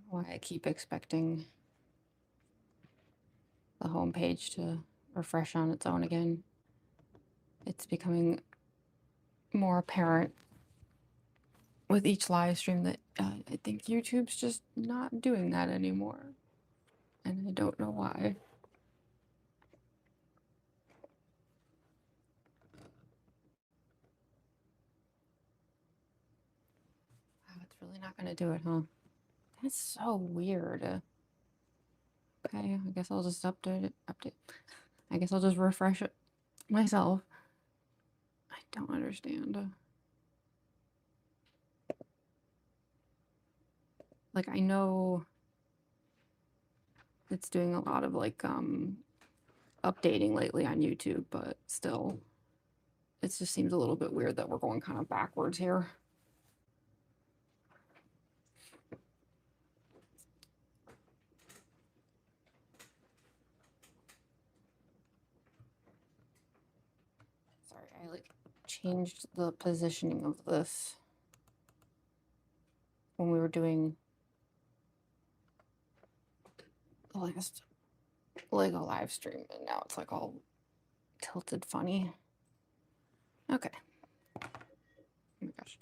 Why I keep expecting the homepage to refresh on its own again. It's becoming more apparent with each live stream that I think YouTube's just not doing that anymore. And I don't know why. Wow, it's really not gonna do it, huh? That's so weird. Okay, I guess I'll just update it. I guess I'll just refresh it myself. I don't understand. Like, I know it's doing a lot of like updating lately on YouTube, but still, it just seems a little bit weird that we're going kind of backwards here. Sorry, I like changed the positioning of this when we were doing the last LEGO live stream, and now it's like all tilted funny. Okay. Oh my gosh.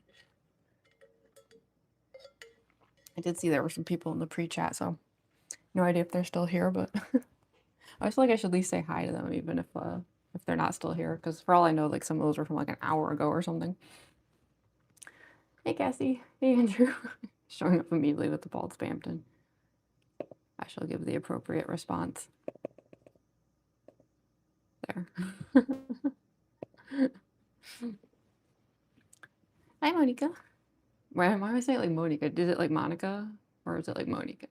I did see there were some people in the pre-chat, so no idea if they're still here, but I feel like I should at least say hi to them, even if they're not still here, because for all I know, like some of those were from like an hour ago or something. Hey Cassie, hey Andrew, showing up immediately with the bald Spampton. I shall give the appropriate response. There. Hi Monica. Why am I saying like Monica? Is it like Monica or is it like Monica?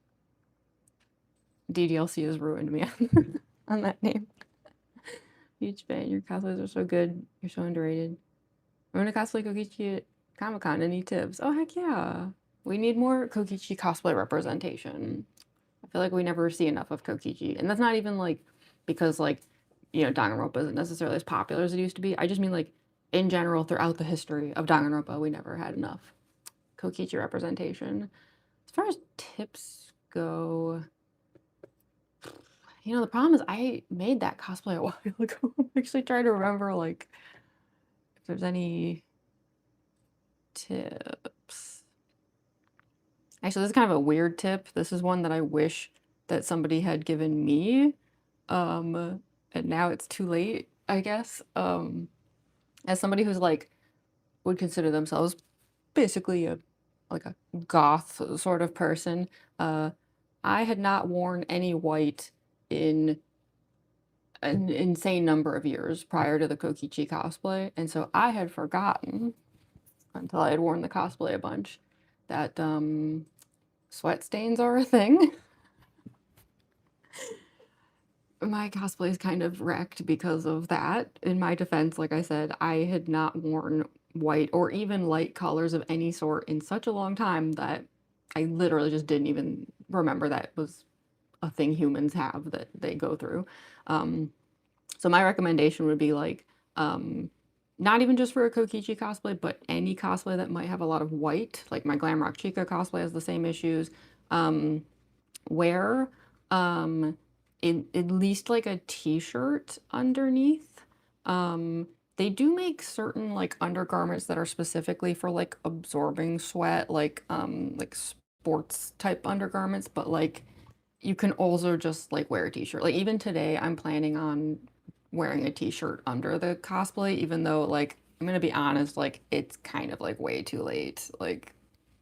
DDLC has ruined me on that name. Huge fan. Your cosplays are so good. You're so underrated. I'm gonna cosplay Kokichi at Comic-Con. Any tips? Oh heck yeah. We need more Kokichi cosplay representation. I feel like we never see enough of Kokichi. And that's not even like because like, you know, Danganronpa isn't necessarily as popular as it used to be. I just mean like in general throughout the history of Danganronpa, we never had enough Kokichi representation. As far as tips go, you know, the problem is I made that cosplay a while ago. I'm actually trying to remember like if there's any tips. Actually, this is kind of a weird tip. This is one that I wish that somebody had given me. And now it's too late, I guess. As somebody who's like would consider themselves basically a goth sort of person, I had not worn any white in an insane number of years prior to the Kokichi cosplay, and so I had forgotten until I had worn the cosplay a bunch that sweat stains are a thing. My cosplay is kind of wrecked because of that. In my defense, like I said, I had not worn white or even light colors of any sort in such a long time that I literally just didn't even remember that was a thing humans have that they go through. So my recommendation would be like, not even just for a Kokichi cosplay, but any cosplay that might have a lot of white, like my Glamrock Chica cosplay has the same issues. Wear at least like a t-shirt underneath. They do make certain like undergarments that are specifically for like absorbing sweat, like sports type undergarments, but like you can also just like wear a t-shirt. Like even today I'm planning on wearing a t-shirt under the cosplay, even though like I'm gonna be honest, like it's kind of like way too late. Like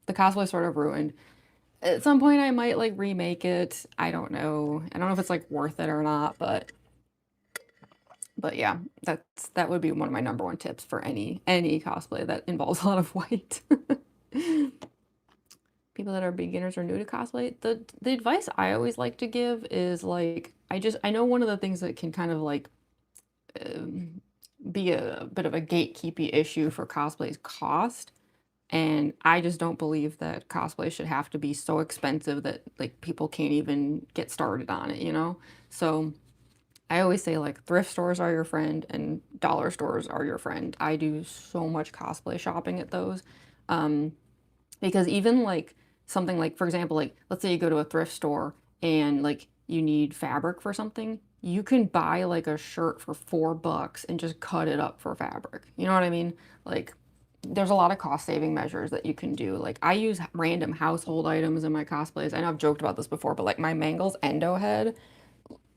the cosplay sort of ruined. At some point I might like remake it. I don't know. I don't know if it's like worth it or not, but yeah, that would be one of my number one tips for any cosplay that involves a lot of white. People that are beginners or new to cosplay, the advice I always like to give is like I know one of the things that can kind of like be a bit of a gatekeepy issue for cosplay is cost. And I just don't believe that cosplay should have to be so expensive that like people can't even get started on it, you know? So I always say like thrift stores are your friend and dollar stores are your friend. I do so much cosplay shopping at those. Because even like something like, for example, like let's say you go to a thrift store and like you need fabric for something, you can buy like a shirt for $4 and just cut it up for fabric. You know what I mean? Like there's a lot of cost saving measures that you can do. Like I use random household items in my cosplays. I know I've joked about this before, but like my Mangles endo head,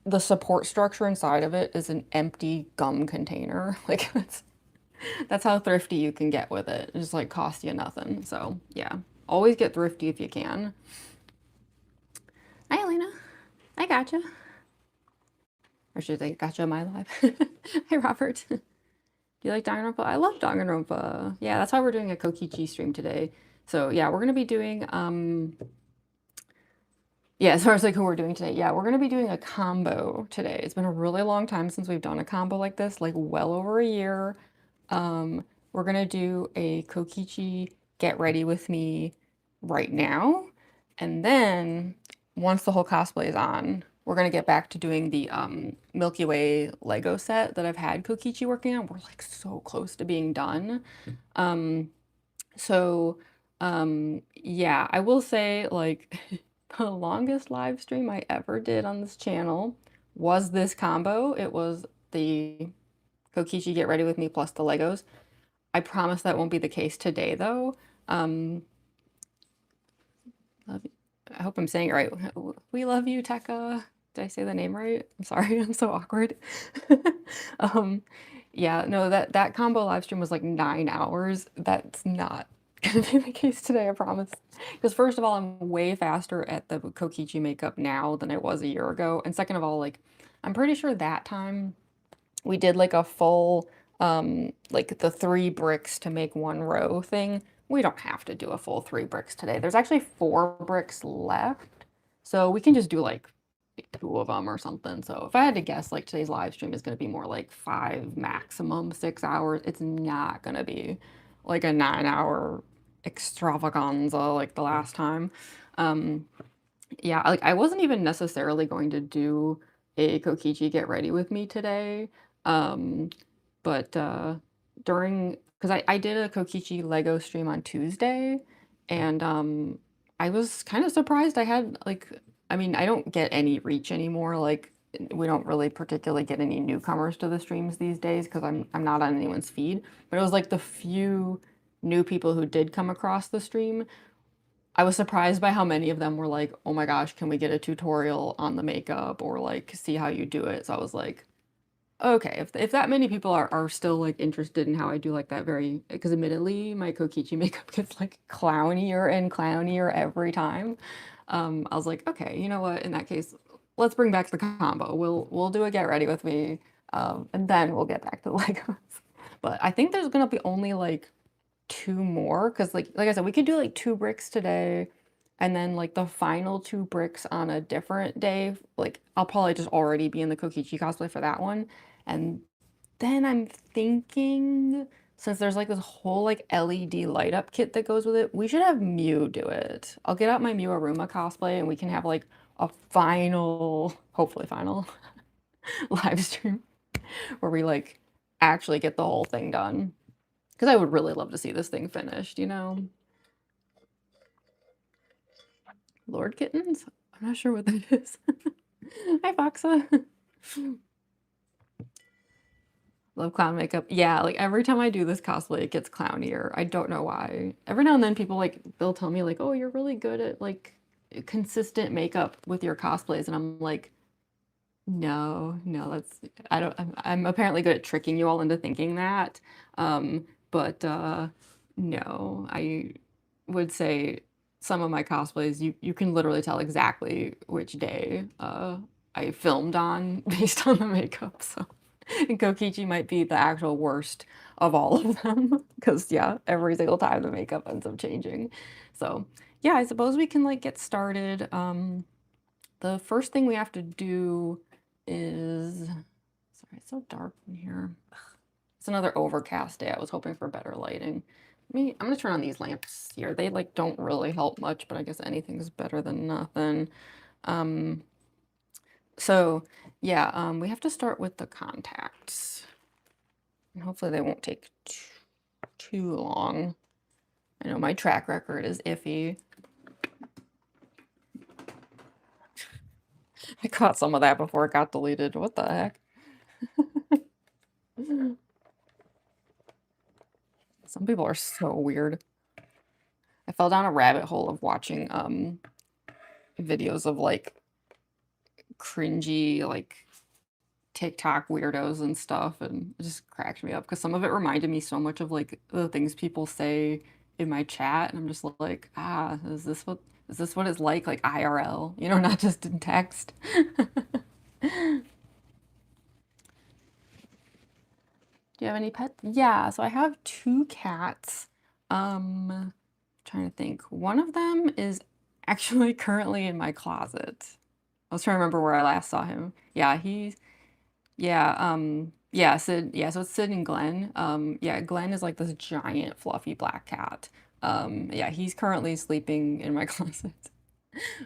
the support structure inside of it is an empty gum container. Like that's how thrifty you can get with it. It just like cost you nothing. So yeah, always get thrifty if you can. Hi, Elena. I gotcha. Or should I gotcha my life? Hi, Robert. Do you like Danganronpa? I love Danganronpa. Yeah, that's why we're doing a Kokichi stream today. So yeah, we're gonna be doing yeah, as far as like who we're doing today, yeah, we're gonna be doing a combo today. It's been a really long time since we've done a combo like this, like well over a year. We're gonna do a Kokichi Get Ready With Me right now. And then once the whole cosplay is on, we're gonna get back to doing the Milky Way Lego set that I've had Kokichi working on. We're like so close to being done. Um, so yeah, I will say like the longest live stream I ever did on this channel was this combo. It was the Kokichi Get Ready With Me plus the Legos. I promise that won't be the case today, though. Um, love you. I hope I'm saying it right. We love you, Tekka. Did I say the name right? I'm sorry, I'm so awkward. um, yeah, no, that combo live stream was like 9 hours. That's not gonna be the case today, I promise. Because first of all, I'm way faster at the Kokichi makeup now than I was a year ago. And second of all, like, I'm pretty sure that time we did like a full like the 3 bricks to make 1 row thing. We don't have to do a full 3 bricks today. There's actually 4 bricks left, so we can just do like 2 of them or something. So if I had to guess, like today's live stream is going to be more like 5, maximum 6 hours. It's not going to be like a 9 hour extravaganza like the last time. Yeah, like I wasn't even necessarily going to do a Kokichi Get Ready With Me today. Um, but during, because I did a Kokichi Lego stream on Tuesday, and I was kind of surprised I had like, I mean, I don't get any reach anymore. Like, we don't really particularly get any newcomers to the streams these days because I'm not on anyone's feed. But it was like the few new people who did come across the stream, I was surprised by how many of them were like, "Oh my gosh, can we get a tutorial on the makeup or like see how you do it?" So I was like, okay, if that many people are still like interested in how I do like that very, because admittedly my Kokichi makeup gets like clownier and clownier every time. I was like, okay, you know what? In that case, let's bring back the combo. We'll do a Get Ready With Me, and then we'll get back to the Legos. But I think there's gonna be only like 2 more because like I said, we could do like 2 bricks today and then like the final 2 bricks on a different day. Like I'll probably just already be in the Kokichi cosplay for that one. And then I'm thinking, since there's like this whole like LED light up kit that goes with it, we should have Mew do it. I'll get out my Mew Aruma cosplay and we can have like a final, hopefully final, live stream where we like actually get the whole thing done. Because I would really love to see this thing finished, you know? Lord Kittens? I'm not sure what that is. Hi, Foxa. Love clown makeup. Yeah, like every time I do this cosplay, it gets clownier. I don't know why. Every now and then people like, they'll tell me like, oh, you're really good at like consistent makeup with your cosplays. And I'm like, no, no, that's, I don't, I'm apparently good at tricking you all into thinking that. But no, I would say some of my cosplays, you can literally tell exactly which day I filmed on based on the makeup. So, and Kokichi might be the actual worst of all of them because yeah, every single time the makeup ends up changing. So yeah, I suppose we can like get started. The first thing we have to do is, sorry, it's so dark in here. It's another overcast day. I was hoping for better lighting. I'm gonna turn on these lamps here. They like don't really help much, but I guess anything's better than nothing. Um, so yeah, we have to start with the contacts. And hopefully they won't take too long. I know my track record is iffy. I caught some of that before it got deleted. What the heck? Some people are so weird. I fell down a rabbit hole of watching videos of like cringy like TikTok weirdos and stuff, and it just cracked me up because some of it reminded me so much of like the things people say in my chat, and I'm just like, ah, is this what it's like IRL, you know, not just in text. Do you have any pets? Yeah, so I have two cats. Trying to think. One of them is actually currently in my closet. I was trying to remember where I last saw him. Yeah, yeah, Sid, yeah, so it's Sid and Glenn. Yeah, Glenn is like this giant fluffy black cat. Yeah, he's currently sleeping in my closet.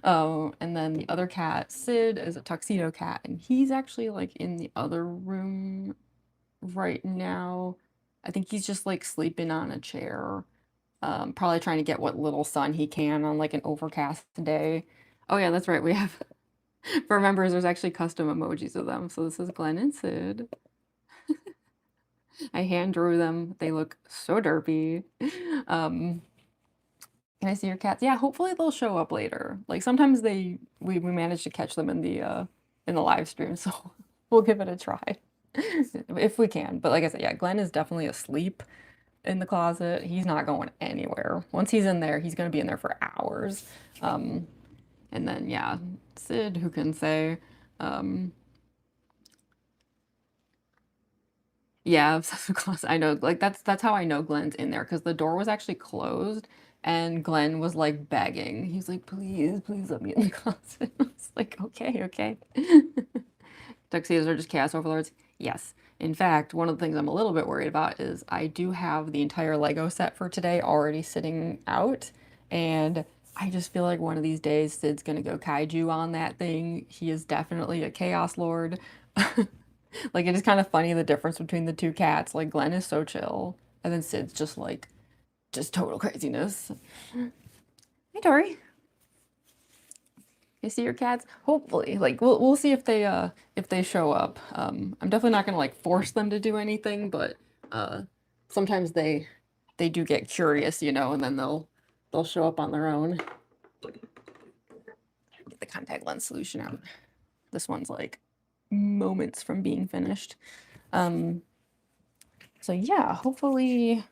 And then the other cat, Sid, is a tuxedo cat, and he's actually like in the other room right now. I think he's just like sleeping on a chair. Probably trying to get what little sun he can on like an overcast day. Oh yeah, that's right. We have for members, there's actually custom emojis of them. So this is Glenn and Sid. I hand drew them. They look so derpy. Um, can I see your cats? Yeah, hopefully they'll show up later. Like sometimes we manage to catch them in the live stream, so we'll give it a try if we can. But like I said, yeah, Glenn is definitely asleep in the closet. He's not going anywhere. Once he's in there, he's gonna be in there for hours. And then yeah, Sid, who can say? Um, Yeah, obsessed with closet. I know, like that's how I know Glenn's in there because the door was actually closed and Glenn was like begging. He's like, please, please let me in the closet. I was like, okay, okay. Tuxedos are just chaos overlords. Yes. In fact, one of the things I'm a little bit worried about is I do have the entire Lego set for today already sitting out, and I just feel like one of these days Sid's gonna go kaiju on that thing. He is definitely a chaos lord. Like it is kind of funny the difference between the two cats. Like Glenn is so chill, and then Sid's just like just total craziness. Hey Tori, you see your cats? Hopefully, like we'll see if they show up. I'm definitely not gonna like force them to do anything, but sometimes they do get curious, you know, and then they'll show up on their own. Get the contact lens solution out. This one's like moments from being finished. So yeah, hopefully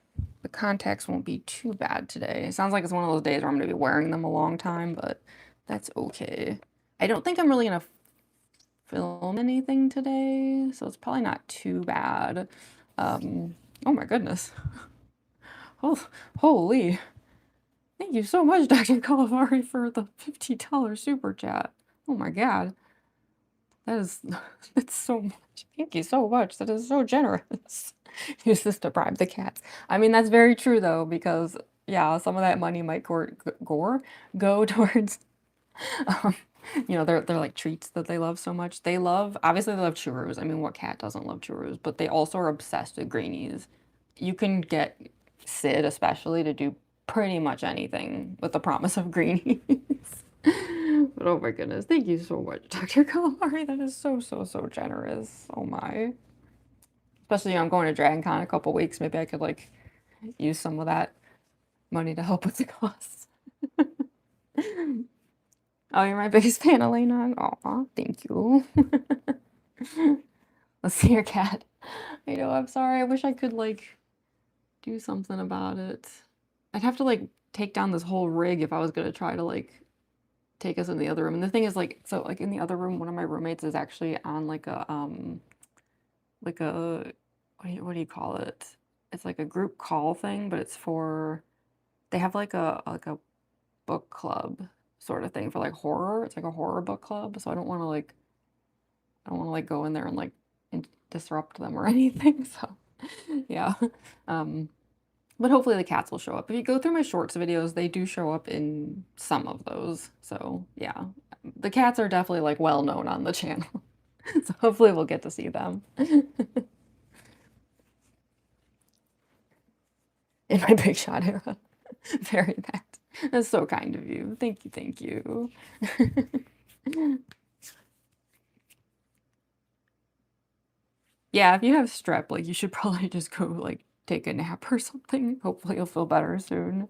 the contacts won't be too bad today. It sounds like it's one of those days where I'm gonna be wearing them a long time, but that's okay. I don't think I'm really gonna film anything today, so it's probably not too bad. Oh my goodness. Oh, holy. Thank you so much, Dr. Calamari, for the $50 super chat. Oh my god. That's so much. Thank you so much. That is so generous. Use this to bribe the cats. I mean, that's very true though, because yeah, some of that money might go towards um, you know, they're like treats that they love so much. Obviously they love churros. I mean, what cat doesn't love churros? But they also are obsessed with greenies. You can get Sid especially to do pretty much anything with the promise of greenies. But oh my goodness, thank you so much, Dr. Calamari. That is so, so, so generous. Oh my. Especially, I'm going to Dragon Con in a couple weeks. Maybe I could like use some of that money to help with the costs. Oh, you're my biggest fan, Elena. Aw, thank you. Let's see your cat. I know, I'm sorry. I wish I could like do something about it. I'd have to like take down this whole rig if I was gonna try to like take us in the other room. And the thing is like, so like in the other room, one of my roommates is actually on like a, what do you call it? It's like a group call thing, but it's for, they have like a book club sort of thing for like horror. It's like a horror book club. So I don't want to like go in there and like disrupt them or anything. So yeah. Um, but hopefully the cats will show up. If you go through my shorts videos, they do show up in some of those. So yeah, the cats are definitely like well known on the channel. So hopefully we'll get to see them. In my big shot era. Very that. That's so kind of you. Thank you, thank you. Yeah, if you have strep, like, you should probably just go, like, take a nap or something. Hopefully you'll feel better soon.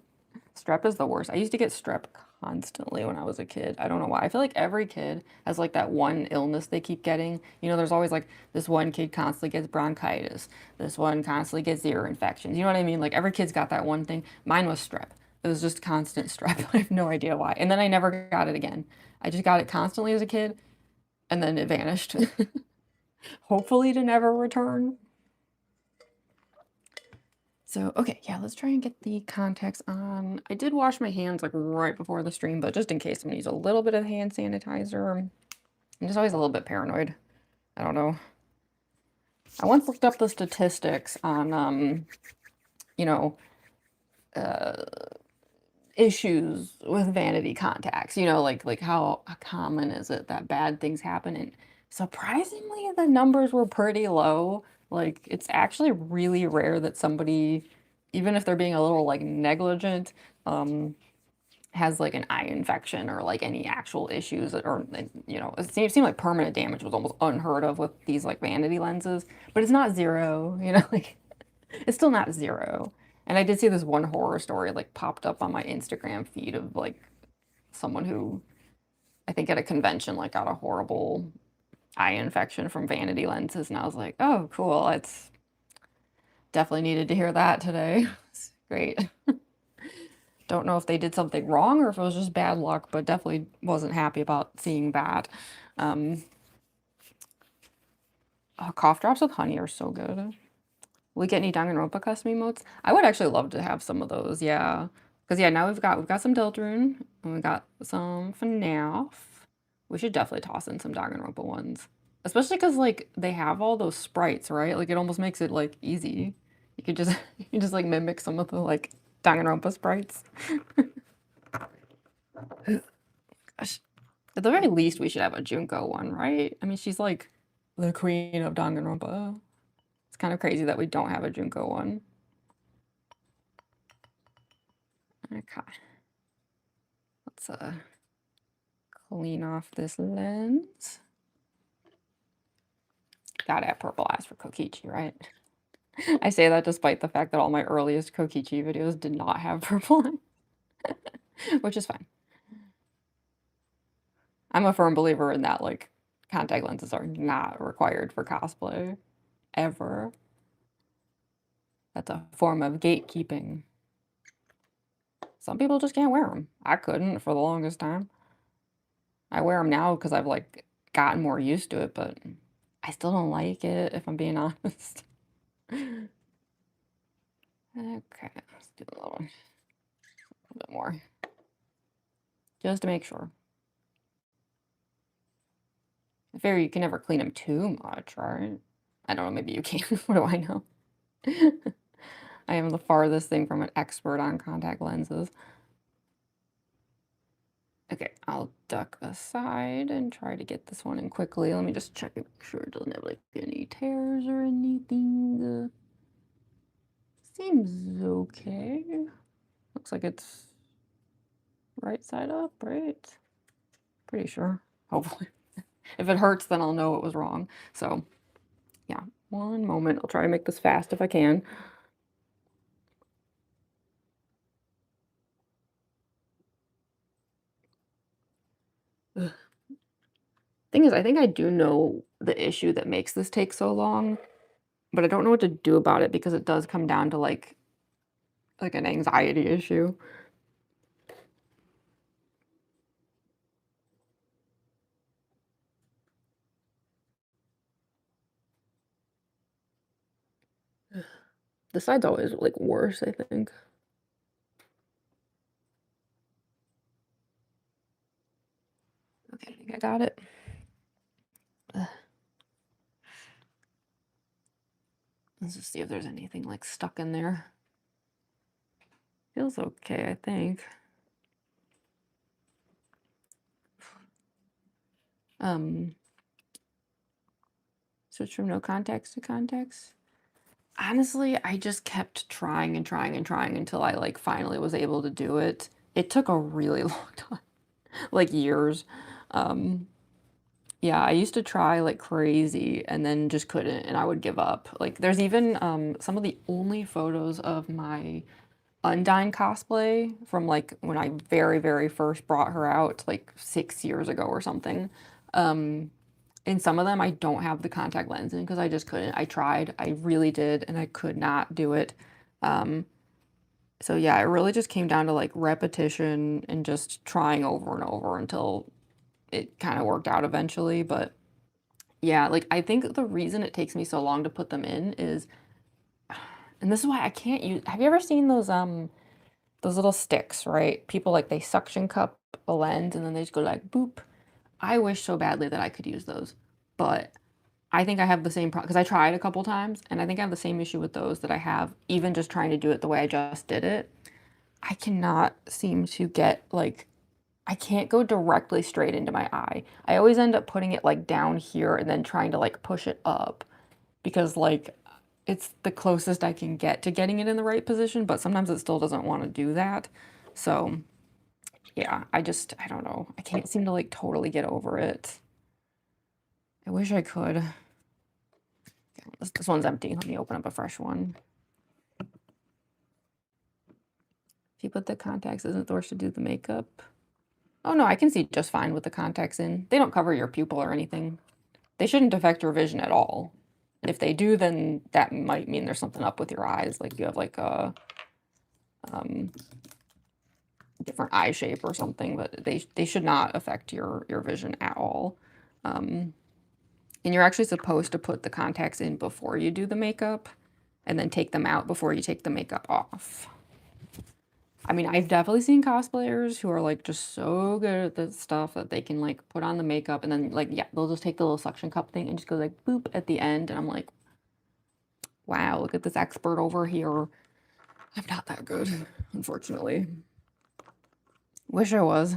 Strep is the worst. I used to get strep constantly when I was a kid. I don't know why. I feel like every kid has like that one illness they keep getting. You know, there's always like this one kid constantly gets bronchitis. This one constantly gets ear infections. You know what I mean? Like every kid's got that one thing. Mine was strep. It was just constant strep. I have no idea why. And then I never got it again. I just got it constantly as a kid and then it vanished. Hopefully to never return. So, okay, yeah, let's try and get the contacts on. I did wash my hands like right before the stream, but just in case, I'm gonna use a little bit of hand sanitizer. I'm just always a little bit paranoid. I don't know. I once looked up the statistics on, you know, uh, issues with vanity contacts. You know, like how common is it that bad things happen? And surprisingly, the numbers were pretty low. Like, it's actually really rare that somebody, even if they're being a little like negligent, has like an eye infection or like any actual issues or you know it seemed like permanent damage was almost unheard of with these like vanity lenses, but it's not zero, you know, like it's still not zero. And I did see this one horror story like popped up on my Instagram feed of like someone who I think at a convention like got a horrible eye infection from vanity lenses, and I was like, oh cool, it's definitely needed to hear that today. It's great. Don't know if they did something wrong or if it was just bad luck, but definitely wasn't happy about seeing that. Um, oh, cough drops with honey are so good. Will we get any Danganronpa custom emotes? I would actually love to have some of those, yeah. Because yeah, now we've got some Deltarune and we got some FNAF. We should definitely toss in some Danganronpa ones. Especially because like they have all those sprites, right? Like it almost makes it like easy. You could just you can just like mimic some of the like Danganronpa sprites. Gosh. At the very least, we should have a Junko one, right? I mean, she's like the queen of Danganronpa. It's kind of crazy that we don't have a Junko one. Okay. Let's clean off this lens. Gotta have purple eyes for Kokichi, right? I say that despite the fact that all my earliest Kokichi videos did not have purple eyes, which is fine. I'm a firm believer in that, like, contact lenses are not required for cosplay, ever. That's a form of gatekeeping. Some people just can't wear them. I couldn't for the longest time. I wear them now because I've, like, gotten more used to it, but I still don't like it, if I'm being honest. Okay, let's do a little bit more. Just to make sure. I figure you can never clean them too much, right? I don't know, maybe you can. What do I know? I am the farthest thing from an expert on contact lenses. Okay, I'll duck aside and try to get this one in quickly. Let me just check and make sure it doesn't have like any tears or anything. Seems okay. Looks like it's right side up, right? Pretty sure, hopefully. If it hurts, then I'll know it was wrong. So, yeah, one moment. I'll try to make this fast if I can. Ugh. Thing is, I think I do know the issue that makes this take so long, but I don't know what to do about it because it does come down to like an anxiety issue. The side's always like worse, I think. Okay, I think I got it. Ugh. Let's just see if there's anything like stuck in there. Feels okay, I think. Um, Switch from no contacts to contacts. Honestly, I just kept trying and trying and trying until I like finally was able to do it. It took a really long time, like years. Um, Yeah, I used to try like crazy and then just couldn't, and I would give up. Like, there's even some of the only photos of my Undyne cosplay from like when I very, very first brought her out like 6 years ago or something. Um, in some of them, I don't have the contact lens in because I just couldn't. I tried, I really did, and I could not do it. Um, so yeah, it really just came down to like repetition and just trying over and over until it kind of worked out eventually. But yeah, like I think the reason it takes me so long to put them in is, and this is why I can't use, have you ever seen those little sticks, right? People like they suction cup a lens and then they just go like boop. I wish so badly that I could use those, but I think I have the same problem because I tried a couple times and I think I have the same issue with those that I have even just trying to do it the way I just did it. I cannot seem to get like, I can't go directly straight into my eye. I always end up putting it like down here and then trying to like push it up because like it's the closest I can get to getting it in the right position, but sometimes it still doesn't want to do that. So yeah, I don't know. I can't seem to like totally get over it. I wish I could. Okay, this one's empty. Let me open up a fresh one. If you put the contacts, isn't Thor to do the makeup? Oh no, I can see just fine with the contacts in. They don't cover your pupil or anything. They shouldn't affect your vision at all. If they do, then that might mean there's something up with your eyes, like you have like a um, different eye shape or something, but they should not affect your vision at all. And you're actually supposed to put the contacts in before you do the makeup and then take them out before you take the makeup off. I mean, I've definitely seen cosplayers who are like just so good at this stuff that they can like put on the makeup and then like, yeah, they'll just take the little suction cup thing and just go like boop at the end. And I'm like, wow, look at this expert over here. I'm not that good, unfortunately. Wish I was.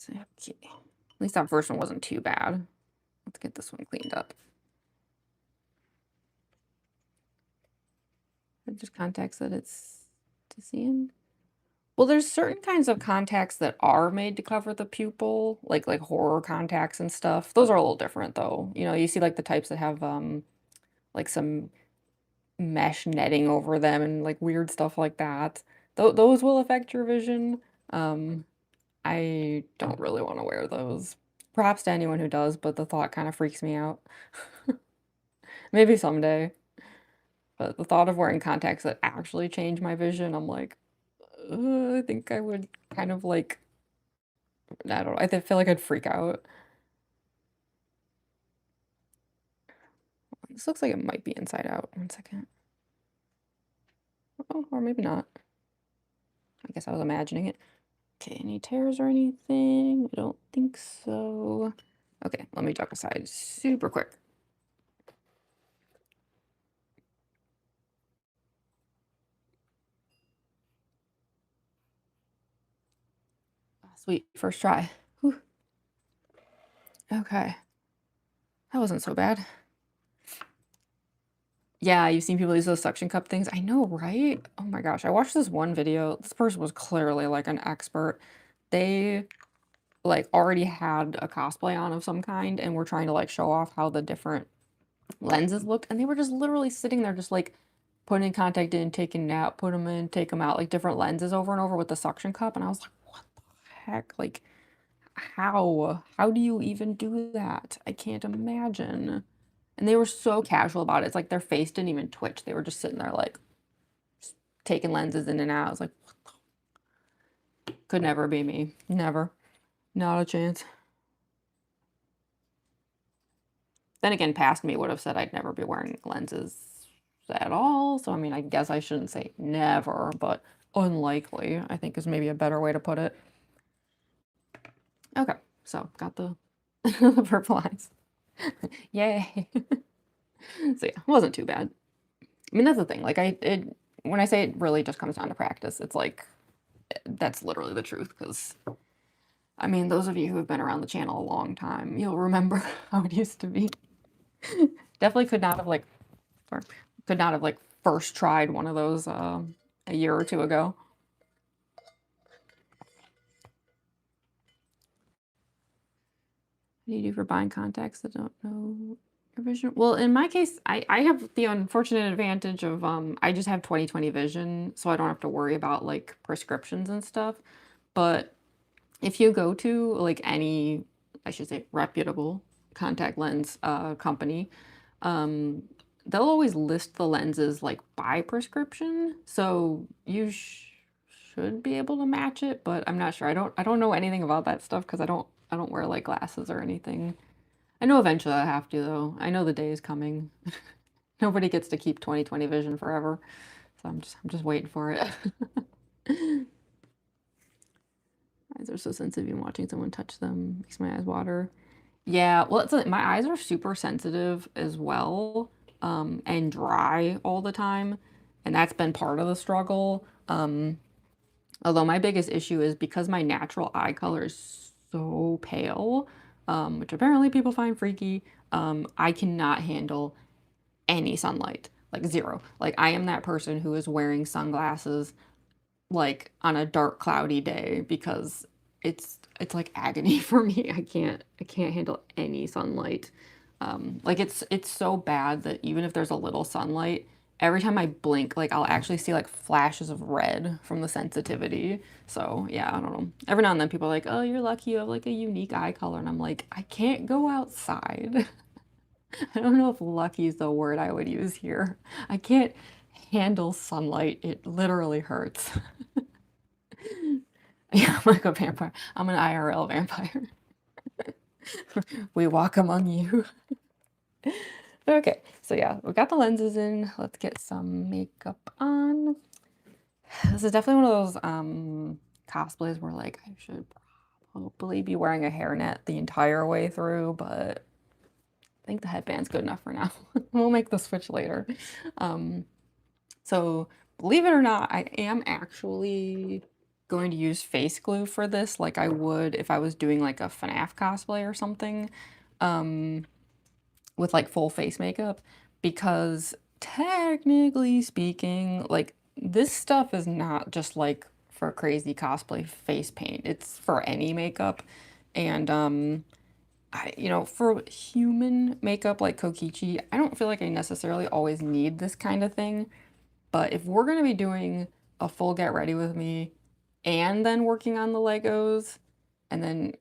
Okay. At least that first one wasn't too bad. Let's get this one cleaned up. Just contacts that it's to see in. Well, there's certain kinds of contacts that are made to cover the pupil, like horror contacts and stuff. Those are a little different though. You know, you see like the types that have like some mesh netting over them and like weird stuff like that. Those will affect your vision. Um, I don't really want to wear those. Props to anyone who does, but the thought kind of freaks me out. Maybe someday. But the thought of wearing contacts that actually change my vision, I'm like, I think I would kind of like, I don't know, feel like I'd freak out. This looks like it might be inside out. One second. Oh, or maybe not. I guess I was imagining it. Okay, any tears or anything? I don't think so. Okay, let me duck aside super quick. Sweet, first try. Whew. Okay. That wasn't so bad. Yeah, you've seen people use those suction cup things. I know, right? Oh my gosh, I watched this one video. This person was clearly like an expert. They like already had a cosplay on of some kind and were trying to like show off how the different lenses looked, and they were just literally sitting there just like putting contact in, taking it out, put them in, take them out, like different lenses over and over with the suction cup. And I was like, what the heck? Like, how do you even do that? I can't imagine. And they were so casual about it. It's like their face didn't even twitch. They were just sitting there like taking lenses in and out. I was like, what the? Could never be me. Never. Not a chance. Then again, past me would have said I'd never be wearing lenses at all. So, I mean, I guess I shouldn't say never, but unlikely, I think is maybe a better way to put it. Okay, so got the, the purple eyes. Yay. So yeah, it wasn't too bad. I mean, that's the thing. Like when I say it really just comes down to practice, it's like, that's literally the truth. Because, I mean, those of you who have been around the channel a long time, you'll remember how it used to be. Definitely could not have like, sorry, could not have like first tried one of those a year or two ago. do you do for buying contacts that don't know your vision? Well, in my case, I have the unfortunate advantage of I just have 20/20 vision, so I don't have to worry about like prescriptions and stuff. But if you go to like any, I should say, reputable contact lens company, um, they'll always list the lenses like by prescription, so you should be able to match it. But I'm not sure. I don't know anything about that stuff because I don't wear like glasses or anything. I know eventually I have to though. I know the day is coming. Nobody gets to keep 20/20 vision forever, so I'm just waiting for it. Eyes are so sensitive, even watching someone touch them makes my eyes water. Yeah, well, my eyes are super sensitive as well, and dry all the time, and that's been part of the struggle. Although my biggest issue is because my natural eye color is so pale, which apparently people find freaky, I cannot handle any sunlight, like zero. Like I am that person who is wearing sunglasses like on a dark cloudy day because it's like agony for me. I can't handle any sunlight. Like it's so bad that even if there's a little sunlight, every time I blink, like I'll actually see like flashes of red from the sensitivity. So yeah, I don't know. Every now and then people are like, "Oh, you're lucky you have like a unique eye color," and I'm like, I can't go outside. I don't know if lucky is the word I would use here. I can't handle sunlight. It literally hurts. Yeah, I'm like a vampire. I'm an IRL vampire. We walk among you. Okay, so yeah, we got the lenses in. Let's get some makeup on. This is definitely one of those cosplays where like I should probably be wearing a hairnet the entire way through, but I think the headband's good enough for now. We'll make the switch later. So believe it or not, I am actually going to use face glue for this like I would if I was doing like a FNAF cosplay or something, with like full face makeup, because technically speaking, like this stuff is not just like for crazy cosplay face paint. It's for any makeup. And for human makeup like Kokichi, I don't feel like I necessarily always need this kind of thing. But if we're gonna be doing a full get ready with me and then working on the Legos, and then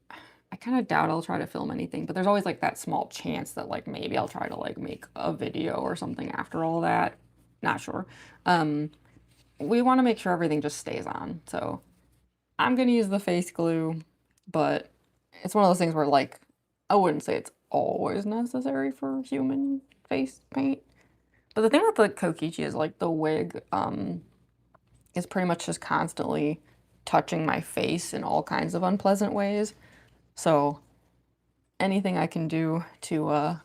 I kind of doubt I'll try to film anything, but there's always like that small chance that like maybe I'll try to like make a video or something after all that. Not sure. We want to make sure everything just stays on. So I'm gonna use the face glue, but it's one of those things where like I wouldn't say it's always necessary for human face paint. But the thing with the Kokichi is like the wig is pretty much just constantly touching my face in all kinds of unpleasant ways. So anything I can do to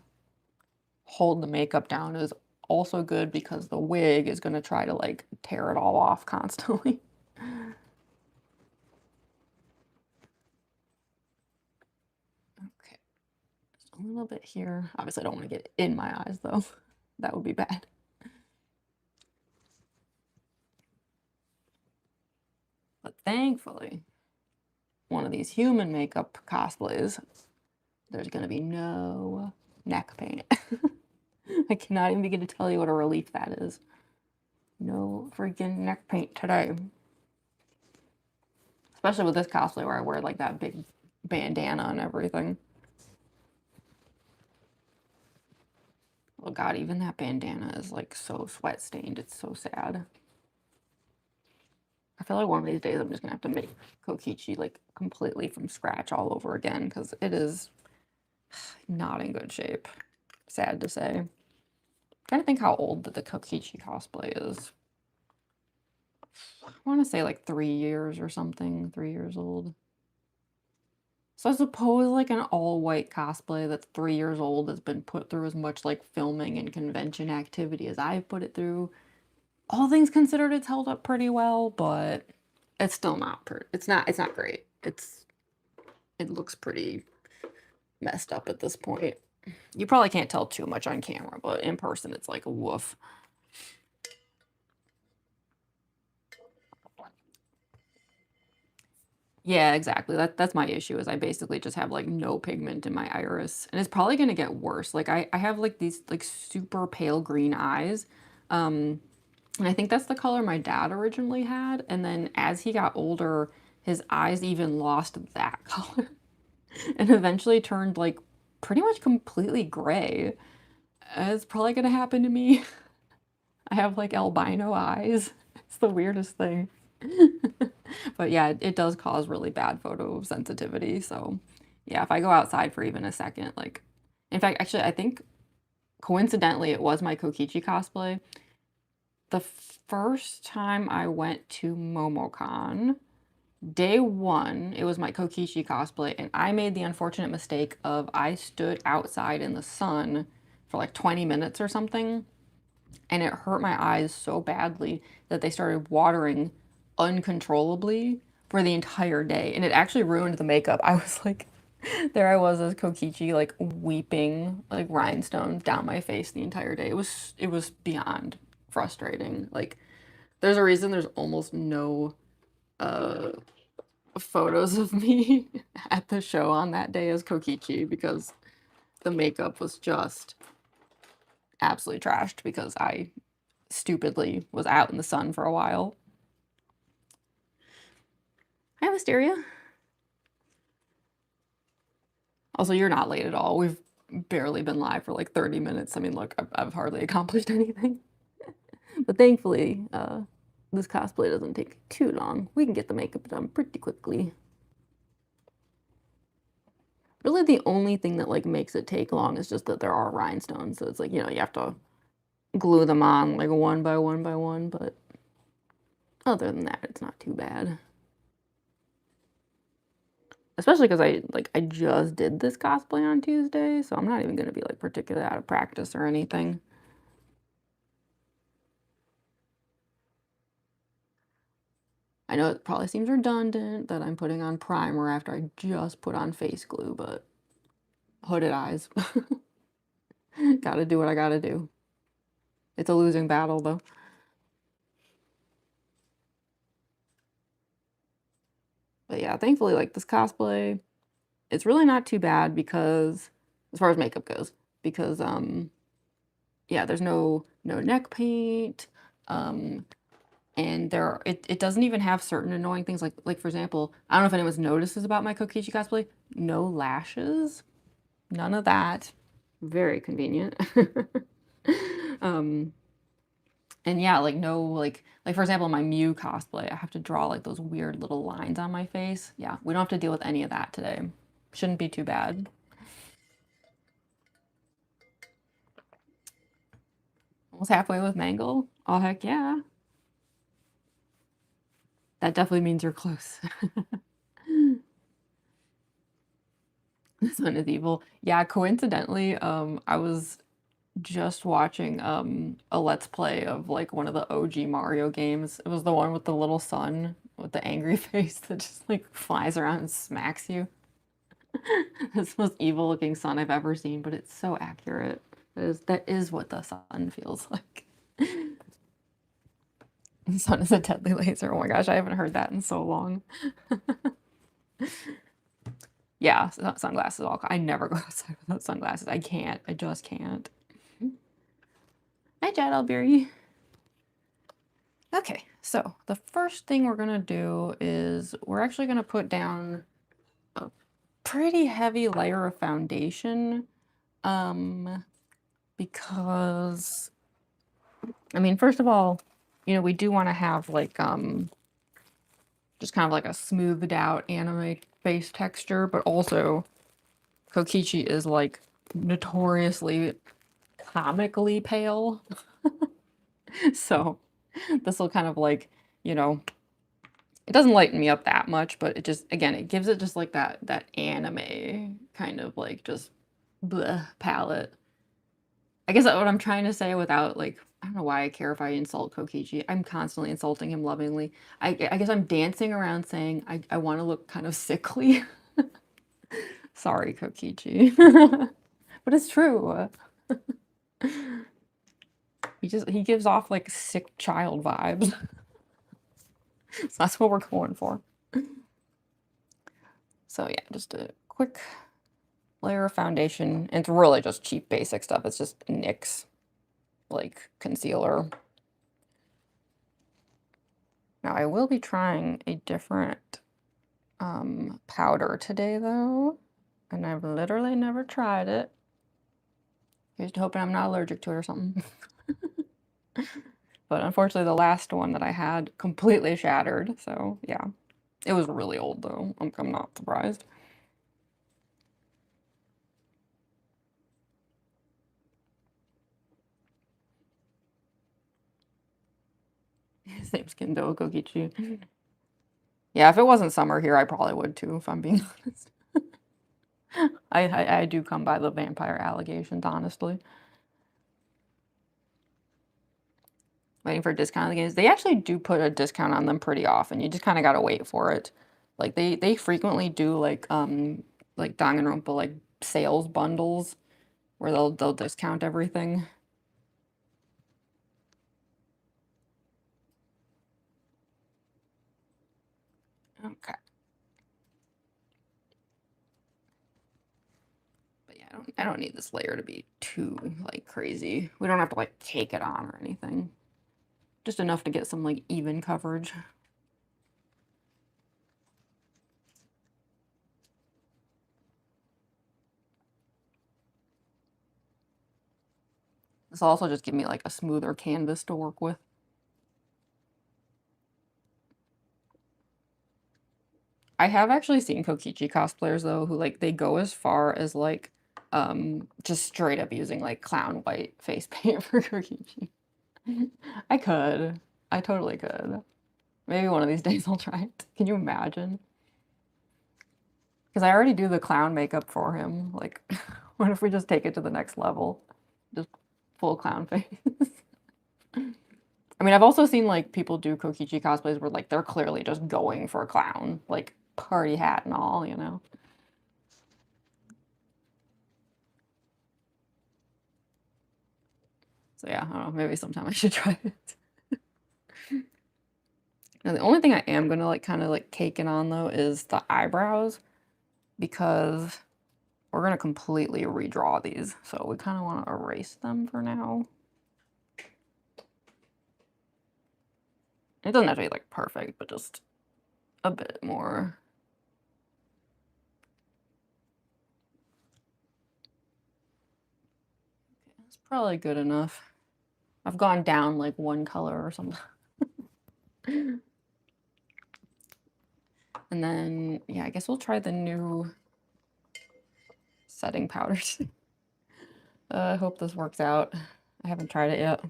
hold the makeup down is also good because the wig is going to try to like tear it all off constantly. Okay, just a little bit here. Obviously, I don't want to get in my eyes though. That would be bad. But thankfully, one of these human makeup cosplays, there's going to be no neck paint. I cannot even begin to tell you what a relief that is. No freaking neck paint today. Especially with this cosplay where I wear like that big bandana and everything. Oh god, even that bandana is like so sweat stained. It's so sad. I feel like one of these days I'm just gonna have to make Kokichi like completely from scratch all over again because it is not in good shape. Sad to say. I'm trying to think how old the Kokichi cosplay is. I want to say like 3 years or something. 3 years old. So I suppose like an all-white cosplay that's 3 years old has been put through as much like filming and convention activity as I've put it through. All things considered, it's held up pretty well, but it's still not it's not great. It looks pretty messed up at this point. You probably can't tell too much on camera, but in person it's like a woof. Yeah, exactly. That's my issue is I basically just have like no pigment in my iris, and it's probably gonna get worse. Like I have like these like super pale green eyes. Um, and I think that's the color my dad originally had. And then as he got older, his eyes even lost that color and eventually turned like pretty much completely gray. It's probably gonna happen to me. I have like albino eyes. It's the weirdest thing. But yeah, it does cause really bad photosensitivity. So yeah, if I go outside for even a second, like, in fact, actually, I think coincidentally, it was my Kokichi cosplay. The first time I went to MomoCon, day one, it was my Kokichi cosplay, and I made the unfortunate mistake of I stood outside in the sun for like 20 minutes or something, and it hurt my eyes so badly that they started watering uncontrollably for the entire day, and it actually ruined the makeup. I was like, there I was as Kokichi, like weeping like rhinestones down my face the entire day. It was beyond frustrating. Like, there's a reason there's almost no uh photos of me at the show on that day as Kokichi because the makeup was just absolutely trashed because I stupidly was out in the sun for a while. Hi, Wisteria. Also, you're not late at all. We've barely been live for like 30 minutes. I mean, look, I've hardly accomplished anything. But thankfully, this cosplay doesn't take too long. We can get the makeup done pretty quickly. Really, the only thing that like makes it take long is just that there are rhinestones. So it's like, you know, you have to glue them on like one by one by one, but other than that, it's not too bad. Especially because I just did this cosplay on Tuesday, so I'm not even gonna be like particularly out of practice or anything. I know it probably seems redundant that I'm putting on primer after I just put on face glue, but hooded eyes. Gotta do what I gotta do. It's a losing battle though. But yeah, thankfully, like this cosplay, it's really not too bad because, as far as makeup goes, because yeah, there's no neck paint, um, and it doesn't even have certain annoying things like for example, I don't know if anyone's notices about my Kokichi cosplay, no lashes, none of that, very convenient. um, and yeah, like no like for example, my Mew cosplay, I have to draw like those weird little lines on my face. Yeah, we don't have to deal with any of that today. Shouldn't be too bad. Almost halfway with Mangle. Oh heck yeah. That definitely means you're close. This one is evil. Yeah, coincidentally, I was just watching a let's play of like one of the OG Mario games. It was the one with the little sun with the angry face that just like flies around and smacks you. It's the most evil looking sun I've ever seen, but it's so accurate. That is what the sun feels like. The sun is a deadly laser. Oh my gosh, I haven't heard that in so long. Yeah, sunglasses all. I never go outside without sunglasses. I can't. I just can't. Hi, Jad Alberry. Okay, so the first thing we're gonna do is we're actually gonna put down a pretty heavy layer of foundation, because I mean, first of all, you know, we do want to have like just kind of like a smoothed out anime face texture, but also Kokichi is like notoriously comically pale. So this will kind of like, you know, it doesn't lighten me up that much, but it just, again, it gives it just like that anime kind of like just bleh palette. I guess what I'm trying to say without like, I don't know why I care if I insult Kokichi. I'm constantly insulting him lovingly. I guess I'm dancing around saying I want to look kind of sickly. Sorry, Kokichi. But it's true. He gives off like sick child vibes. So that's what we're going for. So yeah, just a quick layer of foundation. And it's really just cheap basic stuff. It's just NYX like concealer. Now I will be trying a different powder today though, and I've literally never tried it. Here's to hoping I'm not allergic to it or something. But unfortunately the last one that I had completely shattered, so yeah. It was really old though. I'm not surprised. Same skin though, Kokichi. Yeah, if it wasn't summer here, I probably would too, if I'm being honest. I do come by the vampire allegations, honestly. Waiting for a discount on the games. They actually do put a discount on them pretty often. You just kind of gotta wait for it. Like they frequently do like Danganronpa like sales bundles where they'll discount everything. Okay. But yeah, I don't need this layer to be too like crazy. We don't have to like take it on or anything. Just enough to get some like even coverage. This will also just give me like a smoother canvas to work with. I have actually seen Kokichi cosplayers though who like they go as far as like just straight up using like clown white face paint for Kokichi. I could. I totally could. Maybe one of these days I'll try it. Can you imagine? Because I already do the clown makeup for him. Like, what if we just take it to the next level? Just full clown face. I mean, I've also seen like people do Kokichi cosplays where like they're clearly just going for a clown, like party hat and all, you know? So yeah, I don't know, maybe sometime I should try it. Now, the only thing I am gonna like kind of like cake it on though is the eyebrows because we're gonna completely redraw these. So we kind of want to erase them for now. It doesn't have to be like perfect, but just a bit more. It's probably good enough. I've gone down like one color or something. And then, yeah, I guess we'll try the new setting powders. I hope this works out. I haven't tried it yet.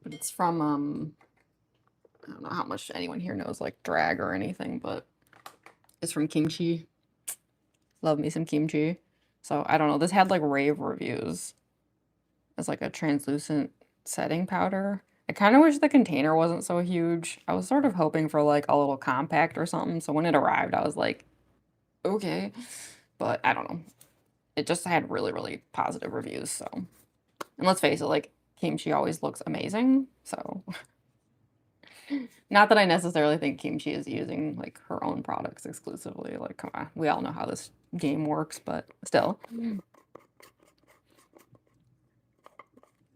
But it's from, I don't know how much anyone here knows like drag or anything, but it's from Kimchi. Love me some kimchi. So I don't know, this had like rave reviews as like a translucent setting powder. I kind of wish the container wasn't so huge. I was sort of hoping for like a little compact or something. So when it arrived, I was like, okay. But I don't know. It just had really, really positive reviews. So, and let's face it, like kimchi always looks amazing. So, not that I necessarily think kimchi is using like her own products exclusively. Like, come on, we all know how this game works, but still.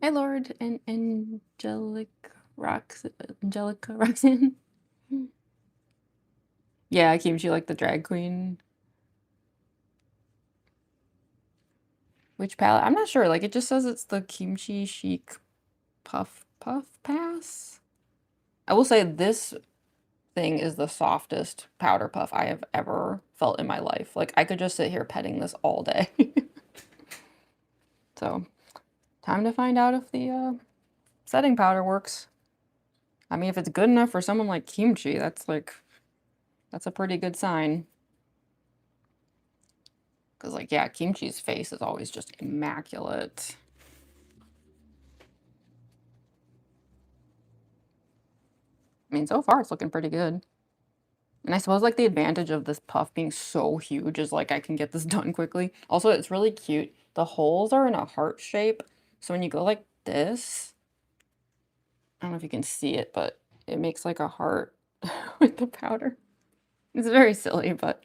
Hey, Lord and Angelica Roxanne. Yeah, Kimchi like the drag queen. Which palette? I'm not sure. Like it just says it's the Kimchi Chic Puff Pass. I will say this thing is the softest powder puff I have ever felt in my life. Like I could just sit here petting this all day. So, time to find out if the setting powder works. I mean, if it's good enough for someone like Kimchi, that's a pretty good sign. Because, like, yeah, Kimchi's face is always just immaculate. I mean, so far it's looking pretty good. And I suppose, like, the advantage of this puff being so huge is, like, I can get this done quickly. Also, it's really cute. The holes are in a heart shape. So when you go like this, I don't know if you can see it, but it makes, like, a heart with the powder. It's very silly, but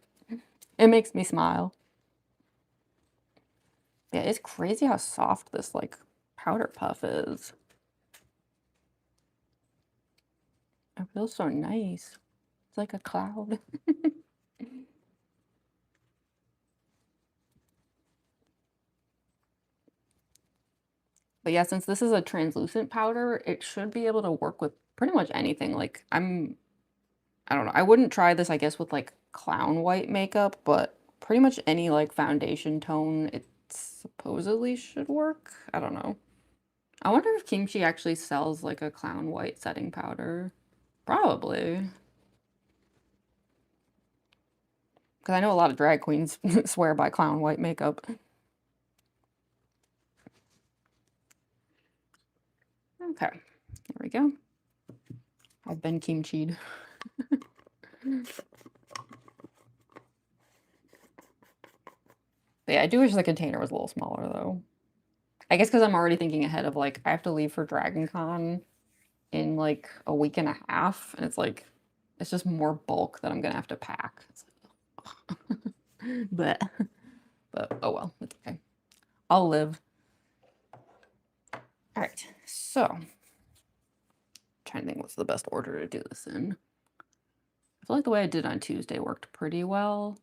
it makes me smile. Yeah, it's crazy how soft this, like, powder puff is. It feels so nice. It's like a cloud. But yeah, since this is a translucent powder, it should be able to work with pretty much anything. Like, I don't know, I wouldn't try this, I guess, with, like, clown white makeup, but pretty much any, like, foundation tone, it supposedly should work. I don't know. I wonder if Kimchi actually sells, like, a clown white setting powder. Probably. Because I know a lot of drag queens swear by clown white makeup. Okay, there we go. I've been kimchied. But yeah, I do wish the container was a little smaller though. I guess because I'm already thinking ahead of like, I have to leave for Dragon Con in like a week and a half, and it's like, it's just more bulk that I'm gonna have to pack. but, but oh well, it's okay. I'll live. All right, so I'm trying to think what's the best order to do this in. I feel like the way I did on Tuesday worked pretty well.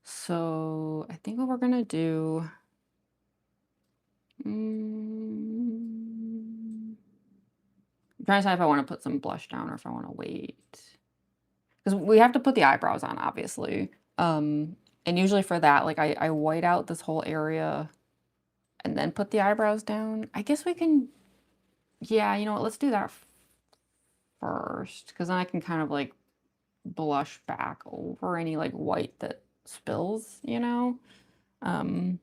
So I think what we're gonna do. I'm trying to decide if I want to put some blush down or if I want to wait. Because we have to put the eyebrows on, obviously. And usually for that, like I white out this whole area and then put the eyebrows down. I guess we can, yeah, you know what, let's do that first. Because then I can kind of like blush back over any like white that spills, you know? Um,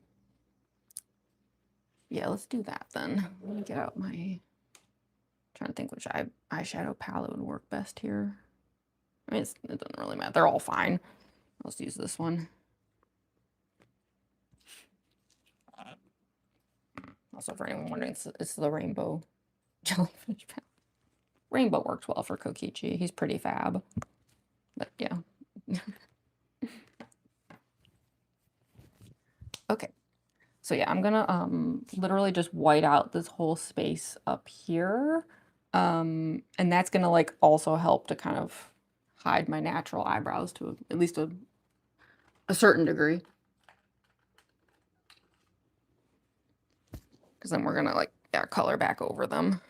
yeah, let's do that then. Let me get out my, trying to think which eyeshadow palette would work best here. I mean, it doesn't really matter. They're all fine. Let's use this one. Also, for anyone wondering, it's the rainbow jellyfish palette. Rainbow works well for Kokichi. He's pretty fab. But yeah. Okay. So yeah, I'm gonna literally just white out this whole space up here. And that's gonna like also help to kind of hide my natural eyebrows to at least a certain degree. Because then we're gonna like, yeah, color back over them.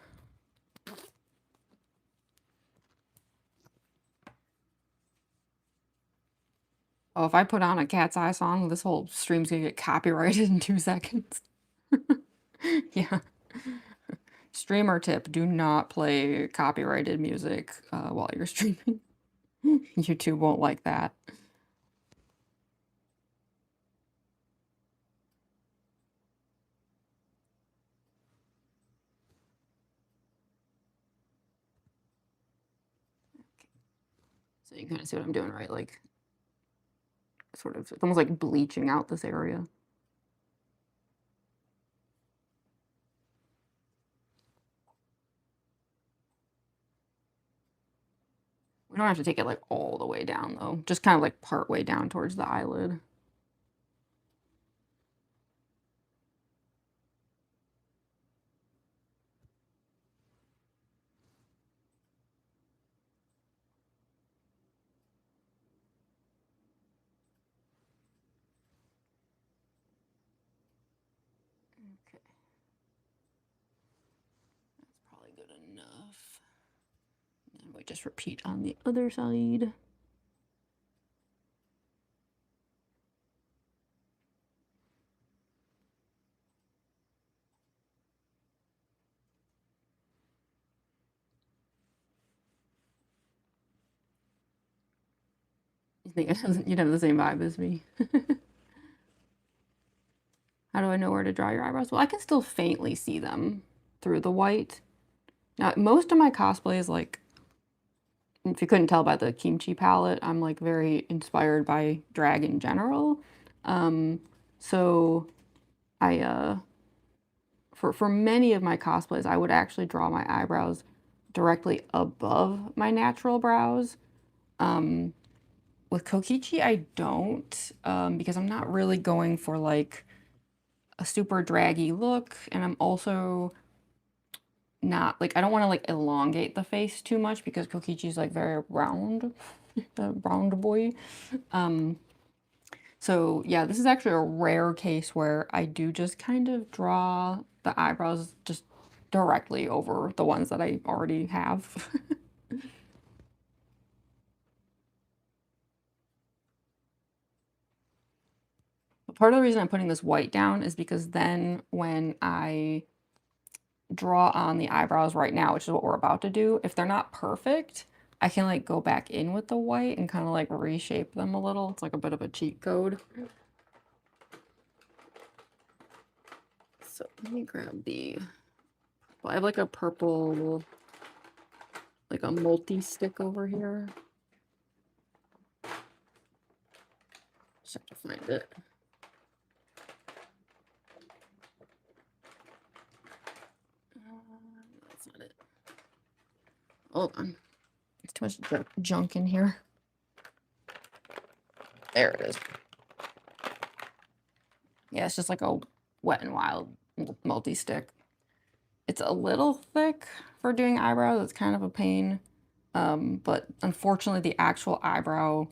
Oh, if I put on a Cat's Eye song, this whole stream's gonna get copyrighted in 2 seconds. Yeah. Streamer tip, do not play copyrighted music while you're streaming. YouTube won't like that. So you can kind of see what I'm doing, right? Like, sort of, it's almost like bleaching out this area. We don't have to take it like all the way down though, just kind of like part way down towards the eyelid. Okay. That's probably good enough. And we just repeat on the other side. You think you'd have the same vibe as me? How do I know where to draw your eyebrows? Well, I can still faintly see them through the white. Now, most of my cosplay is like, if you couldn't tell by the kimchi palette, I'm like very inspired by drag in general. So I for many of my cosplays, I would actually draw my eyebrows directly above my natural brows. With Kokichi, I don't, because I'm not really going for like a super draggy look, and I'm also not like I don't want to like elongate the face too much because Kokichi's like very round, the round boy. So yeah, this is actually a rare case where I do just kind of draw the eyebrows just directly over the ones that I already have. Part of the reason I'm putting this white down is because then when I draw on the eyebrows right now, which is what we're about to do, if they're not perfect, I can like go back in with the white and kind of like reshape them a little. It's like a bit of a cheat code. So let me grab the, well, I have like a purple, like a multi-stick over here. Just have to find it. That's not it. Hold on. There's too much junk in here. There it is. Yeah, it's just like a Wet n Wild multi-stick. It's a little thick for doing eyebrows. It's kind of a pain. But unfortunately the actual eyebrow,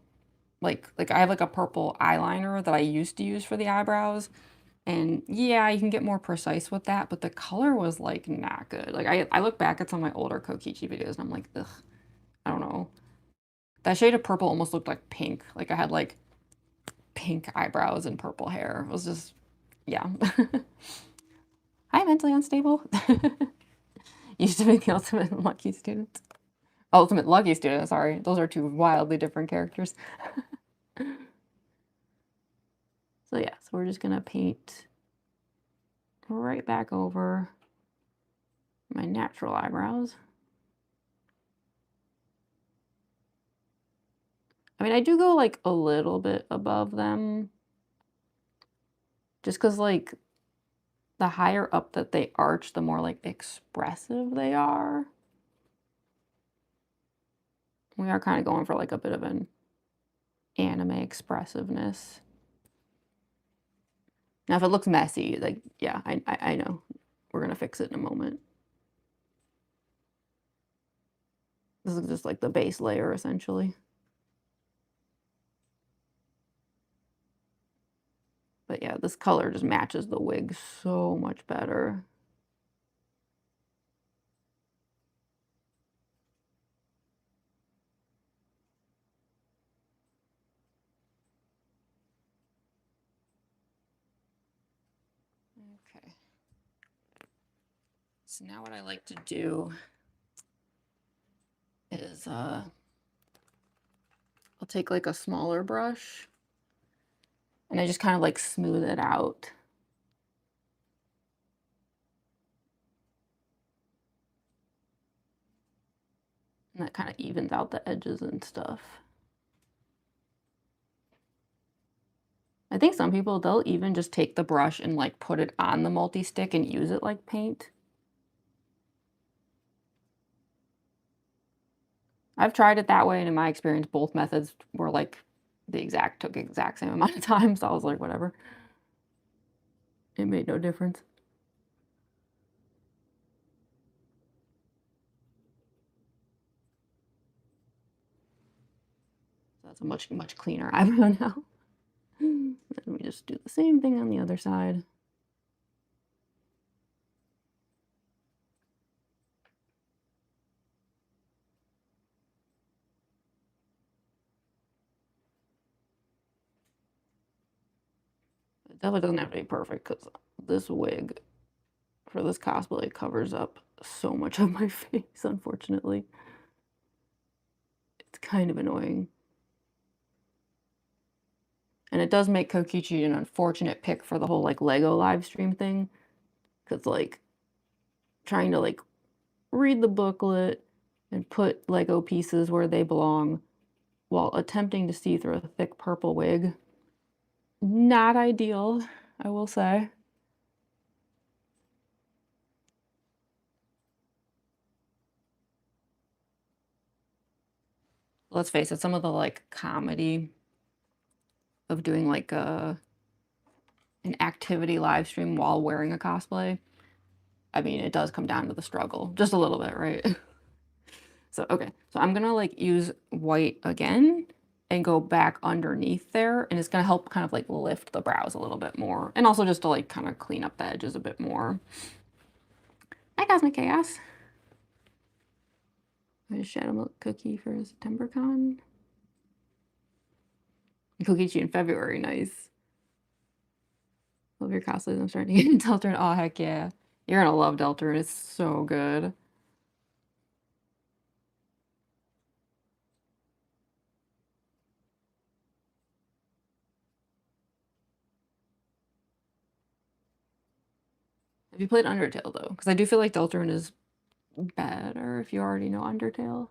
like I have like a purple eyeliner that I used to use for the eyebrows. And yeah, you can get more precise with that, but the color was like not good. Like I look back at some of my older Kokichi videos and I'm like, ugh, I don't know. That shade of purple almost looked like pink. Like I had like pink eyebrows and purple hair. It was just, yeah. Hi, mentally unstable. Used to be the ultimate lucky student. Ultimate lucky student, sorry. Those are two wildly different characters. So yeah, so we're just gonna paint right back over my natural eyebrows. I mean, I do go like a little bit above them just because like the higher up that they arch, the more like expressive they are. We are kind of going for like a bit of an anime expressiveness. Now, if it looks messy, like, yeah, I know. We're gonna fix it in a moment. This is just like the base layer, essentially. But yeah, this color just matches the wig so much better. Okay. So now what I like to do is I'll take like a smaller brush and I just kind of like smooth it out. And that kind of evens out the edges and stuff. I think some people, they'll even just take the brush and like put it on the multi-stick and use it like paint. I've tried it that way, and in my experience, both methods were like took the exact same amount of time, so I was like, whatever. It made no difference. So that's a much, much cleaner eyebrow now. And we just do the same thing on the other side. It definitely doesn't have to be perfect because this wig for this cosplay covers up so much of my face, unfortunately. It's kind of annoying. And it does make Kokichi an unfortunate pick for the whole like Lego live stream thing. Cause like trying to like read the booklet and put Lego pieces where they belong while attempting to see through a thick purple wig. Not ideal, I will say. let's face it, some of the like comedy of doing like an activity live stream while wearing a cosplay, I mean, it does come down to the struggle, just a little bit, right? So, okay, so I'm gonna like use white again and go back underneath there, and it's gonna help kind of like lift the brows a little bit more, and also just to like kind of clean up the edges a bit more. Hi, Cosmic Chaos. I just Shadow Milk Cookie for September Con. Kokichi in February, nice. Love your cosplays. I'm starting to get into Deltarune. Oh, heck yeah. You're gonna love Deltarune. It's so good. Have you played Undertale, though? Because I do feel like Deltarune is better if you already know Undertale.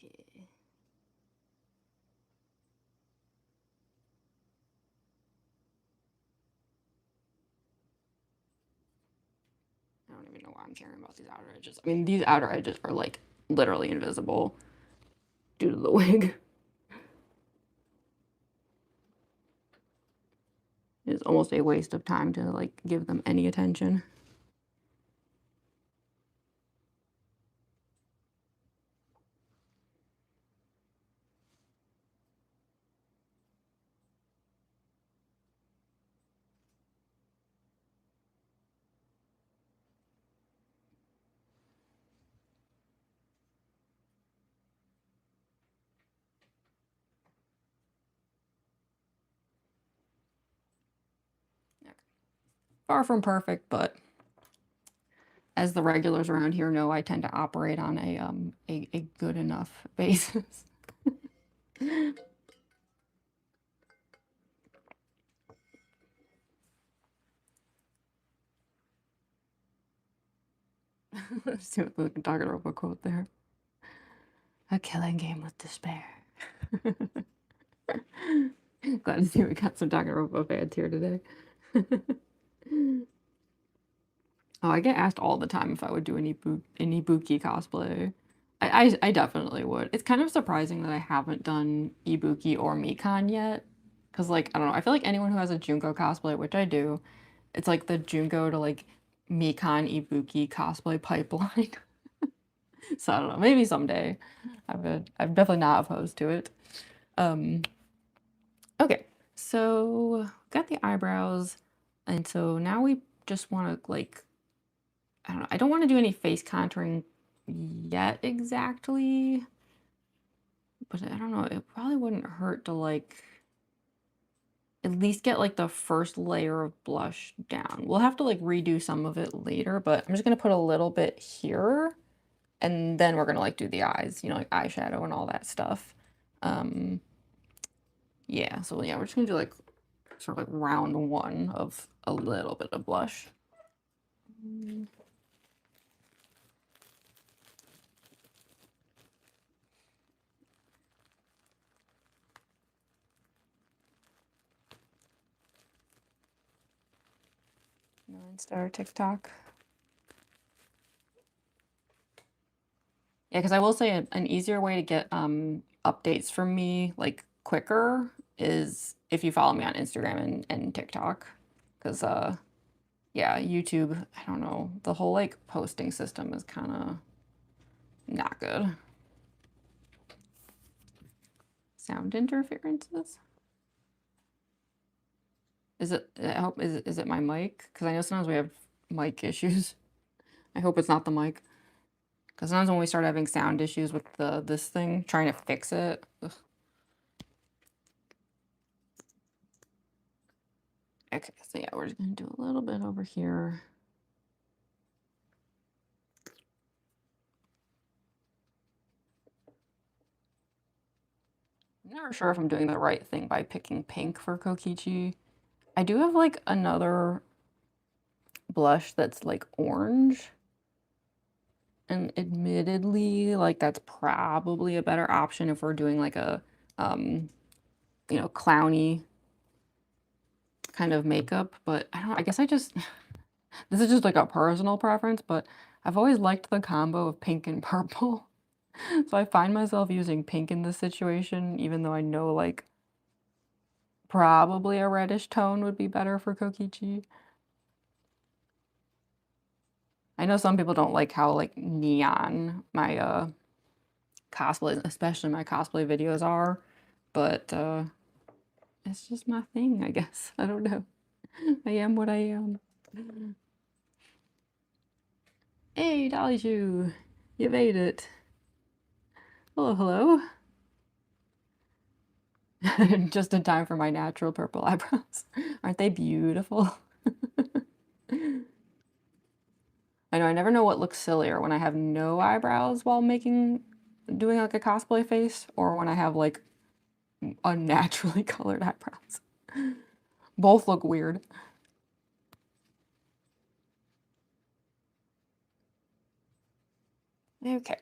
Okay. I don't even know why I'm caring about these outer edges. I mean, these outer edges are like literally invisible due to the wig. It's almost a waste of time to like give them any attention. Okay. Far from perfect, but as the regulars around here know, I tend to operate on a good enough basis. Let's see what the Danganronpa quote there. A killing game with despair. Glad to see we got some Danganronpa fans here today. Oh, I get asked all the time if I would do any Ibuki cosplay. I definitely would. It's kind of surprising that I haven't done Ibuki or Mikan yet. Because, like, I don't know, I feel like anyone who has a Junko cosplay, which I do, it's like the Junko to, like, Mikan Ibuki cosplay pipeline. So, I don't know, maybe someday. I'm definitely not opposed to it. Okay, so got the eyebrows, and so now we just want to, like, I don't know. I don't want to do any face contouring yet exactly, but I don't know. It probably wouldn't hurt to like at least get like the first layer of blush down. We'll have to like redo some of it later, but I'm just gonna put a little bit here, and then we're gonna like do the eyes, you know, like eyeshadow and all that stuff. Yeah, so yeah, we're just gonna do like sort of like round one of a little bit of blush. Nine-star TikTok. Yeah, because I will say an easier way to get updates from me like quicker is if you follow me on Instagram and TikTok. Because yeah, YouTube, I don't know, the whole like posting system is kind of not good. Sound interferences? Is it, I hope, is it my mic? Because I know sometimes we have mic issues. I hope it's not the mic. Because sometimes when we start having sound issues with this thing, trying to fix it. Ugh. Okay, so yeah, we're just gonna do a little bit over here. I'm never sure if I'm doing the right thing by picking pink for Kokichi. I do have like another blush that's like orange. And admittedly, like, that's probably a better option if we're doing like a, you know, clowny kind of makeup, but I guess I just, this is just like a personal preference, but I've always liked the combo of pink and purple. So I find myself using pink in this situation, even though I know like probably a reddish tone would be better for Kokichi. I know some people don't like how like neon my cosplay, especially my cosplay videos are, but it's just my thing, I guess. I don't know. I am what I am. Hey, Dolly Shoe, you made it. Hello, hello. Just in time for my natural purple eyebrows. Aren't they beautiful? I know, I never know what looks sillier when I have no eyebrows while doing like a cosplay face, or when I have like unnaturally colored eyebrows. Both look weird. Okay.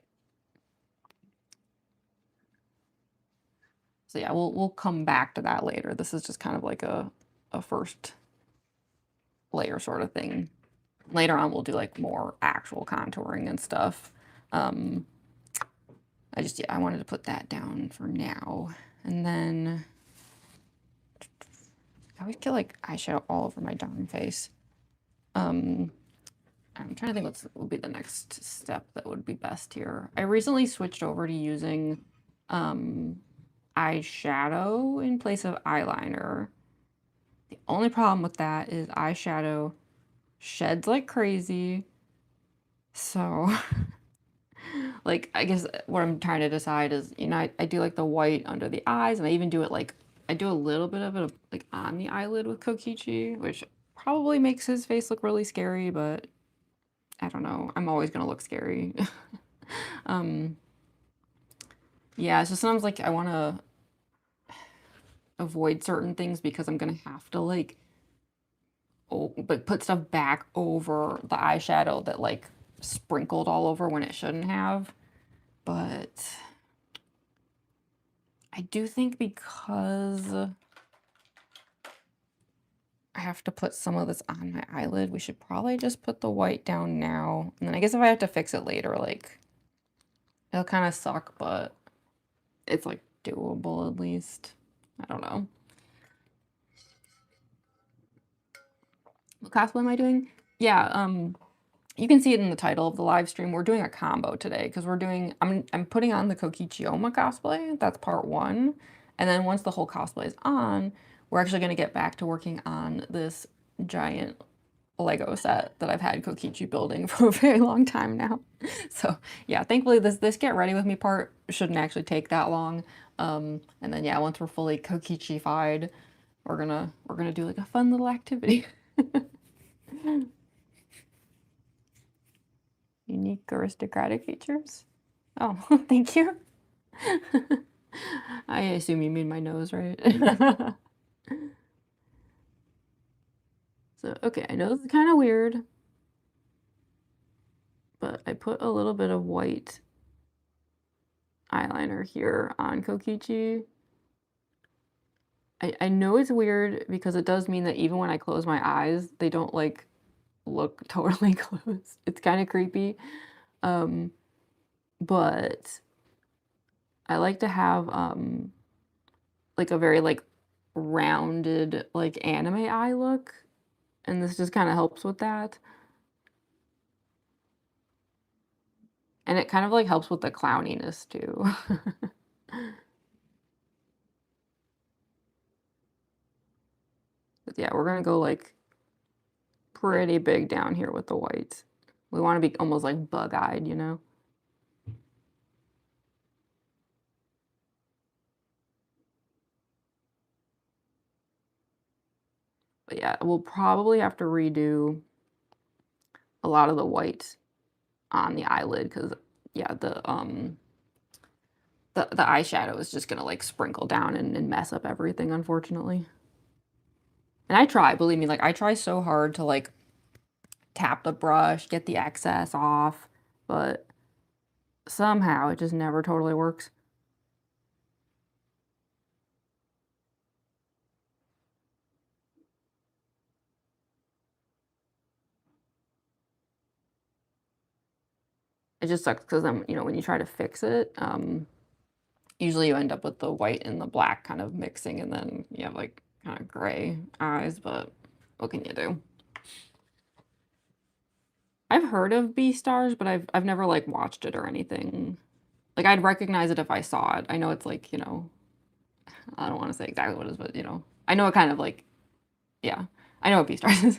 So yeah, we'll come back to that later. This is just kind of like a first layer sort of thing. Later on, we'll do like more actual contouring and stuff. Yeah, I wanted to put that down for now. And then I always get like eyeshadow all over my darn face. I'm trying to think what would be the next step that would be best here. I recently switched over to using eyeshadow in place of eyeliner. The only problem with that is eyeshadow sheds like crazy. So, like, I guess what I'm trying to decide is, you know, I do like the white under the eyes, and I even do it like, I do a little bit of it like on the eyelid with Kokichi, which probably makes his face look really scary, but I don't know. I'm always gonna look scary. Yeah, so sometimes like I want to avoid certain things because I'm gonna have to like, but put stuff back over the eyeshadow that like sprinkled all over when it shouldn't have. But I do think because I have to put some of this on my eyelid, we should probably just put the white down now. And then I guess if I have to fix it later, like, it'll kind of suck, but it's like doable at least. I don't know. What cosplay am I doing? Yeah, you can see it in the title of the live stream. We're doing a combo today because I'm putting on the Kokichi Ouma cosplay. That's part one. And then once the whole cosplay is on, we're actually going to get back to working on this giant Lego set that I've had Kokichi building for a very long time now. So yeah, thankfully this get ready with me part shouldn't actually take that long. And then yeah, once we're fully Kokichi-fied, we're gonna do like a fun little activity. Unique aristocratic features. Oh, thank you. I assume you mean my nose, right? So, okay, I know this is kind of weird, but I put a little bit of white eyeliner here on Kokichi. I know it's weird because it does mean that even when I close my eyes, they don't like look totally closed. It's kind of creepy. But I like to have like a very like rounded like anime eye look, and this just kind of helps with that. And it kind of like helps with the clowniness too. But yeah, we're gonna go like pretty big down here with the whites. We want to be almost like bug-eyed, you know? But yeah, we'll probably have to redo a lot of the white on the eyelid because yeah, the eyeshadow is just gonna like sprinkle down and mess up everything, unfortunately. And I try, believe me, like I try so hard to like tap the brush, get the excess off, but somehow it just never totally works. It just sucks because then, when you try to fix it, usually you end up with the white and the black kind of mixing, and then you have like kind of gray eyes, but what can you do? I've heard of Beastars, but I've never like watched it or anything. Like I'd recognize it if I saw it. I know it's like, I don't want to say exactly what it is, but I know it kind of like, yeah, I know what Beastars is.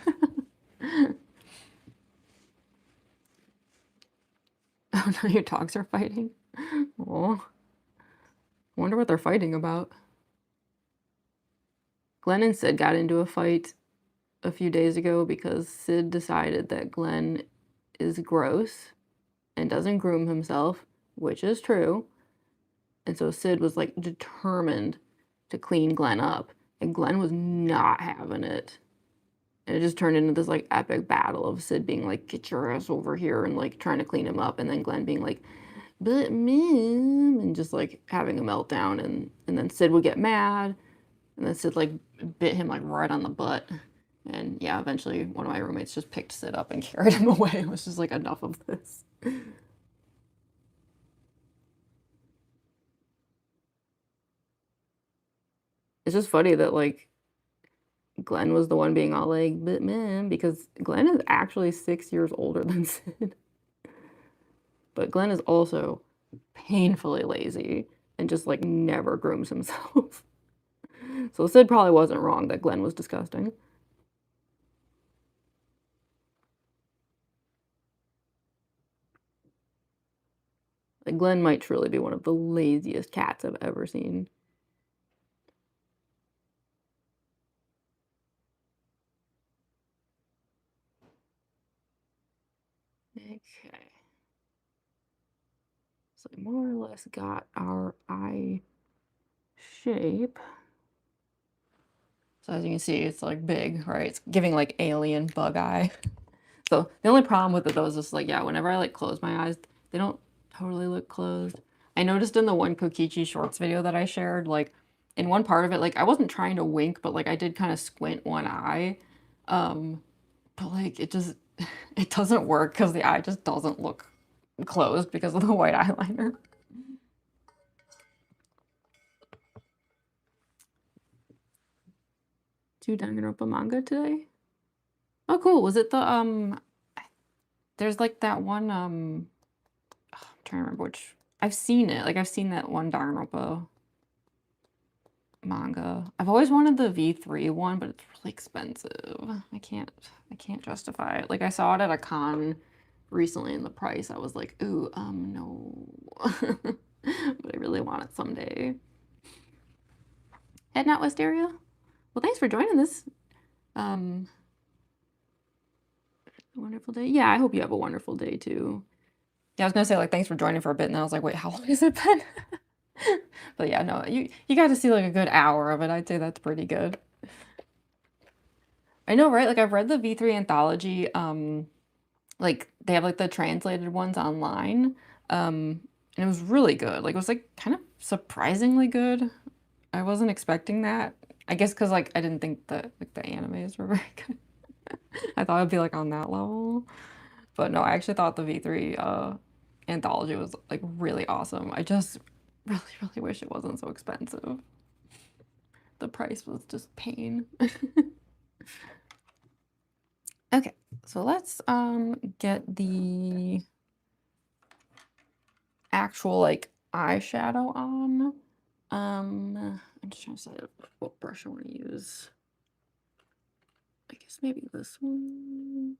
Oh no, your dogs are fighting. Oh, wonder what they're fighting about. Glenn and Sid got into a fight a few days ago because Sid decided that Glenn is gross and doesn't groom himself, which is true. And so Sid was like determined to clean Glenn up, and Glenn was not having it. And it just turned into this like epic battle of Sid being like, "Get your ass over here," and like trying to clean him up, and then Glenn being like, "But mom," and just like having a meltdown, and then Sid would get mad, and then Sid like bit him like right on the butt. And yeah, eventually one of my roommates just picked Sid up and carried him away. It was just like, enough of this. It's just funny that like Glenn was the one being all like, "But man," because Glenn is actually 6 years older than Sid. But Glenn is also painfully lazy and just like never grooms himself. So Sid probably wasn't wrong that Glenn was disgusting. Like Glenn might truly be one of the laziest cats I've ever seen. Okay. So we more or less got our eye shape. So as you can see, it's like big, right? It's giving like alien bug eye. So the only problem with it though is just like, yeah, whenever I like close my eyes, they don't totally look closed. I noticed in the one Kokichi Shorts video that I shared, like in one part of it, like I wasn't trying to wink, but like I did kind of squint one eye. But like it doesn't work because the eye just doesn't look closed because of the white eyeliner. Do Danganronpa manga today? Oh, cool. Was it the there's like that one I'm trying to remember which. I've seen it. Like I've seen that one Danganronpa manga. I've always wanted the V3 one, but it's really expensive. I can't justify it. Like I saw it at a con recently and the price, I was like, ooh, no. But I really want it someday. Heading out Wisteria? Well, thanks for joining this. Wonderful day. Yeah, I hope you have a wonderful day too. Yeah, I was gonna say like thanks for joining for a bit, and then I was like, wait, how long has it been? But yeah, no, you got to see like a good hour of it. I'd say that's pretty good. I know, right? Like I've read the V3 anthology. Like they have like the translated ones online. And it was really good. Like it was like kind of surprisingly good. I wasn't expecting that. I guess because like I didn't think that like the animes were very good. I thought it'd be like on that level. But no, I actually thought the V3 anthology was like really awesome. I just really, really wish it wasn't so expensive. The price was just pain. Okay, so let's get the actual like eyeshadow on. I'm just trying to decide what brush I want to use. I guess maybe this one.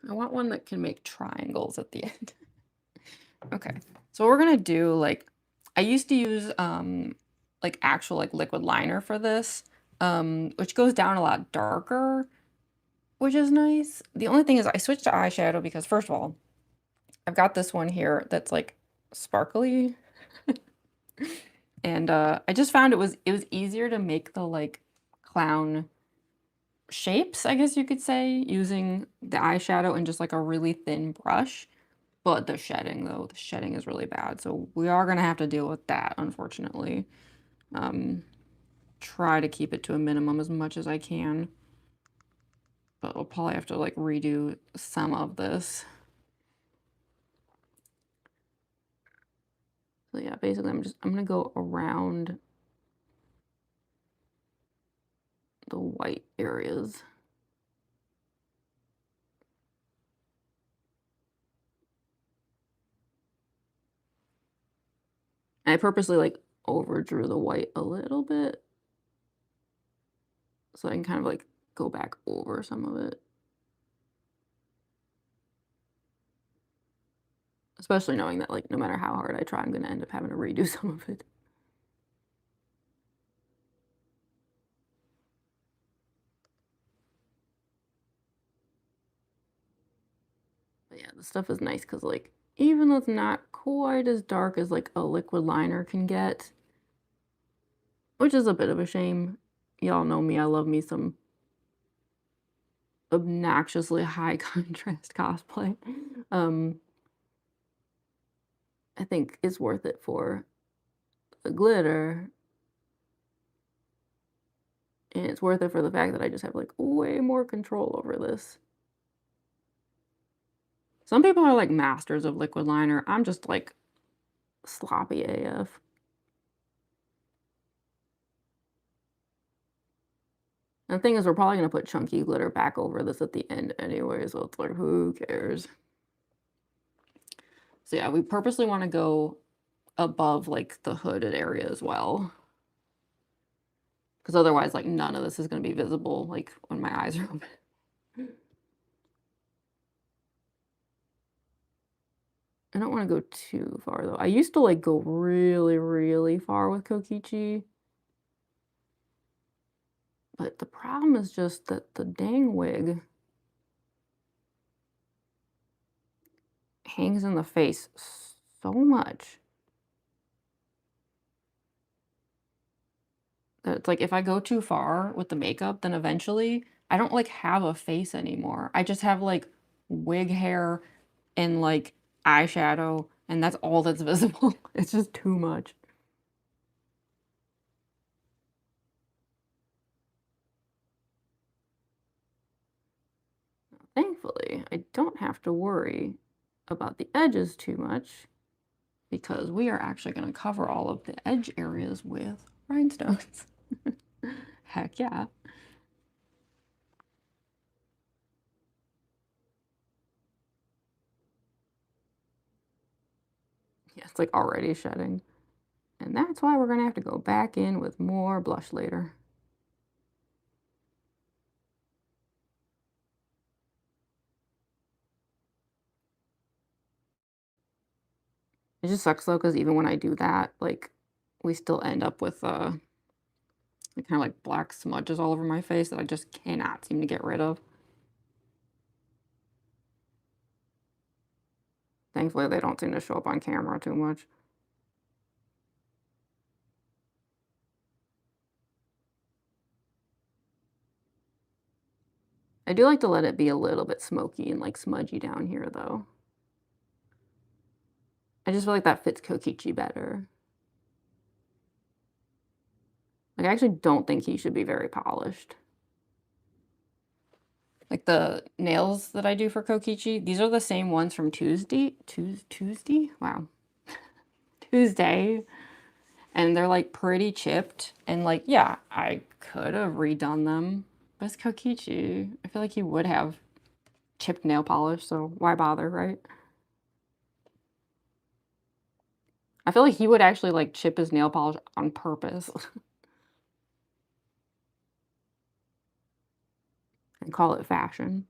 I want one that can make triangles at the end. Okay, so we're gonna do like, I used to use like actual like liquid liner for this, which goes down a lot darker, which is nice. The only thing is I switched to eyeshadow because first of all, I've got this one here that's like sparkly. And I just found it was easier to make the like clown shapes, I guess you could say, using the eyeshadow and just like a really thin brush. But the shedding, though, the shedding is really bad. So we are going to have to deal with that, unfortunately. Try to keep it to a minimum as much as I can. But we'll probably have to like redo some of this. So yeah, basically I'm gonna go around the white areas. And I purposely like overdrew the white a little bit so I can kind of like go back over some of it. Especially knowing that like no matter how hard I try, I'm gonna end up having to redo some of it. But yeah, this stuff is nice because like even though it's not quite as dark as like a liquid liner can get, which is a bit of a shame. Y'all know me, I love me some obnoxiously high contrast cosplay. Um, I think it's worth it for the glitter, and it's worth it for the fact that I just have like way more control over this. Some people are like masters of liquid liner. I'm just like sloppy AF. And the thing is, we're probably gonna put chunky glitter back over this at the end anyway, so it's like, who cares? So yeah, we purposely want to go above like the hooded area as well. Because otherwise, like none of this is gonna be visible like when my eyes are open. I don't want to go too far though. I used to like go really, really far with Kokichi. But the problem is just that the dang wig hangs in the face so much that it's like if I go too far with the makeup, then eventually I don't like have a face anymore. I just have like wig hair and like eyeshadow, and that's all that's visible. It's just too much. Thankfully, I don't have to worry about the edges too much because we are actually going to cover all of the edge areas with rhinestones. Heck yeah. Yeah, it's like already shedding. And that's why we're going to have to go back in with more blush later. It just sucks though, because even when I do that, like, we still end up with kind of like black smudges all over my face that I just cannot seem to get rid of. Thankfully, they don't seem to show up on camera too much. I do like to let it be a little bit smoky and like smudgy down here though. I just feel like that fits Kokichi better. Like, I actually don't think he should be very polished. Like the nails that I do for Kokichi, these are the same ones from Tuesday? Tuesday? Wow. Tuesday. And they're like pretty chipped. And like, yeah, I could have redone them. But it's Kokichi. I feel like he would have chipped nail polish, so why bother, right? I feel like he would actually like chip his nail polish on purpose and call it fashion.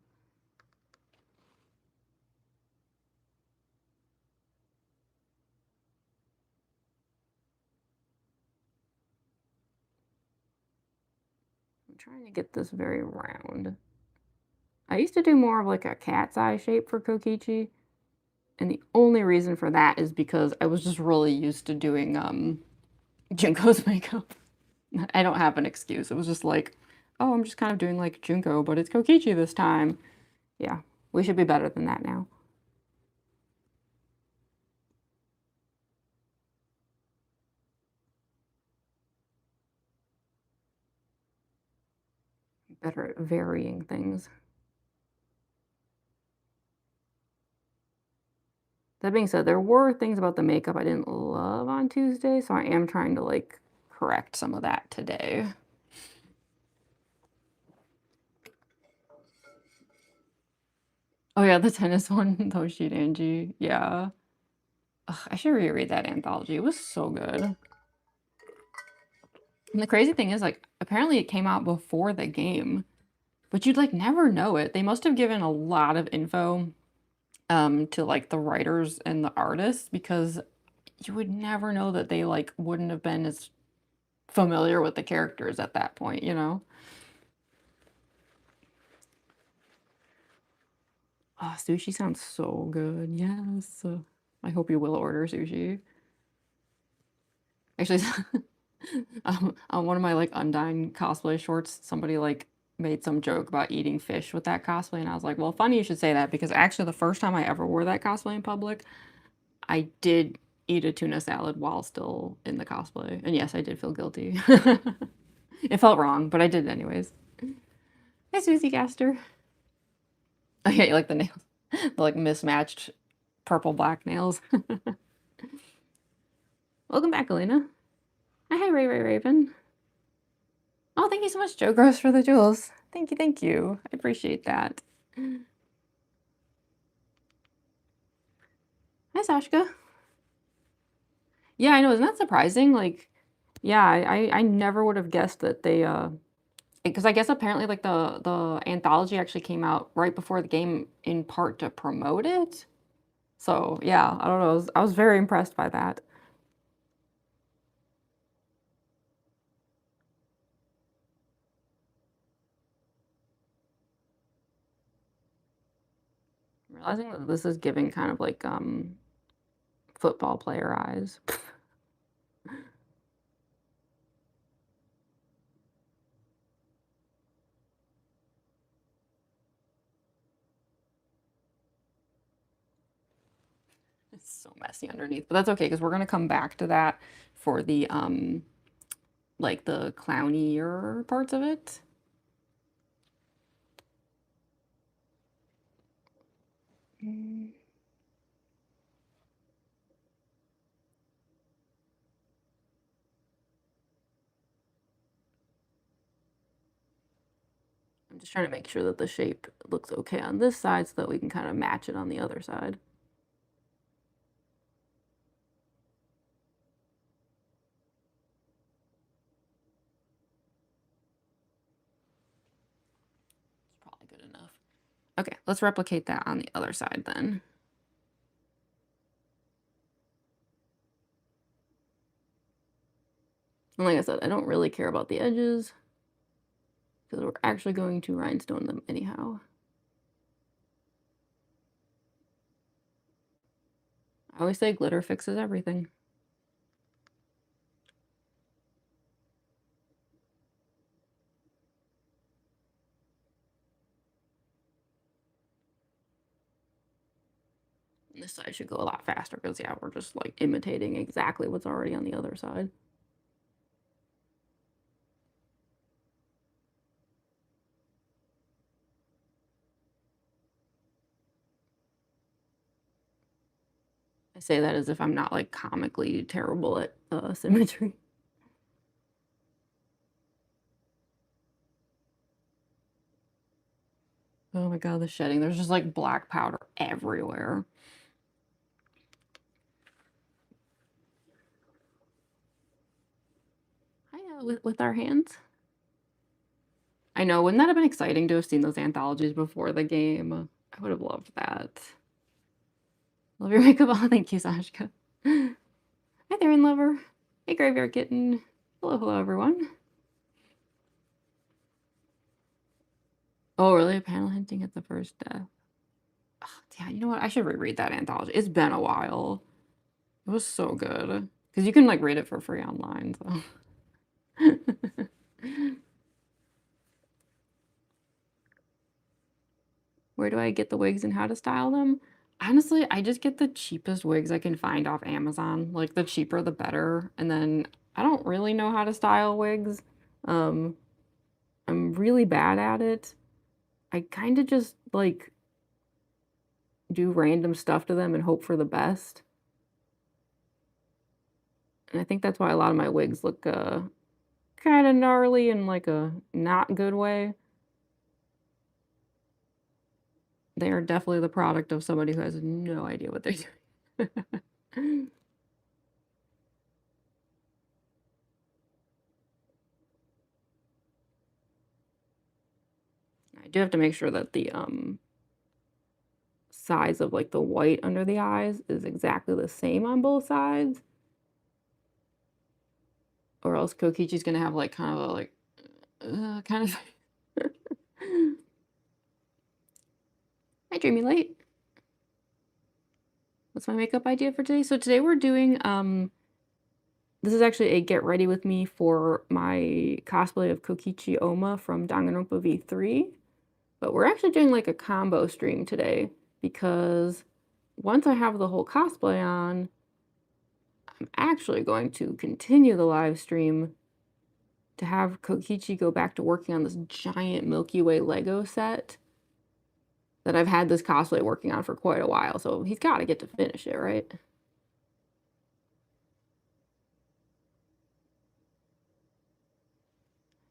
I'm trying to get this very round. I used to do more of like a cat's eye shape for Kokichi, and the only reason for that is because I was just really used to doing Junko's makeup. I don't have an excuse. It was just like, oh, I'm just kind of doing like Junko, but it's Kokichi this time. Yeah, we should be better than that now. Better at varying things. That being said, there were things about the makeup I didn't love on Tuesday, so I am trying to like correct some of that today. Oh yeah, the tennis one, Toshi Angie. Yeah. Ugh, I should reread that anthology. It was so good. And the crazy thing is, like, apparently it came out before the game, but you'd like never know it. They must have given a lot of info to like the writers and the artists because you would never know that they like wouldn't have been as familiar with the characters at that point, you know? Oh, sushi sounds so good. Yes. I hope you will order sushi. Actually, on one of my like Undyne cosplay shorts, somebody like made some joke about eating fish with that cosplay, and I was like, well, funny you should say that because actually the first time I ever wore that cosplay in public, I did eat a tuna salad while still in the cosplay. And yes, I did feel guilty. It felt wrong, but I did it anyways. Hi, Susie Gaster. Oh yeah, you like the nails. The like mismatched purple black nails. Welcome back, Elena. Hi, Ray Ray Raven. Oh, thank you so much, Joe Gross, for the jewels. Thank you, thank you. I appreciate that. Hi, Sashka. Yeah, I know. Isn't that surprising? Like, yeah, I never would have guessed that they because I guess apparently like the anthology actually came out right before the game in part to promote it. So yeah, I don't know. I was very impressed by that. Realizing that this is giving kind of like football player eyes. It's so messy underneath, but that's okay because we're gonna come back to that for the like the clownier parts of it. Mm. I'm just trying to make sure that the shape looks okay on this side so that we can kind of match it on the other side. It's probably good enough. Okay, let's replicate that on the other side then. And like I said, I don't really care about the edges because we're actually going to rhinestone them anyhow. I always say glitter fixes everything. And this side should go a lot faster because yeah, we're just like imitating exactly what's already on the other side. I say that as if I'm not like comically terrible at symmetry. Oh my god, the shedding. There's just like black powder everywhere. I know, with our hands. I know, wouldn't that have been exciting to have seen those anthologies before the game? I would have loved that. Love your makeup. Oh, thank you, Sashka. Hi there, in lover. Hey, Graveyard Kitten. Hello, hello, everyone. Oh, really? A panel hinting at the first death. Oh, yeah, you know what? I should reread that anthology. It's been a while. It was so good. Because you can, like, read it for free online, so. Where do I get the wigs and how to style them? Honestly, I just get the cheapest wigs I can find off Amazon. Like, the cheaper, the better. And then I don't really know how to style wigs. Um, I'm really bad at it. I kind of just, like, do random stuff to them and hope for the best. And I think that's why a lot of my wigs look, kind of gnarly in, like, a not good way. They are definitely the product of somebody who has no idea what they're doing. I do have to make sure that the, size of, like, the white under the eyes is exactly the same on both sides, or else Kokichi's gonna have, like, kind of a, like, kind of Hi, Dreamy Light. What's my makeup idea for today? So today we're doing, this is actually a get ready with me for my cosplay of Kokichi Ouma from Danganronpa V3, but we're actually doing, like, a combo stream today because once I have the whole cosplay on, I'm actually going to continue the live stream to have Kokichi go back to working on this giant Milky Way LEGO set that I've had this cosplay working on for quite a while, so he's gotta get to finish it, right?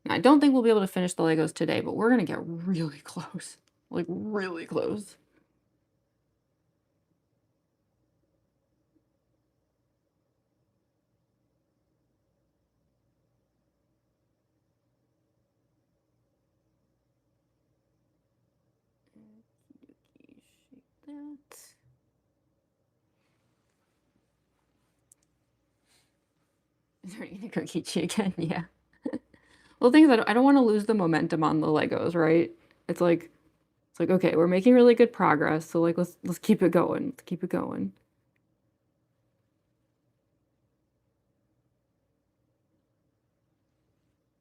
Now, I don't think we'll be able to finish the Legos today, but we're gonna get really close. Like, really close. Shake that. Is there any Kokichi again? Yeah. Well, the thing is, I don't want to lose the momentum on the Legos, right? It's like okay, we're making really good progress, so like let's keep it going. Let's keep it going.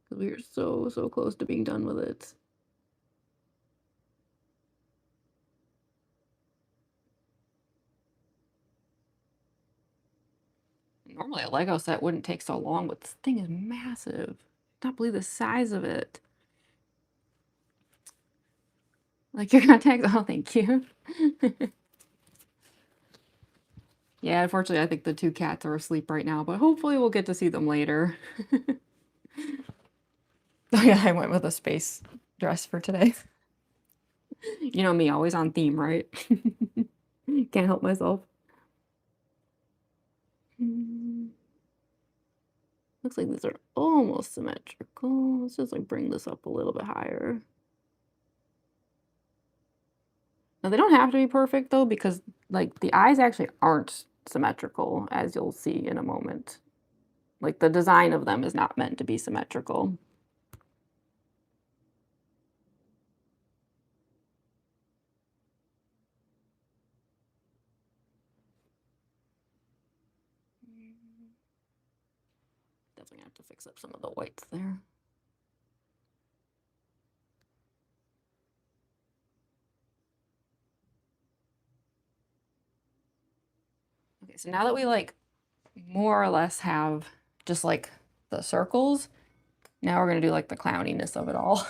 'Cause we are so close to being done with it. Normally a Lego set wouldn't take so long, but this thing is massive. I can't believe the size of it. Like your contacts. Oh, thank you. Yeah, unfortunately, I think the two cats are asleep right now, but hopefully we'll get to see them later. Oh yeah, I went with a space dress for today. You know me, always on theme, right? Can't help myself. Looks like these are almost symmetrical. Let's just like bring this up a little bit higher. Now they don't have to be perfect though, because like the eyes actually aren't symmetrical, as you'll see in a moment. Like the design of them is not meant to be symmetrical. Definitely have to fix up some of the whites there. Okay, so now that we like more or less have just like the circles, now we're gonna do like the clowniness of it all.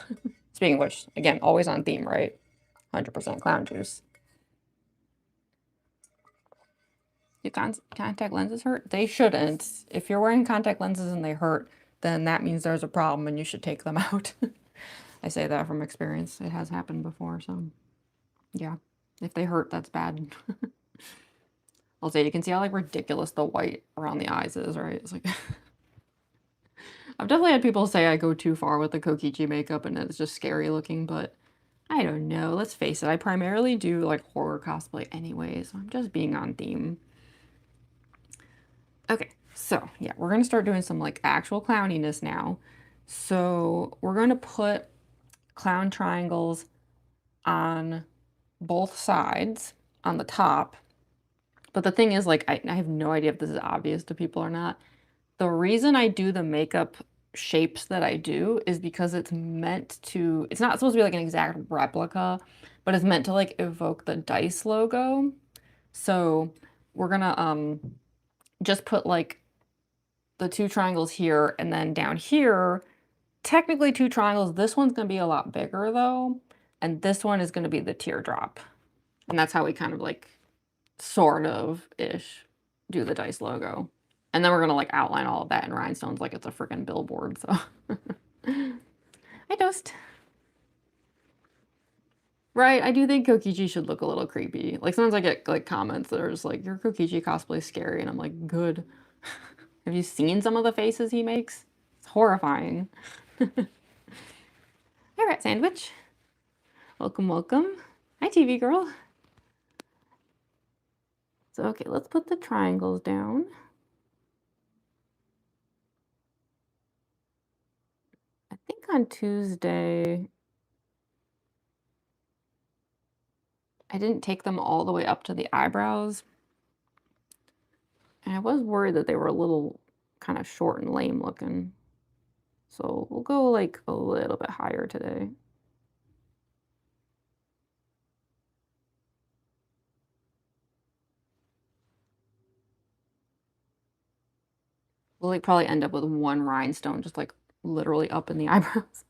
Speaking of which, again, always on theme, right? 100% clown juice. Do contact lenses hurt? They shouldn't. If you're wearing contact lenses and they hurt, then that means there's a problem and you should take them out. I say that from experience. It has happened before, so yeah. If they hurt, that's bad. I'll say you can see how like ridiculous the white around the eyes is, right? It's like I've definitely had people say I go too far with the Kokichi makeup and it's just scary looking, but I don't know. Let's face it, I primarily do like horror cosplay anyway, so I'm just being on theme. Okay, so yeah, we're gonna start doing some like actual clowniness now. So we're gonna put clown triangles on both sides on the top. But the thing is, like, I have no idea if this is obvious to people or not. The reason I do the makeup shapes that I do is because it's meant to, it's not supposed to be like an exact replica, but it's meant to like evoke the dice logo. So we're gonna just put like the 2 triangles here, and then down here, technically 2 triangles. This one's gonna be a lot bigger though, and this one is gonna be the teardrop. And that's how we kind of like sort of ish do the dice logo. And then we're gonna like outline all of that in rhinestones like it's a freaking billboard. So hi Toast. Right, I do think Kokichi should look a little creepy. Like sometimes I get like comments that are just like, your Kokichi cosplay is scary, and I'm like, good. Have you seen some of the faces he makes? It's horrifying. Hi Rat Sandwich. Welcome, welcome. Hi TV girl. So okay, let's put the triangles down. I think on Tuesday, I didn't take them all the way up to the eyebrows. And I was worried that they were a little kind of short and lame looking. So we'll go like a little bit higher today. We'll like probably end up with 1 rhinestone just like literally up in the eyebrows.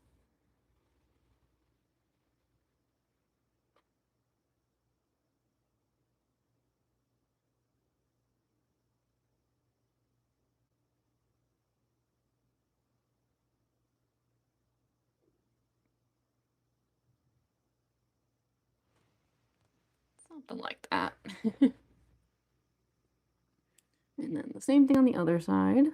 Something like that. And then the same thing on the other side.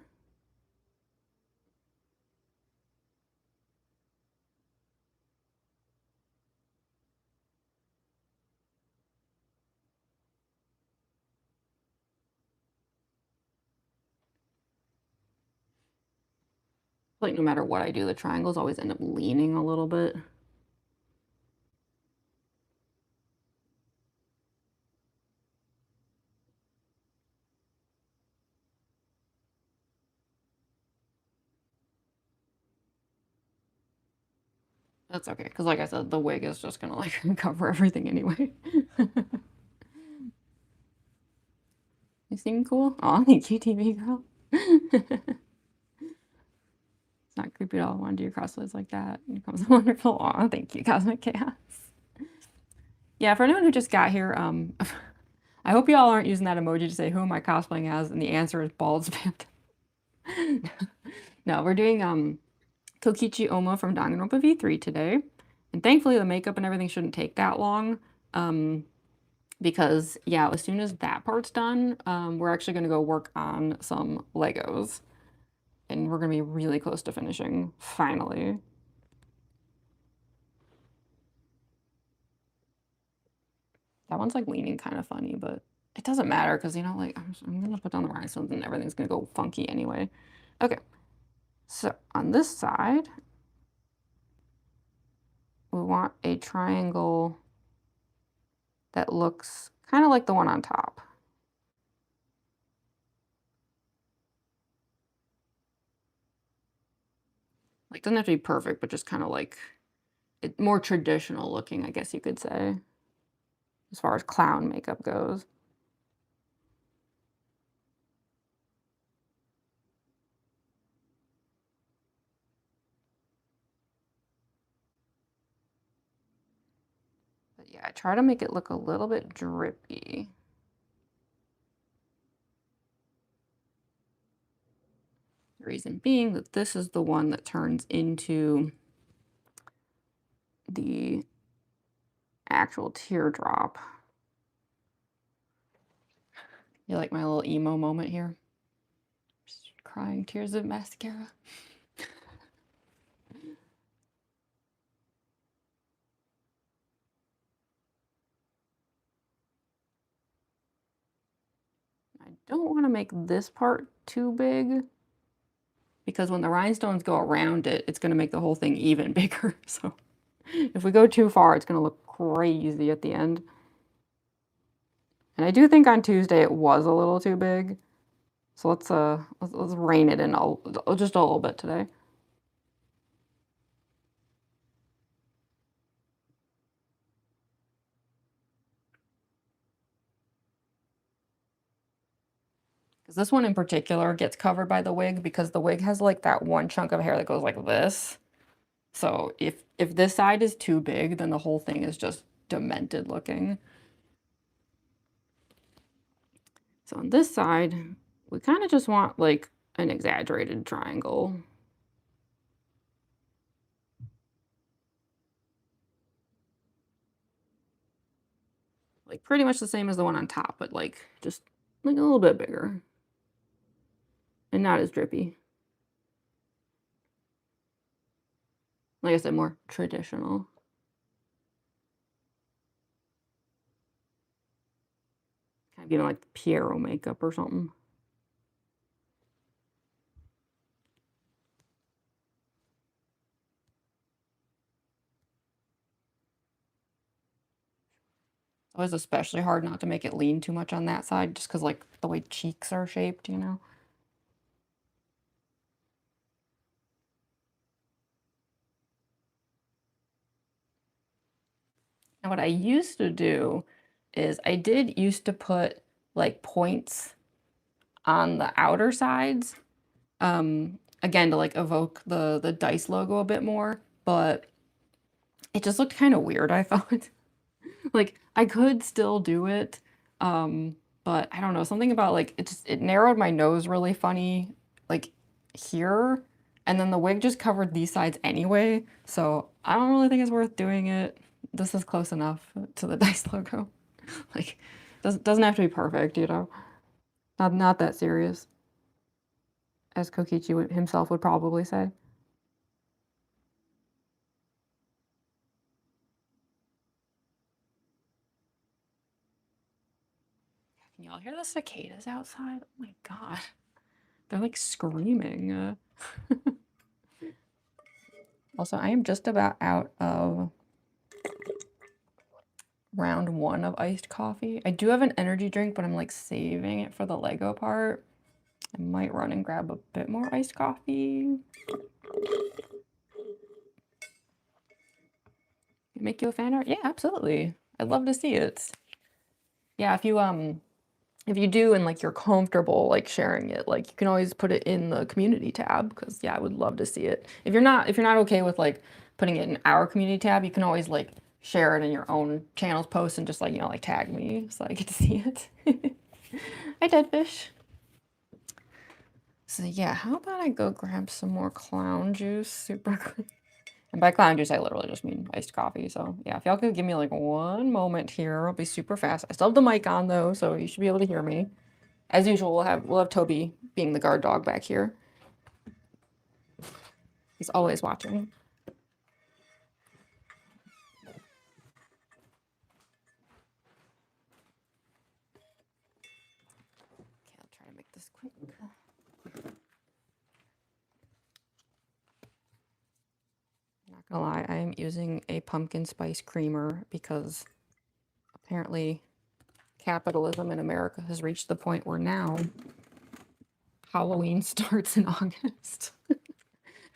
Like no matter what I do, the triangles always end up leaning a little bit. That's okay, because like I said, the wig is just gonna like cover everything anyway. You seem cool. Aw, thank you, TV girl. It's not creepy at all. I want to do your crossways like that. It comes wonderful. Aw, thank you, Cosmic Chaos. Yeah, for anyone who just got here, I hope y'all aren't using that emoji to say, who am I cosplaying as? And the answer is Bald Spam. No, we're doing Kokichi Ouma from Danganronpa V3 today. And thankfully the makeup and everything shouldn't take that long. Because yeah, as soon as that part's done, we're actually gonna go work on some Legos. And we're gonna be really close to finishing, finally. That one's like leaning kind of funny, but it doesn't matter because, you know, like I'm gonna put down the rhinestones and everything's gonna go funky anyway. Okay, so on this side, we want a triangle that looks kind of like the one on top. Like, doesn't have to be perfect, but just kind of like more traditional looking, I guess you could say, as far as clown makeup goes. But yeah, I try to make it look a little bit drippy. The reason being that this is the one that turns into the actual teardrop. You like my little emo moment here? Just crying tears of mascara. I don't want to make this part too big because when the rhinestones go around it, it's going to make the whole thing even bigger. So if we go too far, it's going to look crazy at the end. And I do think on Tuesday it was a little too big. So let's rein it in just a little bit today. Because this one in particular gets covered by the wig because the wig has like that one chunk of hair that goes like this. So if this side is too big, then the whole thing is just demented looking. So on this side, we kind of just want like an exaggerated triangle. Like pretty much the same as the one on top, but like just like a little bit bigger. And not as drippy. Like I said, more traditional. Kind of giving like Pierrot makeup or something. It's always especially hard not to make it lean too much on that side just because like the way cheeks are shaped, you know? And what I used to do is I did used to put like points on the outer sides, again to like evoke the dice logo a bit more, but it just looked kind of weird, I thought. Like I could still do it, but I don't know, something about like it narrowed my nose really funny, like here, and then the wig just covered these sides anyway, so I don't really think it's worth doing it. This is close enough to the dice logo. Like doesn't have to be perfect, you know. Not that serious, as Kokichi himself would probably say. Can y'all hear the cicadas outside? Oh my god. They're like screaming. Also, I am just about out of round 1 of iced coffee. I do have an energy drink, but I'm like saving it for the Lego part. I might run and grab a bit more iced coffee. Make you a fan art? Yeah, absolutely. I'd love to see it. Yeah, if you do and like you're comfortable like sharing it, like you can always put it in the community tab because yeah, I would love to see it. If you're not okay with like putting it in our community tab, you can always like share it in your own channel's post and just like, you know, like tag me so I get to see it. Hi, dead fish. So yeah, how about I go grab some more clown juice super quick? And by clown juice, I literally just mean iced coffee. So yeah, if y'all could give me like one moment here, I'll be super fast. I still have the mic on though, so you should be able to hear me. As usual, we'll have Toby being the guard dog back here. He's always watching. Okay, I'll try to make this quick. Not gonna lie, I am using a pumpkin spice creamer because apparently capitalism in America has reached the point where now Halloween starts in August.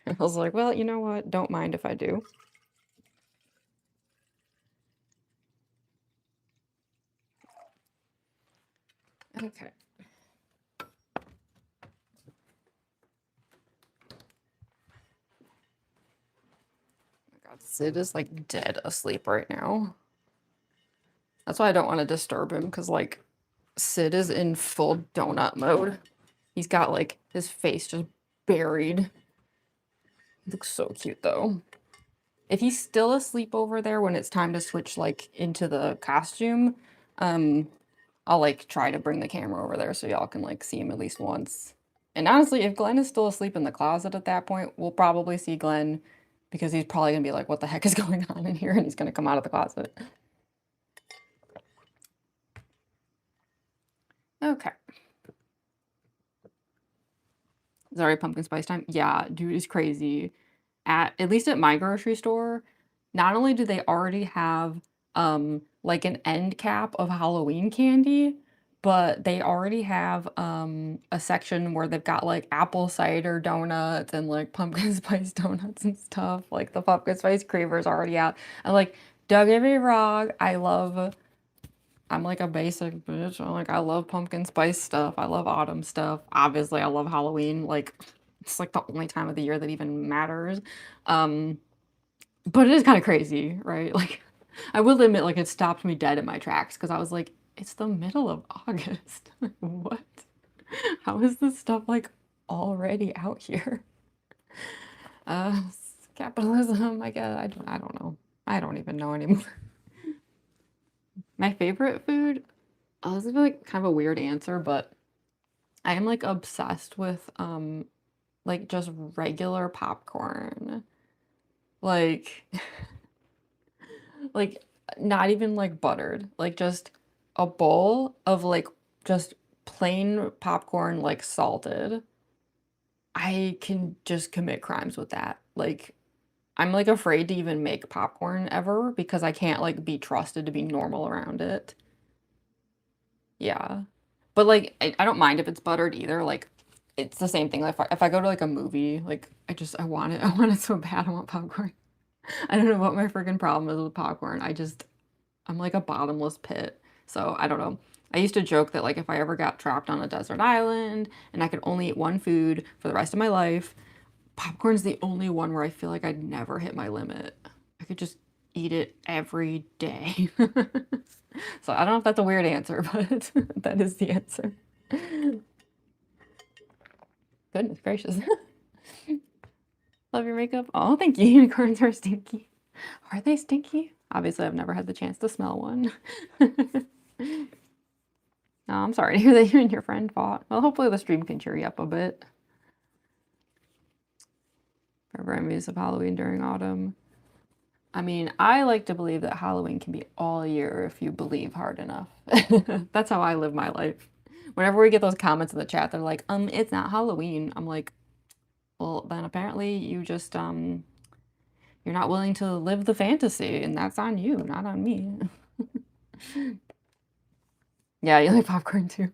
I was like, well, you know what? Don't mind if I do. Okay. God, Sid is like dead asleep right now. That's why I don't want to disturb him because like Sid is in full donut mode. He's got like his face just buried. He looks so cute though. If he's still asleep over there when it's time to switch like into the costume, I'll like try to bring the camera over there so y'all can like see him at least once. And honestly, if Glenn is still asleep in the closet at that point, we'll probably see Glenn because he's probably gonna be like, what the heck is going on in here? And he's gonna come out of the closet. Okay. Is it already pumpkin spice time? Yeah, dude is crazy. At least at my grocery store, not only do they already have like an end cap of Halloween candy, but they already have a section where they've got like apple cider donuts and like pumpkin spice donuts and stuff. Like the pumpkin spice creamer's already out. And like, don't get me wrong, I'm like a basic bitch. I love pumpkin spice stuff. I love autumn stuff. Obviously, I love Halloween. Like, it's like the only time of the year that even matters. Um, but it is kind of crazy, right? Like, I will admit, like, it stopped me dead in my tracks because I was like, it's the middle of August. Like, what? How is this stuff like already out here? Uh, Capitalism, I guess. I don't know. I don't even know anymore. My favorite food? Oh, this is like kind of a weird answer, but I am like obsessed with like just regular popcorn. Like like not even like buttered. Like just a bowl of like just plain popcorn like salted. I can just commit crimes with that. Like I'm like afraid to even make popcorn ever because I can't like be trusted to be normal around it. Yeah. But like I don't mind if it's buttered either. Like it's the same thing. Like if I go to like a movie, like I want it. I want it so bad. I want popcorn. I don't know what my freaking problem is with popcorn. I'm like a bottomless pit. So I don't know. I used to joke that like if I ever got trapped on a desert island and I could only eat one food for the rest of my life, popcorn's the only one where I feel like I'd never hit my limit. I could just eat it every day. So I don't know if that's a weird answer, but that is the answer. Goodness gracious. Love your makeup. Oh, thank you. Unicorns are stinky. Are they stinky? Obviously, I've never had the chance to smell one. No, I'm sorry to hear that you and your friend fought. Well, hopefully the stream can cheer you up a bit. Forever envious of Halloween during autumn. I mean, I like to believe that Halloween can be all year if you believe hard enough. That's how I live my life. Whenever we get those comments in the chat, they're like, it's not Halloween. I'm like, well, then apparently you just, you're not willing to live the fantasy, and that's on you, not on me. Yeah, you like popcorn too.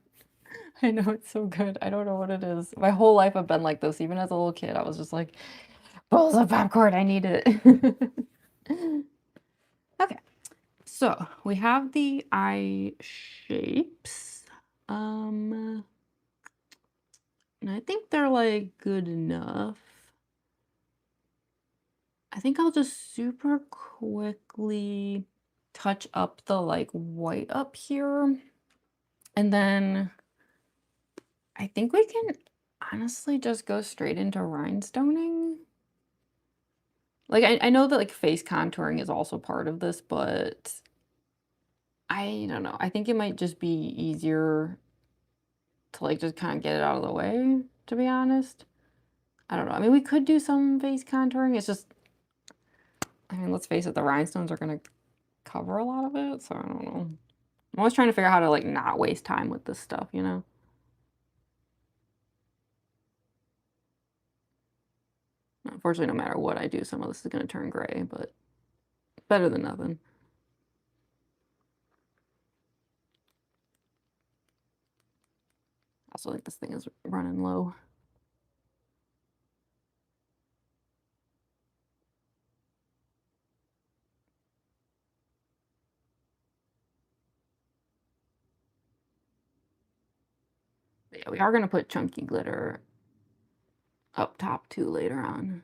I know, it's so good. I don't know what it is. My whole life I've been like this. Even as a little kid, I was just like, bowls of popcorn, I need it. Okay, so we have the eye shapes. And I think they're like good enough. I think I'll just super quickly touch up the like white up here. And then I think we can honestly just go straight into rhinestoning. Like I know that like face contouring is also part of this, but I don't know. I think it might just be easier to like just kind of get it out of the way, to be honest. I don't know. I mean, we could do some face contouring. It's just, I mean, let's face it, the rhinestones are gonna cover a lot of it, so I don't know. I'm always trying to figure out how to like not waste time with this stuff, you know? Unfortunately, no matter what I do, some of this is gonna turn gray, but better than nothing. Also, like this thing is running low. But yeah, we are gonna put chunky glitter up top too later on.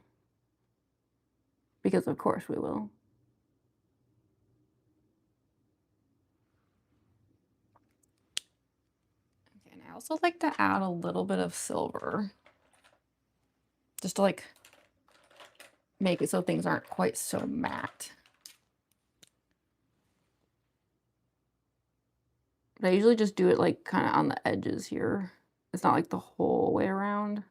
Because of course we will. Okay, and I also like to add a little bit of silver. Just to like make it so things aren't quite so matte. But I usually just do it like kind of on the edges here. It's not like the whole way around.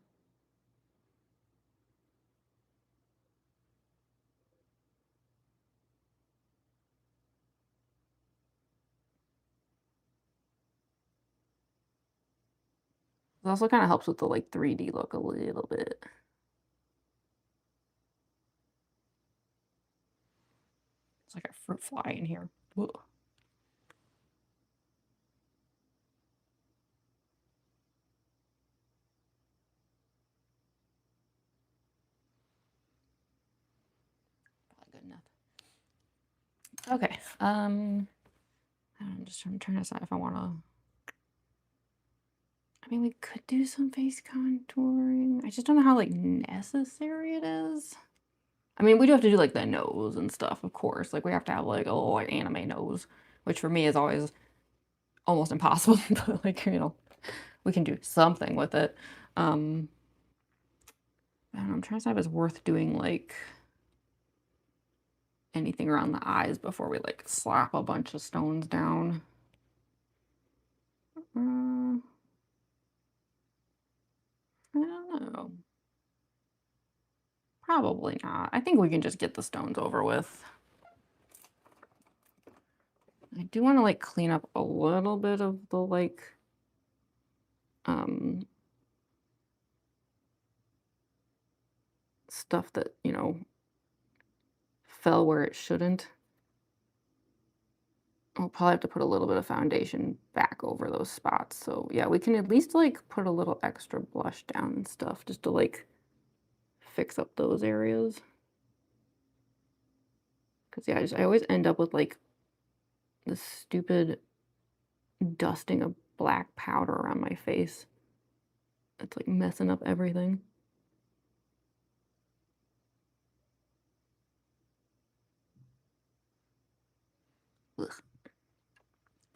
It also kind of helps with the like 3D look a little bit. It's like a fruit fly in here. Whoa. Probably good enough. Okay. I'm trying to decide if I want to. I mean, we could do some face contouring. I just don't know how like necessary it is. I mean, we do have to do like the nose and stuff, of course. Like we have to have like a little like anime nose, which for me is always almost impossible. But like, you know, we can do something with it. I don't know, I'm trying to decide if it's worth doing like anything around the eyes before we like slap a bunch of stones down. I don't know. Probably not. I think we can just get the stones over with. I do want to like clean up a little bit of the like stuff that, you know, fell where it shouldn't. I'll probably have to put a little bit of foundation back over those spots. So yeah, we can at least like put a little extra blush down and stuff just to like fix up those areas. Because yeah, I always end up with like this stupid dusting of black powder around my face. It's like messing up everything. Ugh.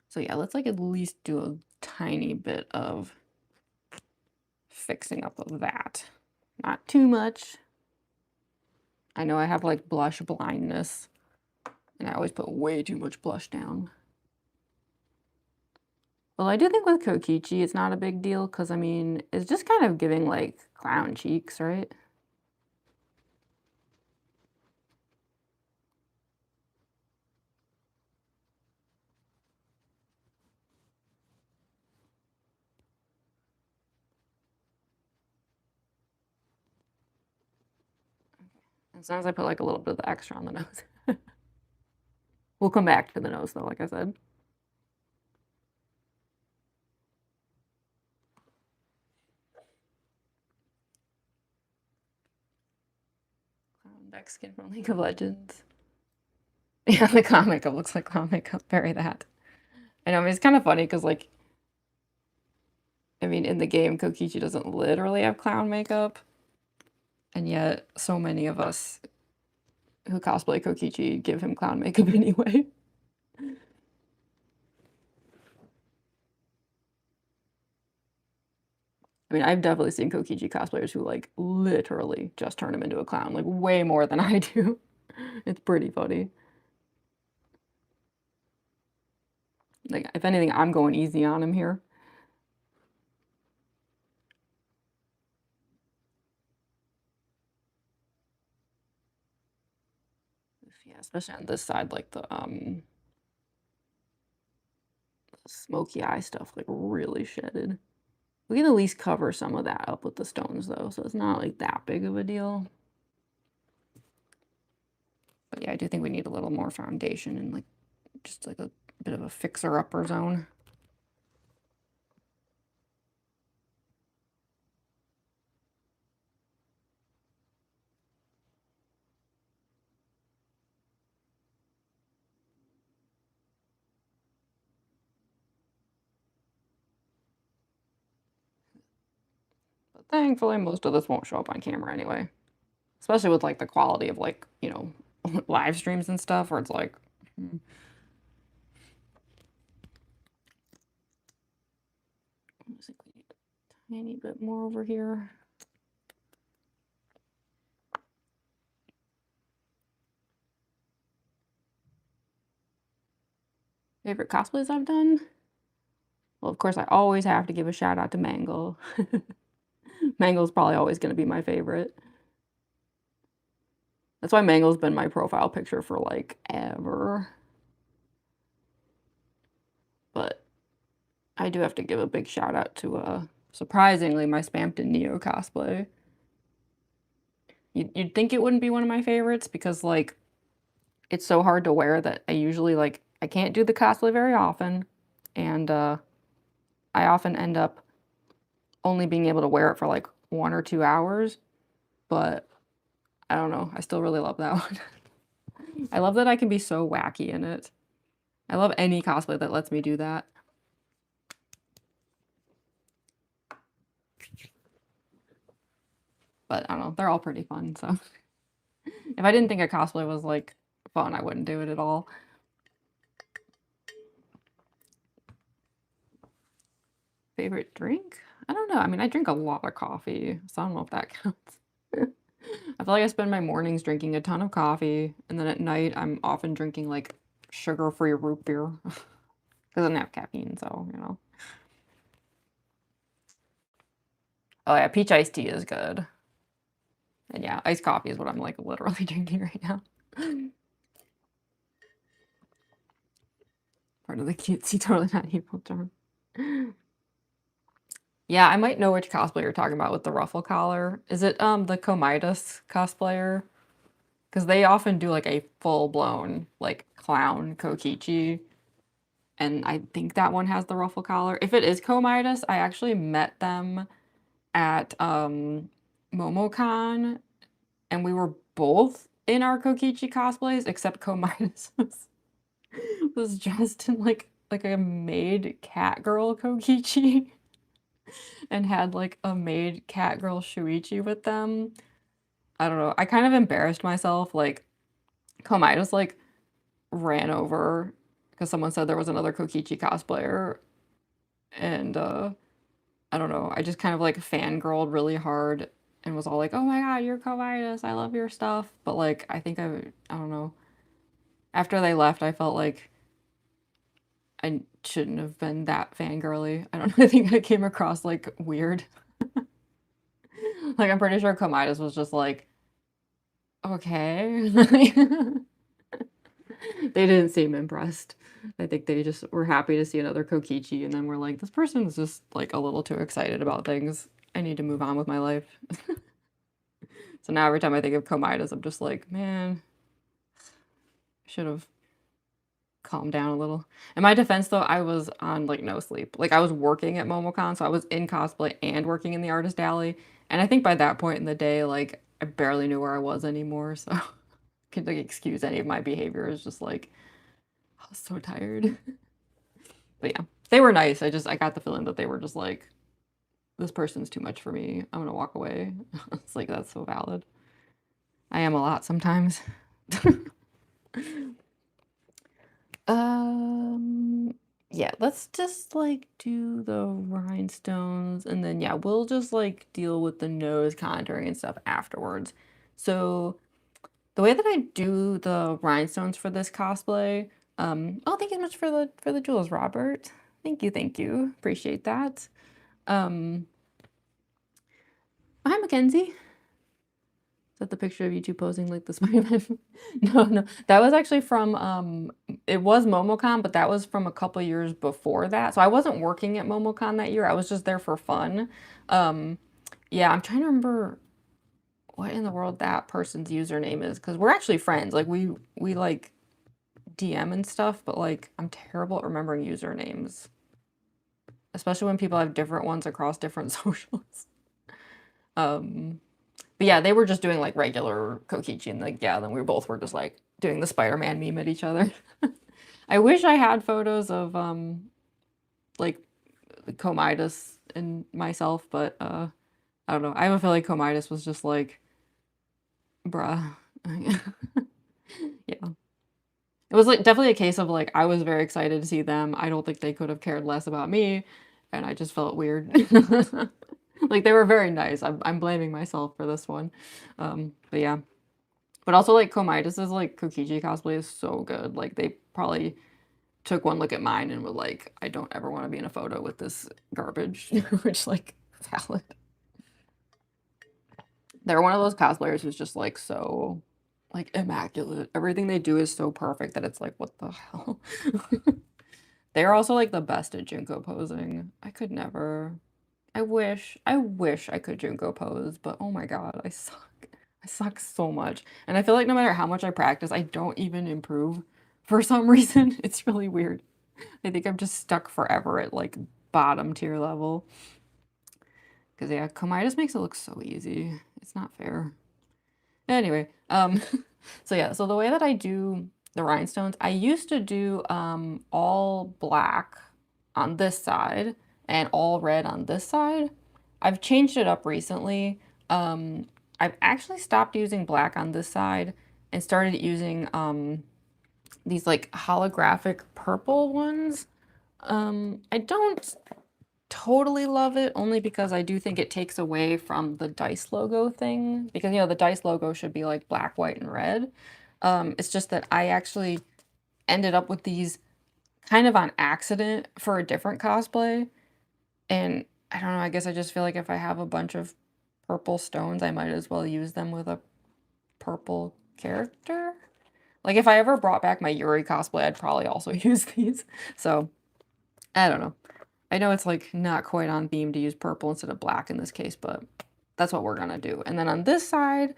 So yeah, let's like at least do a tiny bit of fixing up of that. Not too much. I know I have like blush blindness and I always put way too much blush down. Well, I do think with Kokichi, it's not a big deal because I mean, it's just kind of giving like clown cheeks, right? As long as I put like a little bit of the extra on the nose. We'll come back to the nose though, like I said. Clown back skin from League of Legends. Yeah, the clown makeup looks like clown makeup. Bury that. I know, I mean, it's kind of funny because like, I mean, in the game, Kokichi doesn't literally have clown makeup. And yet, so many of us who cosplay Kokichi give him clown makeup anyway. I mean, I've definitely seen Kokichi cosplayers who like literally just turn him into a clown, like way more than I do. It's pretty funny. Like, if anything, I'm going easy on him here. Yeah, especially on this side, like the smoky eye stuff, like really shedded. We can at least cover some of that up with the stones though, so it's not like that big of a deal. But yeah, I do think we need a little more foundation and like just like a bit of a fixer-upper zone. But thankfully, most of this won't show up on camera anyway. Especially with like the quality of like, you know, live streams and stuff where it's like, I think we need a tiny bit more over here. Favorite cosplays I've done? Well, of course, I always have to give a shout out to Mangle. Mangle's probably always going to be my favorite. That's why Mangle's been my profile picture for like ever. But I do have to give a big shout out to surprisingly my Spampton Neo cosplay. You'd think it wouldn't be one of my favorites because like it's so hard to wear that I usually like I can't do the cosplay very often, and I often end up only being able to wear it for like 1 or 2 hours. But I don't know, I still really love that one. I love that I can be so wacky in it. I love any cosplay that lets me do that. But I don't know, they're all pretty fun, so if I didn't think a cosplay was like fun, I wouldn't do it at all. Favorite drink? I don't know. I mean, I drink a lot of coffee, so I don't know if that counts. I feel like I spend my mornings drinking a ton of coffee, and then at night I'm often drinking like sugar-free root beer because I don't have caffeine, so you know. Oh yeah, peach iced tea is good. And yeah, iced coffee is what I'm like literally drinking right now. Part of the cutesy, totally not evil charm. Yeah, I might know which cosplay you're talking about with the ruffle collar. Is it the Komitas cosplayer? Because they often do like a full-blown like clown Kokichi, and I think that one has the ruffle collar. If it is Komitas, I actually met them at MomoCon, and we were both in our Kokichi cosplays, except Komitas was dressed in like a maid cat girl Kokichi and had like a maid cat girl Shuichi with them. I don't know. I kind of embarrassed myself. Like Komitas like ran over because someone said there was another Kokichi cosplayer, and I don't know. I just kind of like fangirled really hard and was all like, "Oh my God, you're Komitas. I love your stuff." But like, I don't know. After they left, I felt like I shouldn't have been that fangirly. I don't know. I think I came across like weird. Like I'm pretty sure Komitas was just like, okay. They didn't seem impressed. I think they just were happy to see another Kokichi, and then we're like, this person's just like a little too excited about things. I need to move on with my life. So now every time I think of Komitas, I'm just like, man, I should have calmed down a little. In my defense, though, I was on like no sleep. Like I was working at MomoCon, so I was in cosplay and working in the artist alley. And I think by that point in the day, like I barely knew where I was anymore, so I could like excuse any of my behavior. It's just like I was so tired. But yeah, they were nice. I got the feeling that they were just like, this person's too much for me. I'm gonna walk away. It's like that's so valid. I am a lot sometimes. Um, yeah, let's just like do the rhinestones and then yeah, we'll just like deal with the nose contouring and stuff afterwards. So the way that I do the rhinestones for this cosplay, oh, thank you so much for the jewels, Robert. Thank you. Appreciate that. Um, Hi, Mackenzie. Is that the picture of you two posing like the Spider-Man? No, no. That was actually from it was MomoCon, but that was from a couple years before that. So I wasn't working at MomoCon that year. I was just there for fun. Um, yeah, I'm trying to remember what in the world that person's username is because we're actually friends. Like we like DM and stuff, but like I'm terrible at remembering usernames, especially when people have different ones across different socials. Um, But yeah, they were just doing like regular Kokichi and like yeah, then we both were just like doing the Spider-Man meme at each other. I wish I had photos of like Komitas and myself, but I don't know. I have a feeling Komitas was just like, bruh. Yeah. It was like definitely a case of like I was very excited to see them. I don't think they could have cared less about me, and I just felt weird. Like they were very nice. I'm blaming myself for this one. But yeah. But also like Komitas's like Kokichi cosplay is so good. Like they probably took one look at mine and were like, I don't ever want to be in a photo with this garbage, which like valid. They're one of those cosplayers who's just like so like immaculate. Everything they do is so perfect that it's like, what the hell? They're also like the best at Junko posing. I could never. I wish I could Junko pose, but oh my God, I suck. I suck so much. And I feel like no matter how much I practice, I don't even improve for some reason. It's really weird. I think I'm just stuck forever at like bottom tier level. Because yeah, Komitas makes it look so easy. It's not fair. Anyway, so yeah, so the way that I do the rhinestones. I used to do all black on this side and all red on this side. I've changed it up recently. I've actually stopped using black on this side and started using these like holographic purple ones. I don't totally love it, only because I do think it takes away from the dice logo thing, because you know the dice logo should be like black, white, and red. It's just that I actually ended up with these kind of on accident for a different cosplay, and I don't know, I guess I just feel like if I have a bunch of purple stones, I might as well use them with a purple character. Like if I ever brought back my Yuri cosplay, I'd probably also use these. So I don't know. I know it's like not quite on theme to use purple instead of black in this case, but that's what we're gonna do. And then on this side,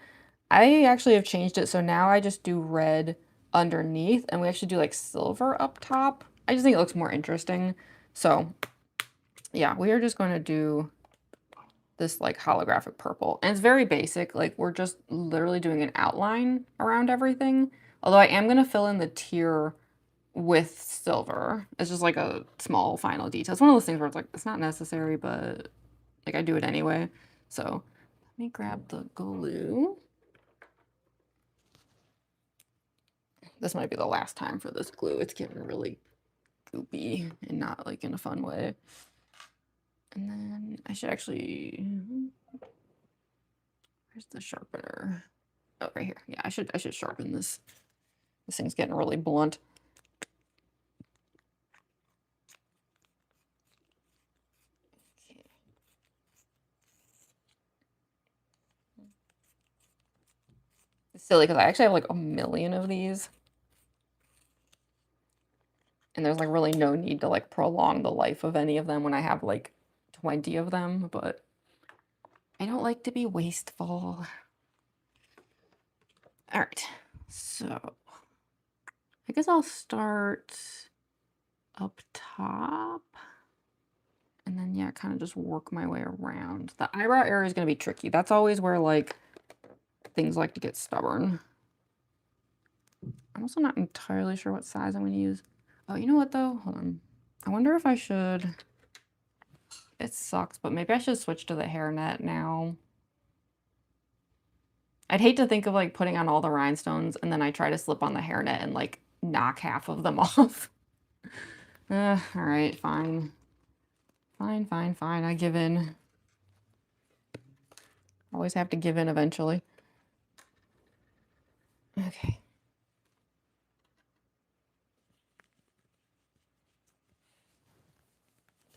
I actually have changed it. So now I just do red underneath and we actually do like silver up top. I just think it looks more interesting. So yeah, we are just going to do this like holographic purple. And it's very basic. Like we're just literally doing an outline around everything. Although I am going to fill in the tier with silver. It's just like a small final detail. It's one of those things where it's like, it's not necessary, but like I do it anyway. So let me grab the glue. This might be the last time for this glue. It's getting really goopy and not like in a fun way. And then I should actually, where's the sharpener? Oh, right here. Yeah, I should sharpen this. This thing's getting really blunt. Okay. It's silly because I actually have like a million of these. And there's like really no need to like prolong the life of any of them when I have like 20 of them, but I don't like to be wasteful. All right, so I guess I'll start up top and then yeah, kind of just work my way around. The eyebrow area is going to be tricky. That's always where like things like to get stubborn. I'm also not entirely sure what size I'm going to use. Oh, you know what though? Hold on. I wonder if I should, it sucks, but maybe I should switch to the hairnet now. I'd hate to think of like putting on all the rhinestones and then I try to slip on the hairnet and like knock half of them off. All right, fine. Fine. I give in. Always have to give in eventually. Okay.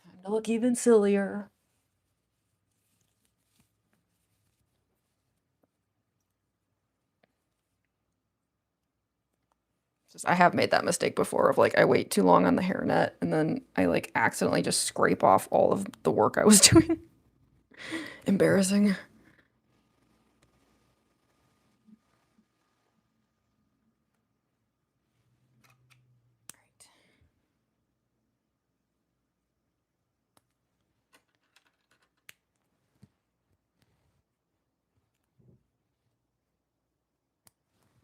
Time to look even sillier. I have made that mistake before of like I wait too long on the hairnet and then I like accidentally just scrape off all of the work I was doing. Embarrassing.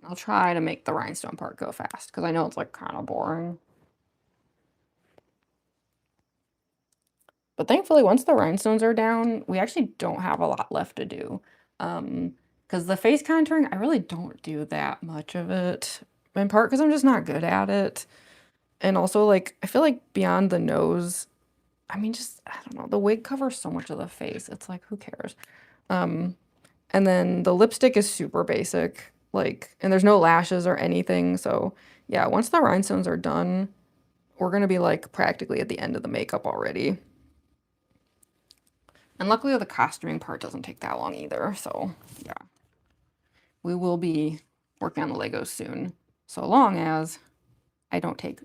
I'll try to make the rhinestone part go fast because I know it's like kind of boring. But thankfully, once the rhinestones are down, we actually don't have a lot left to do. Because the face contouring, I really don't do that much of it. In part because I'm just not good at it. And also, like, I feel like beyond the nose, I mean, just, I don't know, the wig covers so much of the face. It's like, who cares? And then the lipstick is super basic, like, and there's no lashes or anything. So, yeah, once the rhinestones are done, we're going to be, like, practically at the end of the makeup already. And luckily the costuming part doesn't take that long either, so yeah. We will be working on the Legos soon, so long as I don't take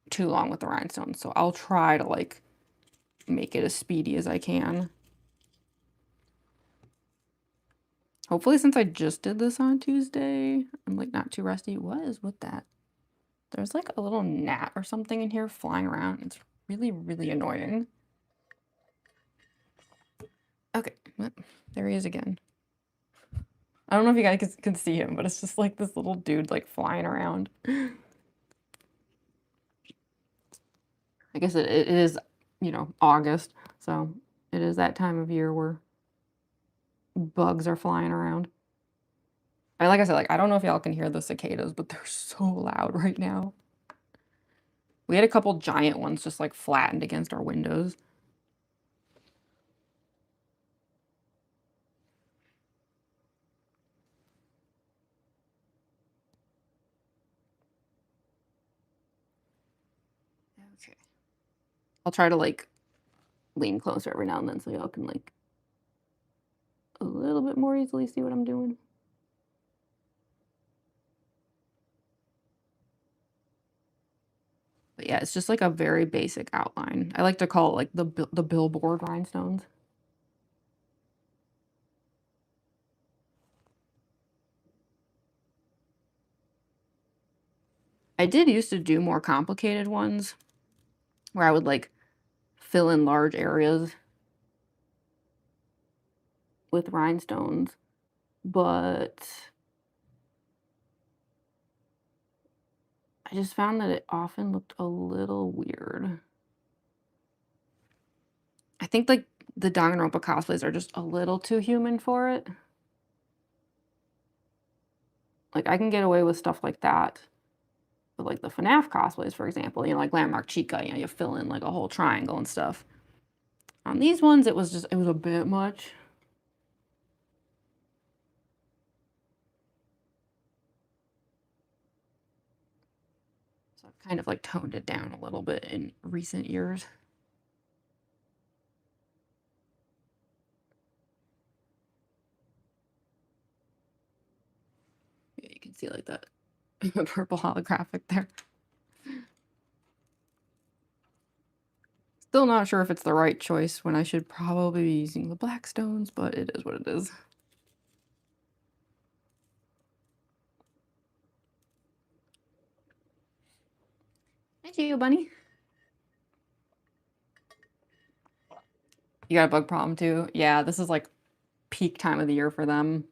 too long with the rhinestones. So I'll try to like make it as speedy as I can. Hopefully since I just did this on Tuesday, I'm like not too rusty. What is with that? There's like a little gnat or something in here flying around. It's really, really annoying. Okay, there he is again. I don't know if you guys can see him, but it's just like this little dude like flying around. I guess it is, you know, August, so it is that time of year where bugs are flying around. And like I said, like I don't know if y'all can hear the cicadas, but they're so loud right now. We had a couple giant ones just like flattened against our windows. Okay. I'll try to like lean closer every now and then so y'all can like a little bit more easily see what I'm doing. But yeah, it's just like a very basic outline. I like to call it like the billboard rhinestones. I did used to do more complicated ones where I would like fill in large areas with rhinestones, but I just found that it often looked a little weird. I think like the Danganronpa cosplays are just a little too human for it. Like I can get away with stuff like that. But like the FNAF cosplays, for example, you know, like Landmark Chica, you know, you fill in like a whole triangle and stuff. On these ones, it was a bit much. So I've kind of like toned it down a little bit in recent years. Yeah, you can see like that purple holographic there. Still not sure if it's the right choice when I should probably be using the black stones, but it is what it is. Hi, you, bunny. You got a bug problem too? Yeah, this is like peak time of the year for them.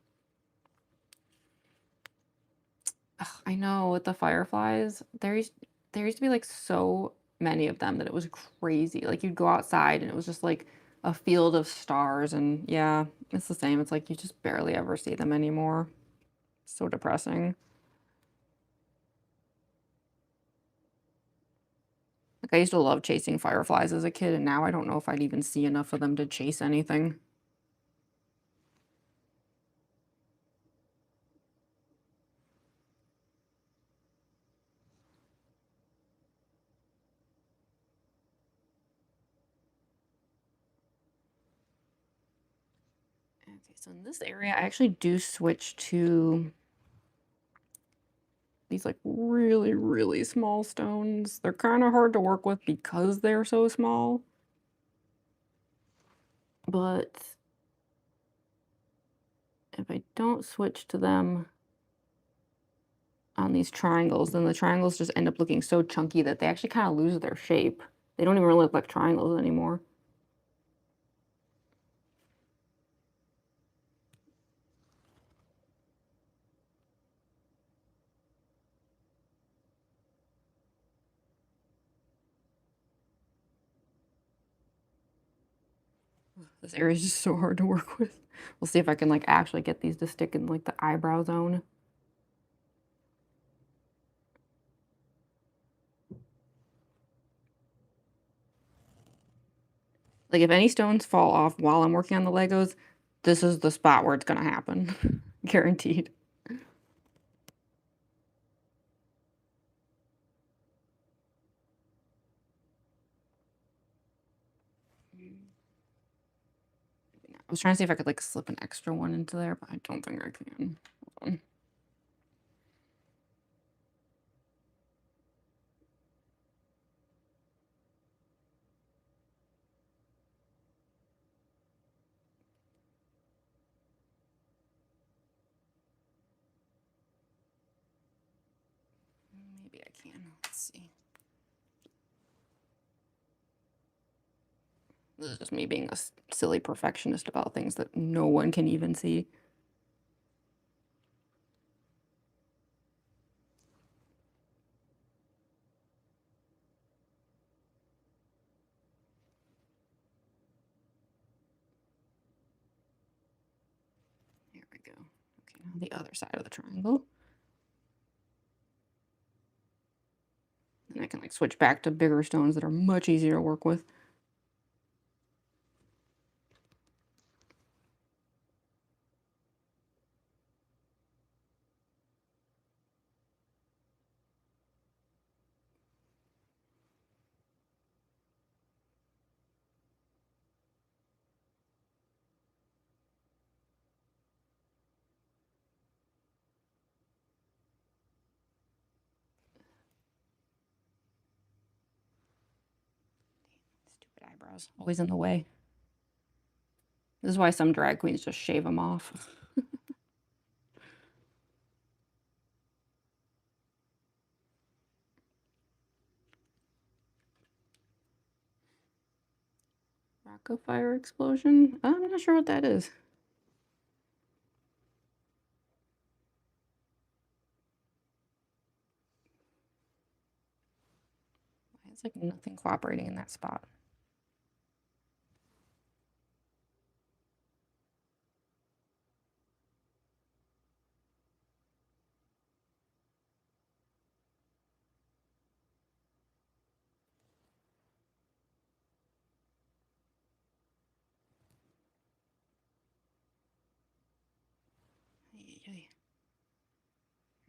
Ugh, I know with the fireflies, there used to be like so many of them that it was crazy. Like you'd go outside and it was just like a field of stars, and yeah, it's the same. It's like you just barely ever see them anymore. So depressing. Like I used to love chasing fireflies as a kid, and now I don't know if I'd even see enough of them to chase anything. Okay, so in this area, I actually do switch to these like really, really small stones. They're kind of hard to work with because they're so small. But if I don't switch to them on these triangles, then the triangles just end up looking so chunky that they actually kind of lose their shape. They don't even really look like triangles anymore. This area is just so hard to work with. We'll see if I can like actually get these to stick in like the eyebrow zone. Like if any stones fall off while I'm working on the Legos, this is the spot where it's gonna happen. Guaranteed. I was trying to see if I could like slip an extra one into there, but I don't think I can. Hold on. Maybe I can. Let's see. This is just me being a silly perfectionist about things that no one can even see. go. Okay, now the other side of the triangle. And I can like switch back to bigger stones that are much easier to work with. Stupid eyebrows, always in the way. This is why some drag queens just shave them off. Rock of fire explosion? I'm not sure what that is. It's like nothing cooperating in that spot.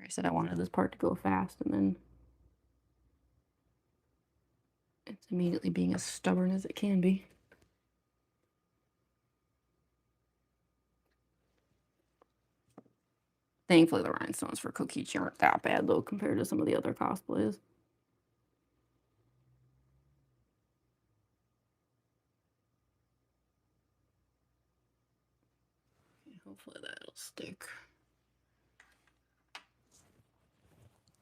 I said I wanted this part to go fast, and then it's immediately being as stubborn as it can be. Thankfully, the rhinestones for Kokichi aren't that bad, though, compared to some of the other cosplays. Okay, hopefully that'll stick.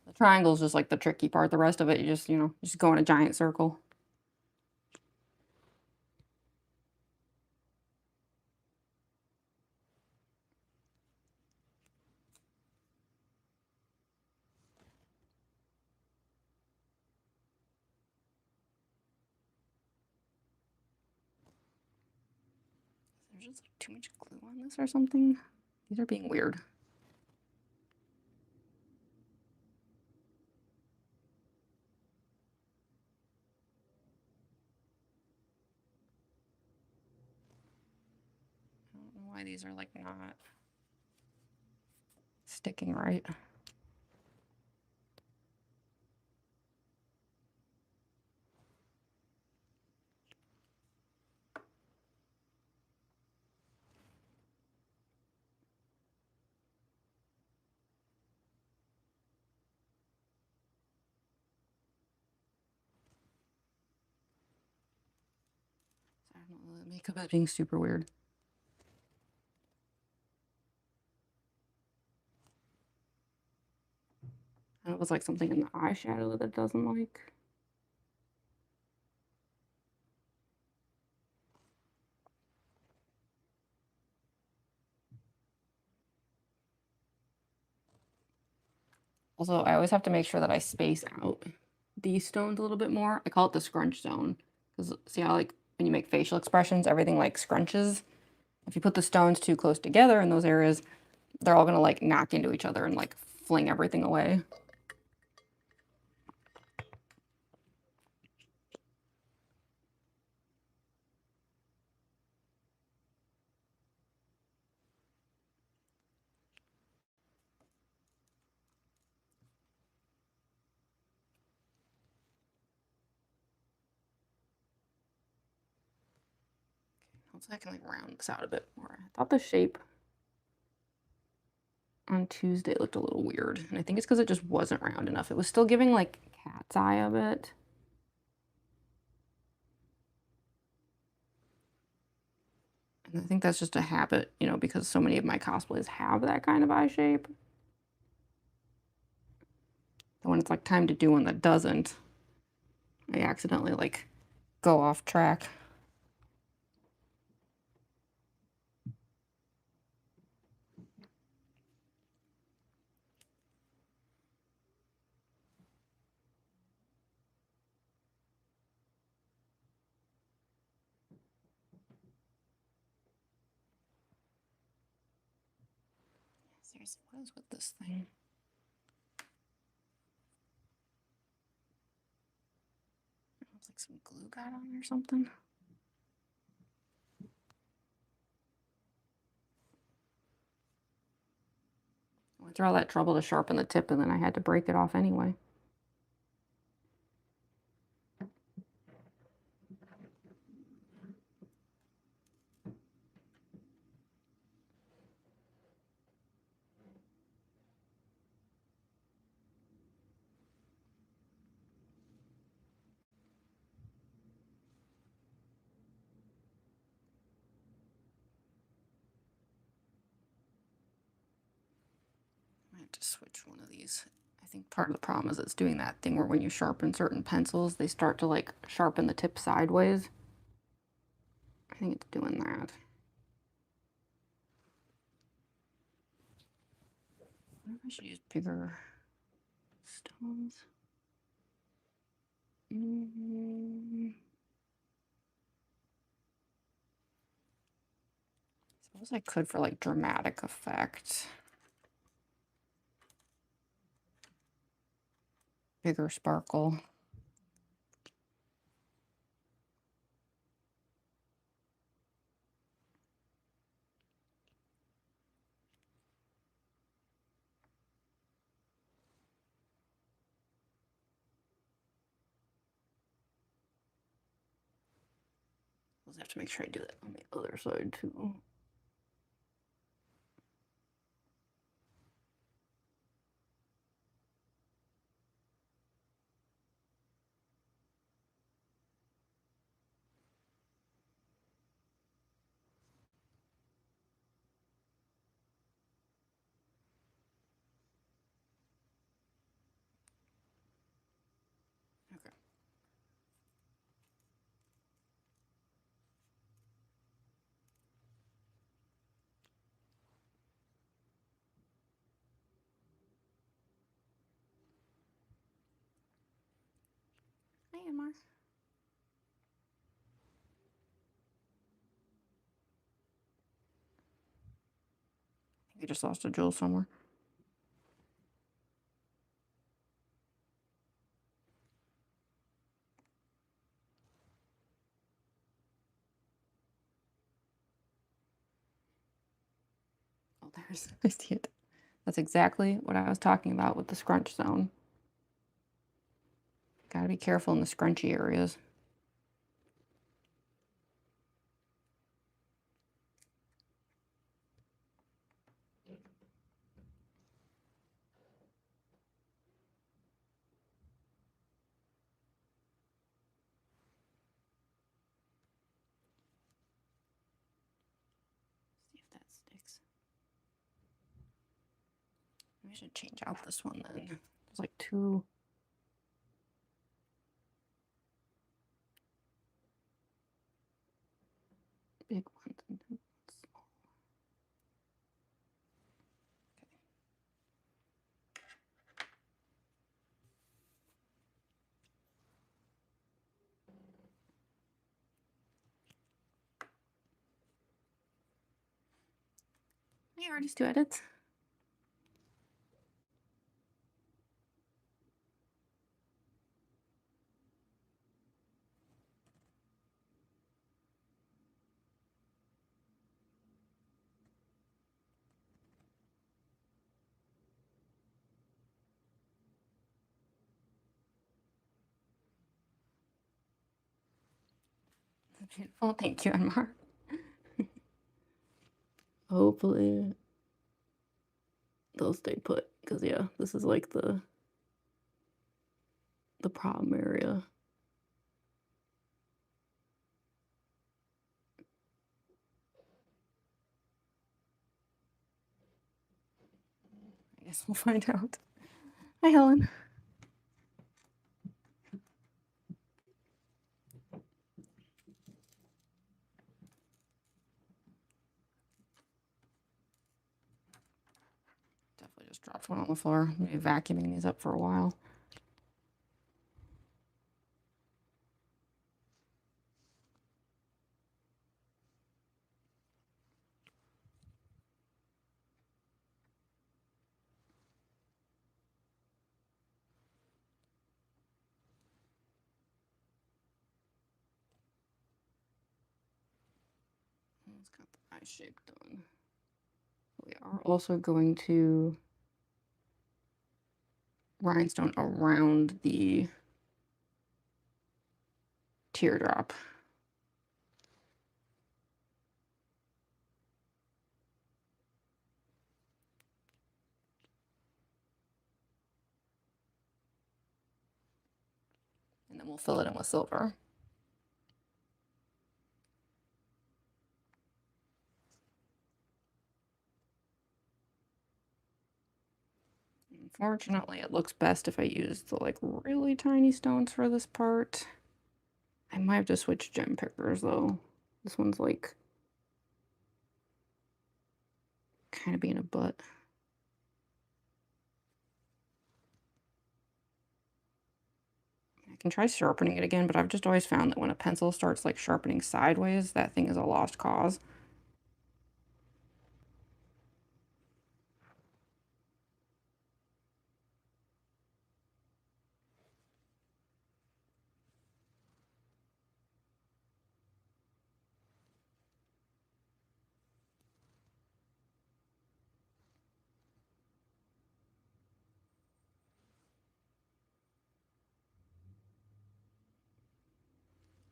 The triangle is just like the tricky part. The rest of it, you just go in a giant circle. There's just like too much glue on this or something. These are being weird. I don't know why these are like not sticking right. I don't know, the makeup is being super weird. And it was like something in the eyeshadow that it doesn't like. Also, I always have to make sure that I space out these stones a little bit more. I call it the scrunch zone. Because see how like when you make facial expressions, everything like scrunches? If you put the stones too close together in those areas, they're all gonna like knock into each other and like fling everything away. Hopefully I can like round this out a bit more. I thought the shape on Tuesday looked a little weird. And I think it's because it just wasn't round enough. It was still giving like cat's eye a bit. And I think that's just a habit, because so many of my cosplays have that kind of eye shape. And when it's like time to do one that doesn't, I accidentally like go off track. Seriously, what is with this thing? It's like some glue got on or something. I went through all that trouble to sharpen the tip and then I had to break it off anyway. I have to switch one of these. I think part of the problem is it's doing that thing where when you sharpen certain pencils, they start to like sharpen the tip sideways. I think it's doing that. I wonder if I should use bigger stones. Suppose I could for like dramatic effect. Bigger sparkle. I have to make sure I do that on the other side too. Okay. Hi, Emma. I think I just lost a jewel somewhere. Oh, there's, I see it. That's exactly what I was talking about with the scrunch zone. Gotta be careful in the scrunchy areas. See if that sticks. Maybe I should change out this one then. There's like two. Big ones and two small. Hey, artist do edits. Beautiful. Thank you, Anmar. Hopefully they'll stay put, because yeah, this is like the problem area. I guess we'll find out. Hi, Helen. Definitely just dropped one on the floor. I'm gonna be vacuuming these up for a while. Let's got the eye shape done. We are also going to rhinestone around the teardrop. And then we'll fill it in with silver. Unfortunately, it looks best if I use the like really tiny stones for this part. I might have to switch gem pickers though. This one's like kind of being a butt. I can try sharpening it again, but I've just always found that when a pencil starts like sharpening sideways, that thing is a lost cause.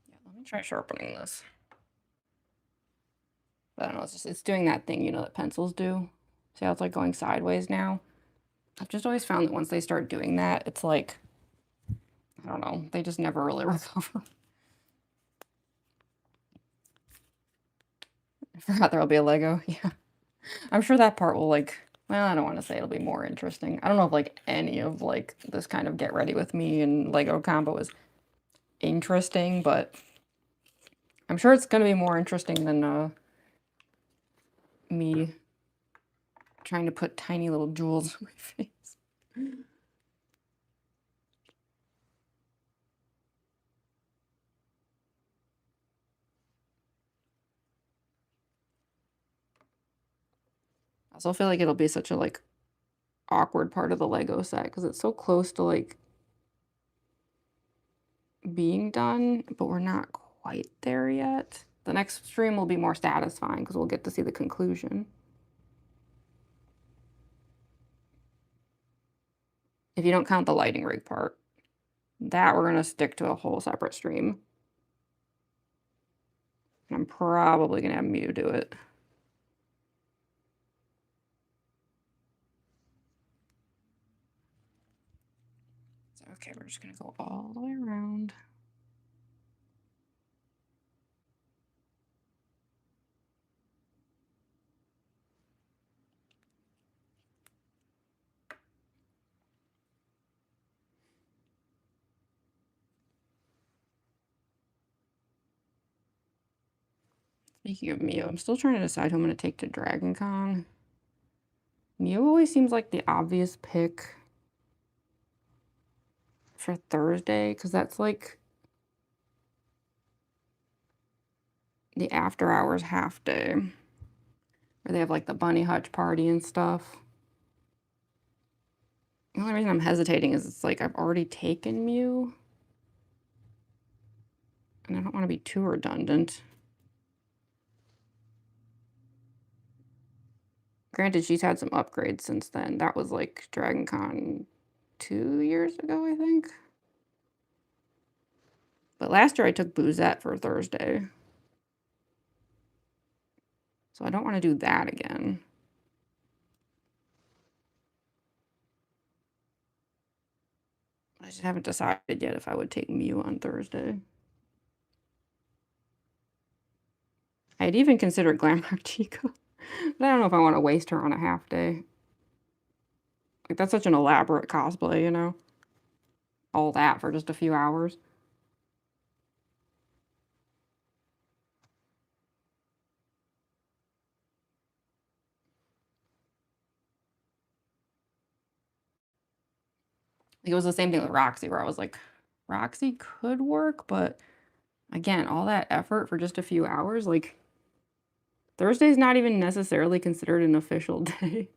Yeah, let me try sharpening this. But I don't know, it's doing that thing, you know, that pencils do. See how it's like going sideways now? I've just always found that once they start doing that, it's like, I don't know, they just never really recover. I forgot there'll be a Lego. Yeah. I'm sure that part will like, well, I don't want to say it'll be more interesting. I don't know if like any of like this kind of get ready with me and Lego combo is interesting, but I'm sure it's going to be more interesting than me trying to put tiny little jewels on my face. I also feel like it'll be such a like awkward part of the Lego set because it's so close to like being done, but we're not quite there yet. The next stream will be more satisfying because we'll get to see the conclusion. If you don't count the lighting rig part, that we're going to stick to a whole separate stream. I'm probably going to have Mew do it. So, okay, we're just going to go all the way around. Speaking of Mew, I'm still trying to decide who I'm going to take to Dragon Con. Mew always seems like the obvious pick for Thursday, because that's like the after hours half day, where they have like the bunny hutch party and stuff. The only reason I'm hesitating is it's like I've already taken Mew, and I don't want to be too redundant. Granted, she's had some upgrades since then. That was like Dragon Con 2 years ago, I think. But last year I took Boozette for Thursday. So I don't want to do that again. I just haven't decided yet if I would take Mew on Thursday. I had even considered Glamrock Chica, but I don't know if I want to waste her on a half day. Like, that's such an elaborate cosplay, you know? All that for just a few hours. Like, it was the same thing with Roxy, where I was like, Roxy could work, but again, all that effort for just a few hours, like, Thursday's not even necessarily considered an official day.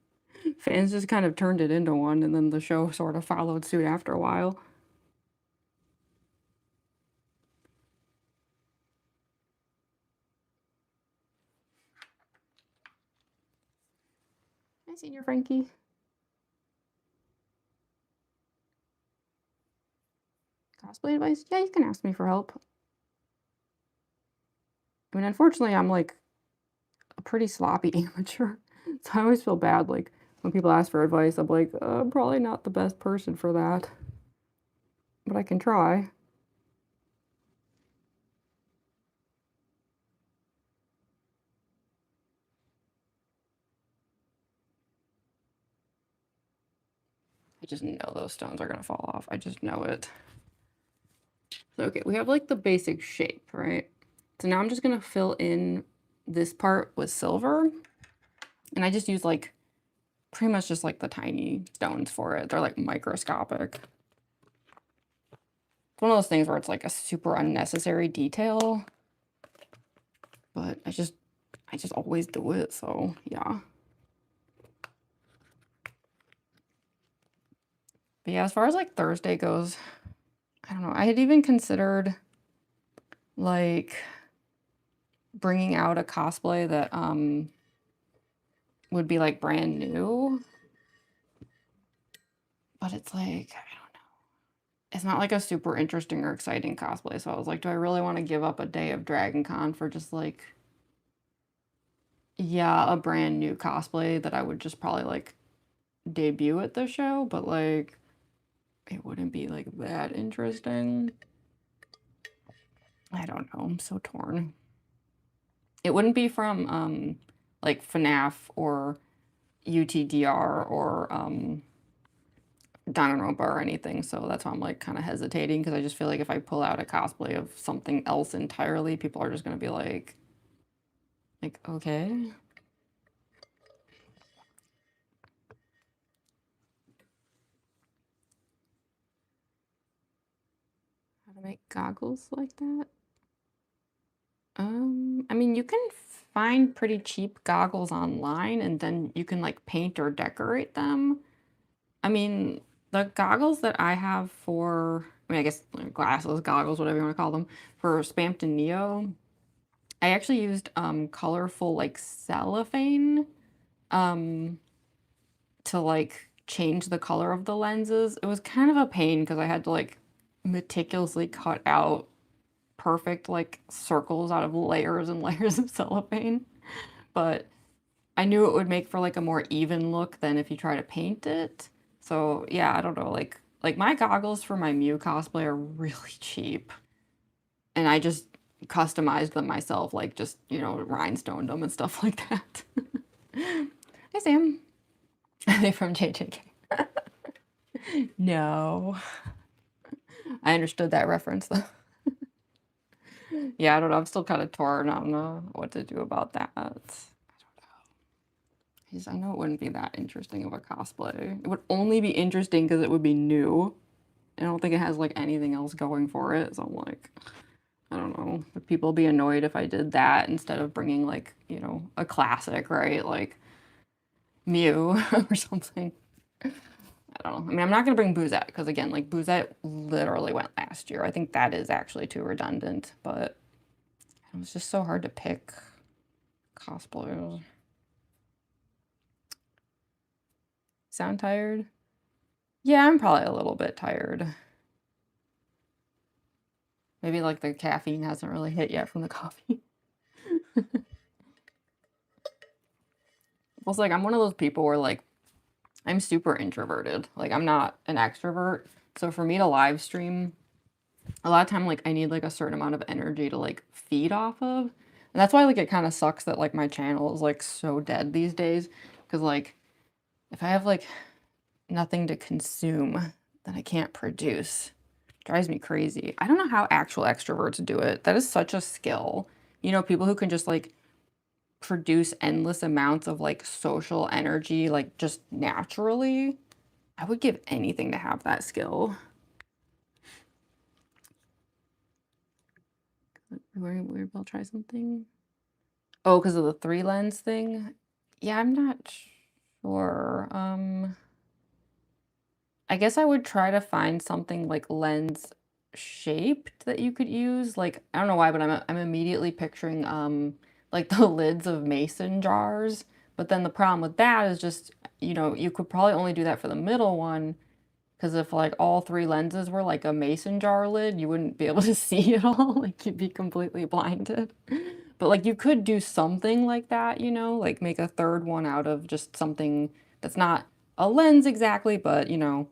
Fans just kind of turned it into one, and then the show sort of followed suit after a while. Senior Frankie. Cosplay advice? Yeah, you can ask me for help. I mean, unfortunately, I'm like a pretty sloppy amateur. So I always feel bad, like, when people ask for advice, I'm like, I'm probably not the best person for that, but I can try. I just know those stones are gonna fall off. I just know it. So, okay, we have like the basic shape, right? So now I'm just gonna fill in this part with silver. And I just use like pretty much just like the tiny stones for it. They're like microscopic. It's one of those things where it's like a super unnecessary detail, but I just always do it, so yeah. But yeah, as far as like Thursday goes, I don't know. I had even considered like bringing out a cosplay that would be like brand new, but it's like, I don't know. It's not like a super interesting or exciting cosplay. So I was like, do I really want to give up a day of Dragon Con for just like, yeah, a brand new cosplay that I would just probably like debut at the show, but like it wouldn't be like that interesting. I don't know. I'm so torn. It wouldn't be from like FNAF or UTDR or Danganronpa or anything, so that's why I'm like kind of hesitating because I just feel like if I pull out a cosplay of something else entirely, people are just gonna be like okay. How to make goggles like that? I mean, you can find pretty cheap goggles online, and then you can like paint or decorate them. I mean, the goggles that I have for, I mean, I guess like, glasses, goggles, whatever you want to call them, for Spamped and Neo, I actually used colorful like cellophane um to like change the color of the lenses. It was kind of a pain because I had to like meticulously cut out perfect like circles out of layers and layers of cellophane. But I knew it would make for like a more even look than if you try to paint it. So yeah, I don't know, like my goggles for my Mew cosplay are really cheap. And I just customized them myself, like just, you know, rhinestoned them and stuff like that. Hi Sam. Are they from JJK? No. I understood that reference though. Yeah, I don't know. I'm still kind of torn. I don't know what to do about that. I don't know. I know it wouldn't be that interesting of a cosplay. It would only be interesting because it would be new. I don't think it has like anything else going for it. So I'm like, I don't know. Would people be annoyed if I did that instead of bringing like, you know, a classic, right? Like Mew or something. I don't know. I mean, I'm not going to bring Boozette because again, like Boozette literally went last year. I think that is actually too redundant, but it was just so hard to pick cosplayers. Sound tired? Yeah, I'm probably a little bit tired. Maybe like the caffeine hasn't really hit yet from the coffee. It's like I'm one of those people where like I'm super introverted. Like I'm not an extrovert. So for me to live stream, a lot of time like I need like a certain amount of energy to like feed off of. And that's why like it kind of sucks that like my channel is like so dead these days. Cause like if I have like nothing to consume, then I can't produce. It drives me crazy. I don't know how actual extroverts do it. That is such a skill. You know, people who can just like produce endless amounts of like social energy, like just naturally. I would give anything to have that skill. Maybe I'll try something. Oh, because of the 3 lens thing? Yeah, I'm not sure. I guess I would try to find something like lens shaped that you could use. Like, I don't know why, but I'm immediately picturing like the lids of mason jars, But then the problem with that is just, you know, you could probably only do that for the middle one, because if like all three lenses were like a mason jar lid, you wouldn't be able to see it all. Like you'd be completely blinded. But like you could do something like that, you know, like make a third one out of just something that's not a lens exactly, but you know,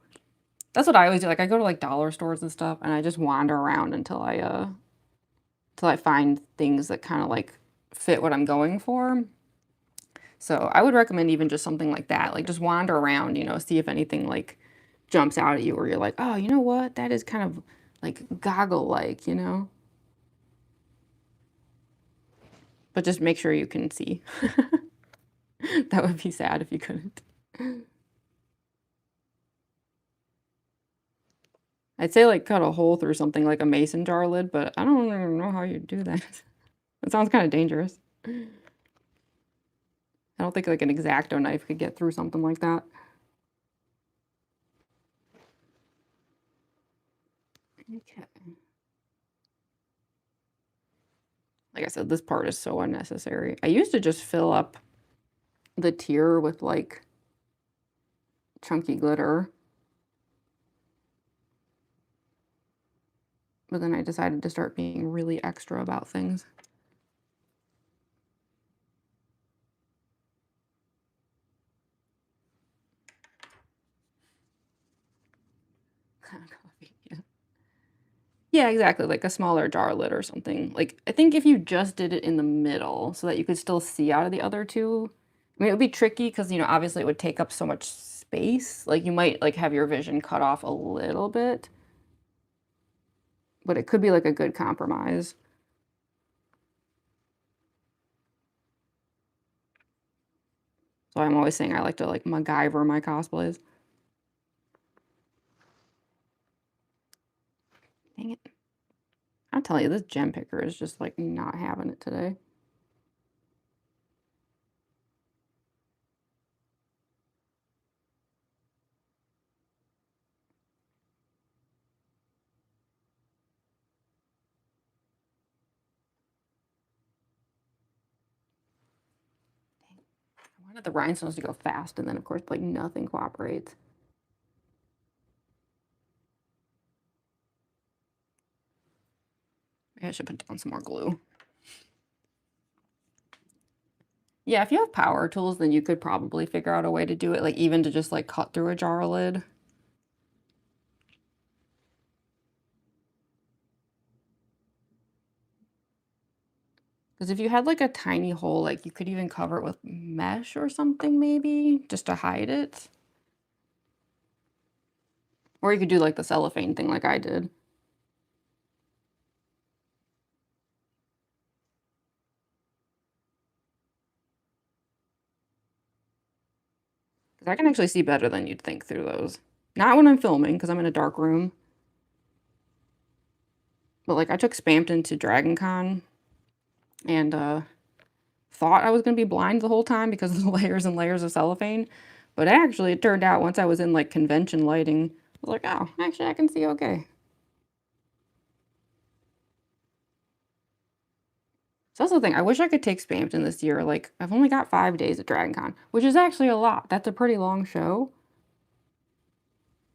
that's what I always do. Like I go to like dollar stores and stuff and I just wander around until I find things that kind of like fit what I'm going for. So I would recommend even just something like that. Like just wander around, you know, see if anything like jumps out at you where you're like, oh, you know what? That is kind of like goggle-like, you know? But just make sure you can see. That would be sad if you couldn't. I'd say like cut a hole through something like a mason jar lid, but I don't even know how you do that. That sounds kind of dangerous. I don't think like an X-Acto knife could get through something like that. Okay. Like I said, this part is so unnecessary. I used to just fill up the tier with like chunky glitter. But then I decided to start being really extra about things. Yeah, exactly, like a smaller jar lid or something. Like, I think if you just did it in the middle so that you could still see out of the other two, I mean, it would be tricky because, you know, obviously it would take up so much space. Like, you might, like, have your vision cut off a little bit, but it could be, like, a good compromise. So I'm always saying I like to, like, MacGyver my cosplays. Dang it. I'm telling you, this gem picker is just, like, not having it today. I wanted the rhinestones to go fast, and then, of course, like, nothing cooperates. Maybe I should put down some more glue. Yeah, if you have power tools, then you could probably figure out a way to do it, like, even to just, like, cut through a jar lid. Because if you had, like, a tiny hole, like, you could even cover it with mesh or something maybe, just to hide it. Or you could do, like, the cellophane thing like I did. 'Cause I can actually see better than you'd think through those. Not when I'm filming, because 'cause I'm in a dark room. But, like, I took Spampton to DragonCon and, thought I was gonna be blind the whole time because of the layers and layers of cellophane, but actually, it turned out once I was in, like, convention lighting, I was like, "Oh, actually, I can see okay." So that's the thing, I wish I could take Spampton this year, like, I've only got 5 days at DragonCon, which is actually a lot, that's a pretty long show,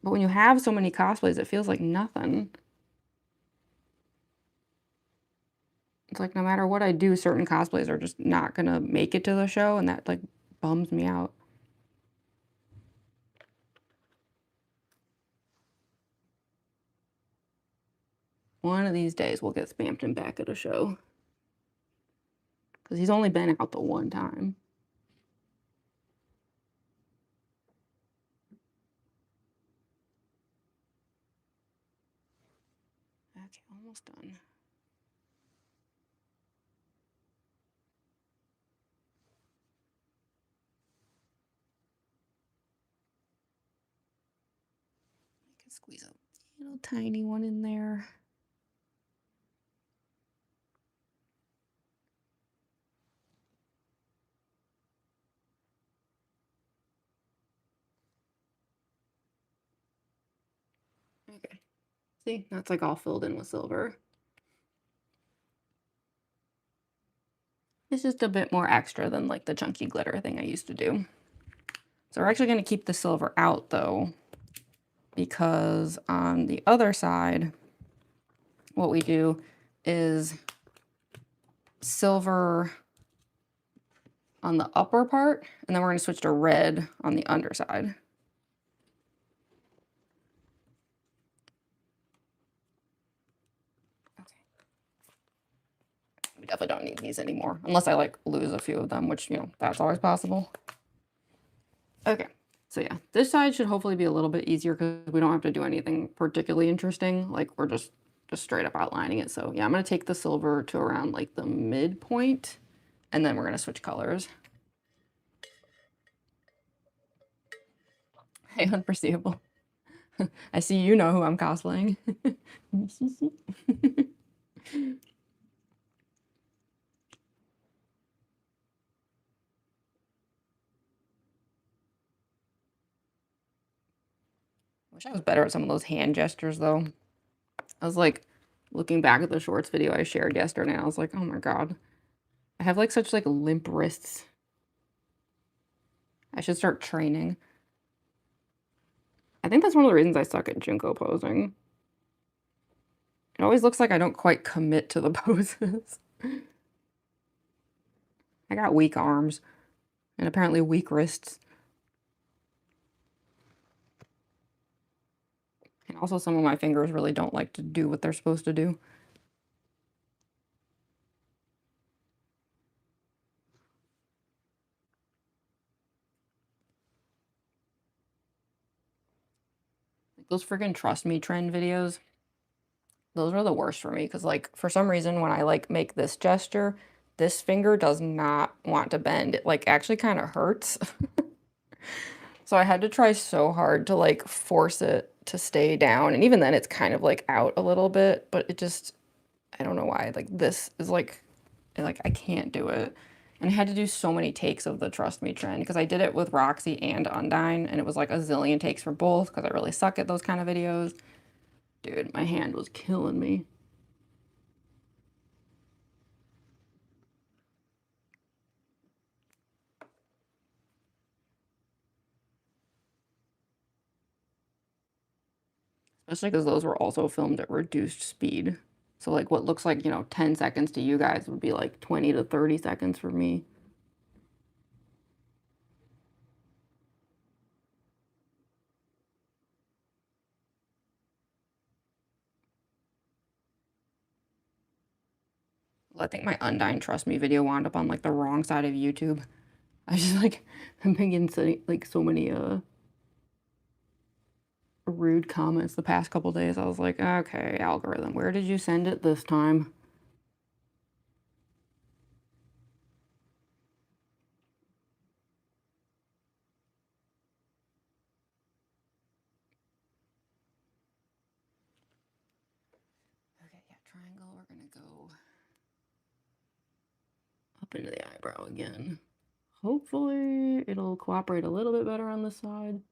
but when you have so many cosplays, it feels like nothing. It's like no matter what I do, certain cosplays are just not gonna make it to the show, and that, like, bums me out. One of these days, we'll get Spampton back at a show, because he's only been out the one time. Okay, almost done. I can squeeze a little tiny one in there. Okay. See, that's like all filled in with silver. It's just a bit more extra than like the chunky glitter thing I used to do. So we're actually going to keep the silver out though, because on the other side, what we do is silver on the upper part, and then we're going to switch to red on the underside. Okay. We definitely don't need these anymore, unless I like lose a few of them, which, you know, that's always possible. Okay, so yeah, this side should hopefully be a little bit easier because we don't have to do anything particularly interesting. Like we're just straight up outlining it. So yeah, I'm going to take the silver to around like the midpoint, and then we're going to switch colors. Hey, unforeseeable. I see you know who I'm cosplaying. I wish I was better at some of those hand gestures though. I was like looking back at the shorts video I shared yesterday, and I was like, oh my god. I have like such like limp wrists. I should start training. I think that's one of the reasons I suck at Junko posing. It always looks like I don't quite commit to the poses. I got weak arms and apparently weak wrists. And also some of my fingers really don't like to do what they're supposed to do. Those freaking trust me trend videos, those are the worst for me because like for some reason when I like make this gesture, this finger does not want to bend. It like actually kind of hurts. So I had to try so hard to like force it to stay down, and even then it's kind of like out a little bit, but it just, I don't know why, like this is like I can't do it. And I had to do so many takes of the Trust Me trend because I did it with Roxy and Undyne, and it was like a zillion takes for both because I really suck at those kind of videos. Dude, my hand was killing me. Especially because those were also filmed at reduced speed. So like what looks like, you know, 10 seconds to you guys would be like 20 to 30 seconds for me. I think my Undyne Trust Me video wound up on like the wrong side of YouTube. I just like, I'm thinking like so many rude comments the past couple days. I was like, okay, algorithm, where did you send it this time? Okay, yeah, triangle, we're gonna go up into the eyebrow again. Hopefully it'll cooperate a little bit better on this side.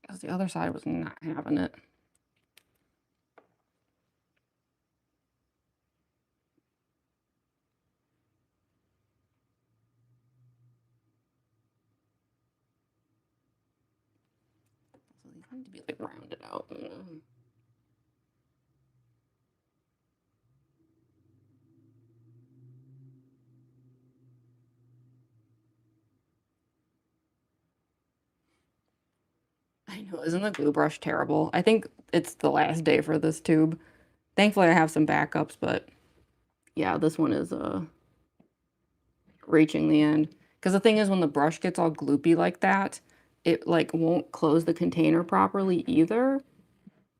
Because the other side was not having it. So these need to be like rounded out. I know, isn't the glue brush terrible? I think it's the last day for this tube. Thankfully I have some backups, but yeah, this one is reaching the end. Because the thing is, when the brush gets all gloopy like that, it like won't close the container properly either.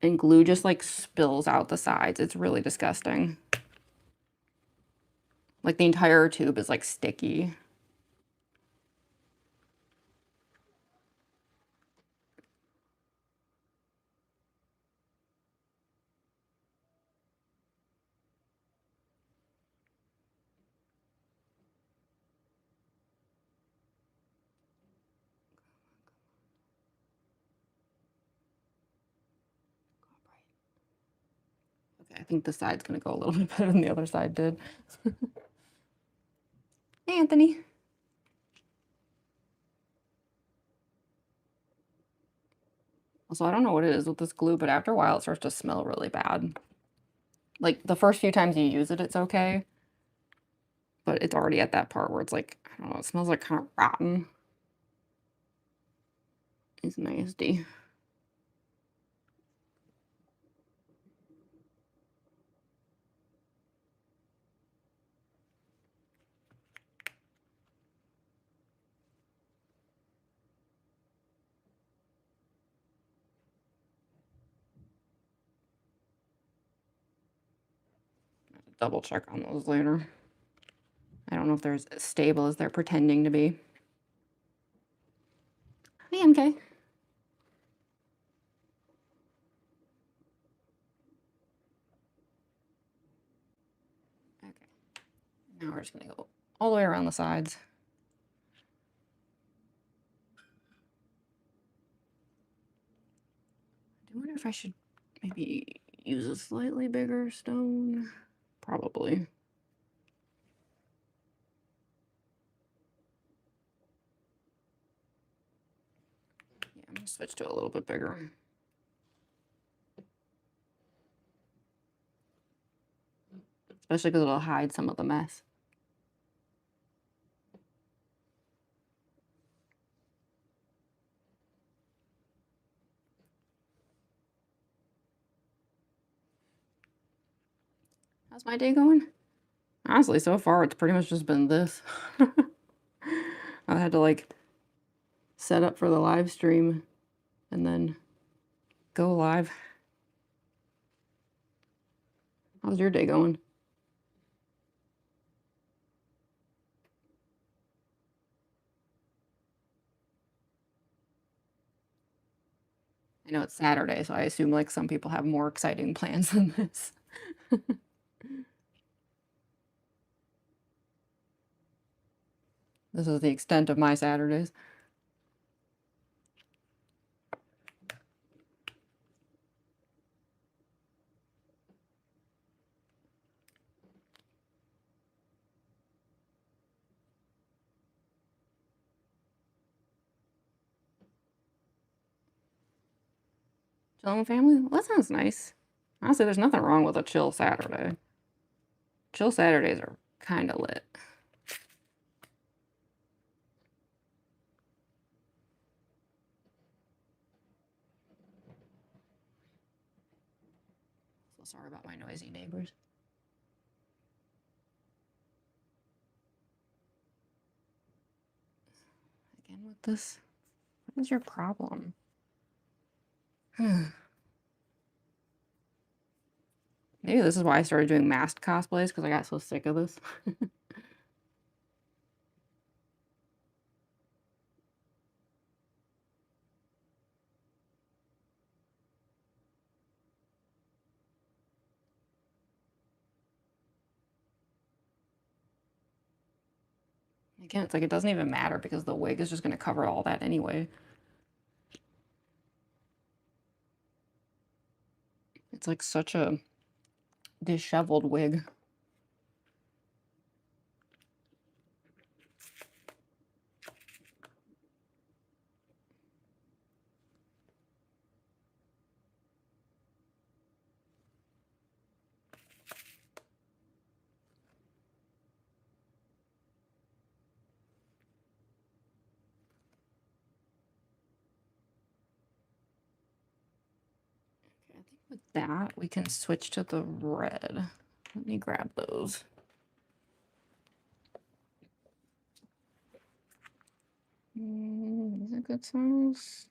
And glue just like spills out the sides. It's really disgusting. Like the entire tube is like sticky. Okay, I think this side's gonna go a little bit better than the other side did. Hey, Anthony. Also, I don't know what it is with this glue, but after a while it starts to smell really bad. Like, the first few times you use it, it's okay. But it's already at that part where it's like, I don't know, it smells like kind of rotten. It's nasty. Double check on those later. I don't know if they're as stable as they're pretending to be. Hey, MK. Okay. Now we're just gonna go all the way around the sides. I wonder if I should maybe use a slightly bigger stone. Probably. Yeah, I'm gonna switch to a little bit bigger. Especially because it'll hide some of the mess. How's my day going? Honestly, so far it's pretty much just been this. I had to like set up for the live stream and then go live. How's your day going? I know it's Saturday, so I assume like some people have more exciting plans than this. This is the extent of my Saturdays. Chilling with family? Well, that sounds nice. Honestly, there's nothing wrong with a chill Saturday. Chill Saturdays are kind of lit. So sorry about my noisy neighbors. Again with this? What is your problem? Maybe this is why I started doing masked cosplays, because I got so sick of this. Again, it's like it doesn't even matter because the wig is just going to cover all that anyway. It's like such a disheveled wig. Okay, I think with that, we can switch to the red. Let me grab those. Is it good size?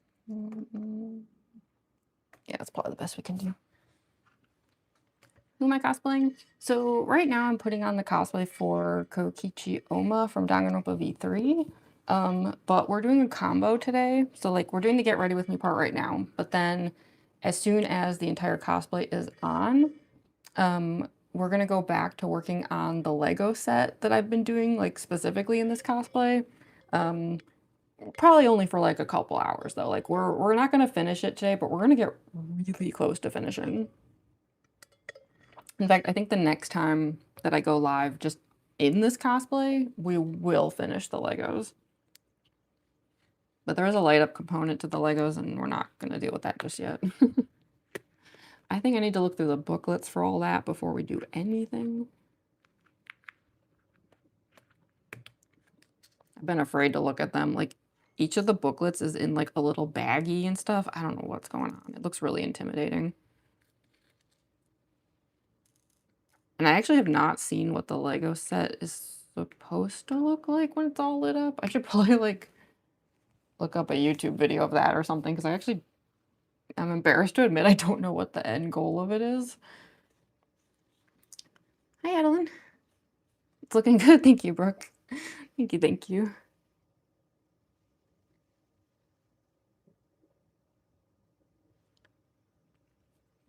Yeah, that's probably the best we can do. Who am I cosplaying? So right now I'm putting on the cosplay for Kokichi Ouma from Danganronpa V3. But we're doing a combo today. So like we're doing the get ready with me part right now. But then as soon as the entire cosplay is on, we're gonna go back to working on the Lego set that I've been doing like specifically in this cosplay. Probably only for like a couple hours though. Like we're not gonna finish it today, but we're gonna get really close to finishing. In fact, I think the next time that I go live just in this cosplay, we will finish the Legos. But there is a light up component to the Legos, and we're not going to deal with that just yet. I think I need to look through the booklets for all that before we do anything. I've been afraid to look at them. Like, each of the booklets is in like a little baggie and stuff. I don't know what's going on. It looks really intimidating. And I actually have not seen what the Lego set is supposed to look like when it's all lit up. I should probably like look up a YouTube video of that or something, because I'm embarrassed to admit I don't know what the end goal of it is. Hi, Adeline. It's looking good. Thank you, Brooke. Thank you, thank you.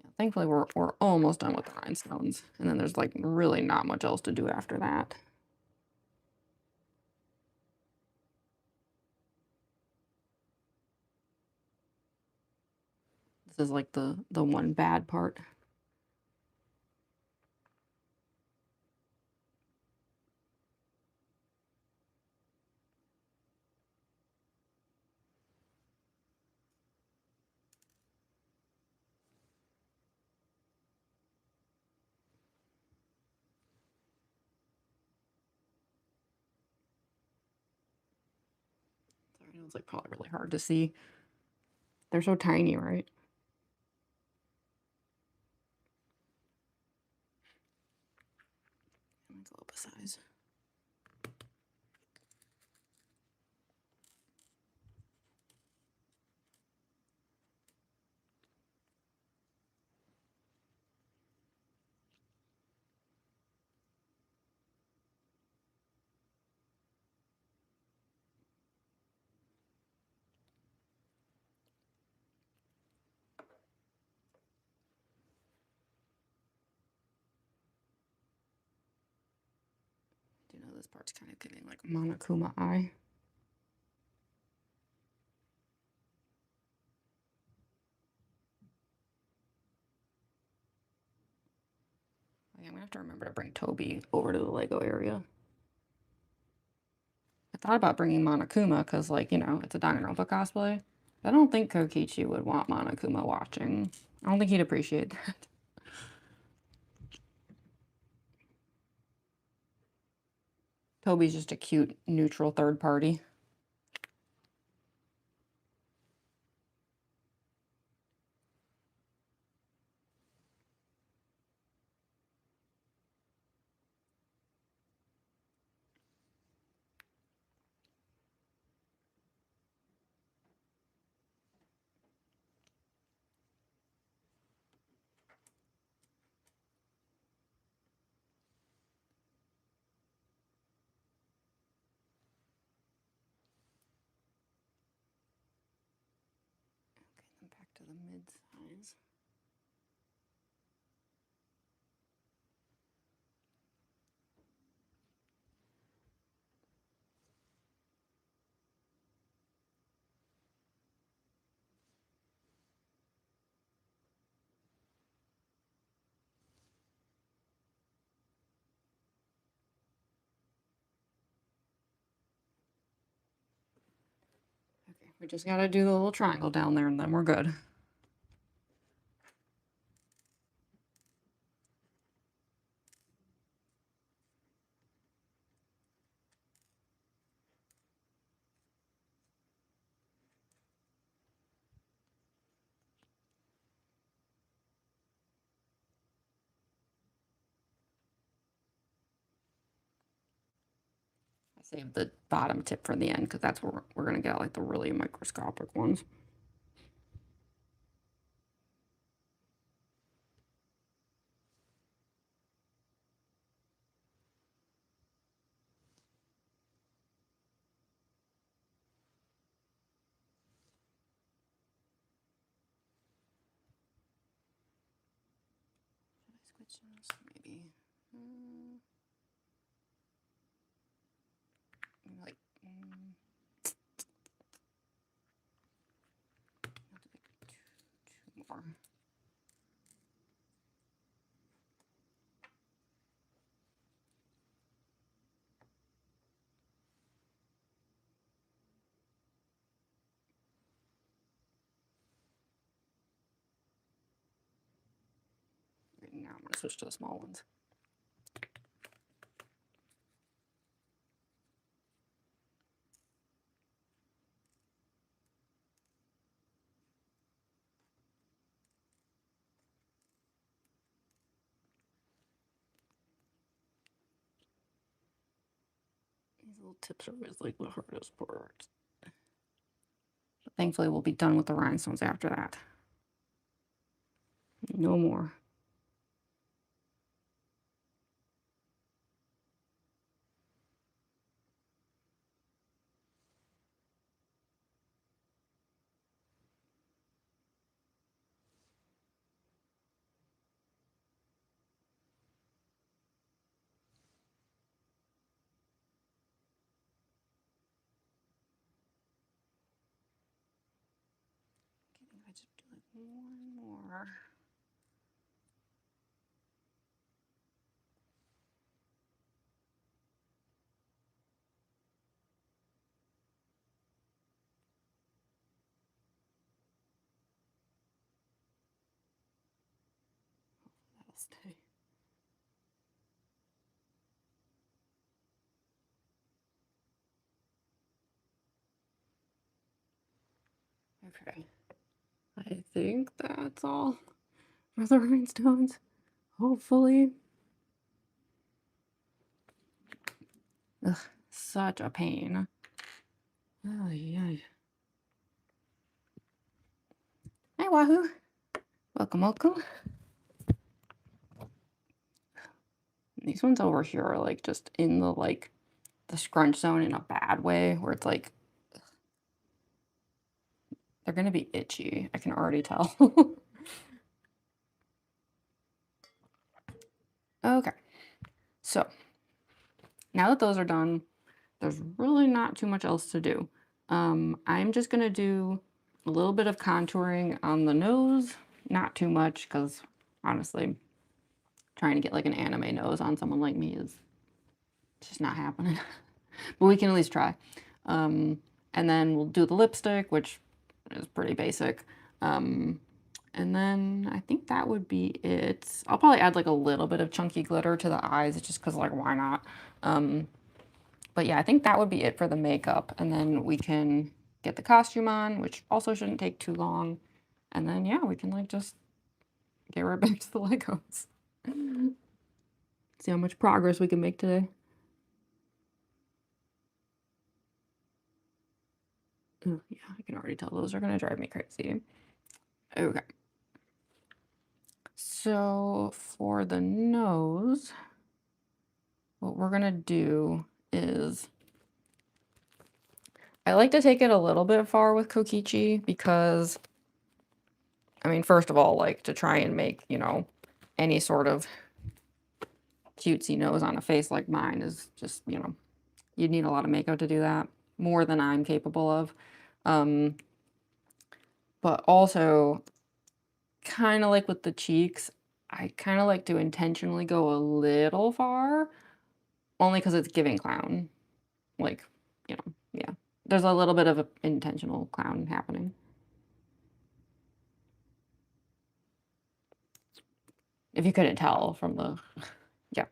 Yeah, thankfully, we're almost done with the rhinestones. And then there's like really not much else to do after that. This is like the one bad part. Sorry, it was like probably really hard to see. They're so tiny, right? Mine's a little bit size. Do you know this part's kind of giving like Monokuma eye? I'm gonna have to remember to bring Toby over to the Lego area. I thought about bringing Monokuma because, like, you know, it's a Danganronpa cosplay. I don't think Kokichi would want Monokuma watching. I don't think he'd appreciate that. Toby's just a cute, neutral third party. Okay, then back to the mid-size. Okay, we just gotta do the little triangle down there and then we're good. I saved the bottom tip for the end because that's where we're gonna get like the really microscopic ones. Should I switch this? Maybe. Like, two more. switch to the small ones. These little tips are always like the hardest part. But thankfully, we'll be done with the rhinestones after that. No more. I just do like one more. That'll stay. Okay. I think that's all for the rhinestones. Hopefully. Ugh, such a pain. Oh, yeah. Hi, Wahoo. Welcome, welcome. These ones over here are like just in the the scrunch zone in a bad way, where it's like they're gonna be itchy. I can already tell. Okay, so now that those are done, there's really not too much else to do. I'm just gonna do a little bit of contouring on the nose, not too much, because honestly, trying to get like an anime nose on someone like me is just not happening. But we can at least try. And then we'll do the lipstick, which is pretty basic. And then I think that would be it. I'll probably add like a little bit of chunky glitter to the eyes just because like why not? But yeah, I think that would be it for the makeup. And then we can get the costume on, which also shouldn't take too long. And then yeah, we can like just get right back to the Legos. See how much progress we can make today. Oh, yeah, I can already tell those are gonna drive me crazy. Okay. So for the nose, what we're gonna do is I like to take it a little bit far with Kokichi because, I mean, first of all, like to try and make, you know, any sort of cutesy nose on a face like mine is just, you know, you'd need a lot of makeup to do that, more than I'm capable of. But also, kind of like with the cheeks, I kind of like to intentionally go a little far, only because it's giving clown. Like, you know, yeah. There's a little bit of an intentional clown happening. If you couldn't tell from the, yeah.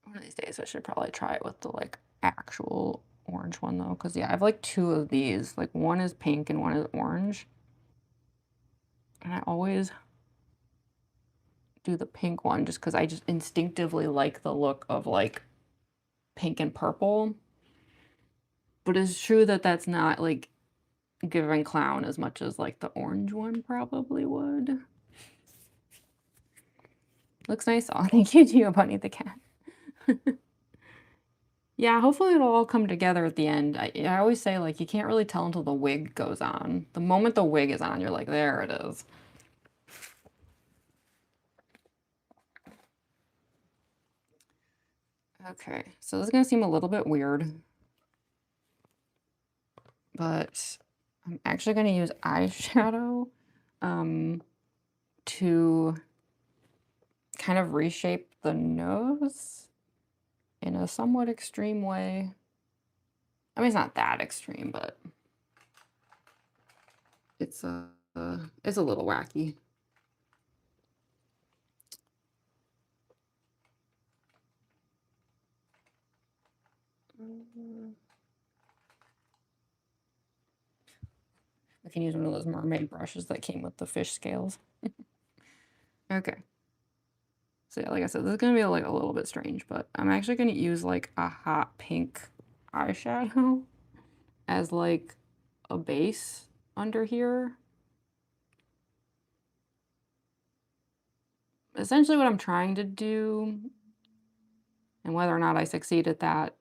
One of these days I should probably try it with the like actual orange one though, because yeah, I have like two of these. Like one is pink and one is orange. And I always do the pink one just because I just instinctively like the look of like pink and purple. But it's true that that's not like giving clown as much as like the orange one probably would. Looks nice. Oh, thank you, Geo Bunny the cat. Yeah, hopefully it'll all come together at the end. I always say, like, you can't really tell until the wig goes on. The moment the wig is on, you're like, there it is. Okay, so this is gonna seem a little bit weird, but I'm actually gonna use eyeshadow to kind of reshape the nose in a somewhat extreme way. I mean, it's not that extreme, but it's a little wacky. I can use one of those mermaid brushes that came with the fish scales. Okay. So yeah, like I said, this is gonna be like a little bit strange, but I'm actually gonna use like a hot pink eyeshadow as like a base under here. Essentially what I'm trying to do, and whether or not I succeed at that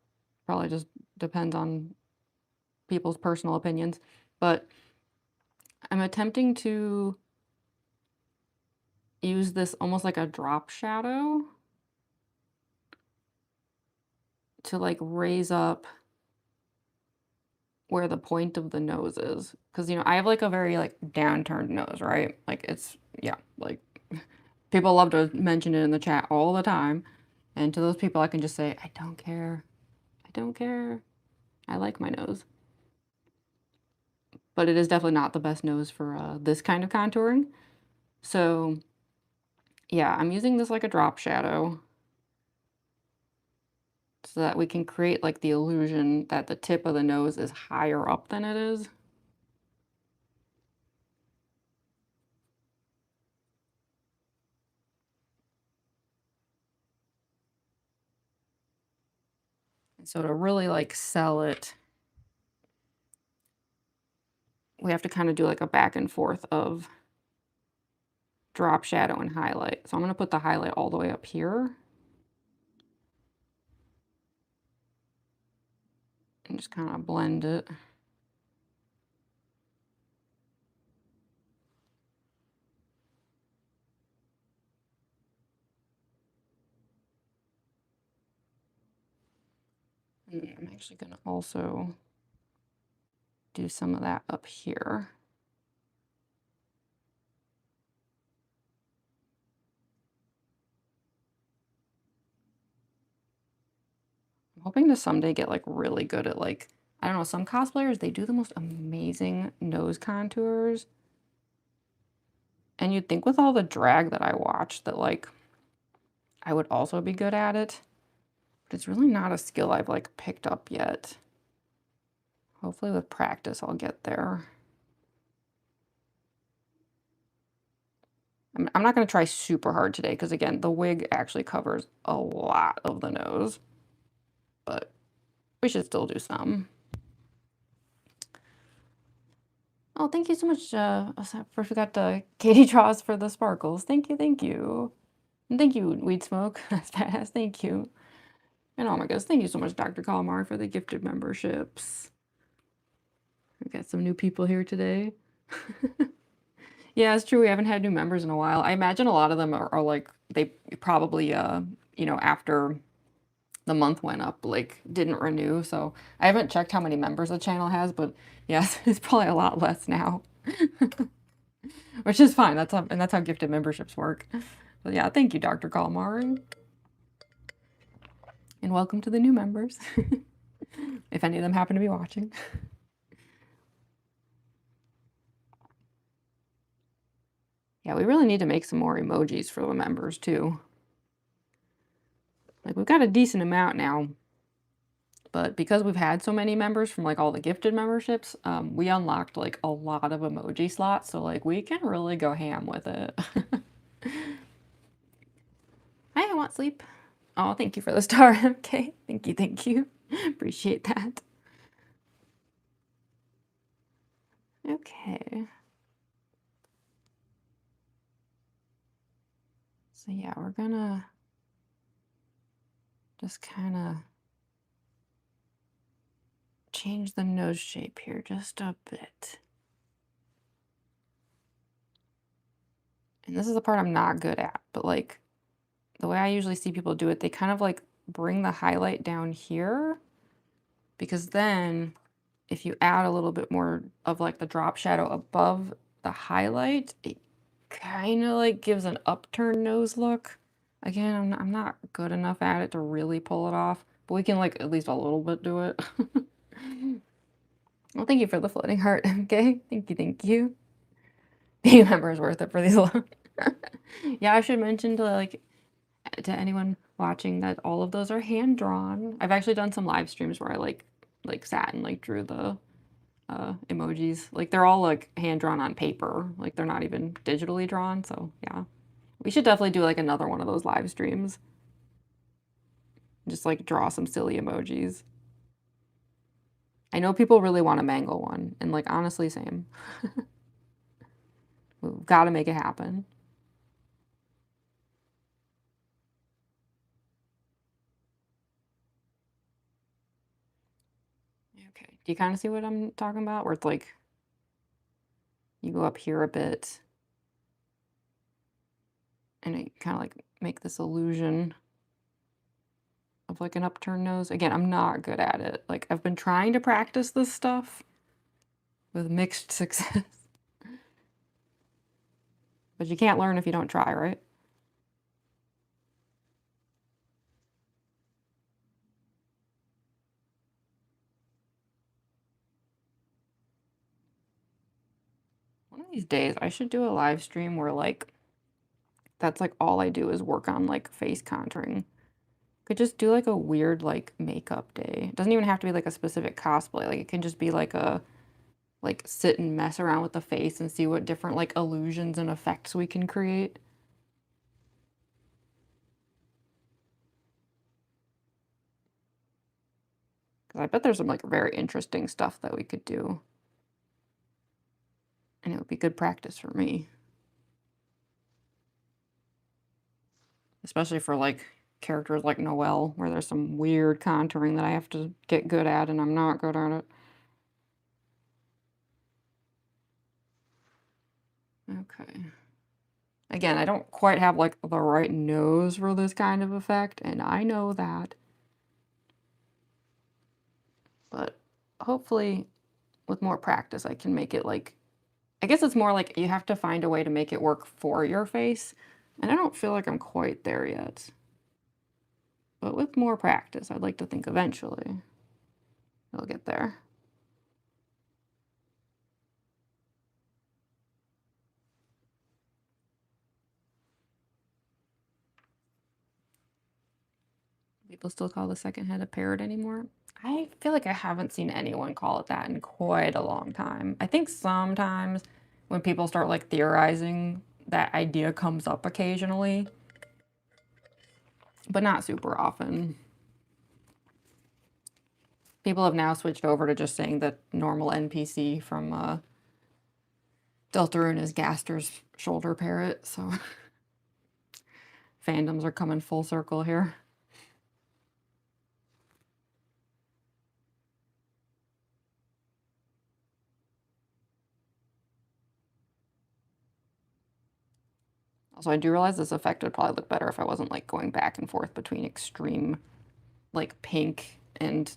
probably just depends on people's personal opinions, but I'm attempting to use this almost like a drop shadow to like raise up where the point of the nose is. Because, you know, I have like a very like downturned nose, right? Like it's, yeah, like people love to mention it in the chat all the time. And to those people, I can just say, I don't care. I don't care. I like my nose. But it is definitely not the best nose for this kind of contouring. So yeah, I'm using this like a drop shadow so that we can create like the illusion that the tip of the nose is higher up than it is. And so to really like sell it, we have to kind of do like a back and forth of drop shadow and highlight. So I'm going to put the highlight all the way up here. And just kind of blend it. And I'm actually going to also do some of that up here. I'm hoping to someday get like really good at like, I don't know, some cosplayers, they do the most amazing nose contours. And you'd think with all the drag that I watch that like I would also be good at it. But it's really not a skill I've like picked up yet. Hopefully with practice I'll get there. I'm not going to try super hard today because again, the wig actually covers a lot of the nose. But we should still do some. Oh, thank you so much. I forgot Katie Draws for the sparkles. Thank you, thank you. And thank you, Weed Smoke. That's badass. Thank you. And oh my goodness, thank you so much, Dr. Calamari, for the gifted memberships. We've got some new people here today. Yeah, it's true. We haven't had new members in a while. I imagine a lot of them are like, they probably, you know, after the month went up, like, didn't renew. So I haven't checked how many members the channel has, but yes, it's probably a lot less now. Which is fine. That's how gifted memberships work. But yeah, thank you, Dr. Calamari. And welcome to the new members. If any of them happen to be watching. Yeah, we really need to make some more emojis for the members too. Like we've got a decent amount now, but because we've had so many members from like all the gifted memberships, we unlocked like a lot of emoji slots, so like we can really go ham with it. Hi, I want sleep. Oh, thank you for the star. Okay, thank you, thank you. Appreciate that. Okay. So yeah, we're gonna just kind of change the nose shape here just a bit. And this is the part I'm not good at, but like the way I usually see people do it, they kind of like bring the highlight down here, because then if you add a little bit more of like the drop shadow above the highlight, it kind of like gives an upturned nose look. Again, I'm not good enough at it to really pull it off, but we can like at least a little bit do it. Well, thank you for the floating heart. Okay, thank you, thank you. Being a member is worth it for these alone. Yeah, I should mention to anyone watching that all of those are hand drawn. I've actually done some live streams where I like sat and like drew the emojis. Like they're all like hand drawn on paper. Like they're not even digitally drawn. So yeah, we should definitely do like another one of those live streams. Just like draw some silly emojis. I know people really want a mango one, and like honestly, same. We've got to make it happen. Okay. Do you kind of see what I'm talking about? Where it's like you go up here a bit and it kind of like make this illusion of like an upturned nose. Again, I'm not good at it. Like I've been trying to practice this stuff with mixed success. But you can't learn if you don't try, right? One of these days I should do a live stream where like that's like all I do is work on like face contouring. Could just do like a weird like makeup day. It doesn't even have to be like a specific cosplay. Like it can just be like a like sit and mess around with the face and see what different like illusions and effects we can create. Because I bet there's some like very interesting stuff that we could do. And it would be good practice for me. Especially for like characters like Noelle, where there's some weird contouring that I have to get good at and I'm not good at it. Okay. Again, I don't quite have like the right nose for this kind of effect, and I know that. But hopefully with more practice I can make it like, I guess it's more like you have to find a way to make it work for your face, and I don't feel like I'm quite there yet. But with more practice, I'd like to think eventually it'll get there. People still call the second head a parrot anymore? I feel like I haven't seen anyone call it that in quite a long time. I think sometimes when people start like theorizing, that idea comes up occasionally, but not super often. People have now switched over to just saying that normal NPC from Deltarune is Gaster's shoulder parrot, so fandoms are coming full circle here. Also, I do realize this effect would probably look better if I wasn't like going back and forth between extreme like pink and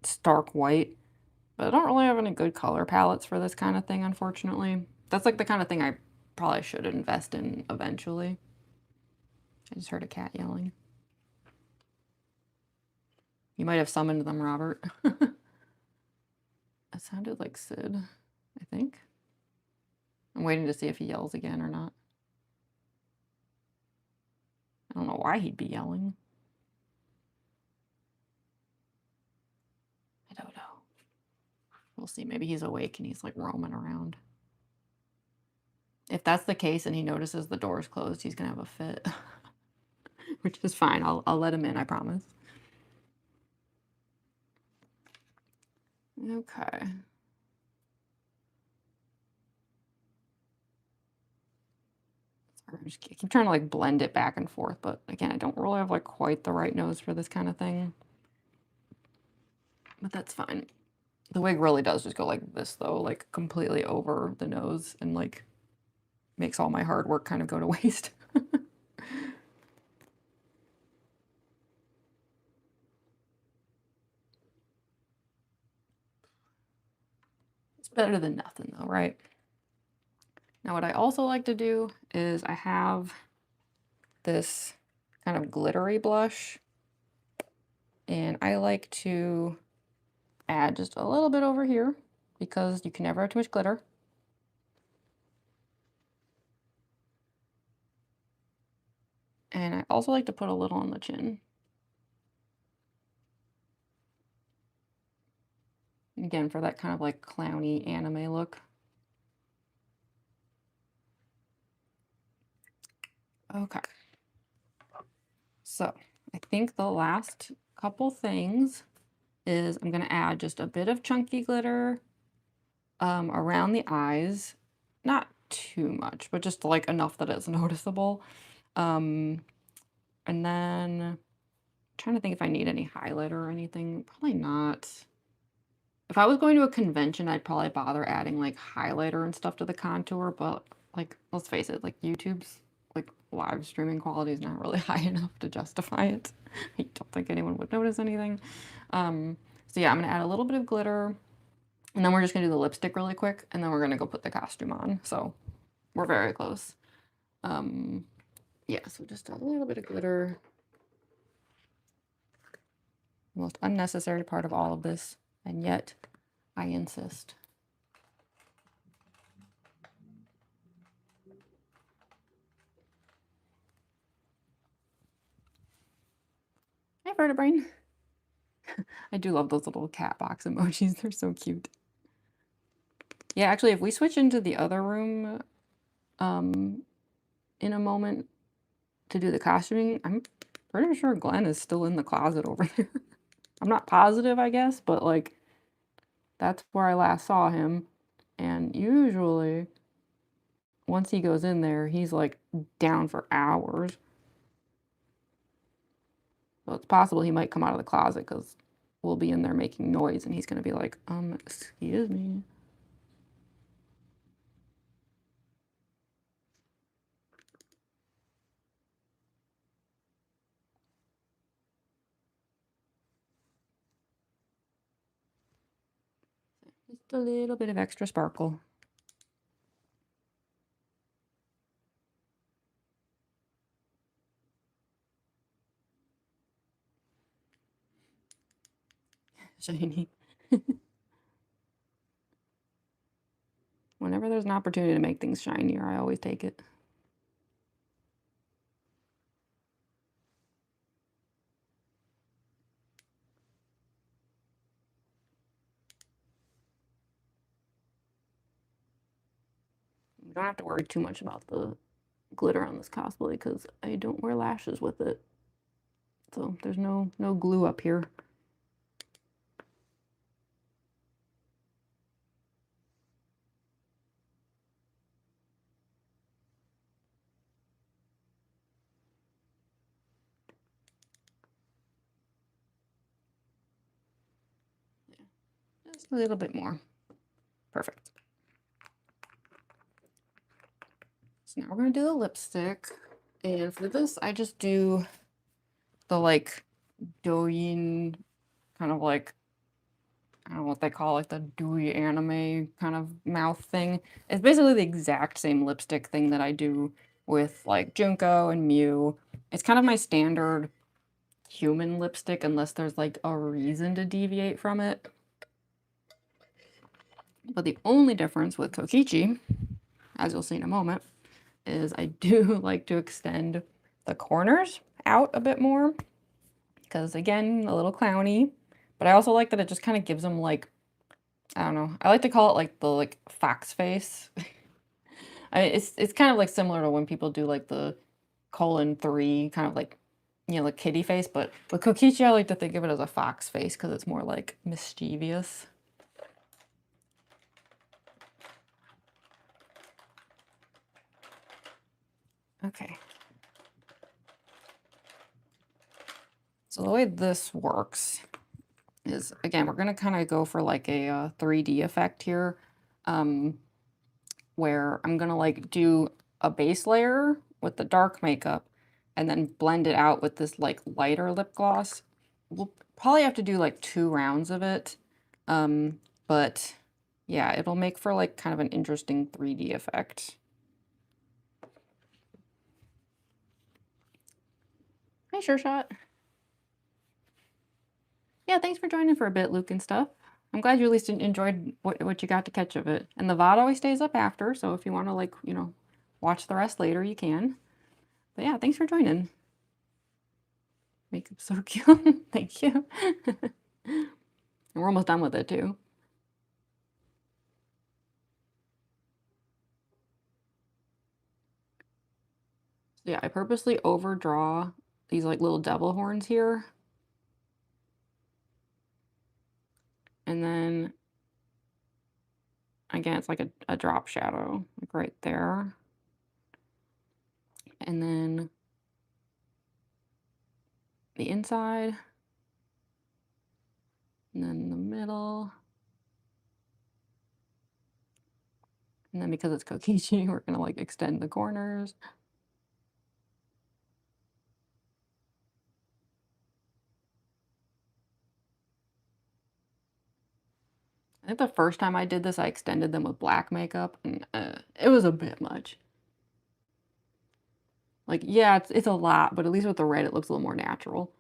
stark white. But I don't really have any good color palettes for this kind of thing, unfortunately. That's like the kind of thing I probably should invest in eventually. I just heard a cat yelling. You might have summoned them, Robert. It sounded like Sid, I think. I'm waiting to see if he yells again or not. I don't know why he'd be yelling. I don't know. We'll see. Maybe he's awake and he's like roaming around. If that's the case and he notices the door's closed, he's gonna have a fit. Which is fine. I'll let him in, I promise. Okay. I keep trying to like blend it back and forth, but again, I don't really have like quite the right nose for this kind of thing. But that's fine. The wig really does just go like this though, like completely over the nose and like makes all my hard work kind of go to waste. It's better than nothing though, right? Now what I also like to do is I have this kind of glittery blush, and I like to add just a little bit over here because you can never have too much glitter. And I also like to put a little on the chin. Again, for that kind of like clowny anime look. Okay. So I think the last couple things is I'm going to add just a bit of chunky glitter around the eyes. Not too much, but just like enough that it's noticeable. And then I'm trying to think if I need any highlighter or anything. Probably not. If I was going to a convention, I'd probably bother adding like highlighter and stuff to the contour, but like, let's face it, like YouTube's like live streaming quality is not really high enough to justify it. I don't think anyone would notice anything. So yeah, I'm gonna add a little bit of glitter, and then we're just gonna do the lipstick really quick, and then we're gonna go put the costume on. So we're very close. Yeah, so just a little bit of glitter. Most unnecessary part of all of this, and yet I insist. Hi, Vertebrain. I do love those little cat box emojis. They're so cute. Yeah, actually, if we switch into the other room in a moment to do the costuming, I'm pretty sure Glenn is still in the closet over there. I'm not positive, I guess, but like that's where I last saw him. And usually once he goes in there, he's like down for hours. So it's possible he might come out of the closet because we'll be in there making noise and he's going to be like, excuse me. Just a little bit of extra sparkle. Shiny. Whenever there's an opportunity to make things shinier, I always take it. You don't have to worry too much about the glitter on this cosplay because I don't wear lashes with it. So there's no glue up here. Yeah, just a little bit more. Perfect. So now we're gonna do the lipstick. And for this, I just do the like Douyin kind of like, I don't know what they call it, the dewy anime kind of mouth thing. It's basically the exact same lipstick thing that I do with like Junko and Mew. It's kind of my standard human lipstick unless there's like a reason to deviate from it. But the only difference with Kokichi, as you'll see in a moment, is I do like to extend the corners out a bit more because again, a little clowny, but I also like that it just kind of gives them like, I don't know, I like to call it like the like fox face. It's kind of like similar to when people do like the :3 kind of like, you know, like kitty face, but with Kokichi I like to think of it as a fox face because it's more like mischievous. Okay. So the way this works is, again, we're gonna kind of go for like a 3D effect here, where I'm gonna like do a base layer with the dark makeup and then blend it out with this like lighter lip gloss. We'll probably have to do like 2 rounds of it, but yeah, it'll make for like kind of an interesting 3D effect. Hi, Sure Shot. Yeah, thanks for joining for a bit, Luke and stuff. I'm glad you at least enjoyed what you got to catch of it. And the VOD always stays up after, so if you want to like, you know, watch the rest later, you can. But yeah, thanks for joining. makeup's so cute. Thank you. And we're almost done with it too. So yeah, I purposely overdraw these like little devil horns here. And then again, it's like a drop shadow, like right there. And then the inside. And then the middle. And then because it's Kokichi, we're gonna like extend the corners. I think the first time I did this, I extended them with black makeup, and it was a bit much. Like, yeah, it's a lot, but at least with the red, it looks a little more natural.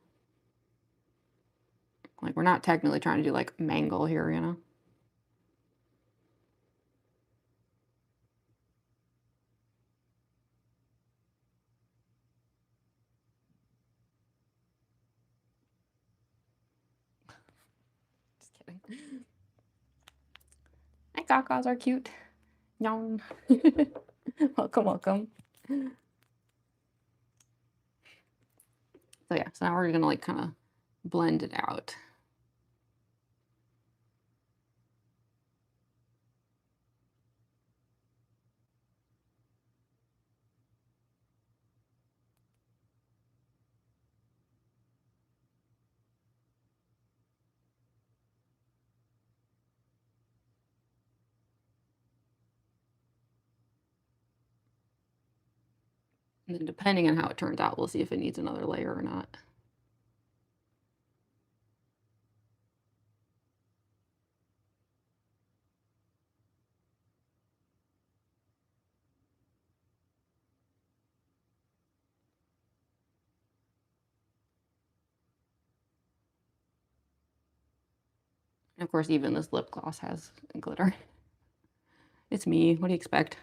Like, we're not technically trying to do like mangle here, you know? Just kidding. My gagas are cute. Yawn. Welcome, welcome. So yeah, so now we're gonna like kind of blend it out. And then depending on how it turns out, we'll see if it needs another layer or not. And of course, even this lip gloss has glitter. It's me. What do you expect?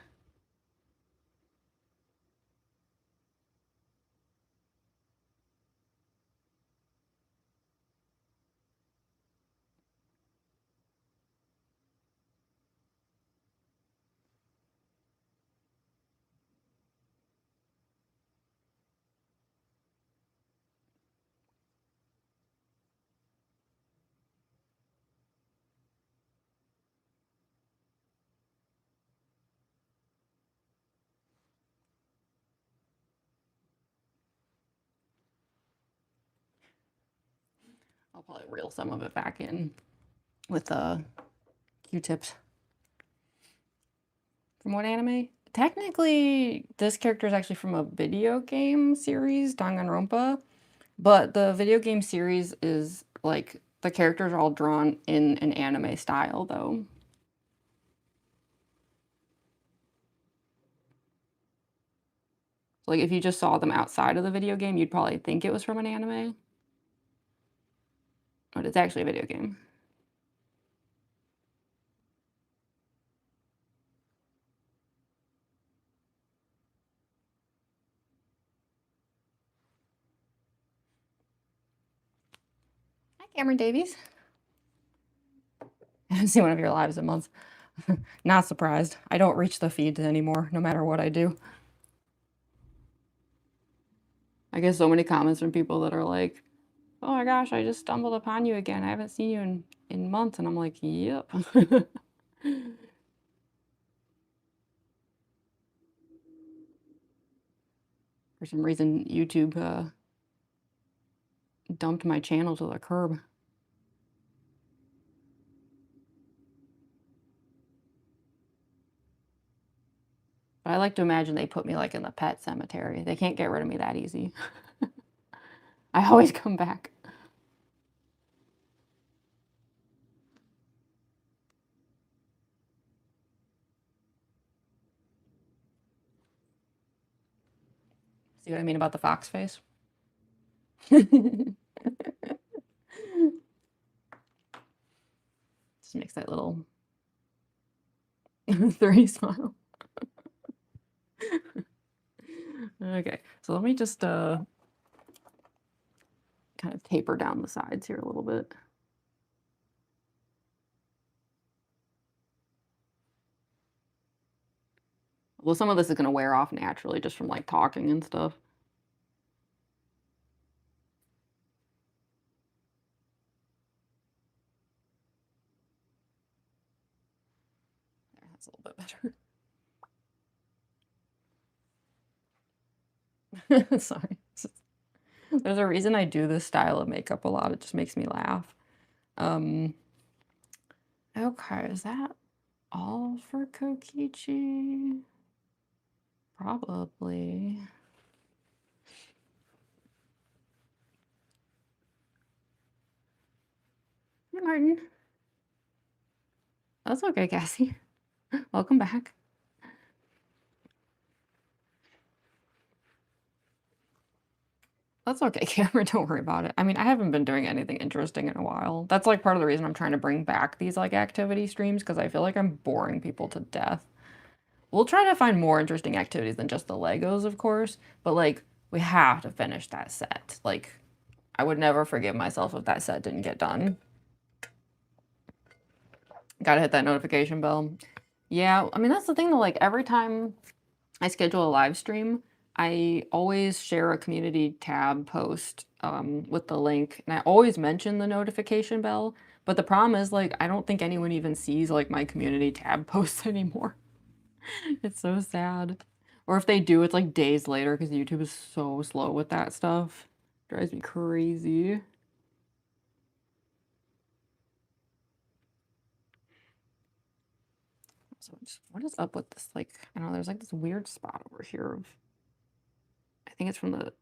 I'll probably reel some of it back in with Q-tips. From what anime? Technically, this character is actually from a video game series, Danganronpa, but the video game series is like the characters are all drawn in an anime style, though. Like if you just saw them outside of the video game, you'd probably think it was from an anime, but it's actually a video game. Hi, Cameron Davies. I haven't seen one of your lives in months. Not surprised. I don't reach the feeds anymore, no matter what I do. I get so many comments from people that are like, oh my gosh, I just stumbled upon you again. I haven't seen you in months. And I'm like, yep. For some reason, YouTube dumped my channel to the curb. But I like to imagine they put me like in the pet cemetery. They can't get rid of me that easy. I always come back. See what I mean about the fox face? Just makes that little 3 smile. Okay, so let me just kind of taper down the sides here a little bit. Well, some of this is gonna wear off naturally just from, like, talking and stuff. There, that's a little bit better. Sorry. There's a reason I do this style of makeup a lot, it just makes me laugh. Um, okay, is that all for Kokichi? Probably. Hey, Martin. That's okay, Cassie. Welcome back. That's okay, Cameron, don't worry about it. I mean, I haven't been doing anything interesting in a while. That's, like, part of the reason I'm trying to bring back these, like, activity streams because I feel like I'm boring people to death. We'll try to find more interesting activities than just the Legos, of course, but, like, we have to finish that set. Like, I would never forgive myself if that set didn't get done. Gotta hit that notification bell. Yeah, I mean, that's the thing though, like, every time I schedule a live stream, I always share a community tab post, with the link, and I always mention the notification bell, but the problem is, like, I don't think anyone even sees, like, my community tab posts anymore. It's so sad. Or if they do, it's, like, days later because YouTube is so slow with that stuff. Drives me crazy. So what is up with this, like, I don't know, there's, like, this weird spot over here of I think it's from the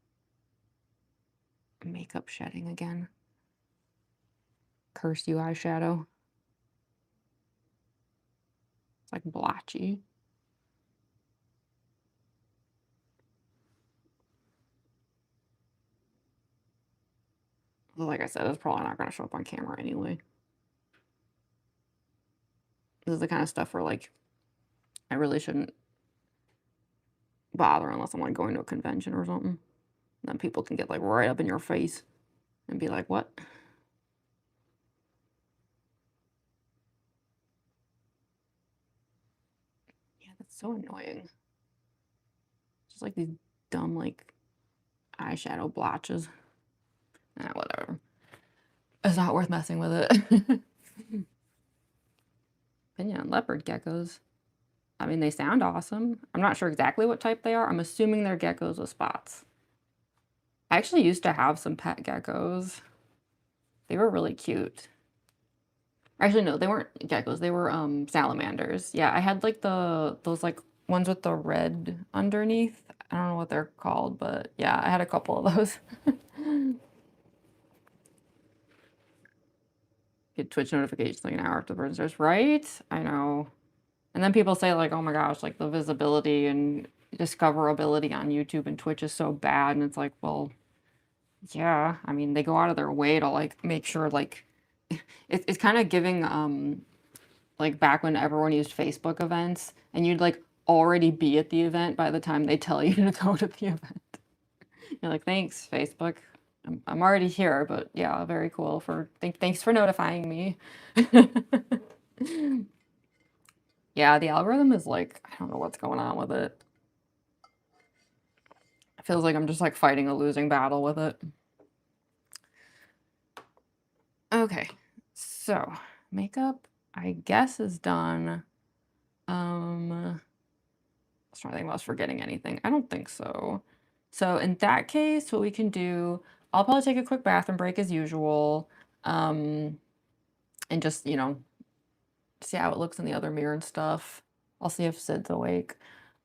makeup shedding again. Curse you eyeshadow. It's like blotchy. Like I said, it's probably not gonna show up on camera anyway. This is the kind of stuff where like I really shouldn't bother unless I'm like going to a convention or something. Then people can get like right up in your face and be like, what? Yeah, that's so annoying. Just like these dumb like eyeshadow blotches. Ah, whatever. It's not worth messing with it. Opinion on leopard geckos. I mean, they sound awesome. I'm not sure exactly what type they are. I'm assuming they're geckos with spots. I actually used to have some pet geckos. They were really cute. Actually, no, they weren't geckos. They were salamanders. Yeah, I had like those like ones with the red underneath. I don't know what they're called, but yeah, I had a couple of those. Get Twitch notifications like an hour after the person starts, right? I know. And then people say like, oh my gosh, like the visibility and discoverability on YouTube and Twitch is so bad. And it's like, well, yeah, I mean, they go out of their way to like make sure like it's kind of giving like back when everyone used Facebook events and you'd like already be at the event by the time they tell you to go to the event. You're like, thanks, Facebook. I'm already here, but yeah, very cool for thanks for notifying me. Yeah, the algorithm is like, I don't know what's going on with it. It feels like I'm just like fighting a losing battle with it. Okay, so makeup, I guess, is done. I was trying to think if I was forgetting anything. I don't think so. So in that case, what we can do, I'll probably take a quick bathroom break as usual, and just, you know, see how it looks in the other mirror and stuff. I'll see if Sid's awake.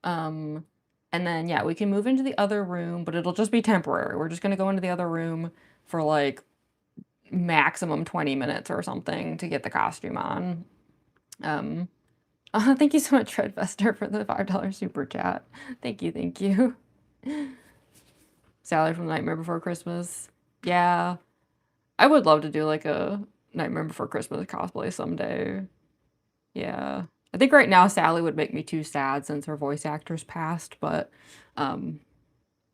Um, and then, yeah, we can move into the other room, but it'll just be temporary. We're just gonna go into the other room for like maximum 20 minutes or something to get the costume on. Thank you so much, Fredfester, for the $5 super chat. Thank you, thank you. Sally from Nightmare Before Christmas. Yeah, I would love to do like a Nightmare Before Christmas cosplay someday. Yeah. I think right now Sally would make me too sad since her voice actor's passed, but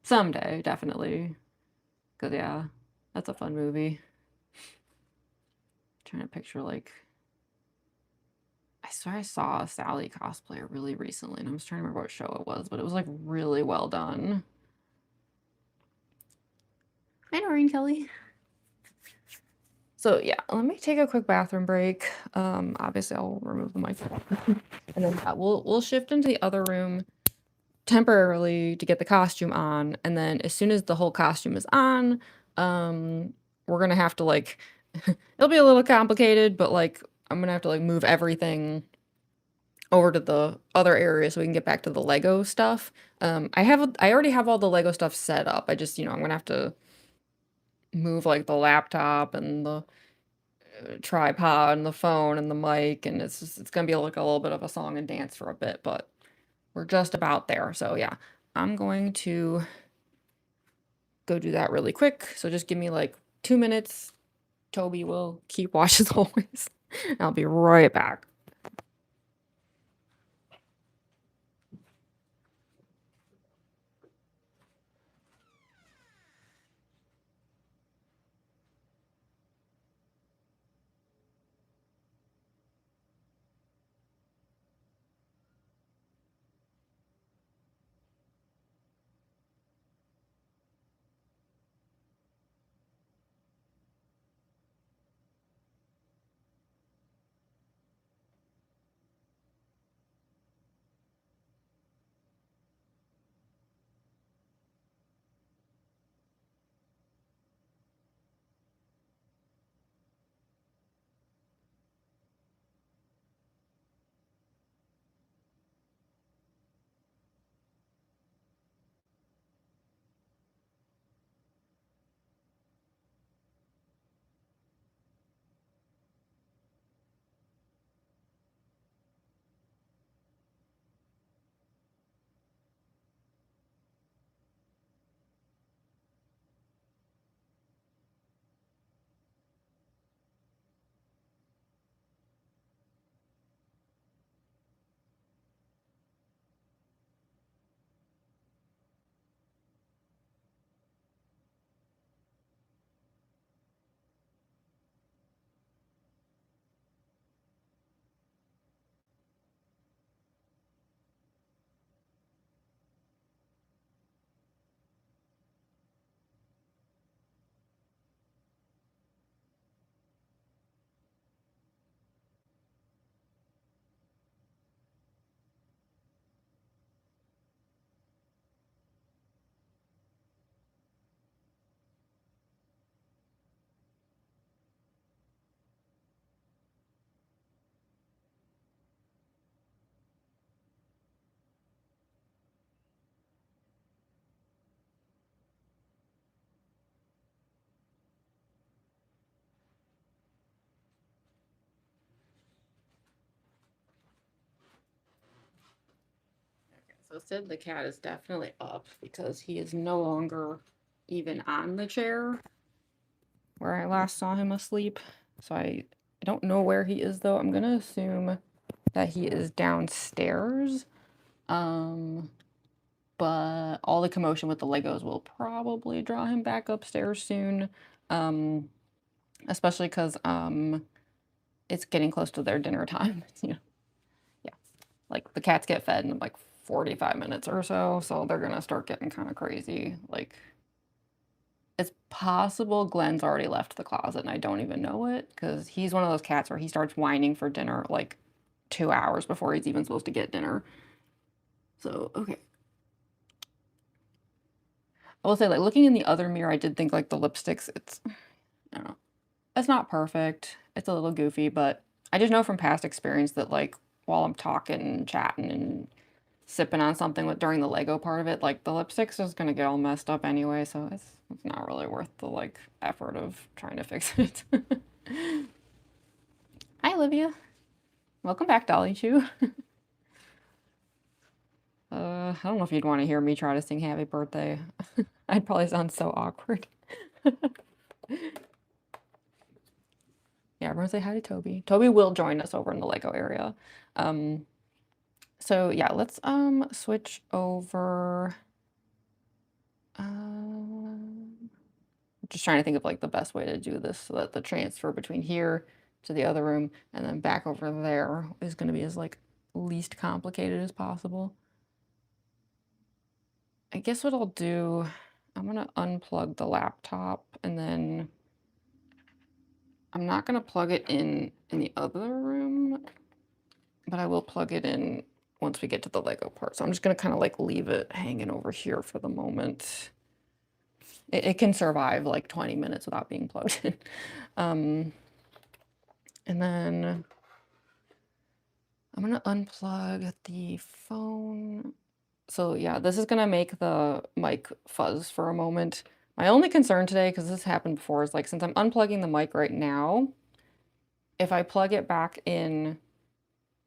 someday, definitely. Cause yeah. That's a fun movie. Trying to picture like I swear I saw a Sally cosplayer really recently, and I was trying to remember what show it was, but it was like really well done. Hi, Noreen Kelly. So yeah, let me take a quick bathroom break. Obviously I'll remove the microphone, and then we'll shift into the other room temporarily to get the costume on, and then as soon as the whole costume is on, we're gonna have to like, it'll be a little complicated, but like I'm gonna have to like move everything over to the other area so we can get back to the Lego stuff. I already have all the Lego stuff set up. I just, I'm gonna have to move like the laptop and the tripod and the phone and the mic, and it's gonna be like a little bit of a song and dance for a bit, but we're just about there. So yeah, I'm going to go do that really quick. So just give me like 2 minutes. Toby will keep watch as always. I'll be right back. So Sid the cat is definitely up because he is no longer even on the chair where I last saw him asleep. So I don't know where he is though. I'm gonna assume that he is downstairs. Um, but all the commotion with the Legos will probably draw him back upstairs soon. Um, especially because it's getting close to their dinner time. Yeah, like the cats get fed in like 45 minutes or so, so they're gonna start getting kind of crazy. Like it's possible Glenn's already left the closet and I don't even know it because he's one of those cats where he starts whining for dinner like 2 hours before he's even supposed to get dinner. So, okay. I will say, like, looking in the other mirror, I did think, like, the lipsticks, I don't know. It's not perfect. It's a little goofy, but I just know from past experience that, like, while I'm talking and chatting and sipping on something with during the Lego part of it, like, the lipstick's just gonna get all messed up anyway, so it's not really worth the, like, effort of trying to fix it. Hi, Olivia. Welcome back, Dolly Chew. I don't know if you'd want to hear me try to sing Happy Birthday. I'd probably sound so awkward. Yeah, everyone say hi to Toby. Toby will join us over in the Lego area. So yeah, let's switch over. just trying to think of like the best way to do this so that the transfer between here to the other room and then back over there is going to be as like least complicated as possible. I guess what I'll do, I'm going to unplug the laptop and then I'm not going to plug it in the other room, but I will plug it in once we get to the Lego part. So I'm just going to kind of like leave it hanging over here for the moment. It can survive like 20 minutes without being plugged in. And then I'm going to unplug the phone. So yeah, this is going to make the mic fuzz for a moment. My only concern today, because this happened before, is like since I'm unplugging the mic right now, if I plug it back in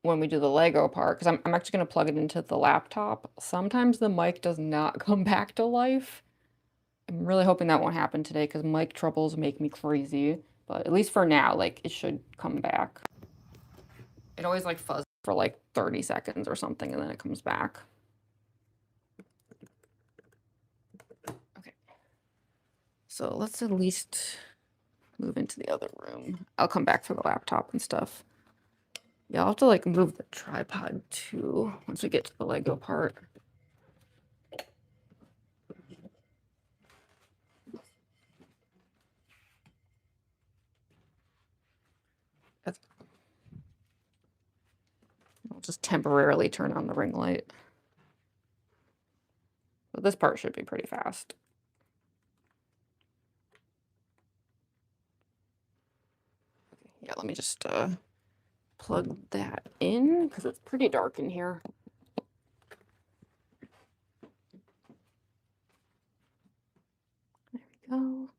when we do the Lego part, because I'm actually going to plug it into the laptop, sometimes the mic does not come back to life. I'm really hoping that won't happen today because mic troubles make me crazy. But at least for now, like, it should come back. It always, like, fuzzes for, like, 30 seconds or something, and then it comes back. Okay. So let's at least move into the other room. I'll come back for the laptop and stuff. Yeah, I'll have to, like, move the tripod, too, once we get to the Lego part. I'll just temporarily turn on the ring light. But this part should be pretty fast. Okay, yeah, let me just plug that in because it's pretty dark in here. There we go.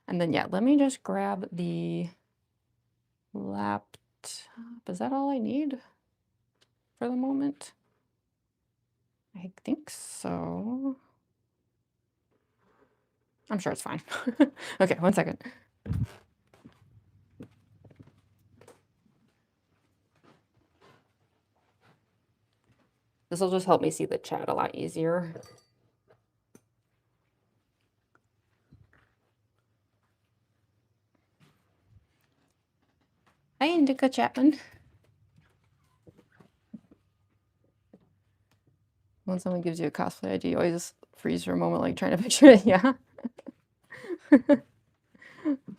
And then, yeah, let me just grab the laptop. Is that all I need for the moment? I think so. I'm sure it's fine. Okay, one second. This will just help me see the chat a lot easier. Hi, Indica Chapman. When someone gives you a cosplay idea, you always freeze for a moment, like trying to picture it. Yeah.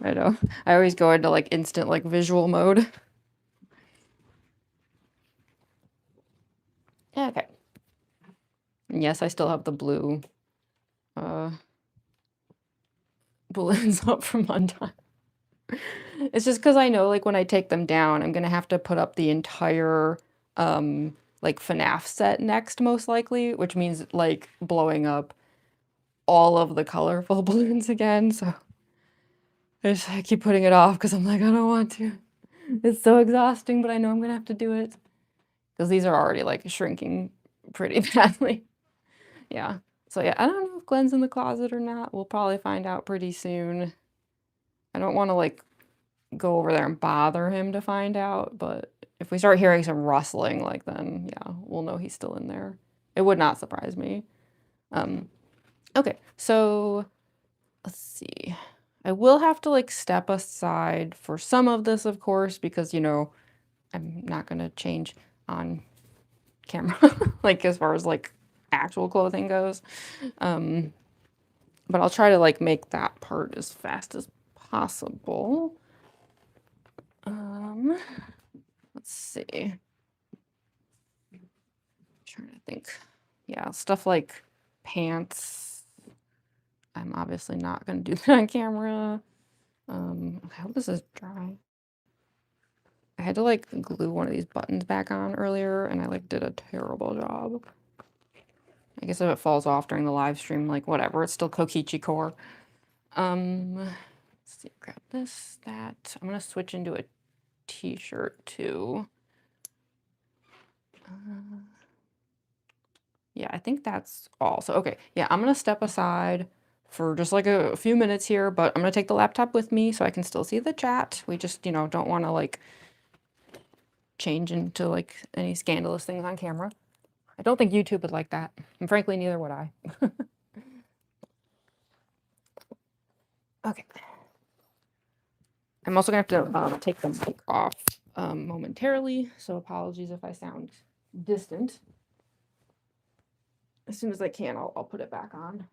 I know. I always go into like instant like visual mode. Yeah, okay. And yes, I still have the blue balloons up from Undone. It's just because I know like when I take them down, I'm gonna have to put up the entire like FNAF set next, most likely, which means like blowing up all of the colorful balloons again. So I keep putting it off because I'm like, I don't want to. It's so exhausting, but I know I'm gonna have to do it. Because these are already like shrinking pretty badly. Yeah. So yeah, I don't know if Glenn's in the closet or not. We'll probably find out pretty soon. I don't want to like go over there and bother him to find out, but if we start hearing some rustling, like then yeah, we'll know he's still in there. It would not surprise me. Okay, so let's see. I will have to like step aside for some of this, of course, because you know, I'm not gonna change on camera, like as far as like actual clothing goes. But I'll try to like make that part as fast as possible. Let's see. I'm trying to think. Yeah, stuff like pants. I'm obviously not going to do that on camera. I hope this is dry. I had to like glue one of these buttons back on earlier and I like did a terrible job. I guess if it falls off during the live stream, like whatever, it's still Kokichi core. Let's see, grab this, that. I'm gonna switch into a t-shirt too. Yeah, I think that's all. So, okay, yeah, I'm gonna step aside for just like a few minutes here, but I'm gonna take the laptop with me so I can still see the chat. We just, you know, don't want to like change into like any scandalous things on camera. I don't think YouTube would like that, and frankly, neither would I. Okay. I'm also gonna have to take the mic off momentarily, so apologies if I sound distant. As soon as I can, I'll put it back on.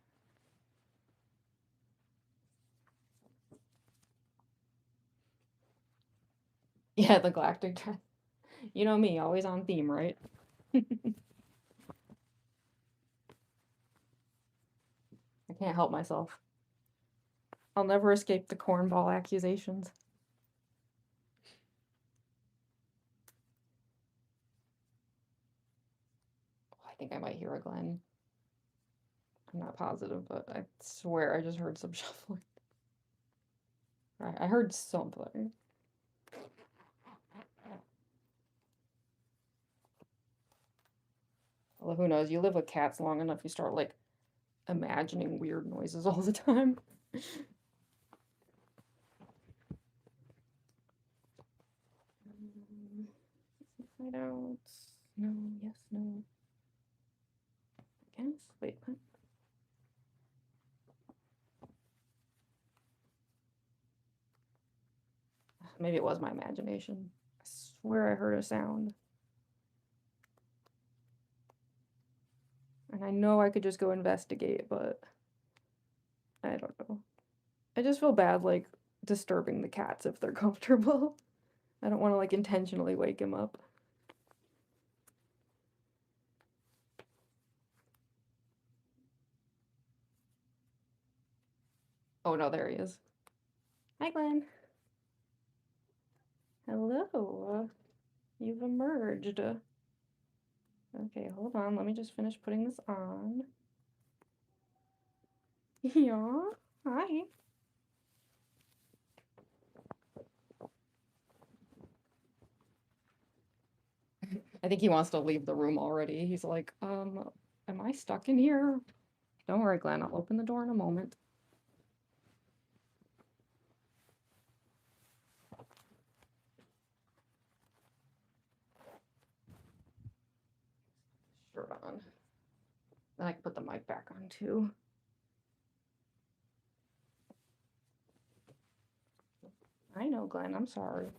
Yeah, the galactic dress. You know me, always on theme, right? I can't help myself. I'll never escape the cornball accusations. I think I might hear a Glenn. I'm not positive, but I swear I just heard some shuffling. Right, I heard something. Well, who knows? You live with cats long enough, you start like imagining weird noises all the time. Find out. No, yes, no. I guess. Wait, what? Maybe it was my imagination. I swear I heard a sound. And I know I could just go investigate, but I don't know. I just feel bad, like, disturbing the cats if they're comfortable. I don't want to, like, intentionally wake him up. Oh no, there he is. Hi, Glenn. Hello. You've emerged. Okay, hold on. Let me just finish putting this on. Yeah. Hi. I think he wants to leave the room already. He's like, am I stuck in here? Don't worry, Glenn. I'll open the door in a moment. Shirt on. Then I can put the mic back on too. I know, Glenn. I'm sorry.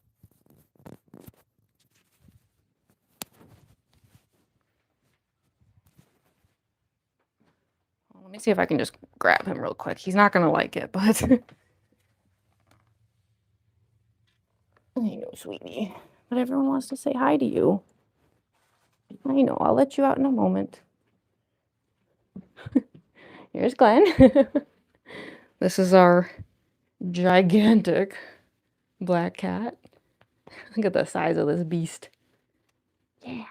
Let me see if I can just grab him real quick. He's not gonna like it, but I know, sweetie. But everyone wants to say hi to you. I know. I'll let you out in a moment. Here's Glenn. This is our gigantic black cat. Look at the size of this beast. Yeah,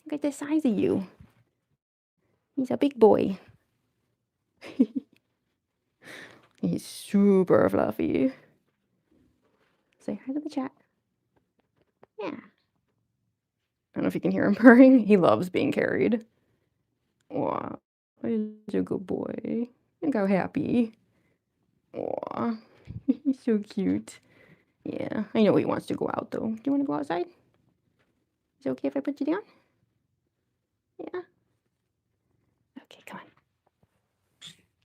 look at the size of you. He's a big boy. He's super fluffy. Say hi to the chat. Yeah. I don't know if you can hear him purring. He loves being carried. Wow. He's a good boy. Look how happy. Aw. He's so cute. Yeah. I know he wants to go out though. Do you want to go outside? Is it okay if I put you down? Yeah. Okay, come on.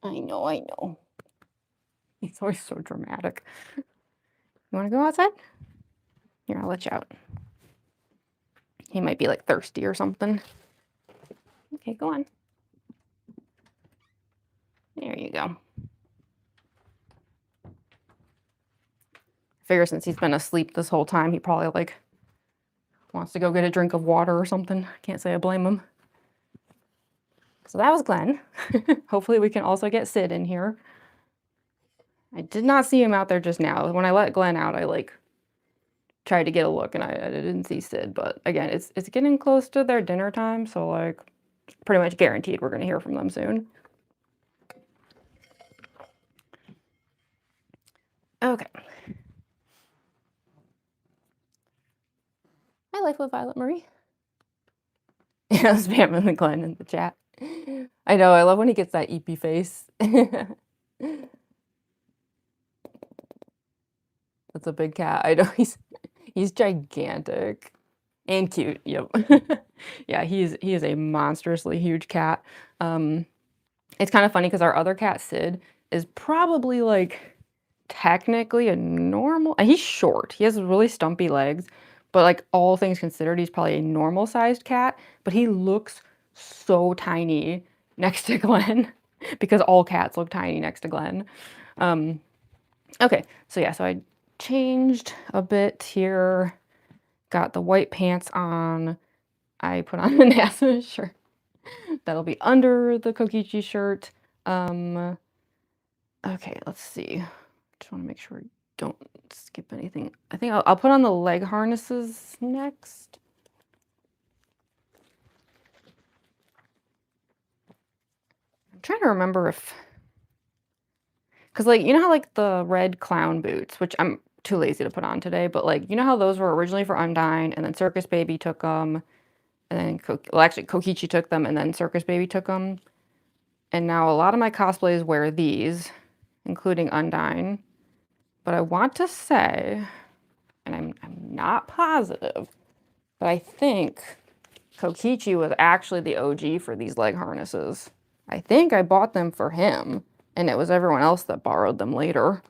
I know. He's always so dramatic. You want to go outside? Here, I'll let you out. He might be like thirsty or something. Okay, go on. There you go. I figure since he's been asleep this whole time, he probably like wants to go get a drink of water or something. Can't say I blame him. So that was Glenn. Hopefully we can also get Sid in here. I did not see him out there just now. When I let Glenn out, I like tried to get a look and I didn't see Sid, but again, it's getting close to their dinner time, so like pretty much guaranteed we're gonna hear from them soon. Okay. Hi, Life with Violet Marie. Yeah, spamming the Glenn in the chat. I know, I love when he gets that eepy face. That's a big cat. I know he's gigantic and cute. Yep. Yeah, he is a monstrously huge cat. It's kind of funny because our other cat Sid is probably like technically a normal, and he's short. He has really stumpy legs, but like all things considered, he's probably a normal sized cat, but he looks so tiny next to Glenn because all cats look tiny next to Glenn. Okay, so yeah, so I changed a bit here, got the white pants on. I put on the NASA shirt. That'll be under the Kokichi shirt. Okay, let's see. Just want to make sure I don't skip anything. I think I'll put on the leg harnesses next. I'm trying to remember if, because like, you know how like the red clown boots, which I'm too lazy to put on today, but like, you know how those were originally for Undyne, and then Circus Baby took them, and then, well, actually Kokichi took them, and then Circus Baby took them. And now a lot of my cosplays wear these, including Undyne. But I want to say, and I'm not positive, but I think Kokichi was actually the OG for these leg harnesses. I think I bought them for him, and it was everyone else that borrowed them later.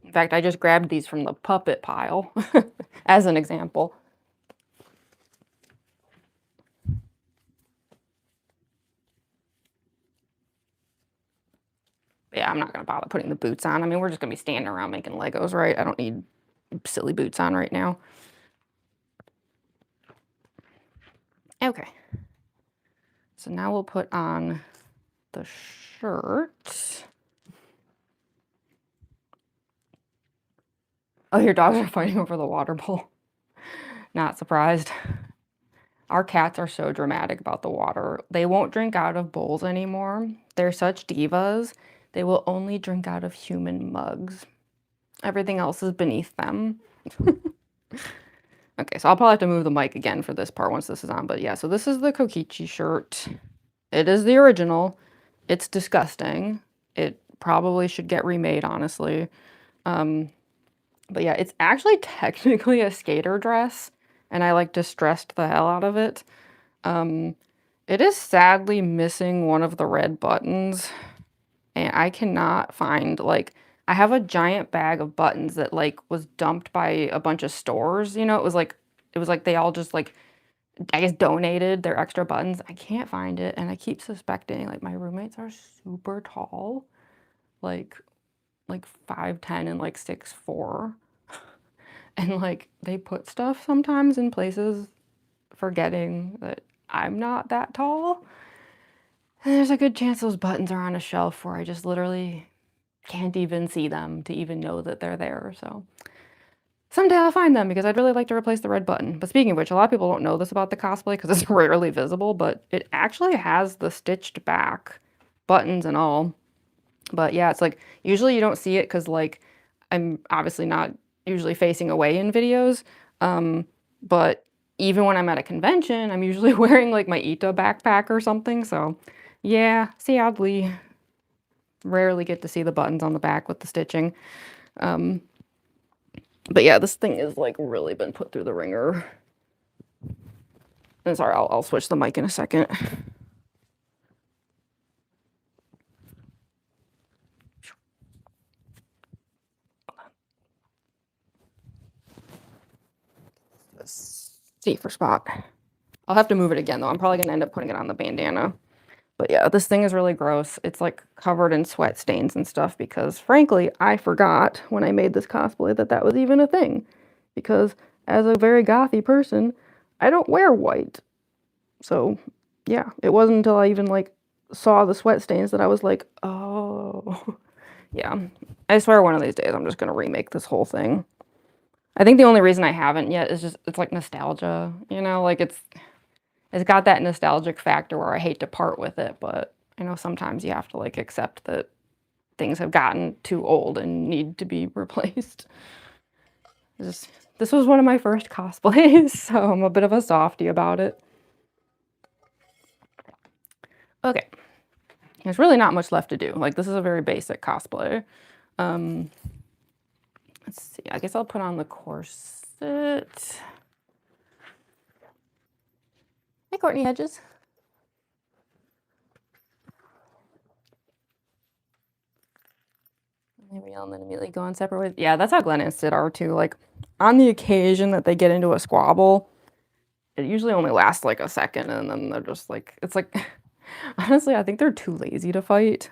In fact, I just grabbed these from the puppet pile as an example. Yeah, I'm not going to bother putting the boots on. I mean, we're just going to be standing around making Legos, right? I don't need silly boots on right now. Okay. So now we'll put on the shirt. Oh, your dogs are fighting over the water bowl. Not surprised. Our cats are so dramatic about the water. They won't drink out of bowls anymore. They're such divas. They will only drink out of human mugs. Everything else is beneath them. Okay, so I'll probably have to move the mic again for this part once this is on. But yeah, so this is the Kokichi shirt. It is the original. It's disgusting. It probably should get remade, honestly. But yeah, it's actually technically a skater dress, and I like distressed the hell out of it. It is sadly missing one of the red buttons, and I cannot find, like, I have a giant bag of buttons that like was dumped by a bunch of stores, you know, it was like they all just like, I guess, donated their extra buttons. I can't find it, and I keep suspecting, like, my roommates are super tall, like 5'10" and like 6'4". And like they put stuff sometimes in places forgetting that I'm not that tall. And there's a good chance those buttons are on a shelf where I just literally can't even see them to even know that they're there. So someday I'll find them because I'd really like to replace the red button. But speaking of which, a lot of people don't know this about the cosplay because it's rarely visible, but it actually has the stitched back buttons and all. But yeah, it's like, usually you don't see it because like I'm obviously not usually facing away in videos. But even when I'm at a convention, I'm usually wearing like my Ita backpack or something. So yeah, sadly, rarely get to see the buttons on the back with the stitching. But yeah, this thing is like really been put through the ringer. And sorry, I'll switch the mic in a second. Safer spot. I'll have to move it again though. I'm probably gonna end up putting it on the bandana. But yeah, this thing is really gross. It's like covered in sweat stains and stuff because frankly, I forgot when I made this cosplay that that was even a thing. Because as a very gothy person, I don't wear white. So yeah, it wasn't until I even like saw the sweat stains that I was like, oh. Yeah, I swear one of these days I'm just gonna remake this whole thing. I think the only reason I haven't yet is just, it's like nostalgia, you know, like it's got that nostalgic factor where I hate to part with it, but I know sometimes you have to like accept that things have gotten too old and need to be replaced. This was one of my first cosplays, so I'm a bit of a softie about it. Okay, there's really not much left to do. Like, this is a very basic cosplay. Let's see, I guess I'll put on the corset. Hi, Courtney Hedges. yell and then immediately go on separate ways. Yeah, that's how Glenn and Sid are too. Like, on the occasion that they get into a squabble, it usually only lasts like a second and then they're just like, it's like, honestly, I think they're too lazy to fight.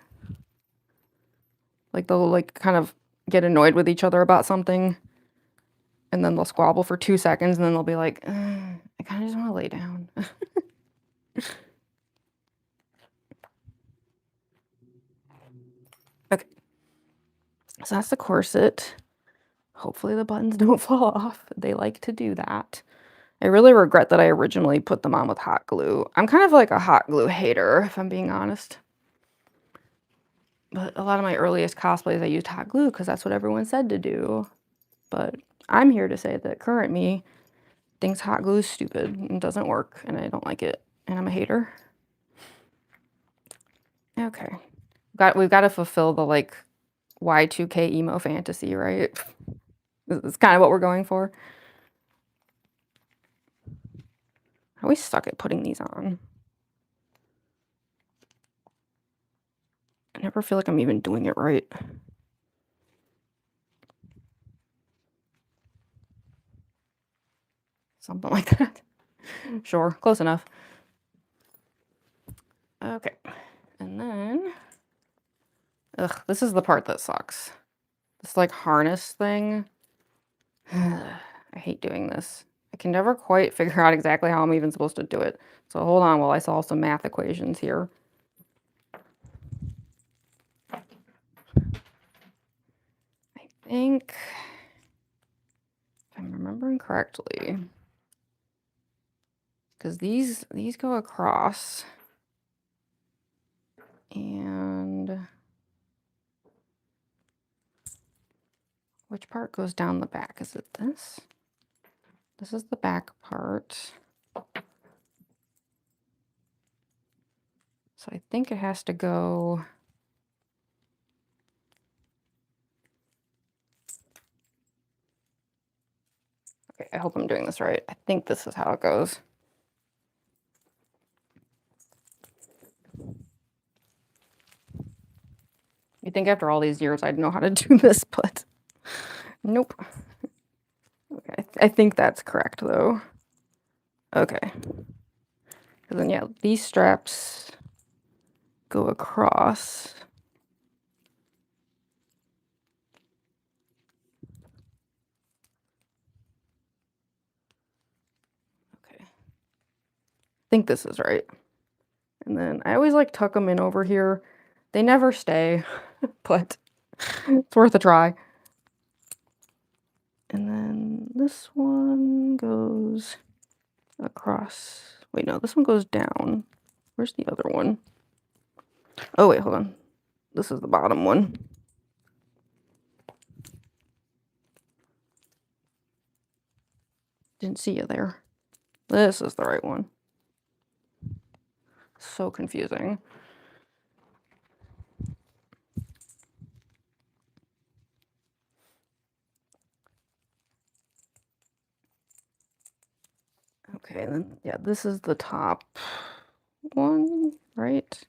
Like, they'll like kind of get annoyed with each other about something and then they'll squabble for 2 seconds and then they'll be like, I kind of just want to lay down. Okay. So that's the corset. Hopefully the buttons don't fall off. They like to do that. I really regret that I originally put them on with hot glue. I'm kind of like a hot glue hater, if I'm being honest. But a lot of my earliest cosplays, I used hot glue because that's what everyone said to do. But I'm here to say that current me thinks hot glue is stupid and doesn't work, and I don't like it, and I'm a hater. Okay. We've got to fulfill the, like, Y2K emo fantasy, right? It's kind of what we're going for. I always suck at putting these on. I never feel like I'm even doing it right. Something like that. Sure, close enough. Okay, and then, ugh, this is the part that sucks. This, like, harness thing. I hate doing this. I can never quite figure out exactly how I'm even supposed to do it. So hold on while I solve some math equations here. I think, if I'm remembering correctly, because these go across, and which part goes down the back? Is it this? This is the back part. So I think it has to go. Okay, I hope I'm doing this right. I think this is how it goes. You'd think after all these years I'd know how to do this, but nope. Okay, I think that's correct though. Okay. And then yeah, these straps go across. Okay. I think this is right. And then I always like tuck them in over here. They never stay, but it's worth a try. And then this one goes across. Wait, no, this one goes down. Where's the other one? Oh, wait, hold on. This is the bottom one. Didn't see you there. This is the right one. So confusing. Okay, then, yeah, this is the top one, right?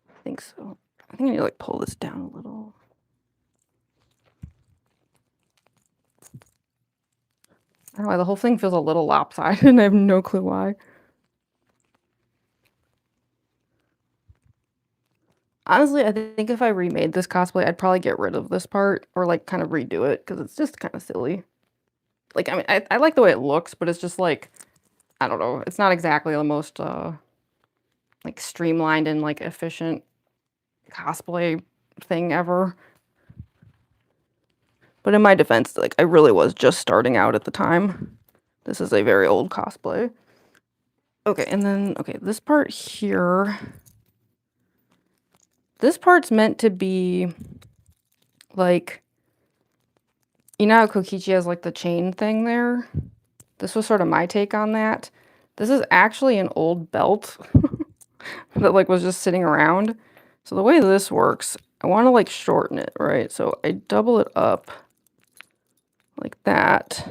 I think so. I think I need to, like, pull this down a little. I don't know why the whole thing feels a little lopsided, and I have no clue why. Honestly, I think if I remade this cosplay, I'd probably get rid of this part, or, like, kind of redo it, because it's just kind of silly. Like, I mean, I like the way it looks, but it's just, like, I don't know, it's not exactly the most, like, streamlined and, like, efficient cosplay thing ever. But in my defense, like, I really was just starting out at the time. This is a very old cosplay. Okay, and then, okay, this part here. This part's meant to be, like, you know how Kokichi has, like, the chain thing there? This was sort of my take on that. This is actually an old belt that, like, was just sitting around. So the way this works, I want to, like, shorten it, right? So I double it up like that.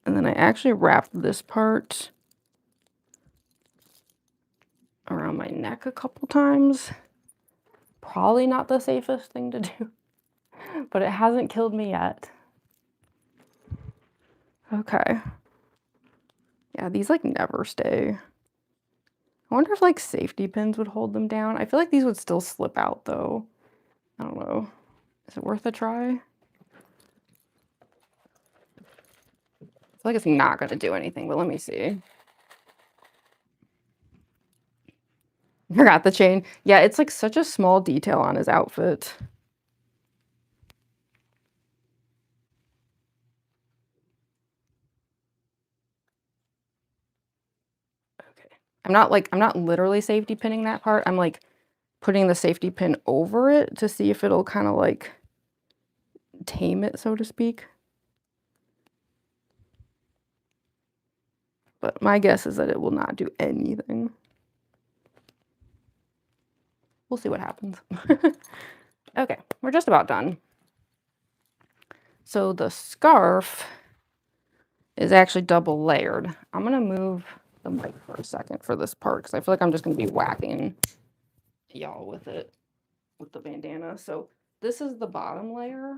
And then I actually wrap this part around my neck a couple times. probably not the safest thing to do, but it hasn't killed me yet. Okay. Yeah, these like never stay. I wonder if like safety pins would hold them down. I feel like these would still slip out though. I don't know. Is it worth a try? I feel like it's not gonna do anything, but let me see. Forgot the chain. Yeah, it's like such a small detail on his outfit. Okay. I'm not literally safety pinning that part. I'm like putting the safety pin over it to see if it'll kind of like tame it, so to speak. But my guess is that it will not do anything. We'll see what happens. Okay, we're just about done. So the scarf is actually double layered. I'm gonna move the mic for a second for this part because I feel like I'm just gonna be whacking y'all with it, with the bandana. So this is the bottom layer.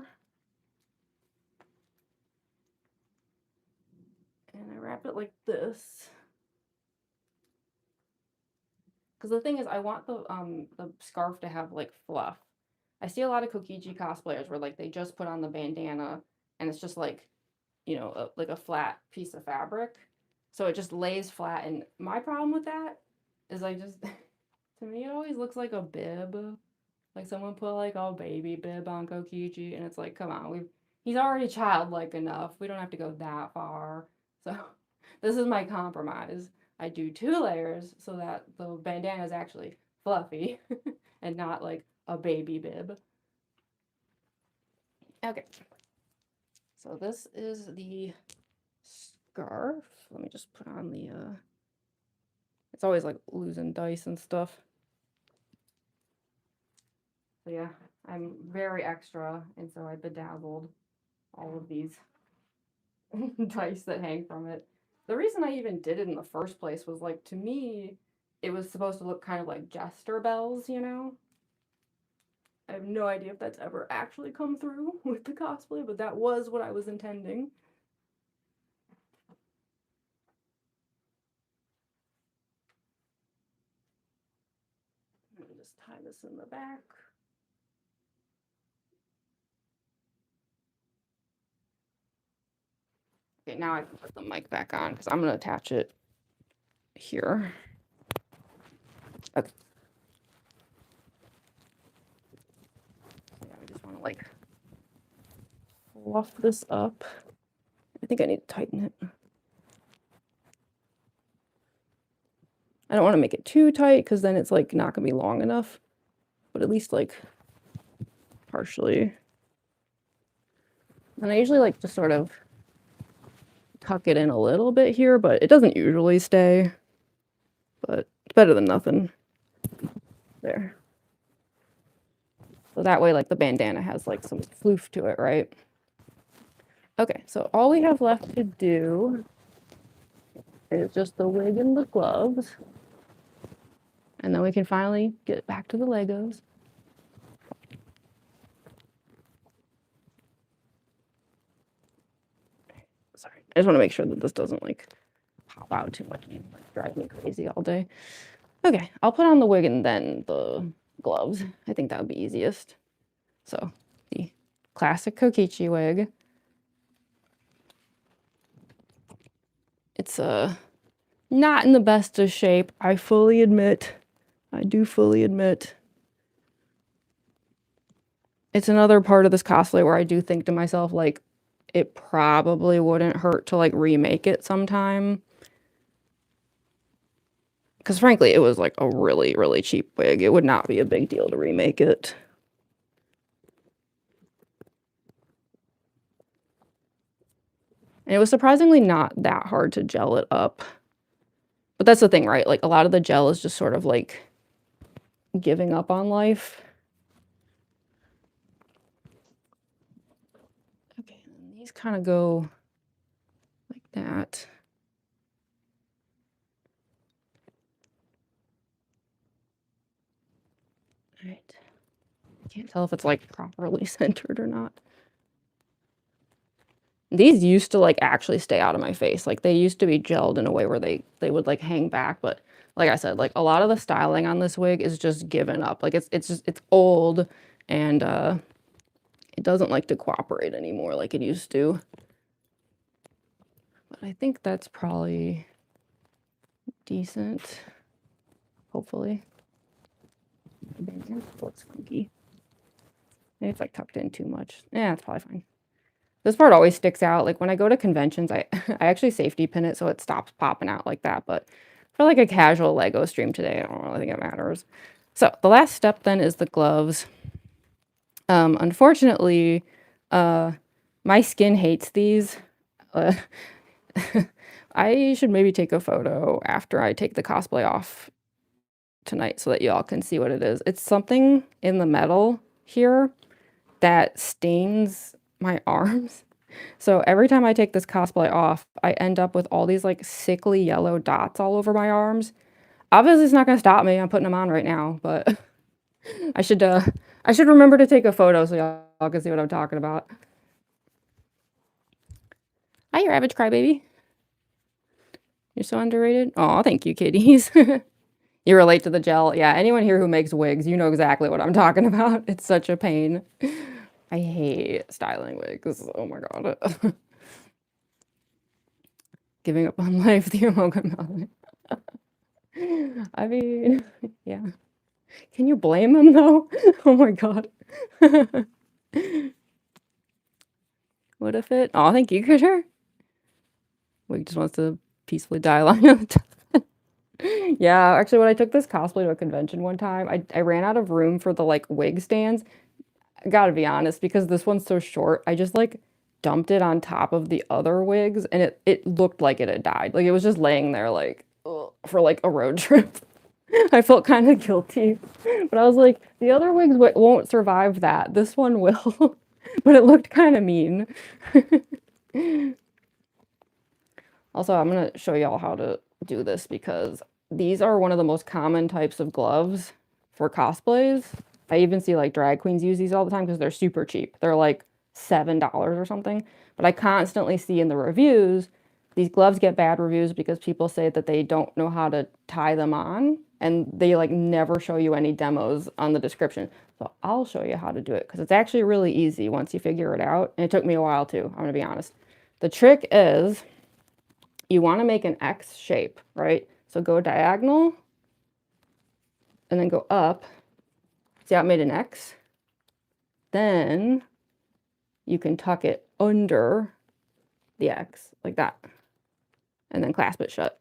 And I wrap it like this. Because the thing is, I want the scarf to have like fluff. I see a lot of Kokichi cosplayers where like they just put on the bandana and it's just like, you know, like a flat piece of fabric. So it just lays flat. And my problem with that is I just, to me, it always looks like a bib. Like someone put like a baby bib on Kokichi and it's like, come on, he's already childlike enough. We don't have to go that far. So this is my compromise. I do 2 layers so that the bandana is actually fluffy and not like a baby bib. Okay. So this is the scarf. Let me just put on the, it's always like losing dice and stuff. So yeah, I'm very extra, and so I bedazzled all of these dice that hang from it. The reason I even did it in the first place was like, to me, it was supposed to look kind of like jester bells, you know? I have no idea if that's ever actually come through with the cosplay, but that was what I was intending. Let me just tie this in the back. Okay, now I can put the mic back on because I'm going to attach it here. Okay. Yeah, I just want to like fluff this up. I think I need to tighten it. I don't want to make it too tight because then it's like not going to be long enough, but at least like partially. And I usually like to sort of tuck it in a little bit here, but it doesn't usually stay, but it's better than nothing. There. So that way like the bandana has like some floof to it, right? Okay, so all we have left to do is just the wig and the gloves. And then we can finally get back to the Legos. Sorry, I just want to make sure that this doesn't like pop out too much and like drive me crazy all day. Okay, I'll put on the wig and then the gloves. I think that would be easiest. So the classic Kokichi wig. It's not in the best of shape. I fully admit. I do fully admit. It's another part of this cosplay where I do think to myself, like, it probably wouldn't hurt to, like, remake it sometime. Because, frankly, it was, like, a really, really cheap wig. It would not be a big deal to remake it. And it was surprisingly not that hard to gel it up. But that's the thing, right? Like, a lot of the gel is just sort of, like, giving up on life. Okay, and these kind of go like that. All right. Can't tell if it's like properly centered or not. These used to like actually stay out of my face. Like they used to be gelled in a way where they would like hang back, but like I said, like a lot of the styling on this wig is just given up. Like it's old and it doesn't like to cooperate anymore like it used to. But I think that's probably decent. Hopefully. Looks funky. Maybe it's like tucked in too much. Yeah, it's probably fine. This part always sticks out. Like when I go to conventions, I actually safety pin it so it stops popping out like that. But for like a casual Lego stream today, I don't really think it matters. So the last step then is the gloves. Unfortunately, my skin hates these. I should maybe take a photo after I take the cosplay off tonight so that y'all can see what it is. It's something in the metal here that stains my arms. So every time I take this cosplay off, I end up with all these like sickly yellow dots all over my arms. Obviously, it's not going to stop me. I'm putting them on right now, but I should remember to take a photo so y'all can see what I'm talking about. Hi, your average crybaby. You're so underrated. Oh, thank you, kitties. You relate to the gel. Yeah, anyone here who makes wigs, you know exactly what I'm talking about. It's such a pain. I hate styling wigs. Oh my god. Giving up on life, the Amoga Melon. I mean, yeah. Can you blame him though? Oh my god. What if it? Oh, thank you, Critter. Wig just wants to peacefully die lying on the top. Yeah, actually, when I took this cosplay to a convention one time, I ran out of room for the like wig stands. I gotta be honest, because this one's so short, I just like dumped it on top of the other wigs and it looked like it had died. Like it was just laying there like ugh, for like a road trip. I felt kind of guilty, but I was like, the other wigs won't survive that. This one will, but it looked kind of mean. Also, I'm gonna show y'all how to do this because these are one of the most common types of gloves for cosplays. I even see like drag queens use these all the time because they're super cheap. They're like $7 or something. But I constantly see in the reviews, these gloves get bad reviews because people say that they don't know how to tie them on and they like never show you any demos on the description. So I'll show you how to do it because it's actually really easy once you figure it out. And it took me a while too, I'm gonna be honest. The trick is you want to make an X shape, right? So go diagonal and then go up. See how it made an X? Then you can tuck it under the X like that and then clasp it shut.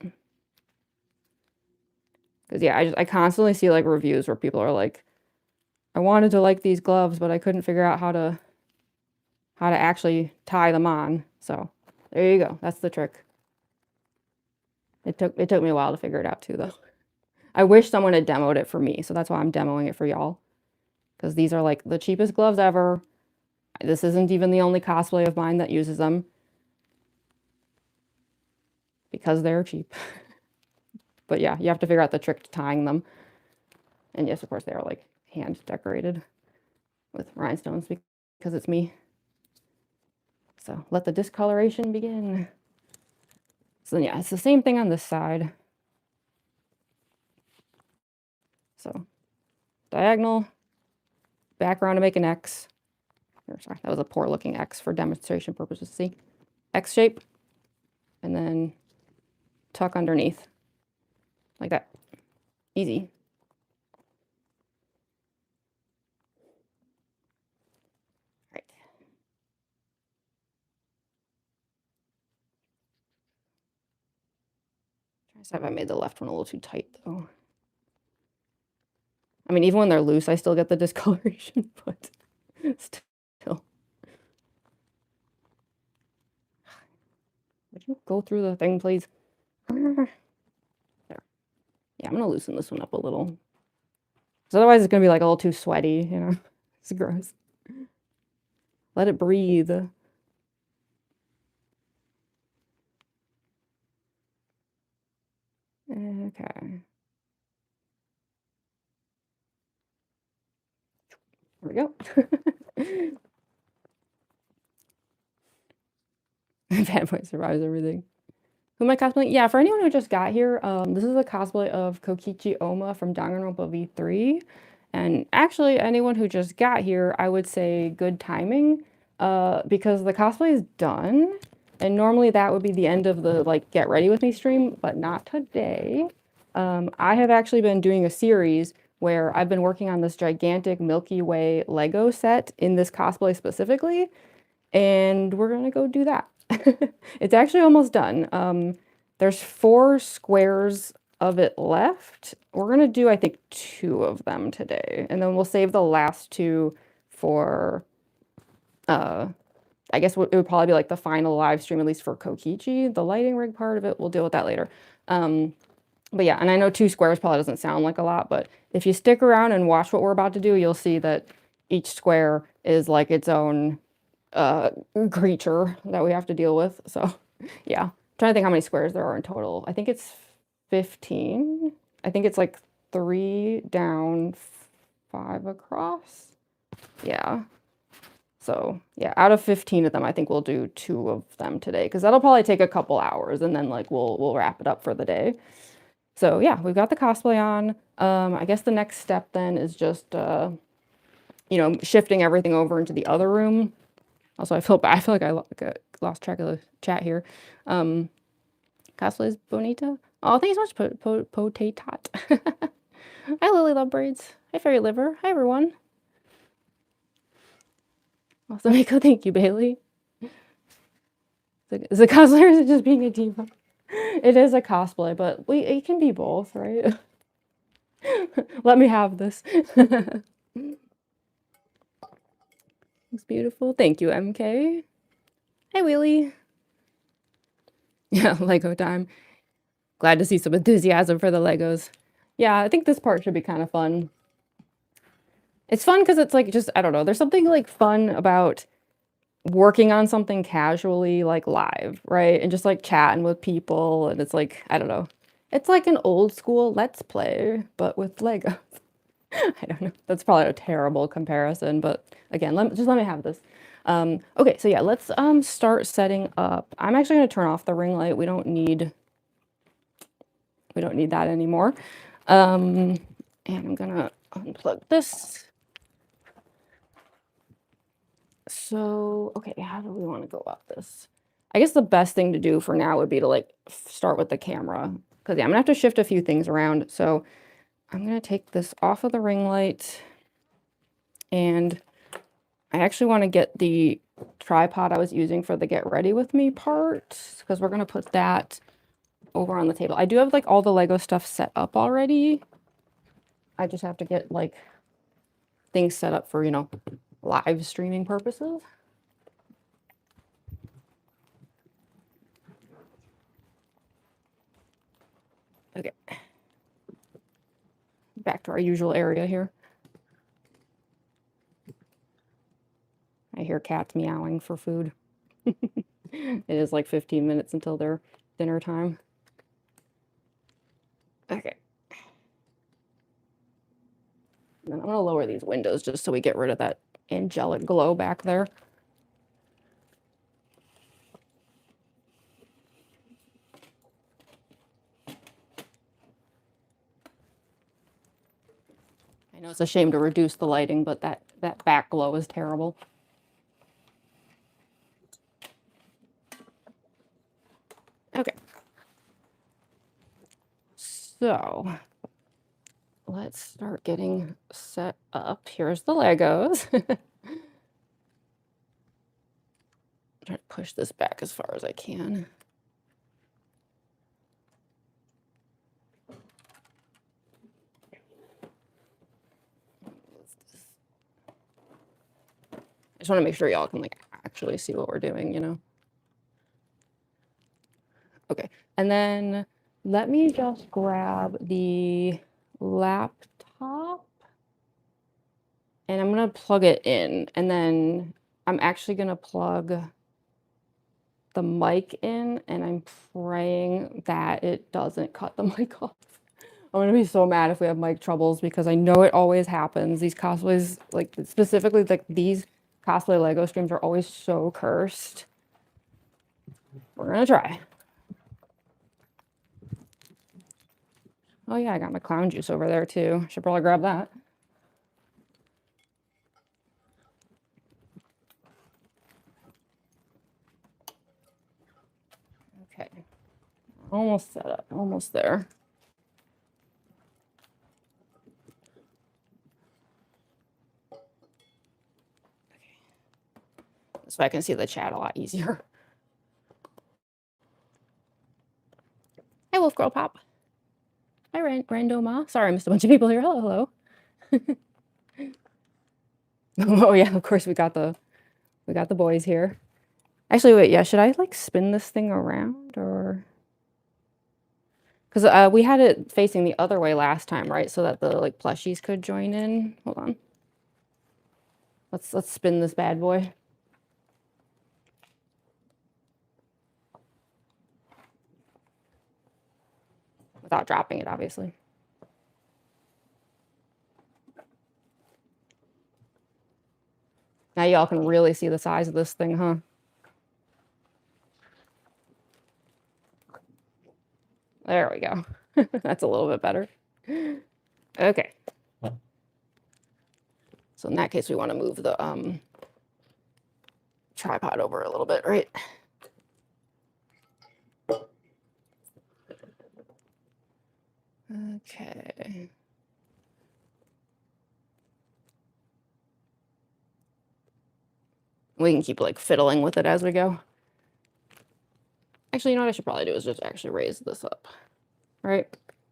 Because yeah, I constantly see like reviews where people are like, I wanted to like these gloves, but I couldn't figure out how to actually tie them on. So there you go. That's the trick. It took me a while to figure it out too, though. I wish someone had demoed it for me, so that's why I'm demoing it for y'all. Because these are like the cheapest gloves ever. This isn't even the only cosplay of mine that uses them. Because they're cheap. But yeah, you have to figure out the trick to tying them. And yes, of course, they are like hand decorated with rhinestones because it's me. So let the discoloration begin. So then, yeah, it's the same thing on this side. So diagonal, background to make an X. Sorry, that was a poor looking X for demonstration purposes. See? X shape. And then tuck underneath. Like that. Easy. Right. Try to see if I made the left one a little too tight though. I mean, even when they're loose, I still get the discoloration, but still. Would you go through the thing, please? There. Yeah, I'm gonna loosen this one up a little. Because otherwise it's gonna be like a little too sweaty, you know? It's gross. Let it breathe. Okay. There we go. Bad Boy survives everything. Who am I cosplaying? Yeah, for anyone who just got here, this is a cosplay of Kokichi Ouma from Danganronpa V3. And actually, anyone who just got here, I would say good timing, because the cosplay is done. And normally that would be the end of the like get ready with me stream, but not today. I have actually been doing a series where I've been working on this gigantic Milky Way LEGO set in this cosplay specifically, and we're gonna go do that. It's actually almost done. There's 4 squares of it left. We're gonna do, I think, 2 of them today, and then we'll save the last 2 for, I guess it would probably be like the final live stream, at least for Kokichi. The lighting rig part of it, we'll deal with that later. But yeah, and I know 2 squares probably doesn't sound like a lot, but if you stick around and watch what we're about to do, you'll see that each square is like its own creature that we have to deal with. So yeah, I'm trying to think how many squares there are in total. I think it's 15. I think it's like 3 down, 5 across. Yeah. So yeah, out of 15 of them, I think we'll do 2 of them today, because that'll probably take a couple hours, and then like we'll wrap it up for the day. So yeah, we've got the cosplay on. I guess the next step then is just you know, shifting everything over into the other room. Also, I feel bad. I feel like I lost track of the chat here. Cosplay is bonita. Oh, thanks so much, Potatot. Hi, Lily Love Braids. Hi, Fairy Liver. Hi, everyone. Also, Miko, thank you, Bailey. Is it cosplay or is it just being a diva? It is a cosplay, but it can be both, right? Let me have this. It's beautiful. Thank you, MK. Hi, Wheelie. Yeah, Lego time. Glad to see some enthusiasm for the Legos. Yeah, I think this part should be kind of fun. It's fun because it's like just, I don't know, there's something like fun about working on something casually, like live, right? And just like chatting with people. And it's like, I don't know. It's like an old school Let's Play, but with Legos. I don't know. That's probably a terrible comparison, but again, just let me have this. Okay, so yeah, let's start setting up. I'm actually going to turn off the ring light. We don't need that anymore. And I'm gonna unplug this. So, okay, how do we want to go about this? I guess the best thing to do for now would be to like start with the camera, because yeah, I'm gonna have to shift a few things around. So I'm gonna take this off of the ring light, and I actually want to get the tripod I was using for the get ready with me part, because we're gonna put that over on the table. I do have like all the Lego stuff set up already. I just have to get like things set up for, you know, live streaming purposes. Okay. Back to our usual area here. I hear cats meowing for food. It is like 15 minutes until their dinner time. Okay. And then I'm gonna lower these windows just so we get rid of that angelic glow back there. I know it's a shame to reduce the lighting, but that back glow is terrible. Okay. So let's start getting set up. Here's the Legos. Try to push this back as far as I can. I just want to make sure y'all can like actually see what we're doing, you know? Okay, and then let me just grab the laptop and I'm gonna plug it in, and then I'm actually gonna plug the mic in, and I'm praying that it doesn't cut the mic off. I'm gonna be so mad if we have mic troubles because I know it always happens. These cosplays, like specifically like these cosplay Lego streams are always so cursed. We're gonna try. Oh yeah, I got my clown juice over there too. Should probably grab that. Okay. Almost set up, almost there. So I can see the chat a lot easier. Hi, Wolf Girl Pop. Hi, Randoma. Sorry, I missed a bunch of people here. Hello, hello. Oh yeah, of course we got the boys here. Actually, wait, yeah, should I like spin this thing around or? Because we had it facing the other way last time, right? So that the like plushies could join in. Hold on. Let's spin this bad boy. Without dropping it, obviously. Now y'all can really see the size of this thing, huh? There we go. That's a little bit better. Okay. So in that case, we want to move the tripod over a little bit, right? Okay. We can keep like fiddling with it as we go. Actually, you know what I should probably do is just actually raise this up, right?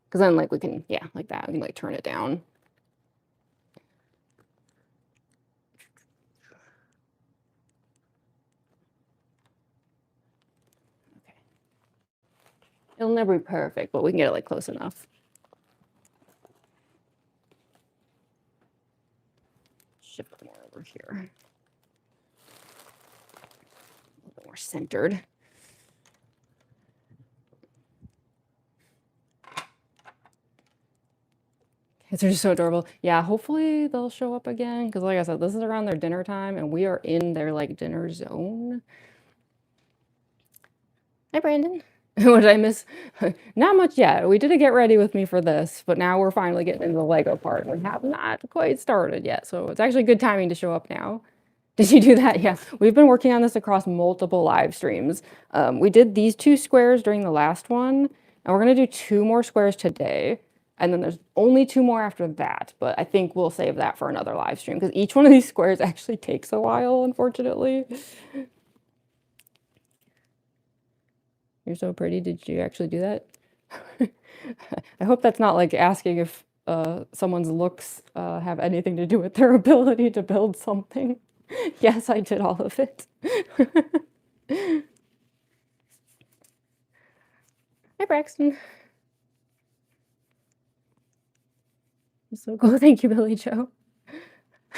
Because then like we can, yeah, like that. We can like turn it down. Okay. It'll never be perfect, but we can get it like close enough. Shift more over here. A little bit more centered. Kids are just so adorable. Yeah, hopefully they'll show up again. Because like I said, this is around their dinner time and we are in their like dinner zone. Hi, Brandon. What did I miss? Not much yet. We did a get ready with me for this, but now we're finally getting into the Lego part. We have not quite started yet, so it's actually good timing to show up now. Did you do that? Yeah, we've been working on this across multiple live streams. We did these 2 squares during the last one, and we're gonna do 2 more squares today. And then there's only 2 more after that, but I think we'll save that for another live stream because each one of these squares actually takes a while, unfortunately. You're so pretty. Did you actually do that? I hope that's not like asking if someone's looks have anything to do with their ability to build something. Yes, I did all of it. Hi, Braxton. So cool. Thank you, Billy Joe.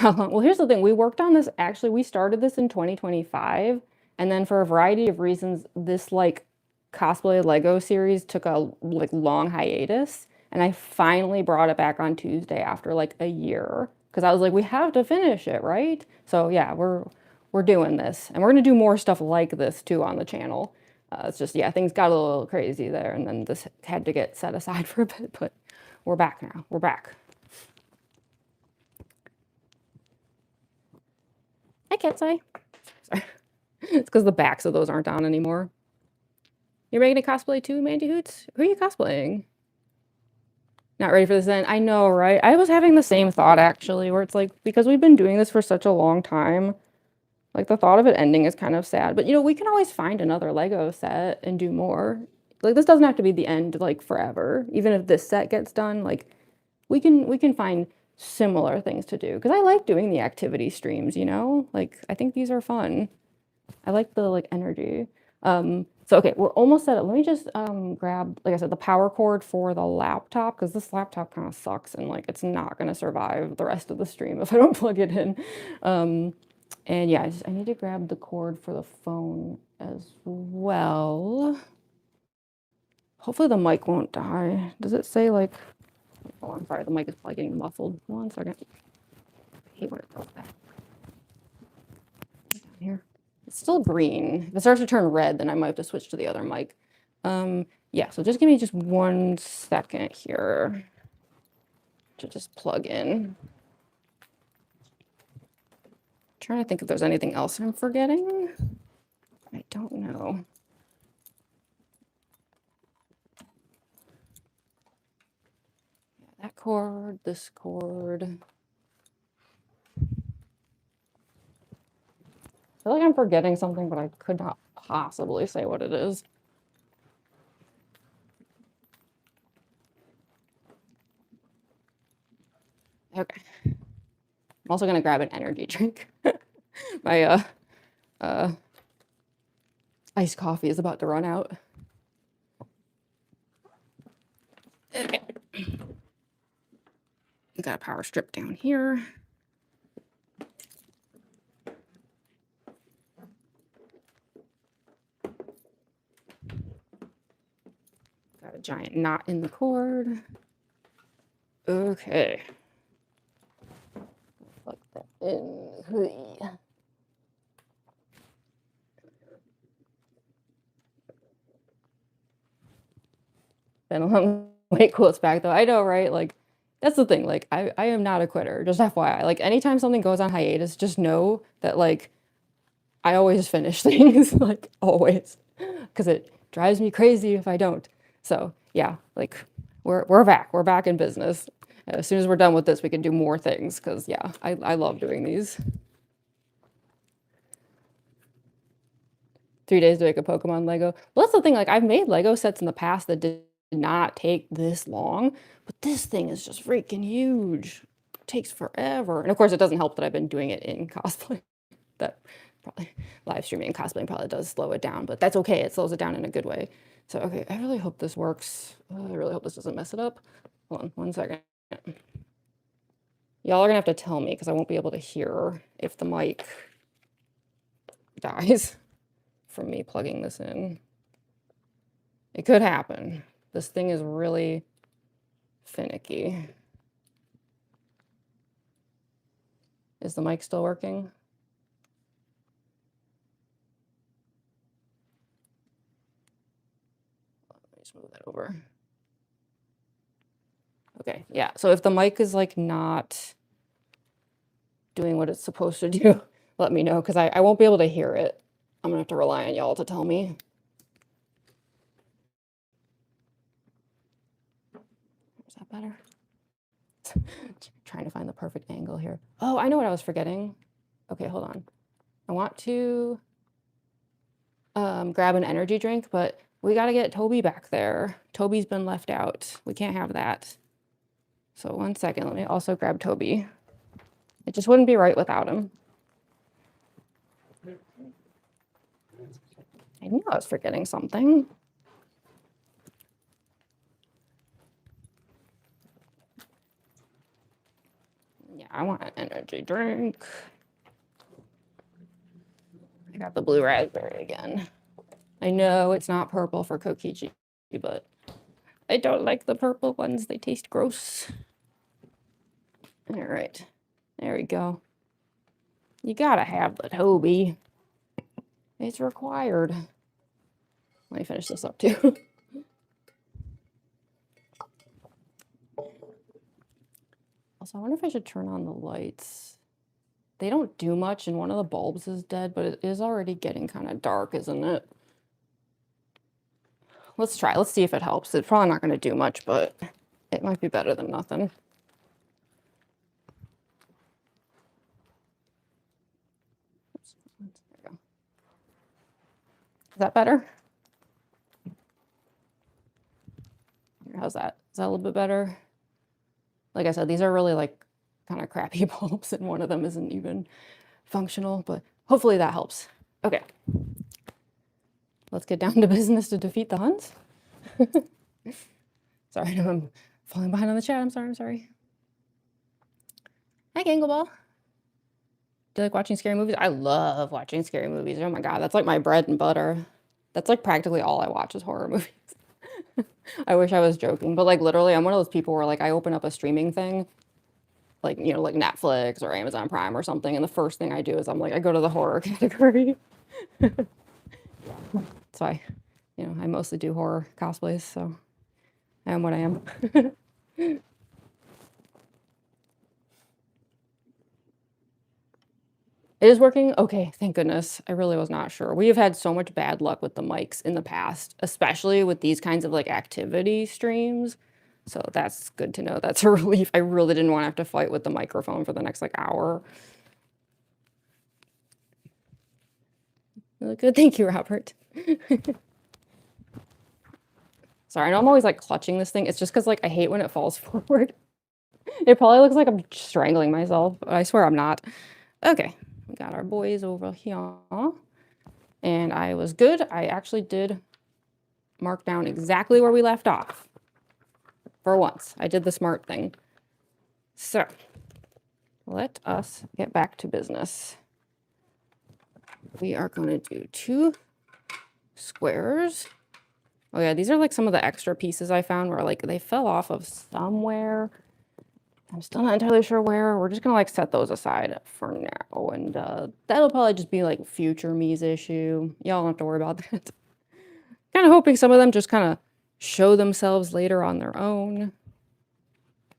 Well, here's the thing. We worked on this, actually, we started this in 2025. And then for a variety of reasons, this like cosplay Lego series took a like long hiatus. And I finally brought it back on Tuesday after like a year. Because I was like, we have to finish it, right? So yeah, we're doing this. And we're gonna do more stuff like this too on the channel. It's just, yeah, things got a little crazy there. And then this had to get set aside for a bit, but we're back now. We're back. Hi, Katsai. Sorry. It's because the backs of those aren't on anymore. You're making a cosplay too, Mandy Hoots? Who are you cosplaying? Not ready for this then? I know, right? I was having the same thought actually, where it's like, because we've been doing this for such a long time, like the thought of it ending is kind of sad. But you know, we can always find another Lego set and do more. Like this doesn't have to be the end like forever. Even if this set gets done, like we can find similar things to do. Because I like doing the activity streams, you know? Like I think these are fun. I like the like energy. So okay, we're almost set up. Let me just grab, like I said, the power cord for the laptop because this laptop kind of sucks and like it's not gonna survive the rest of the stream if I don't plug it in. And yeah, I need to grab the cord for the phone as well. Hopefully the mic won't die. Does it say like Oh, I'm sorry, the mic is probably getting muffled. One second. I hate when it does that. Down here. It's still green. If it starts to turn red, then I might have to switch to the other mic. Yeah, so just give me just 1 second here to just plug in. Trying to think if there's anything else I'm forgetting. I don't know. Yeah, that cord, this cord. I feel like I'm forgetting something, but I could not possibly say what it is. Okay. I'm also gonna grab an energy drink. My iced coffee is about to run out. Okay. We got a power strip down here. Got a giant knot in the cord. Okay. Plug that in. And wait, cool, it's back though. I know, right? Like, that's the thing. Like, I am not a quitter. Just FYI. Like, anytime something goes on hiatus, just know that, like, I always finish things. Like, always. Because it drives me crazy if I don't. So, yeah, like, we're back. We're back in business. As soon as we're done with this, we can do more things. Because, yeah, I love doing these. 3 days to make a Pokemon Lego. Well, that's the thing. Like, I've made Lego sets in the past that did not take this long, but this thing is just freaking huge. It takes forever. And of course, it doesn't help that I've been doing it in cosplay. That probably live streaming and cosplaying probably does slow it down, but that's okay. It slows it down in a good way. So, okay, I really hope this works. I really hope this doesn't mess it up. Hold on 1 second. Y'all are gonna have to tell me because I won't be able to hear if the mic dies from me plugging this in. It could happen. This thing is really finicky. Is the mic still working? Let me just move that over. Okay, yeah. So if the mic is like not doing what it's supposed to do, let me know because I won't be able to hear it. I'm gonna have to rely on y'all to tell me. Is that better? Trying to find the perfect angle here. Oh, I know what I was forgetting. Okay, hold on. I want to grab an energy drink, but we got to get Toby back there. Toby's been left out. We can't have that. So 1 second, let me also grab Toby. It just wouldn't be right without him. I knew I was forgetting something. Yeah, I want an energy drink. I got the blue raspberry again. I know it's not purple for Kokichi, but I don't like the purple ones. They taste gross. All right, there we go. You gotta have the Toby. It's required. Let me finish this up too. Also, I wonder if I should turn on the lights. They don't do much, and one of the bulbs is dead, but it is already getting kind of dark, isn't it? Let's try. Let's see if it helps. It's probably not going to do much, but it might be better than nothing. Oops. There we go. Is that better? How's that? Is that a little bit better? Like I said, these are really like kind of crappy bulbs, and one of them isn't even functional, but hopefully that helps. Okay. Let's get down to business to defeat the Huns. Sorry, I'm falling behind on the chat. I'm sorry. Hi, Gangleball. Do you like watching scary movies? I love watching scary movies. Oh my God, that's like my bread and butter. That's like practically all I watch is horror movies. I wish I was joking, but like literally, I'm one of those people where like I open up a streaming thing, like you know, like Netflix or Amazon Prime or something, and the first thing I do is I'm like I go to the horror category. So I mostly do horror cosplays, so I am what I am. It is working? Okay, thank goodness. I really was not sure. We have had so much bad luck with the mics in the past, especially with these kinds of like activity streams. So that's good to know. That's a relief. I really didn't want to have to fight with the microphone for the next like hour. Really good. Thank you, Robert. Sorry, I know I'm always like clutching this thing. It's just because like I hate when it falls forward. It probably looks like I'm strangling myself, but I swear I'm not. Okay, we got our boys over here. And I was good. I actually did mark down exactly where we left off. For once, I did the smart thing. So, let us get back to business. We are going to do 2 squares. Oh yeah, these are like some of the extra pieces I found where like they fell off of somewhere. I'm still not entirely sure where. We're just gonna like set those aside for now. And that'll probably just be like future me's issue. Y'all don't have to worry about that. Kind of hoping some of them just kind of show themselves later on their own. You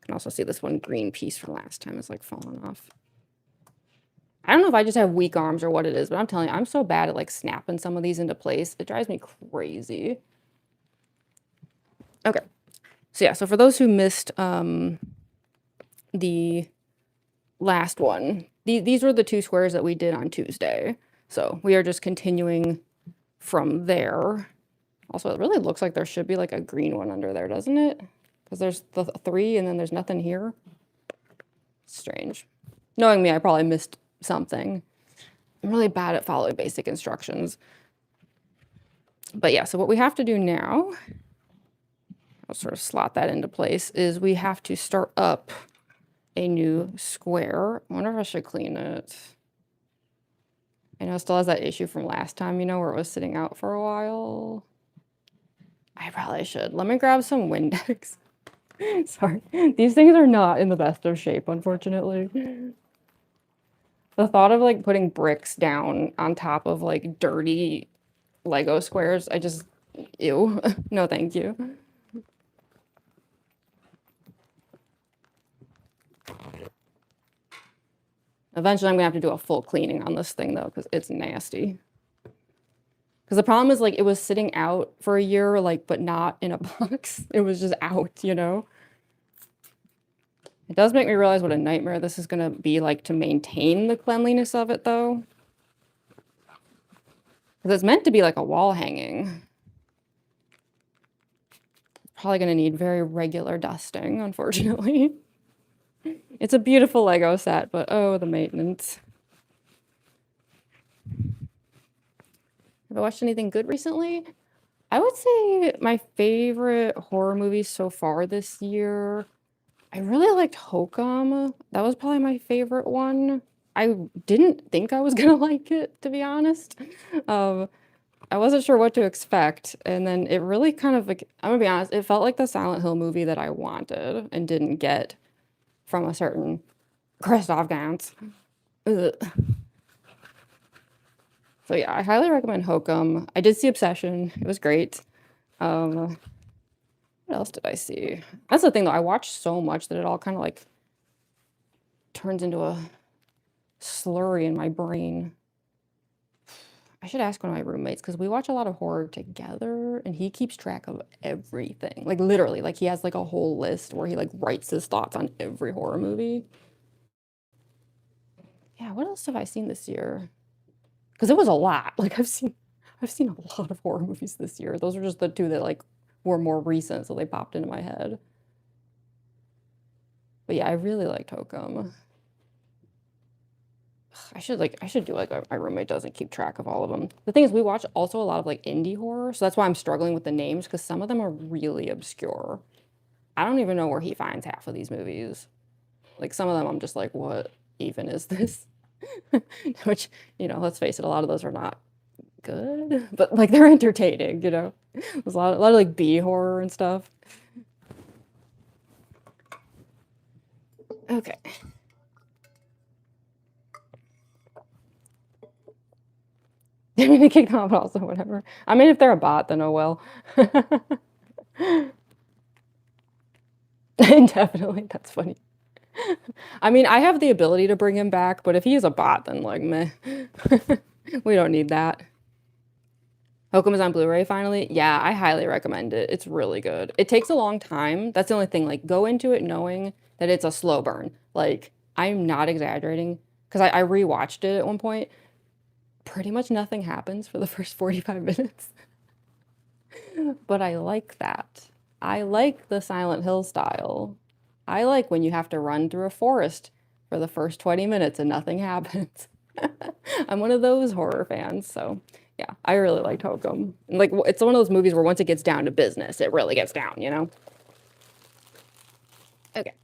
can also see this one green piece from last time is like falling off. I don't know if I just have weak arms or what it is, but I'm telling you, I'm so bad at like snapping some of these into place. It drives me crazy. Okay. So yeah, so for those who missed the last one, these were the 2 squares that we did on Tuesday. So we are just continuing from there. Also, it really looks like there should be like a green one under there, doesn't it? Because there's the 3 and then there's nothing here. Strange. Knowing me, I probably missed something. I'm really bad at following basic instructions. But yeah, so what we have to do now, I'll sort of slot that into place, is we have to start up a new square. I wonder if I should clean it. I know it still has that issue from last time, you know, where it was sitting out for a while. I probably should. Let me grab some Windex. Sorry. These things are not in the best of shape, unfortunately. The thought of like putting bricks down on top of like dirty Lego squares, I just, ew. No, thank you. Eventually I'm gonna have to do a full cleaning on this thing though, because it's nasty. Because the problem is like it was sitting out for a year, like, but not in a box. It was just out, you know? It does make me realize what a nightmare this is gonna be like to maintain the cleanliness of it though. Because it's meant to be like a wall hanging. Probably gonna need very regular dusting, unfortunately. It's a beautiful Lego set, but oh, the maintenance. Have I watched anything good recently? I would say my favorite horror movie so far this year, I really liked Hokum. That was probably my favorite one. I didn't think I was gonna like it, to be honest. I wasn't sure what to expect, and then it really kind of like, I'm gonna be honest, it felt like the Silent Hill movie that I wanted and didn't get from a certain Christoph Gans. Ugh. So yeah, I highly recommend Hokum. I did see Obsession. It was great. What else did I see? That's the thing though, I watched so much that it all kind of like turns into a slurry in my brain. I should ask one of my roommates because we watch a lot of horror together and he keeps track of everything. Like literally, like he has like a whole list where he like writes his thoughts on every horror movie. Yeah, what else have I seen this year? Because it was a lot. Like I've seen a lot of horror movies this year. Those are just the 2 that like were more recent, so they popped into my head. But yeah, I really liked Hokum. I should do like my roommate doesn't keep track of all of them. The thing is, we watch also a lot of like indie horror, so that's why I'm struggling with the names because some of them are really obscure. I don't even know where he finds half of these movies. Like some of them, I'm just like, what even is this? Which, you know, let's face it, a lot of those are not good, but like they're entertaining, you know? There's a lot of like B horror and stuff. Okay. They're gonna kick them off also, whatever. I mean, if they're a bot, then oh well. Indefinitely, that's funny. I mean, I have the ability to bring him back, but if he is a bot, then like, meh. We don't need that. Hokum is on Blu-ray finally. Yeah, I highly recommend it. It's really good. It takes a long time. That's the only thing. Like, go into it knowing that it's a slow burn. Like, I'm not exaggerating because I rewatched it at one point. Pretty much nothing happens for the first 45 minutes. But I like that. I like the Silent Hill style. I like when you have to run through a forest for the first 20 minutes and nothing happens. I'm one of those horror fans, so yeah, I really liked Hokum. And like, it's one of those movies where once it gets down to business, it really gets down, you know? Okay.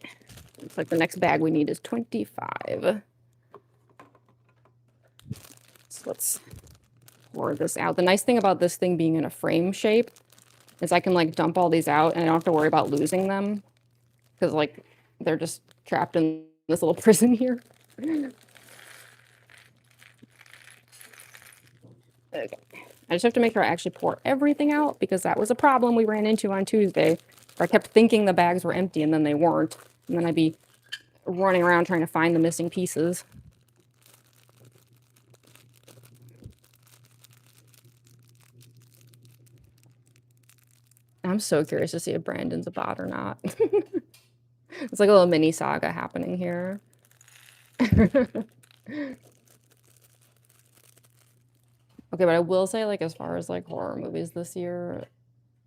Looks like the next bag we need is 25. So let's pour this out. The nice thing about this thing being in a frame shape is I can like dump all these out and I don't have to worry about losing them because like they're just trapped in this little prison here. Okay. I just have to make sure I actually pour everything out because that was a problem we ran into on Tuesday where I kept thinking the bags were empty and then they weren't. And then I'd be running around trying to find the missing pieces. I'm so curious to see if Brandon's a bot or not. It's like a little mini saga happening here. Okay, but I will say, like, as far as like horror movies this year,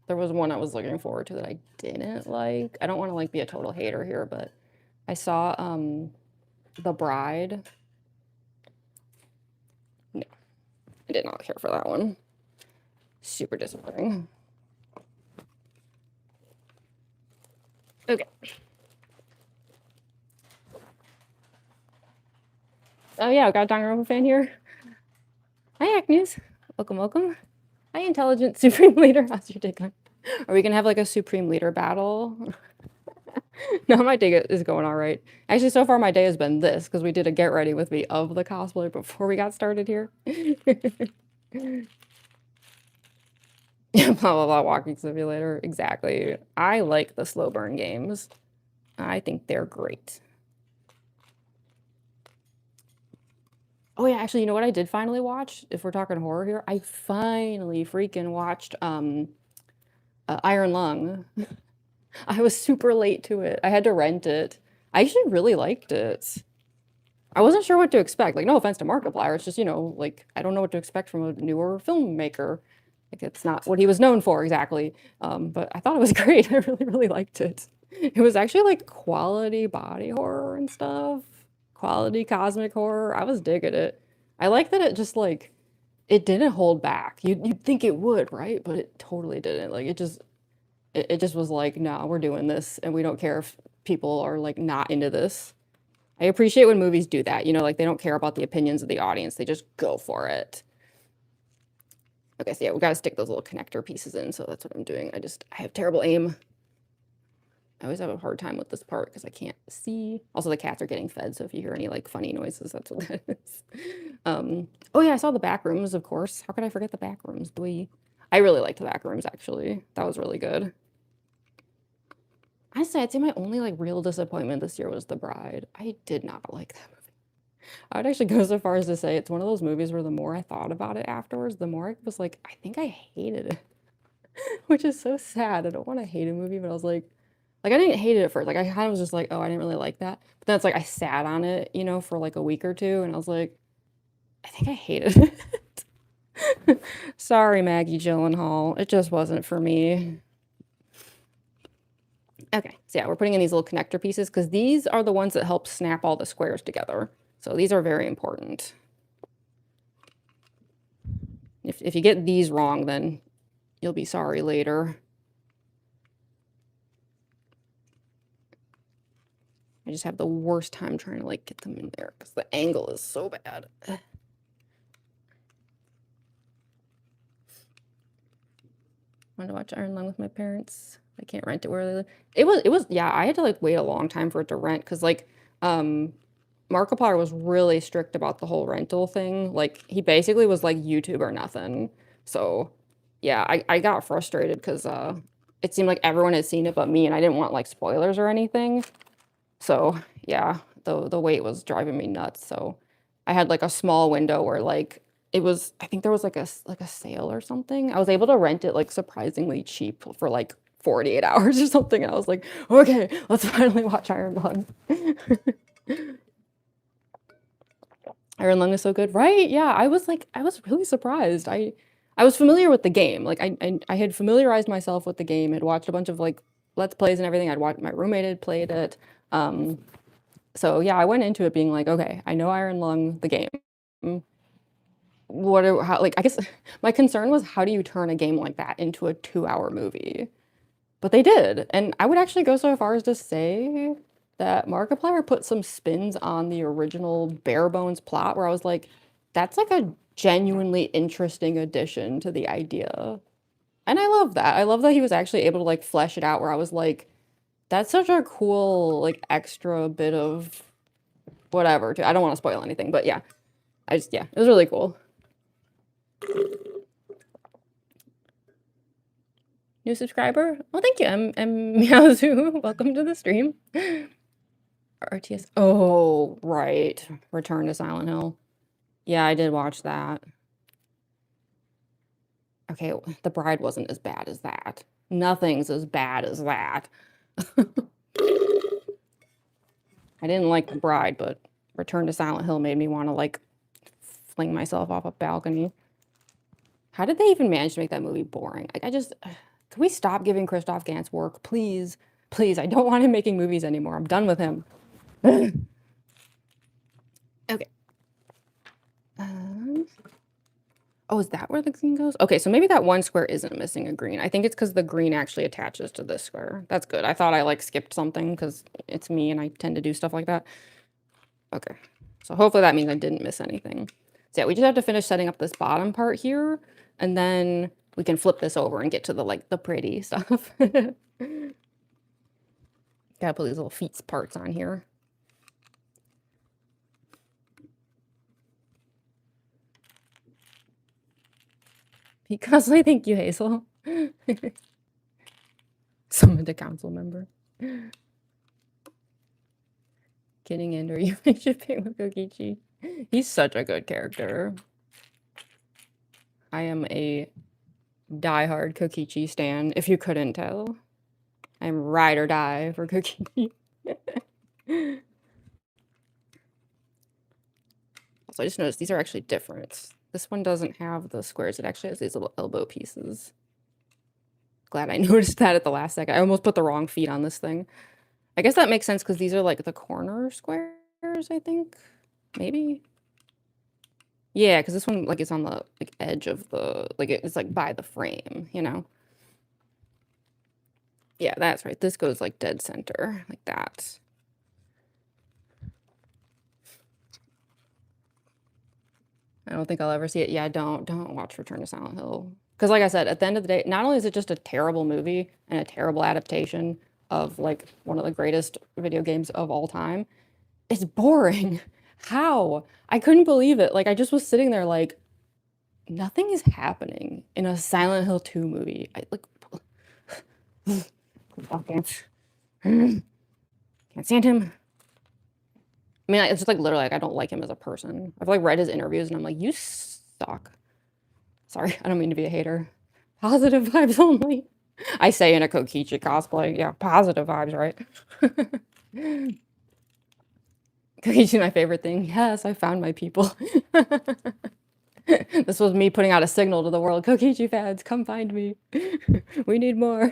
there was one I was looking forward to that I didn't like. I don't want to like be a total hater here, but I saw The Bride. No, I did not care for that one. Super disappointing. Okay. Oh yeah, I got a Danganronpa fan here. Hi, Agnes. Welcome, welcome. Hi, Intelligent Supreme Leader. How's your day going? Are we gonna have like a Supreme Leader battle? No, my day is going all right. Actually, so far my day has been this because we did a get ready with me of the cosplay before we got started here. Blah, blah, blah, walking simulator. Exactly. I like the slow burn games. I think they're great. Oh yeah, actually, you know what I did finally watch? If we're talking horror here, I finally freaking watched Iron Lung. I was super late to it. I had to rent it. I actually really liked it. I wasn't sure what to expect. Like, no offense to Markiplier, it's just, you know, like, I don't know what to expect from a newer filmmaker. Like, it's not what he was known for exactly. But I thought it was great. I really, really liked it. It was actually like quality body horror and stuff. Quality cosmic horror. I was digging it. I like that it just like, it didn't hold back. You'd think it would, right? But it totally didn't. Like, it just was like, no, we're doing this and we don't care if people are like not into this. I appreciate when movies do that, you know, like they don't care about the opinions of the audience, they just go for it. Okay, so yeah, we gotta stick those little connector pieces in, so that's what I'm doing. I have terrible aim. I always have a hard time with this part because I can't see. Also, the cats are getting fed, so if you hear any like funny noises, that's what that is. Oh yeah, I saw the back rooms, of course. How could I forget the back rooms? I really liked the back rooms, actually. That was really good. Honestly, I'd say my only like real disappointment this year was The Bride. I did not like that movie. I would actually go so far as to say it's one of those movies where the more I thought about it afterwards, the more I was like, I think I hated it. Which is so sad. I don't want to hate a movie, but I was like I didn't hate it at first. Like I kind of was just like, oh, I didn't really like that. But then it's like I sat on it, you know, for like a week or two, and I was like, I think I hated it. Sorry, Maggie Gyllenhaal. It just wasn't for me. Okay, so yeah, we're putting in these little connector pieces because these are the ones that help snap all the squares together. So these are very important. If you get these wrong, then you'll be sorry later. I just have the worst time trying to like get them in there because the angle is so bad. wanted to watch Iron Lung with my parents. I can't rent it where they live. It was yeah, I had to like wait a long time for it to rent because like Markiplier was really strict about the whole rental thing. Like he basically was like YouTube or nothing. So yeah, I got frustrated because it seemed like everyone had seen it but me and I didn't want like spoilers or anything. So yeah, the wait was driving me nuts. So I had like a small window where like it was I think there was like a sale or something. I was able to rent it like surprisingly cheap for like 48 hours or something. And I was like, okay, let's finally watch Iron Lung. Iron Lung is so good, right? Yeah, I was really surprised. I was familiar with the game. Like I had familiarized myself with the game, had watched a bunch of like Let's Plays and everything. I'd watched my roommate had played it. So yeah, I went into it being like, okay, I know Iron Lung, the game. How, like, I guess my concern was how do you turn a game like that into a 2-hour movie? But they did. And I would actually go so far as to say that Markiplier put some spins on the original bare bones plot where I was like, that's like a genuinely interesting addition to the idea. And I love that. I love that he was actually able to like flesh it out where I was like, that's such a cool, like, extra bit of whatever. I don't want to spoil anything, but yeah. Yeah, it was really cool. New subscriber? Well, thank you. I'm Meowzoo. Welcome to the stream. RTS. Oh, right. Return to Silent Hill. Yeah, I did watch that. Okay, The Bride wasn't as bad as that. Nothing's as bad as that. I didn't like The Bride, but Return to Silent Hill made me want to, like, fling myself off a balcony. How did they even manage to make that movie boring? Like, can we stop giving Christoph Gans work? Please. Please, I don't want him making movies anymore. I'm done with him. Okay. Oh, is that where the green goes? Okay, so maybe that one square isn't missing a green. I think it's because the green actually attaches to this square. That's good. I thought I, like, skipped something because it's me and I tend to do stuff like that. Okay. So hopefully that means I didn't miss anything. So yeah, we just have to finish setting up this bottom part here, and then we can flip this over and get to the, like, the pretty stuff. Gotta put these little feet parts on here. Pete Cosplay, thank you, Hazel. Summoned a council member. Getting in, or you shipping with Kokichi. He's such a good character. I am a diehard Kokichi stan, if you couldn't tell. I'm ride or die for Kokichi. Also, I just noticed these are actually different. This one doesn't have the squares. It actually has these little elbow pieces. Glad I noticed that at the last second. I almost put the wrong feet on this thing. I guess that makes sense because these are like the corner squares, I think. Maybe. Yeah, because this one like is on the like edge of the like it's like by the frame, you know. Yeah, that's right. This goes like dead center, like that. I don't think I'll ever see it. Yeah, don't watch Return to Silent Hill. Because like I said, at the end of the day, not only is it just a terrible movie and a terrible adaptation of like one of the greatest video games of all time, it's boring. How? I couldn't believe it. Like I just was sitting there like nothing is happening in a Silent Hill 2 movie. I like can't stand him. I mean, it's just like literally like I don't like him as a person. I've like read his interviews and I'm like, you suck. Sorry, I don't mean to be a hater. Positive vibes only. I say in a Kokichi cosplay. Yeah, positive vibes, right? Kokichi, my favorite thing. Yes, I found my people. This was me putting out a signal to the world. Kokichi fans, come find me. We need more.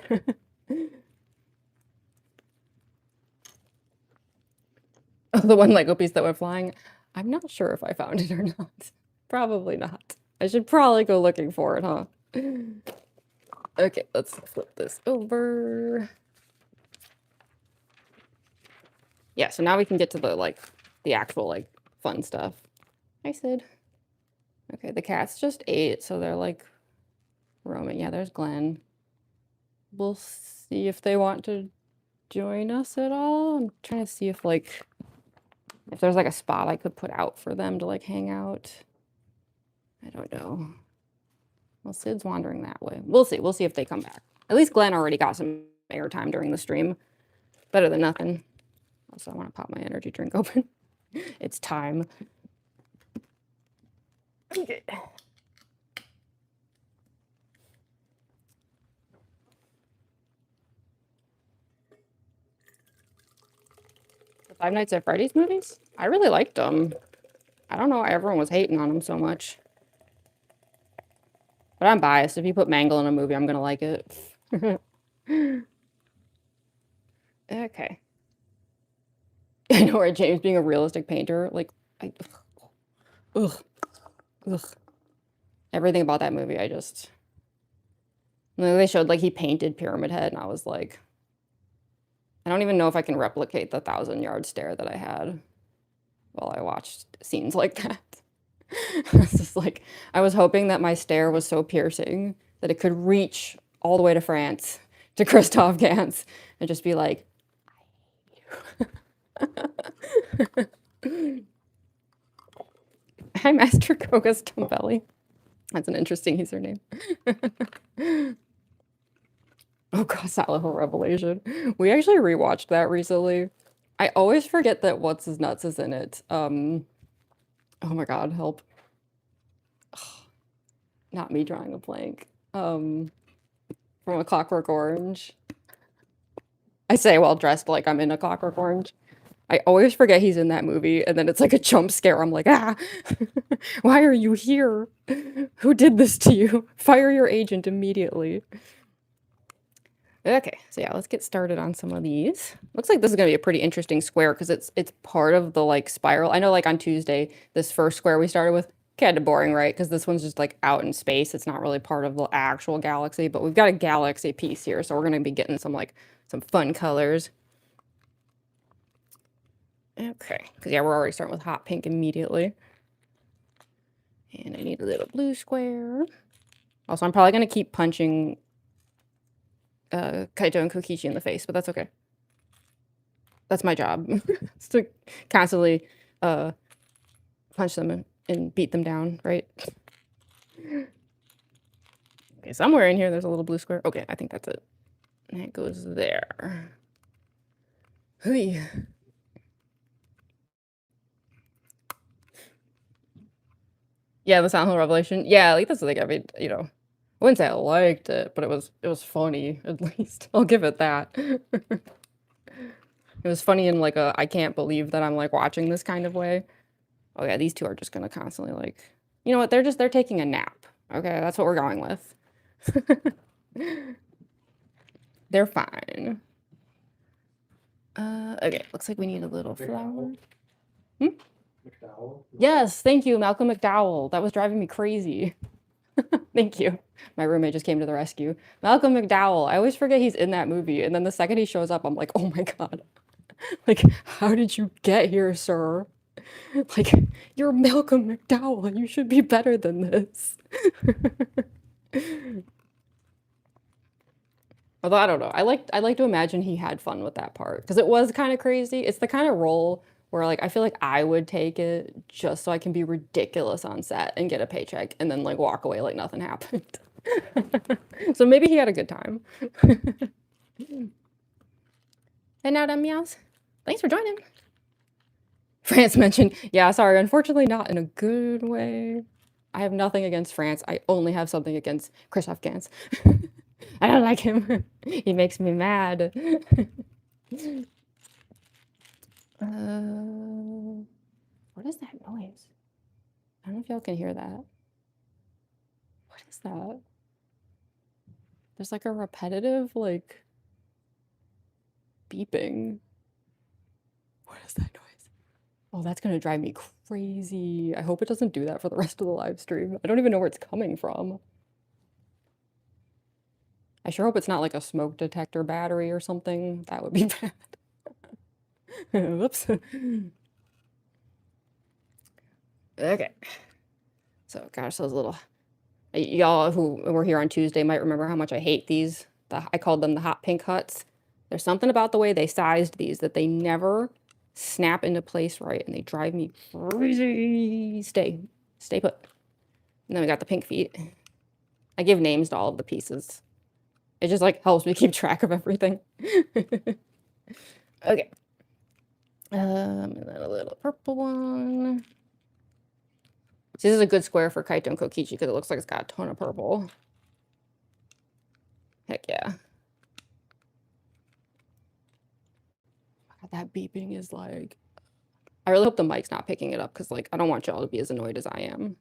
The one Lego piece that went flying. I'm not sure if I found it or not. Probably not. I should probably go looking for it, huh? Okay, let's flip this over. Yeah, so now we can get to the, like, the actual, like, fun stuff. Hi, Sid. Okay, the cats just ate, so they're, like, roaming. Yeah, there's Glenn. we'll see if they want to join us at all. I'm trying to see if like if there's like a spot I could put out for them to like hang out. I don't know. Well, Sid's wandering that way. We'll see. We'll see if they come back. At least Glenn already got some airtime during the stream. Better than nothing. Also, I want to pop my energy drink open. It's time. Okay. The Five Nights at Freddy's movies? I really liked them. I don't know why everyone was hating on them so much. But I'm biased. If you put Mangle in a movie, I'm going to like it. Okay. I know, right? James being a realistic painter. Like, ugh. Everything about that movie, I just... They showed, like, he painted Pyramid Head, and I was like... I don't even know if I can replicate the 1,000-yard stare that I had while I watched scenes like that. It's just like, I was hoping that my stare was so piercing that it could reach all the way to France, to Christoph Gans, and just be like, I hate you. Hi, Master Koga's Tumbelli. That's an interesting username. Oh god, Silent Hill Revelation. We actually rewatched that recently. I always forget that What's His Nuts is in it. Oh my god, help. Ugh, not me drawing a blank. From A Clockwork Orange. I say while dressed like I'm in A Clockwork Orange. I always forget he's in that movie, and then it's like a jump scare. I'm like, ah, why are you here? Who did this to you? Fire your agent immediately. Okay, so yeah, let's get started on some of these. Looks like this is gonna be a pretty interesting square because it's part of the like spiral. I know like on Tuesday, this first square we started with, kind of boring, right? Because this one's just like out in space. It's not really part of the actual galaxy, but we've got a galaxy piece here, so we're gonna be getting some like some fun colors. Okay, because yeah, we're already starting with hot pink immediately. And I need a little blue square. Also, I'm probably gonna keep punching Kaito and Kokichi in the face, but that's okay. That's my job. It's to constantly punch them and beat them down, right? Okay, somewhere in here there's a little blue square. Okay, I think that's it. And it goes there. Hui. Yeah, the Silent Hill Revelation. Yeah, like that's like I mean, you know, I wouldn't say I liked it, but it was funny at least. I'll give it that. It was funny in like a I can't believe that I'm like watching this kind of way. Oh yeah, these two are just gonna constantly like, you know what? They're taking a nap. Okay, that's what we're going with. They're fine. Okay, looks like we need a little flower. Hmm? McDowell? Yes, thank you, Malcolm McDowell. That was driving me crazy. Thank you. My roommate just came to the rescue. Malcolm McDowell. I always forget he's in that movie, and then the second he shows up, I'm like, oh my god. Like, how did you get here, sir? Like, you're Malcolm McDowell. You should be better than this. Although I don't know. I like to imagine he had fun with that part because it was kind of crazy. It's the kind of role where like I feel like I would take it just so I can be ridiculous on set and get a paycheck and then like walk away like nothing happened. So maybe he had a good time. And now done meows. Thanks for joining. France mentioned, yeah, sorry, unfortunately not in a good way. I have nothing against France. I only have something against Christoph Gans. I don't like him. He makes me mad. What is that noise? I don't know if y'all can hear that. What is that? There's like a repetitive, like, beeping. What is that noise? Oh, that's gonna drive me crazy. I hope it doesn't do that for the rest of the live stream. I don't even know where it's coming from. I sure hope it's not like a smoke detector battery or something. That would be bad. Whoops. Okay. So, gosh, those little... Y'all who were here on Tuesday might remember how much I hate these I called them the hot pink huts. There's something about the way they sized these that they never snap into place right, and they drive me crazy. Stay put. And then we got the pink feet. I give names to all of the pieces. It just like helps me keep track of everything. Okay. And then a little purple one. So this is a good square for Kaito and Kokichi because it looks like it's got a ton of purple. Heck yeah. God, that beeping is like... I really hope the mic's not picking it up because like I don't want y'all to be as annoyed as I am.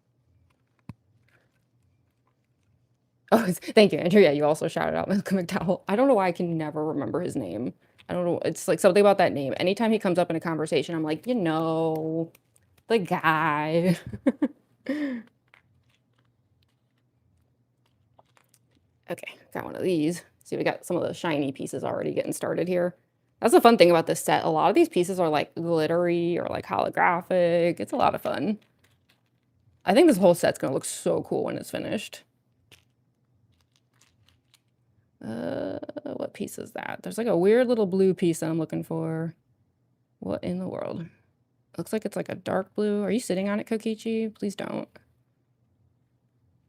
Oh, thank you, Andrew. Yeah, you also shouted out Milky McDowell. I don't know why I can never remember his name. I don't know. It's like something about that name. Anytime he comes up in a conversation, I'm like, you know, the guy. Okay, got one of these. See, we got some of the shiny pieces already getting started here. That's the fun thing about this set. A lot of these pieces are like glittery or like holographic. It's a lot of fun. I think this whole set's gonna look so cool when it's finished. What piece is that? There's like a weird little blue piece that I'm looking for. What in the world? Looks like it's like a dark blue. Are you sitting on it, Kokichi? Please don't.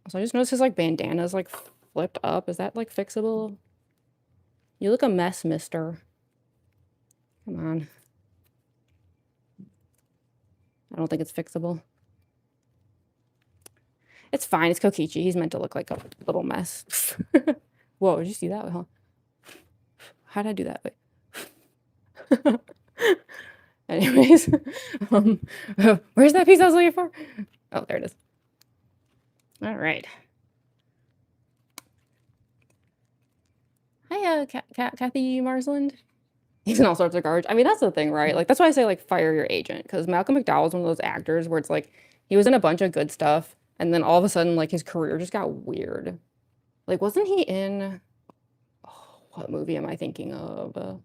Also, I just noticed his like bandana's like flipped up. Is that like fixable? You look a mess, mister. Come on. I don't think it's fixable. It's fine. It's Kokichi. He's meant to look like a little mess. Whoa, did you see that? Huh? How did I do that? Anyways, where's that piece I was looking for? Oh, there it is. All right. Hi, Kathy Marsland. He's in all sorts of garbage. I mean, that's the thing, right? Like, that's why I say, like, fire your agent. Because Malcolm McDowell is one of those actors where it's like, he was in a bunch of good stuff, and then all of a sudden, like, his career just got weird. Like, wasn't he in... Oh, what movie am I thinking of?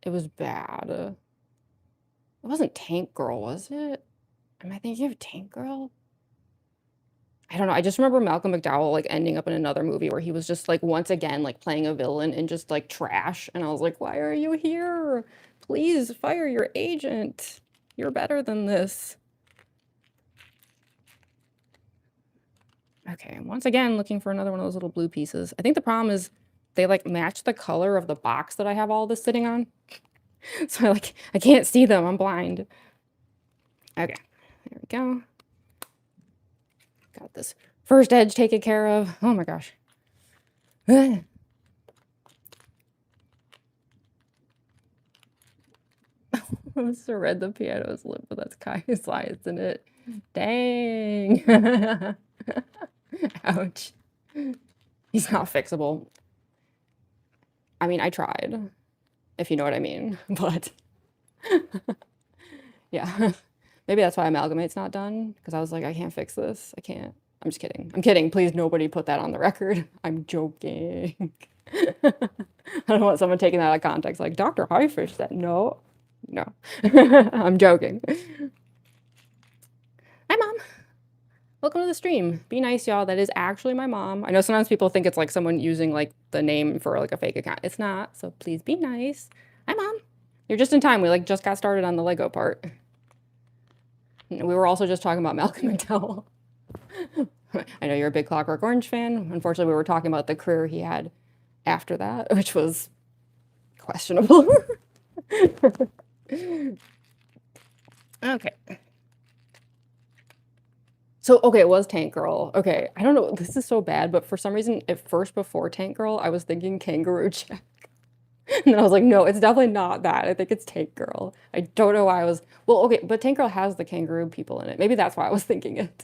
It was bad. It wasn't Tank Girl, was it? Am I thinking of Tank Girl? I don't know. I just remember Malcolm McDowell like ending up in another movie where he was just like once again like playing a villain and just like trash. And I was like, why are you here? Please fire your agent. You're better than this. Okay, once again looking for another one of those little blue pieces. I think the problem is they like match the color of the box that I have all this sitting on. So I can't see them. I'm blind. Okay, there we go. Got this first edge taken care of. Oh my gosh. I must have read the piano's lip, but that's Kai's lie, isn't it? Dang. Ouch. He's not fixable. I mean, I tried, if you know what I mean, but yeah. Maybe that's why Amalgamate's not done, because I was like, I can't fix this. I can't. I'm just kidding. I'm kidding. Please, nobody put that on the record. I'm joking. I don't want someone taking that out of context, like, Dr. Highfish said, no. No. I'm joking. Hi, Mom. Welcome to the stream. Be nice, y'all. That is actually my mom. I know sometimes people think it's like someone using like the name for like a fake account. It's not, so please be nice. Hi, Mom. You're just in time. We like just got started on the Lego part. We were also just talking about Malcolm McDowell. I know you're a big Clockwork Orange fan. Unfortunately, we were talking about the career he had after that, which was questionable. Okay. So, okay, it was Tank Girl. Okay, I don't know. This is so bad, but for some reason, at first before Tank Girl, I was thinking Kangaroo Jack. And then I was like, no, it's definitely not that. I think it's Tank Girl. I don't know why I was... Well, okay, but Tank Girl has the kangaroo people in it. Maybe that's why I was thinking it.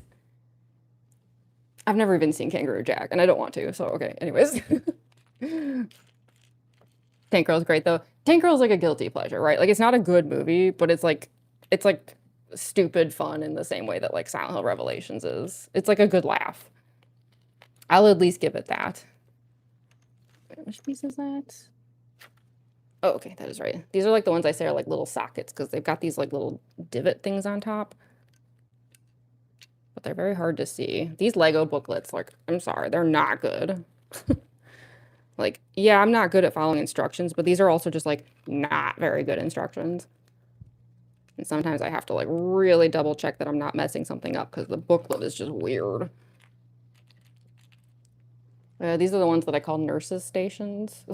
I've never even seen Kangaroo Jack, and I don't want to, so okay, anyways. Tank Girl's great, though. Tank Girl's like a guilty pleasure, right? Like, it's not a good movie, but it's like stupid fun in the same way that like Silent Hill Revelations is. It's like a good laugh. I'll at least give it that. Wait, which piece is that? Oh, okay, that is right. These are like the ones I say are like little sockets because they've got these like little divot things on top. But they're very hard to see. These Lego booklets, like, I'm sorry, they're not good. Like, yeah, I'm not good at following instructions, but these are also just, like, not very good instructions. And sometimes I have to, like, really double check that I'm not messing something up because the booklet is just weird. These are the ones that I call nurses' stations.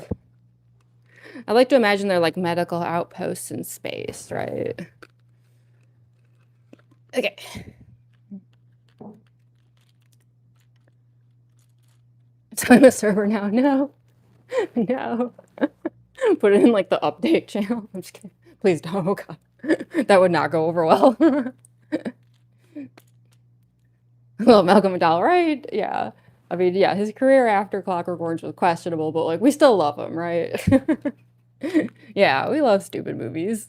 I like to imagine they're like medical outposts in space, right? Okay. It's on the server now. No. No. Put it in like the update channel. I'm just kidding. Please don't. Oh god. That would not go over well. Well, Malcolm McDowell, right? Yeah. I mean, yeah, his career after Clockwork Orange was questionable, but like we still love him, right? Yeah, we love stupid movies.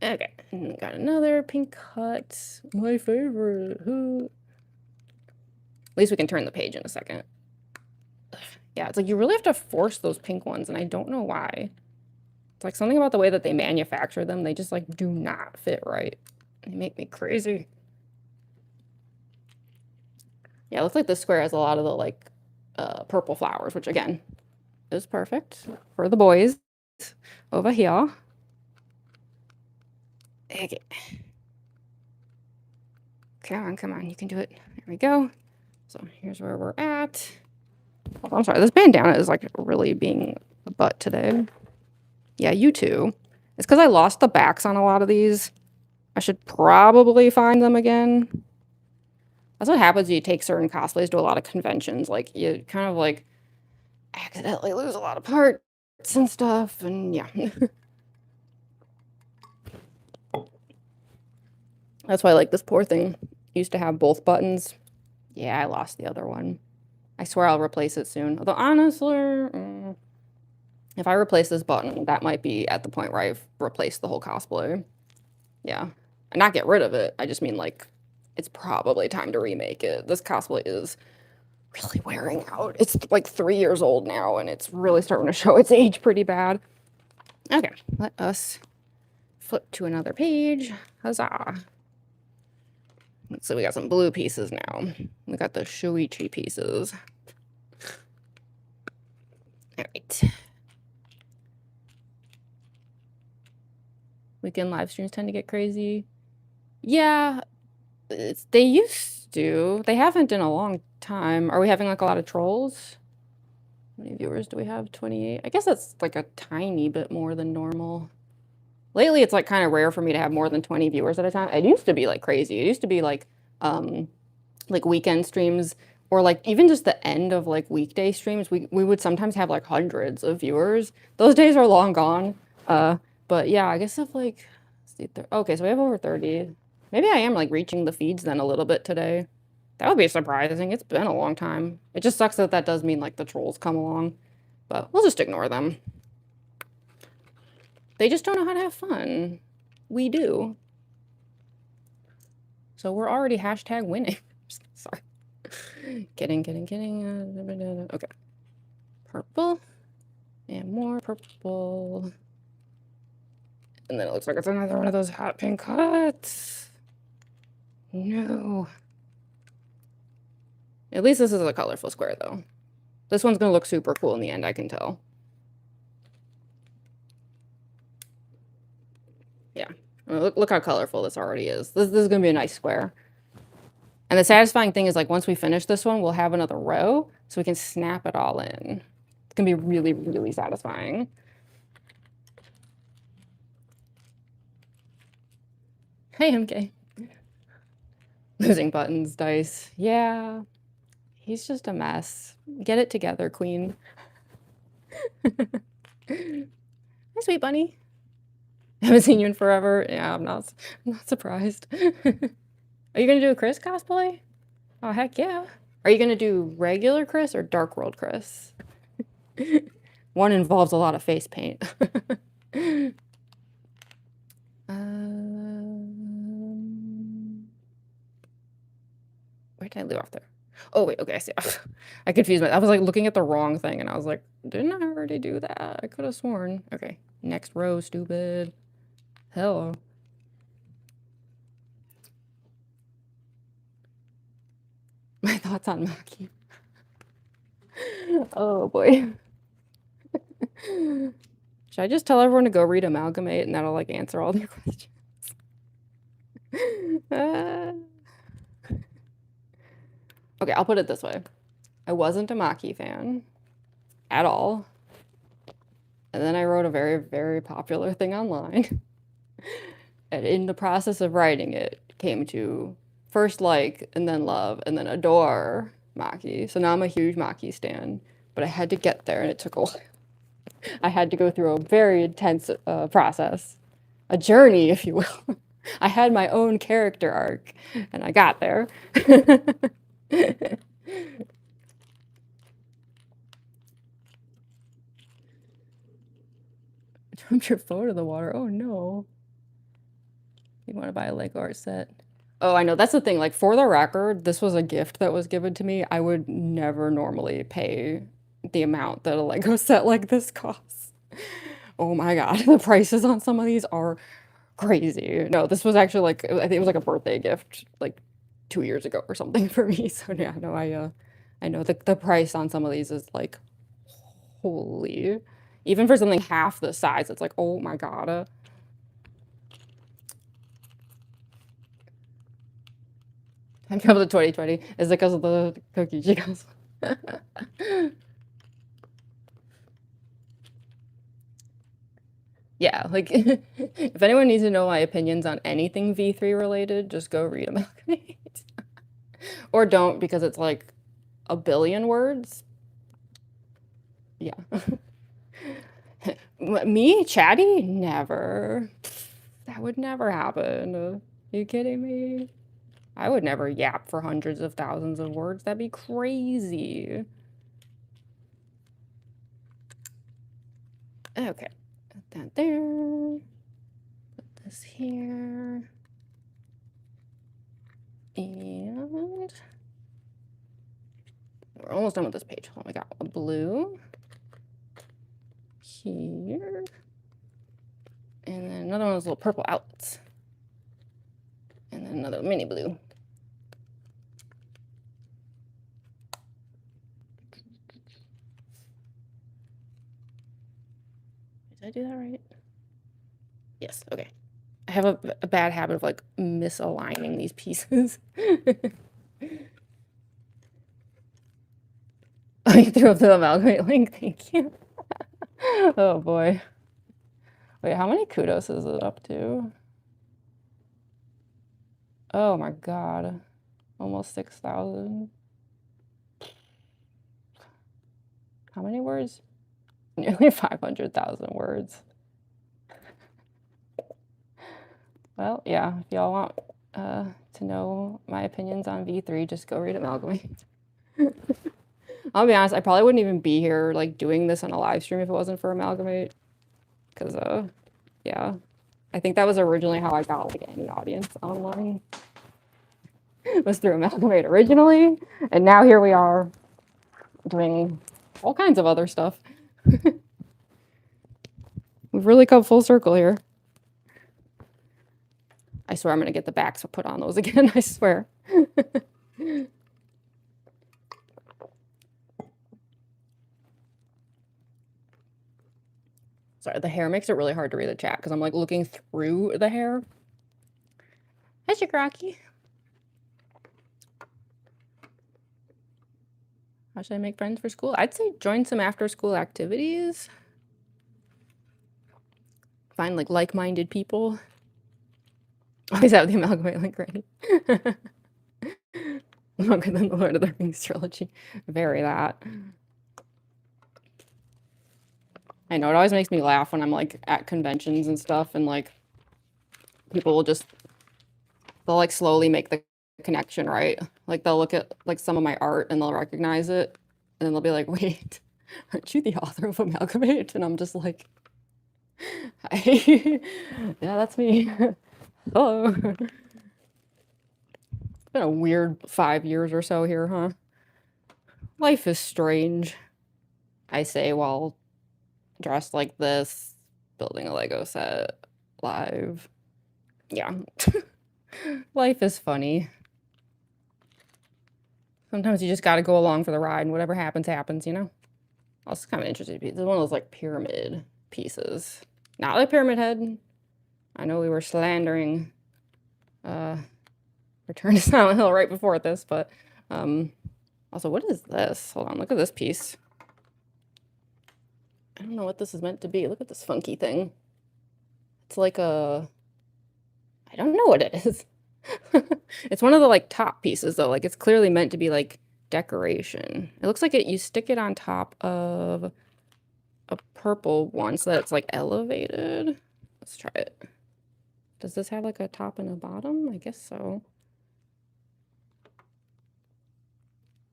Okay, got another pink cut. My favorite. Who? At least we can turn the page in a second. Yeah, it's like you really have to force those pink ones, and I don't know why. It's like something about the way that they manufacture them. They just like do not fit right. They make me crazy. Yeah, it looks like this square has a lot of the like purple flowers, which again is perfect for the boys over here. Okay. Come on, you can do it. There we go. So here's where we're at. Oh, I'm sorry, this bandana is like really being a butt today. Yeah, you too. It's because I lost the backs on a lot of these. I should probably find them again. That's what happens when you take certain cosplays to a lot of conventions. Like, you kind of like accidentally lose a lot of parts and stuff, and yeah. That's why, like, this poor thing used to have both buttons. Yeah, I lost the other one. I swear I'll replace it soon. Although, honestly, if I replace this button, that might be at the point where I've replaced the whole cosplay. Yeah. And not get rid of it. I just mean, like, it's probably time to remake it. This cosplay is really wearing out. It's, like, 3 years old now, and it's really starting to show its age pretty bad. Okay, let us flip to another page. Huzzah. So we got some blue pieces now. We got the Shuichi pieces. All right. Weekend live streams tend to get crazy. Yeah, they used to. They haven't in a long time. Are we having like a lot of trolls? How many viewers do we have? 28. I guess that's like a tiny bit more than normal. Lately, it's like kind of rare for me to have more than 20 viewers at a time. It used to be like crazy. It used to be like weekend streams or like even just the end of like weekday streams. We would sometimes have like hundreds of viewers. Those days are long gone. But yeah, I guess if like, okay, so we have over 30. Maybe I am like reaching the feeds then a little bit today. That would be surprising. It's been a long time. It just sucks that that does mean like the trolls come along, but we'll just ignore them. They just don't know how to have fun. We do. So we're already hashtag winning. Sorry. Kidding. Okay. Purple. And more purple. And then it looks like it's another one of those hot pink cuts. No. At least this is a colorful square, though. This one's going to look super cool in the end, I can tell. Yeah. Look how colorful this already is. This is going to be a nice square. And the satisfying thing is, like, once we finish this one, we'll have another row, so we can snap it all in. It's going to be really, really satisfying. Hey, MK. Losing buttons, dice. Yeah. He's just a mess. Get it together, queen. Hi, sweet bunny. I haven't seen you in forever. Yeah, I'm not surprised. Are you going to do a Chris cosplay? Oh, heck yeah. Are you going to do regular Chris or Dark World Chris? One involves a lot of face paint. Where did I leave off there? Oh, wait, okay, I see. I confused myself. I was like looking at the wrong thing and I was like, didn't I already do that? I could have sworn. Okay, next row, stupid. Hello. My thoughts on Maki. Oh boy. Should I just tell everyone to go read Amalgamate and that'll like answer all their questions? Okay, I'll put it this way. I wasn't a Maki fan at all. And then I wrote a very, very popular thing online. And in the process of writing it, came to first like, and then love, and then adore Maki. So now I'm a huge Maki stan. But I had to get there and it took a while. I had to go through a very intense process. A journey, if you will. I had my own character arc, and I got there. Dumped your phone in the water. Oh no. You want to buy a Lego art set? Oh, I know. That's the thing. Like, for the record, this was a gift that was given to me. I would never normally pay the amount that a Lego set like this costs. Oh my God. The prices on some of these are crazy. No, this was actually like, I think it was like a birthday gift, like 2 years ago or something for me. So yeah, no, I know the price on some of these is like, holy. Even for something half the size, it's like, oh my God. Time travel to 2020. Is it because of the Kokichi cosplay? Yeah, like if anyone needs to know my opinions on anything V3 related, just go read Amalgamate. Or don't, because it's like a billion words. Yeah. Me? Chatty? Never. That would never happen. Are you kidding me? I would never yap for hundreds of thousands of words. That'd be crazy. Okay. Put that there. Put this here. And we're almost done with this page. Oh, we got a blue here. And then another one of those little purple outlets. And then another mini blue. Did I do that right? Yes, okay. I have a bad habit of like misaligning these pieces. Oh, you threw up the Amalgamate link, thank you. Oh boy. Wait, how many kudos is it up to? Oh my God. Almost 6,000. How many words? Nearly 500,000 words. Well, yeah, if y'all want to know my opinions on V3, just go read Amalgamate. I'll be honest, I probably wouldn't even be here like doing this on a live stream if it wasn't for Amalgamate. Because, yeah, I think that was originally how I got like any audience online. Was through Amalgamate originally, and now here we are doing all kinds of other stuff. We've really come full circle here. I swear I'm gonna get the backs put on those again, I swear. Sorry, the hair makes it really hard to read the chat because I'm like looking through the hair. Hi, Shigaraki. How should I make friends for school? I'd say join some after-school activities. Find like-minded people. Always have the Amalgamate link ready. Longer than the Lord of the Rings trilogy. Very that. I know, it always makes me laugh when I'm like at conventions and stuff and like people will just, they'll like slowly make the connection, right? Like they'll look at like some of my art and they'll recognize it and then they'll be like, wait, aren't you the author of Amalgamate? And I'm just like, hi. Yeah, that's me. Hello. It's been a weird 5 years or so here, huh? Life is strange, I say while dressed like this, building a Lego set live. Yeah. Life is funny. Sometimes you just got to go along for the ride, and whatever happens, happens, you know? Also kind of interesting piece. This is one of those, like, pyramid pieces. Not like Pyramid Head. I know we were slandering Return to Silent Hill right before this, but also, what is this? Hold on, look at this piece. I don't know what this is meant to be. Look at this funky thing. It's like a... I don't know what it is. It's one of the, like, top pieces, though. Like, it's clearly meant to be, like, decoration. It looks like you stick it on top of a purple one so that it's, like, elevated. Let's try it. Does this have, like, a top and a bottom? I guess so.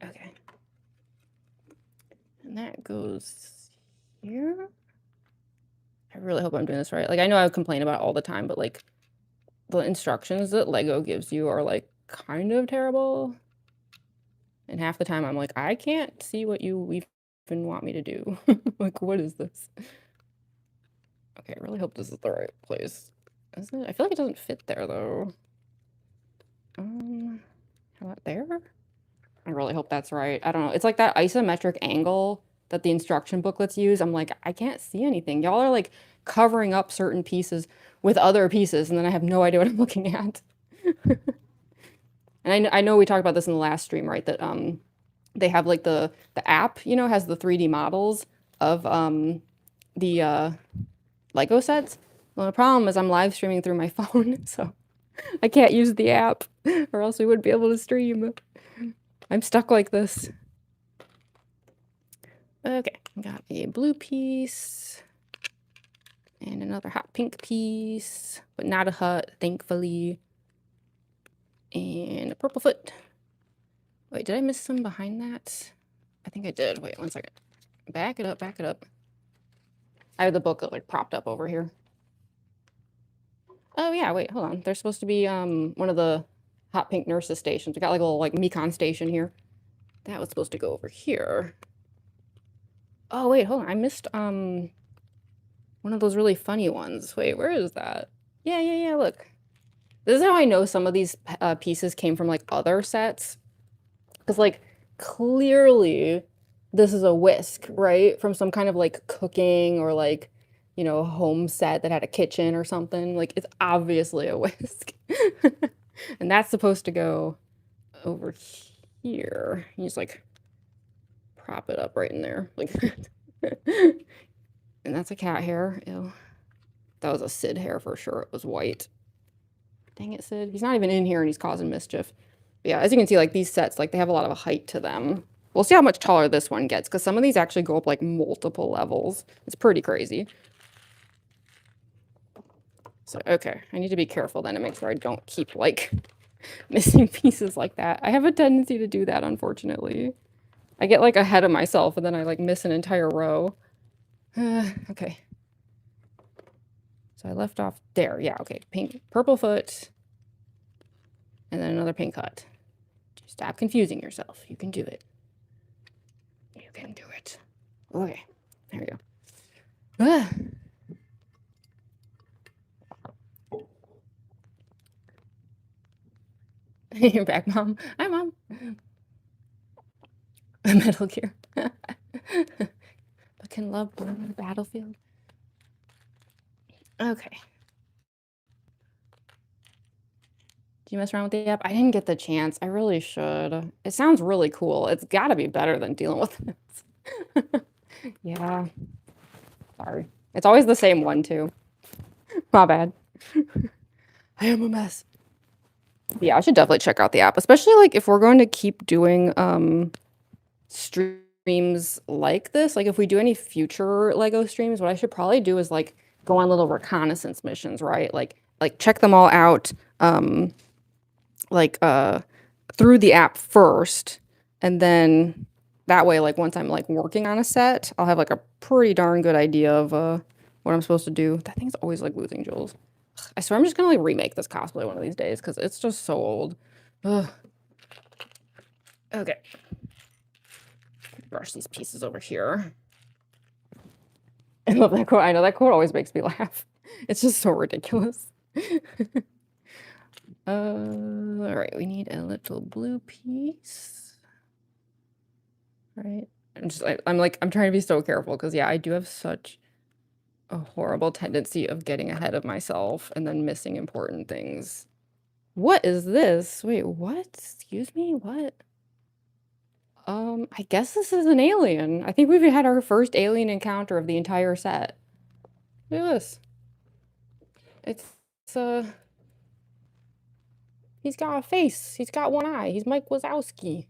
Okay. And that goes here. I really hope I'm doing this right. Like, I know I complain about it all the time, but, like, the instructions that LEGO gives you are, like, kind of terrible. And half the time I'm like, I can't see what you even want me to do. Like, what is this? Okay, I really hope this is the right place. Isn't it? I feel like it doesn't fit there, though. How about there? I really hope that's right. I don't know. It's like that isometric angle that the instruction booklets use. I'm like, I can't see anything. Y'all are like covering up certain pieces with other pieces, and then I have no idea what I'm looking at. And I know we talked about this in the last stream, right? That they have like the app, you know, has the 3D models of the Lego sets. Well, the problem is I'm live streaming through my phone, so I can't use the app, or else we wouldn't be able to stream. I'm stuck like this. Okay, got a blue piece and another hot pink piece, but not a hut, thankfully. And a purple foot. Wait, did I miss some behind that? I think I did. Wait, one second. Back it up, back it up. I have the book like propped up over here. Oh yeah, wait, hold on. There's supposed to be one of the hot pink nurses stations. We got like a little like Mekon station here. That was supposed to go over here. Oh wait, hold on. I missed one of those really funny ones. Wait, where is that? Yeah, look. This is how I know some of these pieces came from like other sets. Because like clearly this is a whisk, right? From some kind of like cooking or like, you know, home set that had a kitchen or something. Like it's obviously a whisk. And that's supposed to go over here. You just like prop it up right in there. Like and that's a cat hair. Ew. That was a Sid hair for sure. It was white. Dang it, Sid. He's not even in here and he's causing mischief. But yeah, as you can see, like these sets, like they have a lot of height to them. We'll see how much taller this one gets, because some of these actually go up like multiple levels. It's pretty crazy. So, okay, I need to be careful then to make sure I don't keep like missing pieces like that. I have a tendency to do that, unfortunately. I get like ahead of myself and then I like miss an entire row. Okay. So I left off there. Yeah, okay. Pink, purple foot. And then another pink hut. Stop confusing yourself. You can do it. You can do it. Okay. There we go. Ah. You're back, Mom. Hi, Mom. Metal Gear. But can love burn on the battlefield? Okay. Do you mess around with the app? I didn't get the chance. I really should. It sounds really cool. It's got to be better than dealing with this. Yeah. Sorry. It's always the same one, too. My bad. I am a mess. Yeah, I should definitely check out the app, especially like if we're going to keep doing streams like this. Like if we do any future Lego streams, what I should probably do is like go on little reconnaissance missions, right? Like check them all out through the app first, and then that way, like once I'm like working on a set, I'll have like a pretty darn good idea of what I'm supposed to do. That thing's always like losing jewels. I swear I'm just gonna like remake this cosplay one of these days because it's just so old. Ugh. Okay. Brush these pieces over here. I love that quote. I know that quote always makes me laugh. It's just so ridiculous. All right, we need a little blue piece. right? I'm trying to be so careful because yeah, I do have such a horrible tendency of getting ahead of myself and then missing important things. What is this? Wait, what? Excuse me? What? I guess this is an alien. I think we've had our first alien encounter of the entire set. Look at this. It's he's got a face. He's got one eye. He's Mike Wazowski.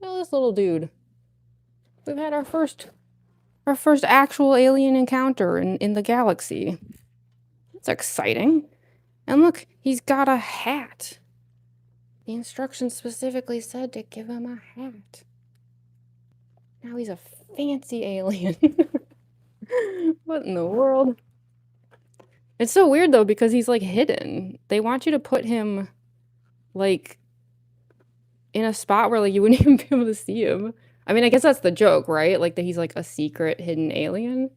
Look at this little dude. We've had our first actual alien encounter in the galaxy. That's exciting. And look, he's got a hat. The instructions specifically said to give him a hat. Now he's a fancy alien. What in the world? It's so weird though because he's like hidden. They want you to put him like in a spot where like you wouldn't even be able to see him. I mean, I guess that's the joke, right? Like that he's like a secret hidden alien.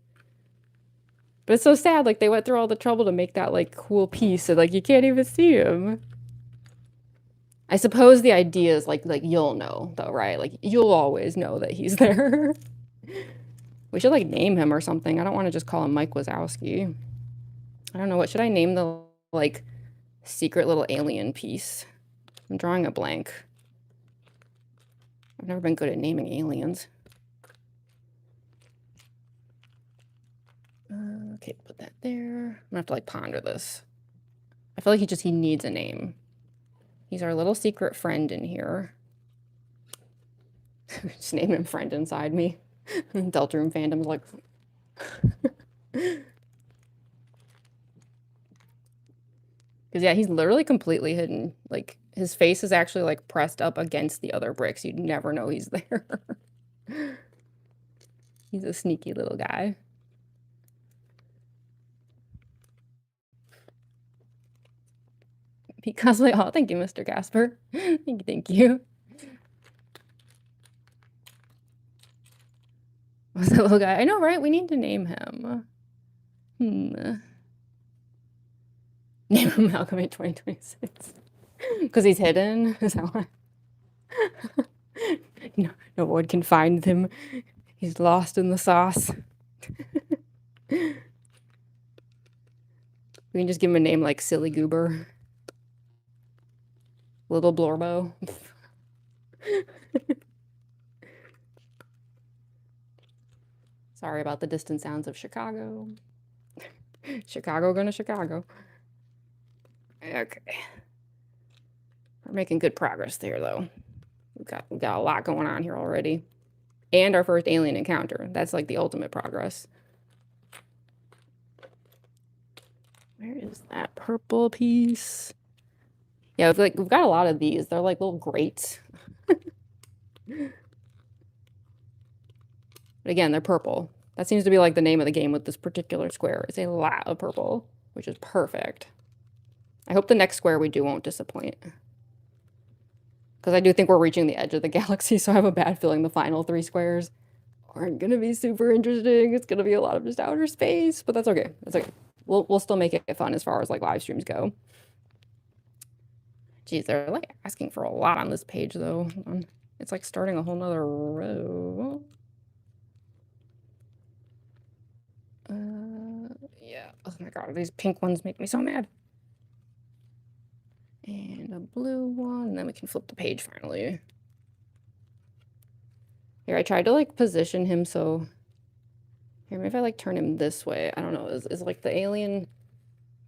But it's so sad, like they went through all the trouble to make that like cool piece and like you can't even see him. I suppose the idea is like you'll know though, right? Like you'll always know that he's there. We should like name him or something. I don't want to just call him Mike Wazowski. I don't know, what should I name the like secret little alien piece? I'm drawing a blank. I've never been good at naming aliens. Okay, put that there. I'm gonna have to like ponder this. I feel like he needs a name. He's our little secret friend in here. Just name him friend inside me. Deltarune fandom's like... Because yeah, he's literally completely hidden. Like, his face is actually like pressed up against the other bricks. You'd never know he's there. He's a sneaky little guy. Cosplay. Oh, thank you, Mr. Casper. Thank you. What's that little guy? I know, right? We need to name him. Name him Malcolm in 2026. Because he's hidden. Is that why? No one can find him. He's lost in the sauce. We can just give him a name like Silly Goober. Little Blorbo. Sorry about the distant sounds of Chicago. Chicago gonna Chicago. Okay. We're making good progress there though. We've got a lot going on here already. And our first alien encounter. That's like the ultimate progress. Where is that purple piece? Yeah, we've got a lot of these. They're like little grates. But again, they're purple. That seems to be like the name of the game with this particular square. It's a lot of purple, which is perfect. I hope the next square we do won't disappoint. Because I do think we're reaching the edge of the galaxy, so I have a bad feeling the final 3 squares aren't going to be super interesting. It's going to be a lot of just outer space, but that's okay. That's okay. We'll still make it fun as far as like live streams go. Geez, they're like asking for a lot on this page though. It's like starting a whole nother row. Yeah. Oh my god, these pink ones make me so mad. And a blue one, and then we can flip the page finally. Here, I tried to like position him so... Here, maybe if I like turn him this way. I don't know, is like the alien...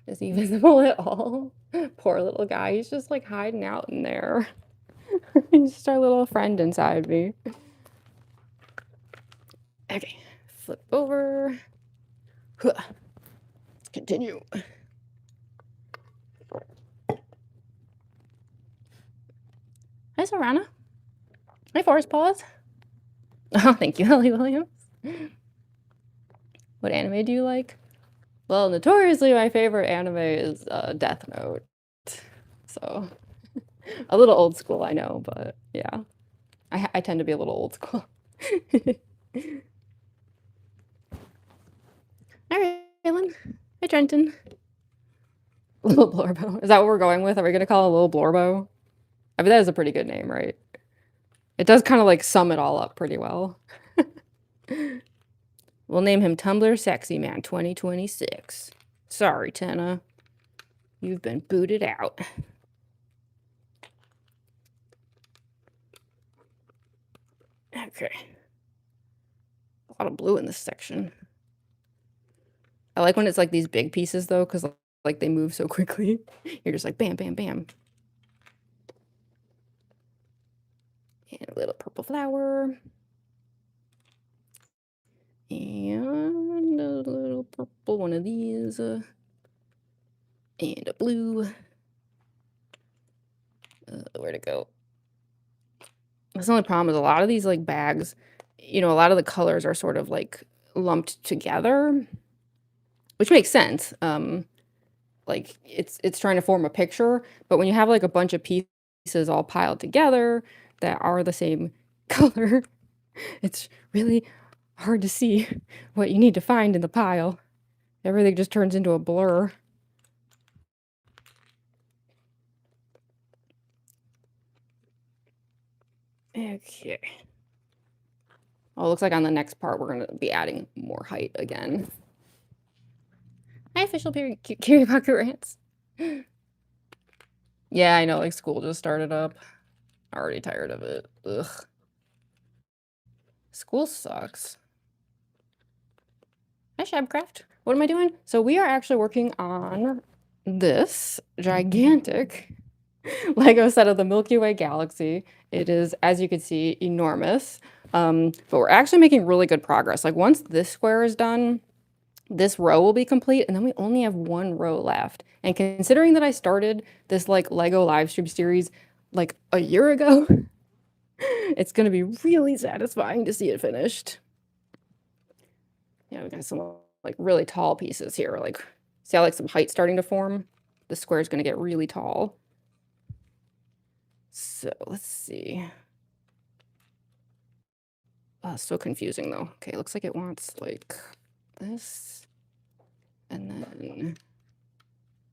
Is he visible at all? Poor little guy, he's just like hiding out in there. He's just our little friend inside me. Okay, flip over. Let's continue. Hi, Sorana. Hi, Forest Paws. Oh, thank you, Ellie Williams. What anime do you like? Well, notoriously, my favorite anime is Death Note. So, a little old school, I know, but yeah. I tend to be a little old school. Hi, Raylan. Hi, Trenton. Little Blorbo. Is that what we're going with? Are we going to call it Little Blorbo? I mean, that is a pretty good name, right? It does kind of like sum it all up pretty well. We'll name him Tumblr Sexy Man 2026. Sorry, Tenna. You've been booted out. Okay. A lot of blue in this section. I like when it's like these big pieces though, because like they move so quickly. You're just like bam, bam, bam. And a little purple flower. And a little purple one of these. And a blue. Where'd it go? That's the only problem is a lot of these like bags, you know, a lot of the colors are sort of like lumped together, which makes sense. Like it's trying to form a picture, but when you have like a bunch of pieces all piled together that are the same color, it's really hard to see what you need to find in the pile. Everything just turns into a blur. Okay. Oh, it looks like on the next part, we're going to be adding more height again. Hi, official Curie Pocket Rants. Yeah, I know, like school just started up. Already tired of it. Ugh. School sucks. Hi, Shabcraft. What am I doing? So we are actually working on this gigantic Lego set of the Milky Way galaxy. It is, as you can see, enormous. But we're actually making really good progress. Like once this square is done, this row will be complete, and then we only have one row left. And considering that I started this like Lego live stream series like a year ago, it's gonna be really satisfying to see it finished. Yeah, we got some like really tall pieces here. Like, see how like some height starting to form? The square is gonna get really tall. So let's see. Oh, so confusing though. Okay, looks like it wants like this and then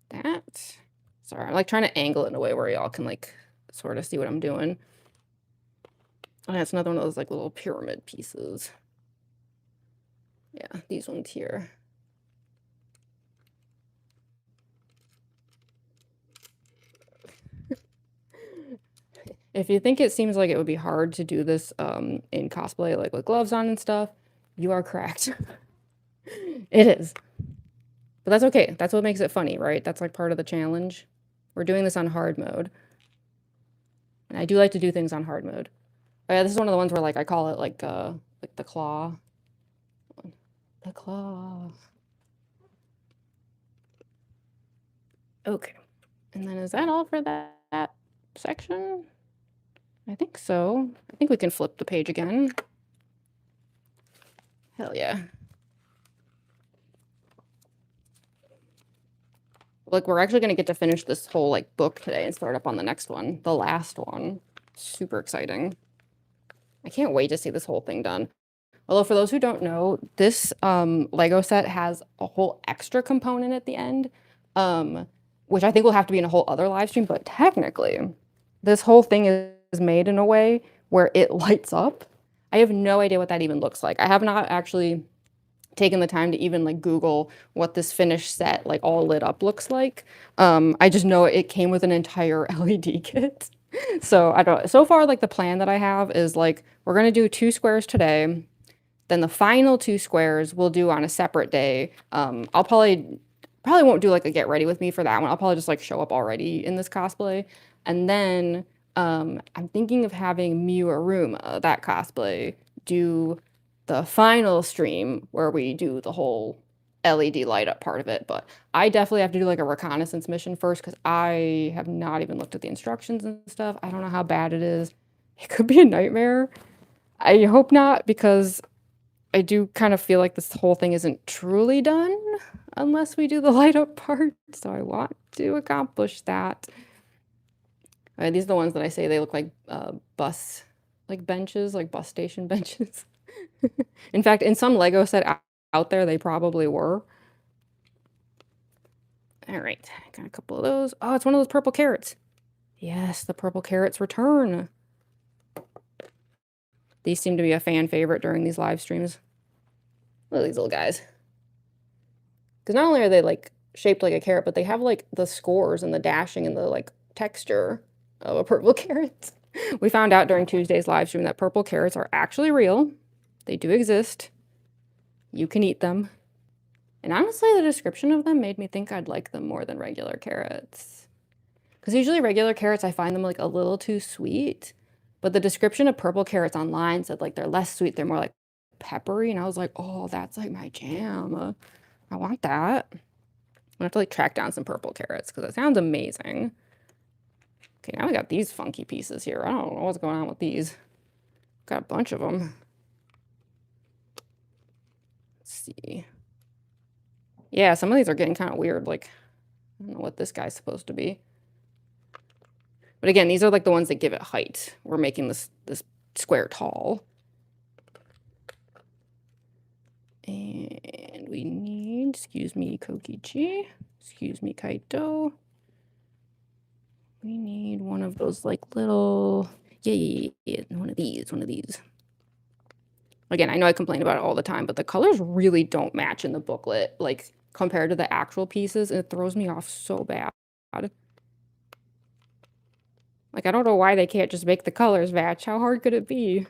that. Sorry, I'm like trying to angle it in a way where y'all can like sort of see what I'm doing. Oh, that's another one of those like little pyramid pieces. Yeah, these ones here. If you think it seems like it would be hard to do this in cosplay, like with gloves on and stuff, you are correct. It is. But that's okay. That's what makes it funny, right? That's like part of the challenge. We're doing this on hard mode. And I do like to do things on hard mode. Oh yeah, this is one of the ones where like I call it like the claw. The claw. Okay. And then is that all for that section? I think so. I think we can flip the page again. Hell yeah. Like, we're actually going to get to finish this whole, like, book today and start up on the next one. The last one. Super exciting. I can't wait to see this whole thing done. Although, for those who don't know, this Lego set has a whole extra component at the end, which I think will have to be in a whole other live stream. But technically, this whole thing is made in a way where it lights up. I have no idea what that even looks like. I have not actually taken the time to even like Google what this finished set like all lit up looks like. I just know it came with an entire LED kit. So I don't, so far like the plan that I have is like we're gonna do 2 squares today, then the final 2 squares we'll do on a separate day. I'll probably won't do like a get ready with me for that one. I'll probably just like show up already in this cosplay. And then I'm thinking of having Miu Aruma, that cosplay, do the final stream where we do the whole LED light up part of it. But I definitely have to do like a reconnaissance mission first because I have not even looked at the instructions and stuff. I don't know how bad it is. It could be a nightmare. I hope not, because I do kind of feel like this whole thing isn't truly done unless we do the light up part. So I want to accomplish that. These are the ones that I say they look like bus like benches, like bus station benches. In fact, in some Lego set out there, they probably were. All right, got a couple of those. Oh, it's one of those purple carrots. Yes, the purple carrots return. These seem to be a fan favorite during these live streams. Look at these little guys. Because not only are they like shaped like a carrot, but they have like the scores and the dashing and the like texture of a purple carrot. We found out during Tuesday's live stream that purple carrots are actually real. They do exist. You can eat them. And honestly, the description of them made me think I'd like them more than regular carrots. Because usually regular carrots, I find them like a little too sweet. But the description of purple carrots online said like they're less sweet, they're more like peppery. And I was like, oh, that's like my jam. I want that. I'm gonna have to like track down some purple carrots because it sounds amazing. Okay, now we got these funky pieces here. I don't know what's going on with these. Got a bunch of them. Let's see. Yeah, some of these are getting kind of weird. Like, I don't know what this guy's supposed to be. But again, these are like the ones that give it height. We're making this square tall. And we need, excuse me, Kokichi. Excuse me, Kaito. We need one of those like little, yeah, one of these. Again, I know I complain about it all the time, but the colors really don't match in the booklet, like compared to the actual pieces, and it throws me off so bad. Like, I don't know why they can't just make the colors match. How hard could it be?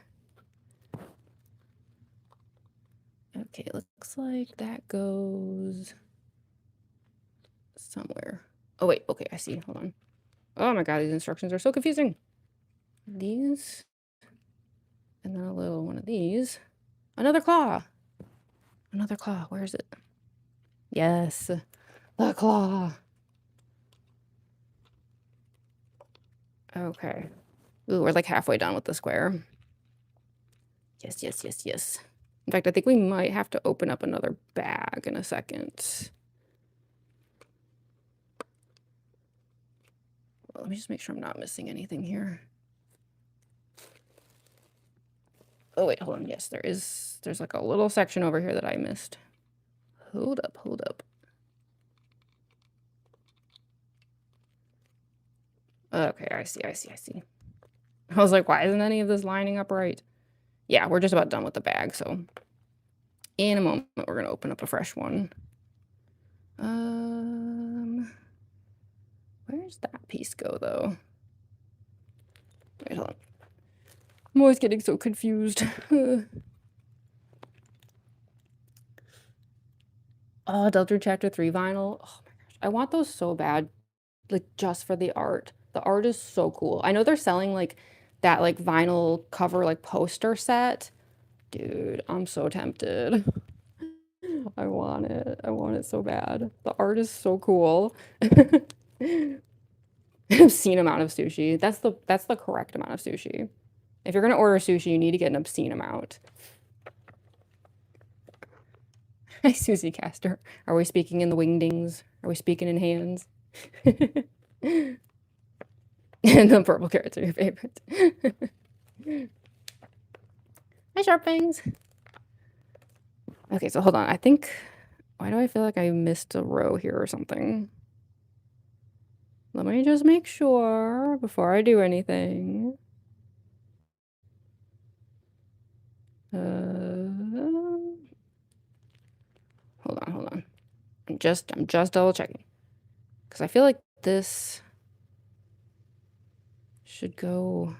Okay, looks like that goes somewhere. Oh, wait, okay, I see. Hold on. Oh my god, these instructions are so confusing. These. And then a little one of these. Another claw. Another claw. Where is it? Yes. The claw. Okay. Ooh, we're like halfway done with the square. Yes. In fact, I think we might have to open up another bag in a second. Well, let me just make sure I'm not missing anything here. Oh, wait, hold on. Yes, there's like a little section over here that I missed. Hold up. Okay, I see. I was like, why isn't any of this lining up right? Yeah, we're just about done with the bag, so in a moment we're gonna open up a fresh one. Where's that piece go though? Wait, hold on. I'm always getting so confused. Oh, Delta Chapter 3 vinyl. Oh my gosh, I want those so bad, like just for the art. The art is so cool. I know they're selling like that like vinyl cover like poster set. Dude, I'm so tempted. I want it so bad. The art is so cool. Obscene amount of sushi. That's the correct amount of sushi. If you're gonna order sushi, you need to get an obscene amount. Hi, Susie Caster. Are we speaking in the wingdings? Are we speaking in hands? And the purple carrots are your favorite. Hi, Sharp Fangs. Okay, so hold on. I think... Why do I feel like I missed a row here or something? Let me just make sure before I do anything. Hold on. I'm just double checking. Because I feel like this should go...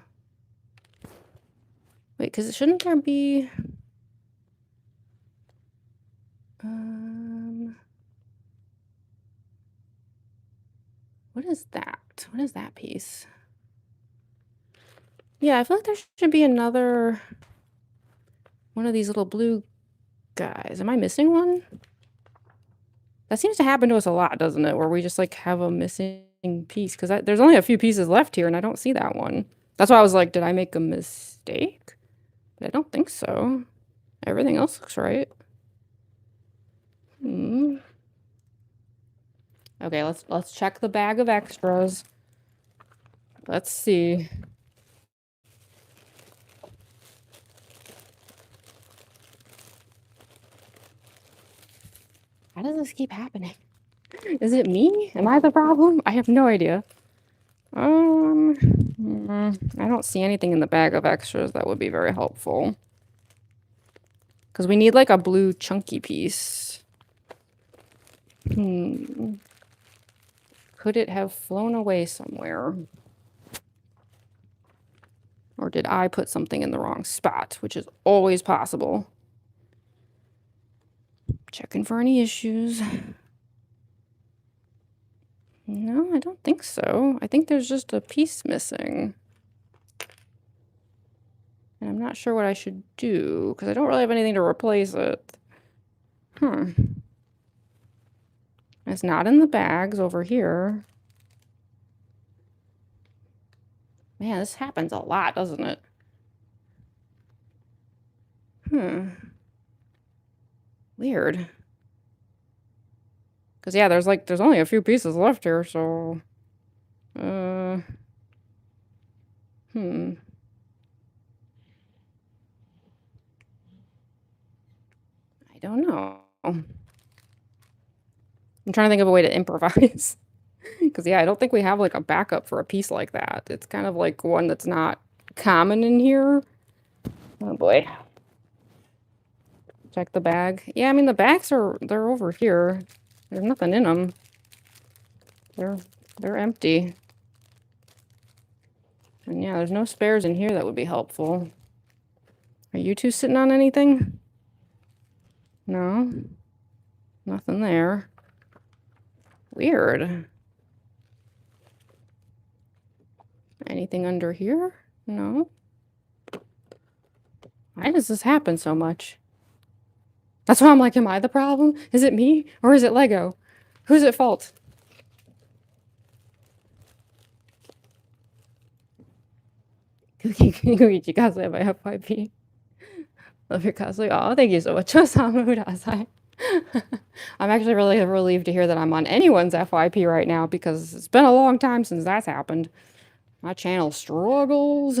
Wait, because shouldn't there be... What is that? What is that piece? Yeah, I feel like there should be another one of these little blue guys. Am I missing one? That seems to happen to us a lot, doesn't it? Where we just like have a missing piece. Because there's only a few pieces left here and I don't see that one. That's why I was like, did I make a mistake? But I don't think so. Everything else looks right. Okay, let's check the bag of extras. Let's see. How does this keep happening? Is it me? Am I the problem? I have no idea. I don't see anything in the bag of extras that would be very helpful. Because we need like a blue chunky piece. Could it have flown away somewhere? Or did I put something in the wrong spot, which is always possible. Checking for any issues. No, I don't think so. I think there's just a piece missing. And I'm not sure what I should do, because I don't really have anything to replace it. It's not in the bags over here. Man, this happens a lot, doesn't it? Weird. Because, yeah, there's only a few pieces left here, so... I don't know. I'm trying to think of a way to improvise. Because, yeah, I don't think we have, like, a backup for a piece like that. It's kind of, like, one that's not common in here. Oh, boy. Check the bag. Yeah, I mean, the bags they're over here. There's nothing in them. They're empty. And, yeah, there's no spares in here that would be helpful. Are you two sitting on anything? No? Nothing there. Weird. Anything under here? No. Why does this happen so much? That's why I'm like, am I the problem? Is it me? Or is it Lego? Who's at fault? Kokichi Cosplay by FYP. Love your cosplay. Oh, thank you so much. I'm actually really relieved to hear that I'm on anyone's FYP right now, because it's been a long time since that's happened. My channel struggles.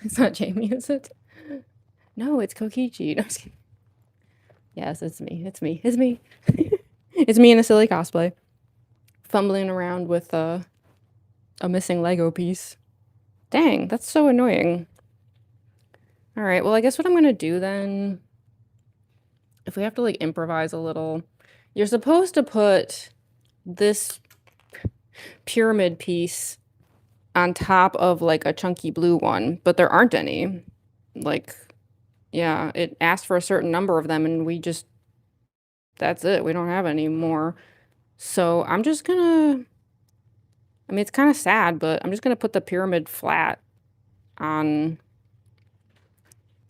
It's not Jamie, is it? No, it's Kokichi. No, yes, it's me. It's me. It's me. It's me in a silly cosplay. Fumbling around with a missing Lego piece. Dang, that's so annoying. Alright, well, I guess what I'm gonna do then, if we have to, like, improvise a little, you're supposed to put this pyramid piece on top of, like, a chunky blue one, but there aren't any. Like, yeah, it asked for a certain number of them, and that's it. We don't have any more. So I'm just gonna, I mean, it's kind of sad, but I'm just gonna put the pyramid flat on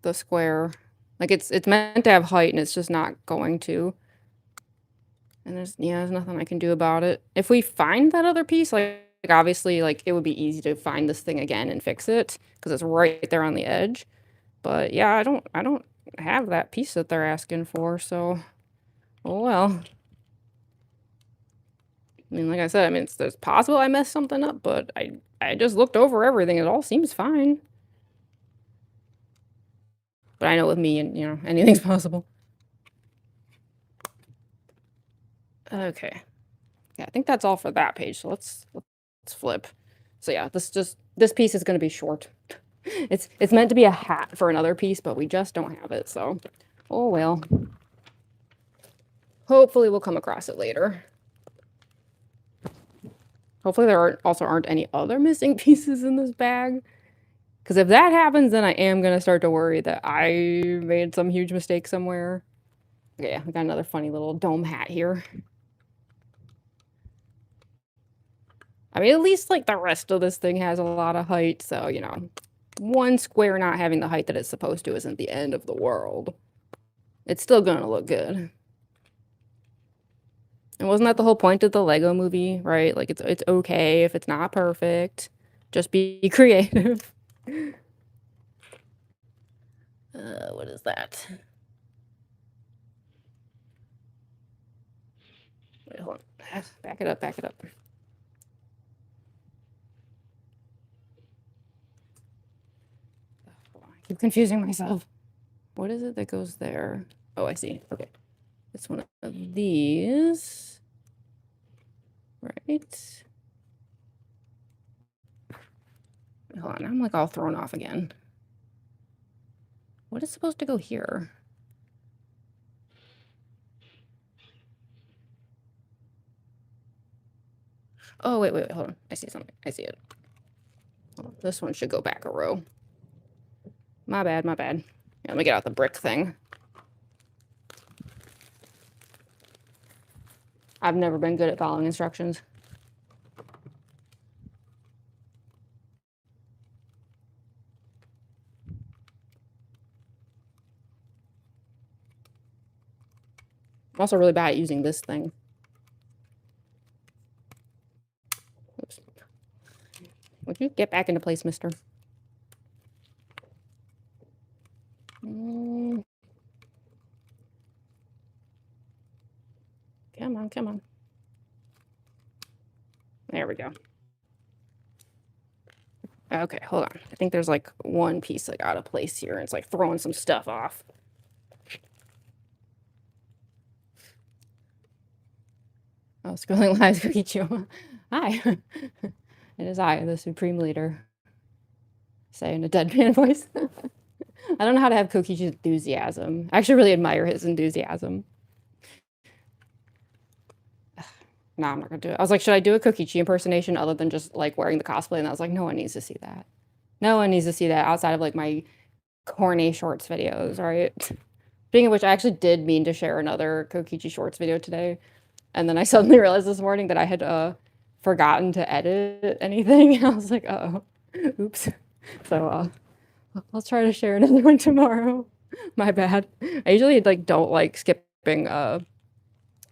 the square. Like, it's meant to have height, and it's just not going to. And there's nothing I can do about it. If we find that other piece, like obviously, like, it would be easy to find this thing again and fix it, because it's right there on the edge. But yeah, I don't have that piece that they're asking for, so oh well. I mean, like I said, I mean, it's possible I messed something up, but I just looked over everything. It all seems fine. But I know with me, and anything's possible. Okay. Yeah, I think that's all for that page. So let's flip. So yeah, this piece is going to be short. It's meant to be a hat for another piece, but we just don't have it. So, oh well. Hopefully we'll come across it later. Hopefully there aren't any other missing pieces in this bag. Because if that happens, then I am going to start to worry that I made some huge mistake somewhere. Okay, yeah, we got another funny little dome hat here. I mean, at least, like, the rest of this thing has a lot of height, so, one square not having the height that it's supposed to isn't the end of the world. It's still gonna look good. And wasn't that the whole point of the Lego movie, right? Like, it's okay if it's not perfect. Just be creative. What is that? Wait, hold on. Back it up, back it up. Hold on, I keep confusing myself. What is it that goes there? Oh, I see. Okay. It's one of these. Right. Hold on, I'm like all thrown off again. What is supposed to go here? Oh, wait, hold on. I see something. I see it. Oh, this one should go back a row. My bad. Yeah, let me get out the brick thing. I've never been good at following instructions. I'm also really bad at using this thing. Oops. Would you get back into place, mister? Come on. There we go. Okay, hold on. I think there's like one piece like out of place here, and it's like throwing some stuff off. Oh, scrolling live, Kokichi Ouma. Hi. It is I, the Supreme Leader. Say in a dead man voice. I don't know how to have Kokichi's enthusiasm. I actually really admire his enthusiasm. No, I'm not gonna do it. I was like, should I do a Kokichi impersonation other than just like wearing the cosplay? And I was like, no one needs to see that. No one needs to see that outside of like my corny shorts videos, right? Speaking of which, I actually did mean to share another Kokichi shorts video today. And then I suddenly realized this morning that I had forgotten to edit anything. I was like, uh-oh, oops. So I'll try to share another one tomorrow. My bad. I usually like don't like skipping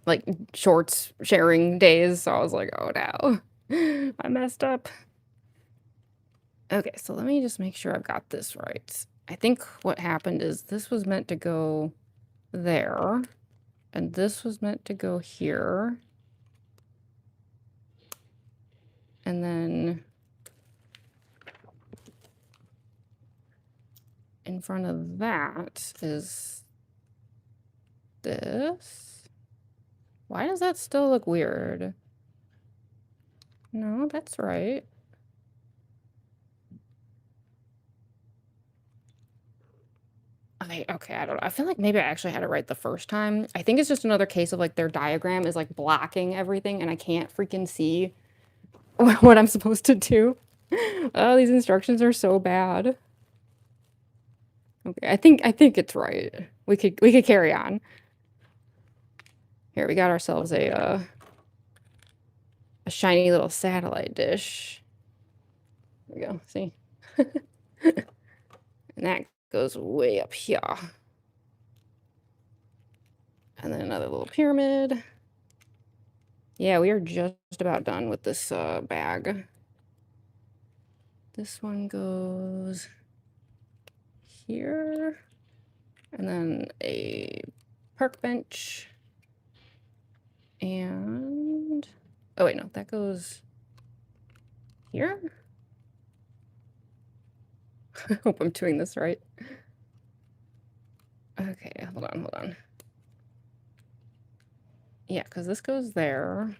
like shorts sharing days, so I was like, oh no. I messed up. Okay, so let me just make sure I've got this right. I think what happened is this was meant to go there, and this was meant to go here. And then in front of that is this. Why does that still look weird? No, that's right. Okay, I don't know. I feel like maybe I actually had it right the first time. I think it's just another case of like their diagram is like blocking everything and I can't freaking see what I'm supposed to do. Oh, these instructions are so bad. Okay, I think it's right. We could carry on. Here, we got ourselves a shiny little satellite dish. There we go. See? And that goes way up here. And then another little pyramid. Yeah, we are just about done with this bag. This one goes here. And then a park bench. And... oh, wait, no. That goes here? I hope I'm doing this right. Okay, hold on. Yeah, because this goes there.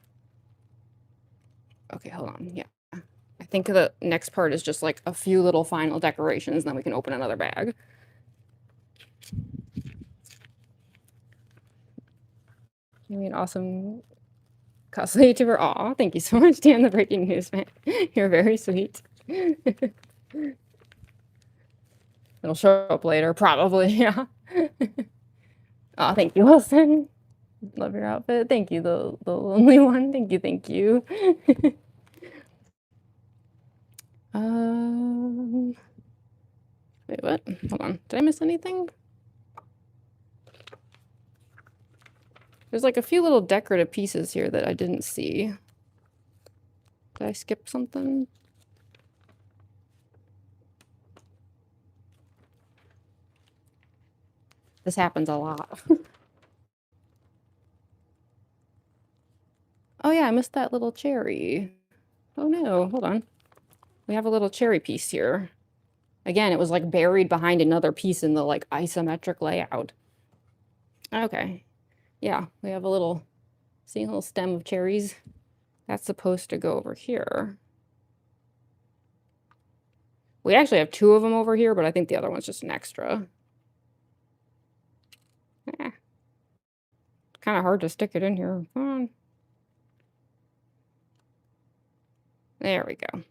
Okay, hold on. Yeah. I think the next part is just like a few little final decorations, and then we can open another bag. You mean awesome cosplay YouTuber? Aw, thank you so much, Dan, the breaking news man. You're very sweet. It'll show up later, probably, yeah. Aw, thank you, Wilson. Love your outfit. Thank you, the lonely one. Thank you. Wait, what? Hold on. Did I miss anything? There's like a few little decorative pieces here that I didn't see. Did I skip something? This happens a lot. Oh yeah, I missed that little cherry. Oh no, hold on. We have a little cherry piece here. Again, it was like buried behind another piece in the like isometric layout. Okay. Yeah, we have a little, see a little stem of cherries. That's supposed to go over here. We actually have 2 of them over here, but I think the other one's just an extra. Eh. Kind of hard to stick it in here. Come on. There we go.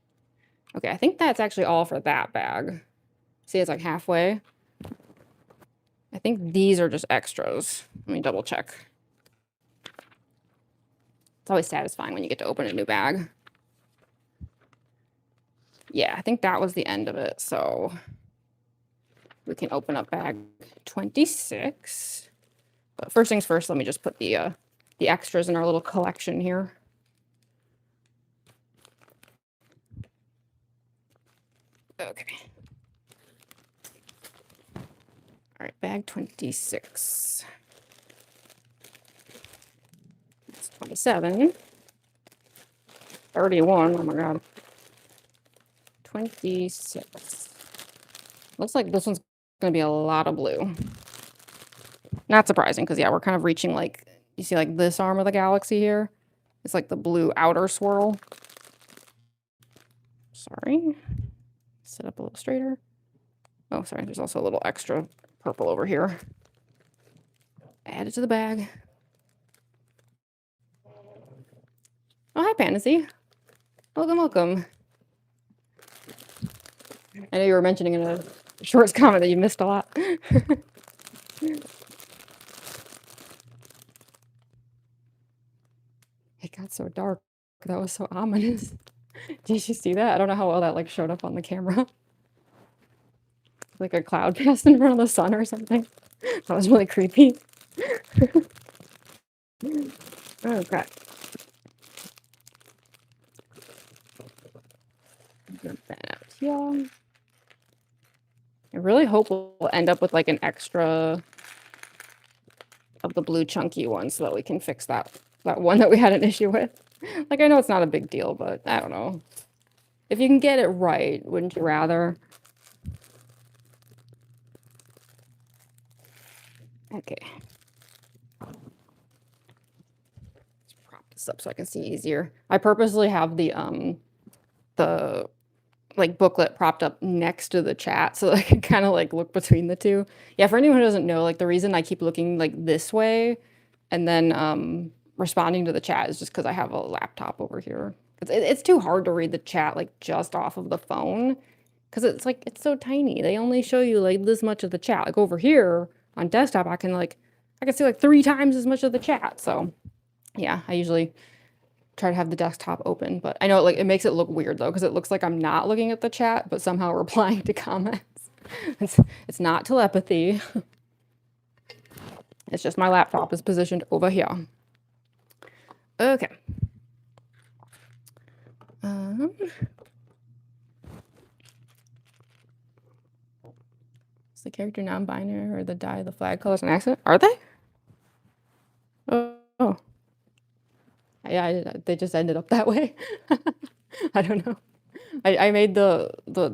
Okay, I think that's actually all for that bag. See, it's like halfway. I think these are just extras. Let me double check. It's always satisfying when you get to open a new bag. Yeah, I think that was the end of it. So we can open up bag 26. But first things first, let me just put the extras in our little collection here. Okay. All right, bag 26. That's 27. 31. Oh my god. 26. Looks like this one's going to be a lot of blue. Not surprising, because, yeah, we're kind of reaching, like, you see, like, this arm of the galaxy here? It's like the blue outer swirl. Sorry. Sit up a little straighter. Oh, sorry, there's also a little extra purple over here. Add it to the bag. Oh, hi, Fantasy. Welcome, welcome. I know you were mentioning in a shorts comment that you missed a lot. It got so dark. That was so ominous. Did you see that? I don't know how well that like showed up on the camera. Like a cloud passed in front of the sun or something. That was really creepy. Okay. Get that out here. I really hope we'll end up with like an extra of the blue chunky one so that we can fix that one that we had an issue with. Like, I know it's not a big deal, but I don't know. If you can get it right, wouldn't you rather? Okay. Let's prop this up so I can see easier. I purposely have the like booklet propped up next to the chat so that I can kind of like look between the two. Yeah, for anyone who doesn't know, like the reason I keep looking like this way and then responding to the chat is just because I have a laptop over here. It's too hard to read the chat like just off of the phone because it's like it's so tiny. They only show you like this much of the chat. Like over here on desktop, I can see like 3 times as much of the chat. So yeah, I usually try to have the desktop open, but I know it makes it look weird though because it looks like I'm not looking at the chat but somehow replying to comments. It's not telepathy. It's just my laptop is positioned over here. Okay. Is the character non-binary or the dye of the flag colors an accident? Are they? Oh. Yeah, they just ended up that way. I don't know. I made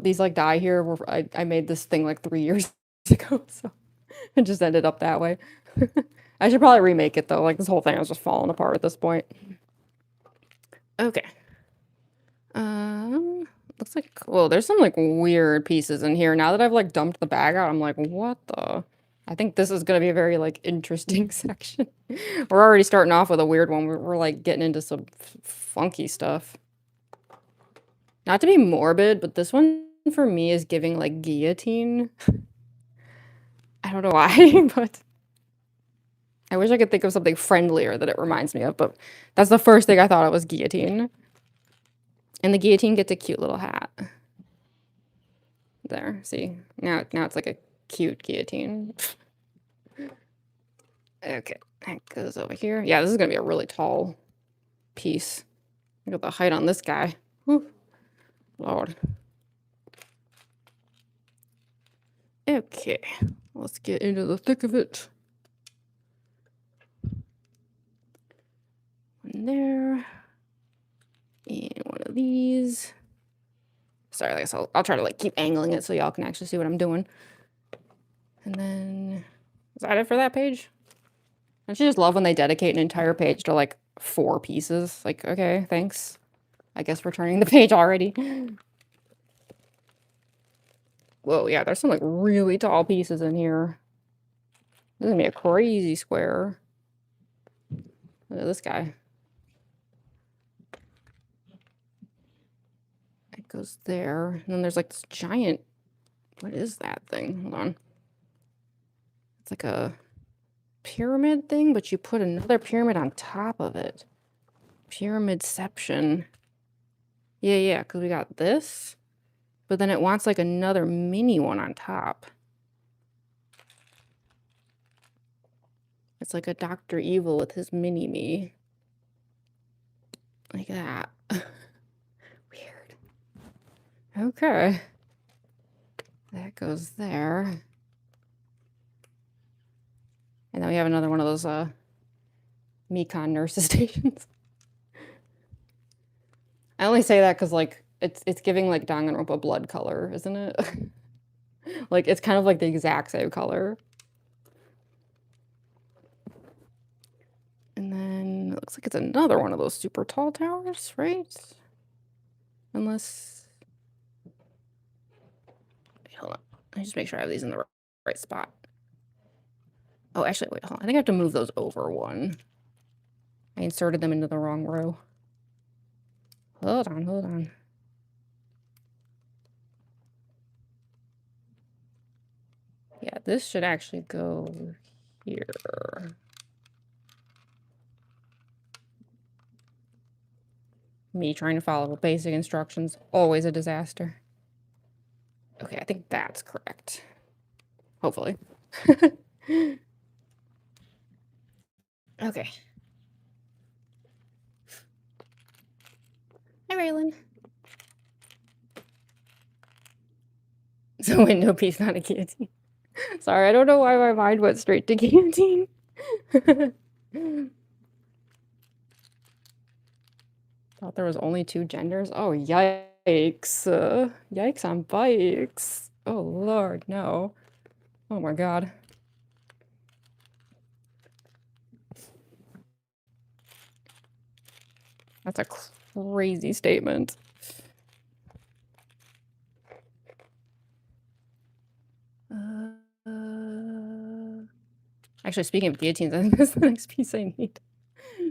these like dye here where I made this thing like 3 years ago, so it just ended up that way. I should probably remake it though. Like this whole thing was just falling apart at this point. Okay. Looks like, well, there's some like weird pieces in here. Now that I've like dumped the bag out, I'm like, what the? I think this is gonna be a very like interesting section. We're already starting off with a weird one. We're like getting into some funky stuff. Not to be morbid, but this one for me is giving like guillotine. I don't know why, but I wish I could think of something friendlier that it reminds me of, but that's the first thing I thought it was guillotine. And the guillotine gets a cute little hat. There, see? Now it's like a cute guillotine. Okay, that goes over here. Yeah, this is gonna be a really tall piece. Look at the height on this guy. Whew. Lord. Okay, let's get into the thick of it. One there. And one of these. Sorry, I guess I'll try to like keep angling it so y'all can actually see what I'm doing. And then, is that it for that page? Don't you just love when they dedicate an entire page to like 4 pieces? Like, okay, thanks. I guess we're turning the page already. Whoa, yeah, there's some like really tall pieces in here. This is gonna be a crazy square. Look at this guy. It goes there. And then there's like this giant, what is that thing? Hold on. It's like a pyramid thing, but you put another pyramid on top of it. Pyramidception. Yeah, because we got this, but then it wants like another mini one on top. It's like a Dr. Evil with his mini-me. Like that. Weird. Okay. That goes there. And then we have another one of those Mekon nurses stations. I only say that because like it's giving like Danganronpa blood color, isn't it? Like it's kind of like the exact same color. And then it looks like it's another one of those super tall towers, right? Unless, wait, hold on. Let me just make sure I have these in the right spot. Oh, actually, wait, hold on. I think I have to move those over one. I inserted them into the wrong row. Hold on. Yeah, this should actually go here. Me trying to follow basic instructions, always a disaster. Okay, I think that's correct. Hopefully. Okay. Hi, Raylan. It's a window piece, not a guillotine. Sorry, I don't know why my mind went straight to guillotine. Thought there was only 2 genders. Oh, yikes. Yikes on bikes. Oh, Lord, no. Oh my God. That's a crazy statement. Actually, speaking of guillotines, I think that's the next piece I need.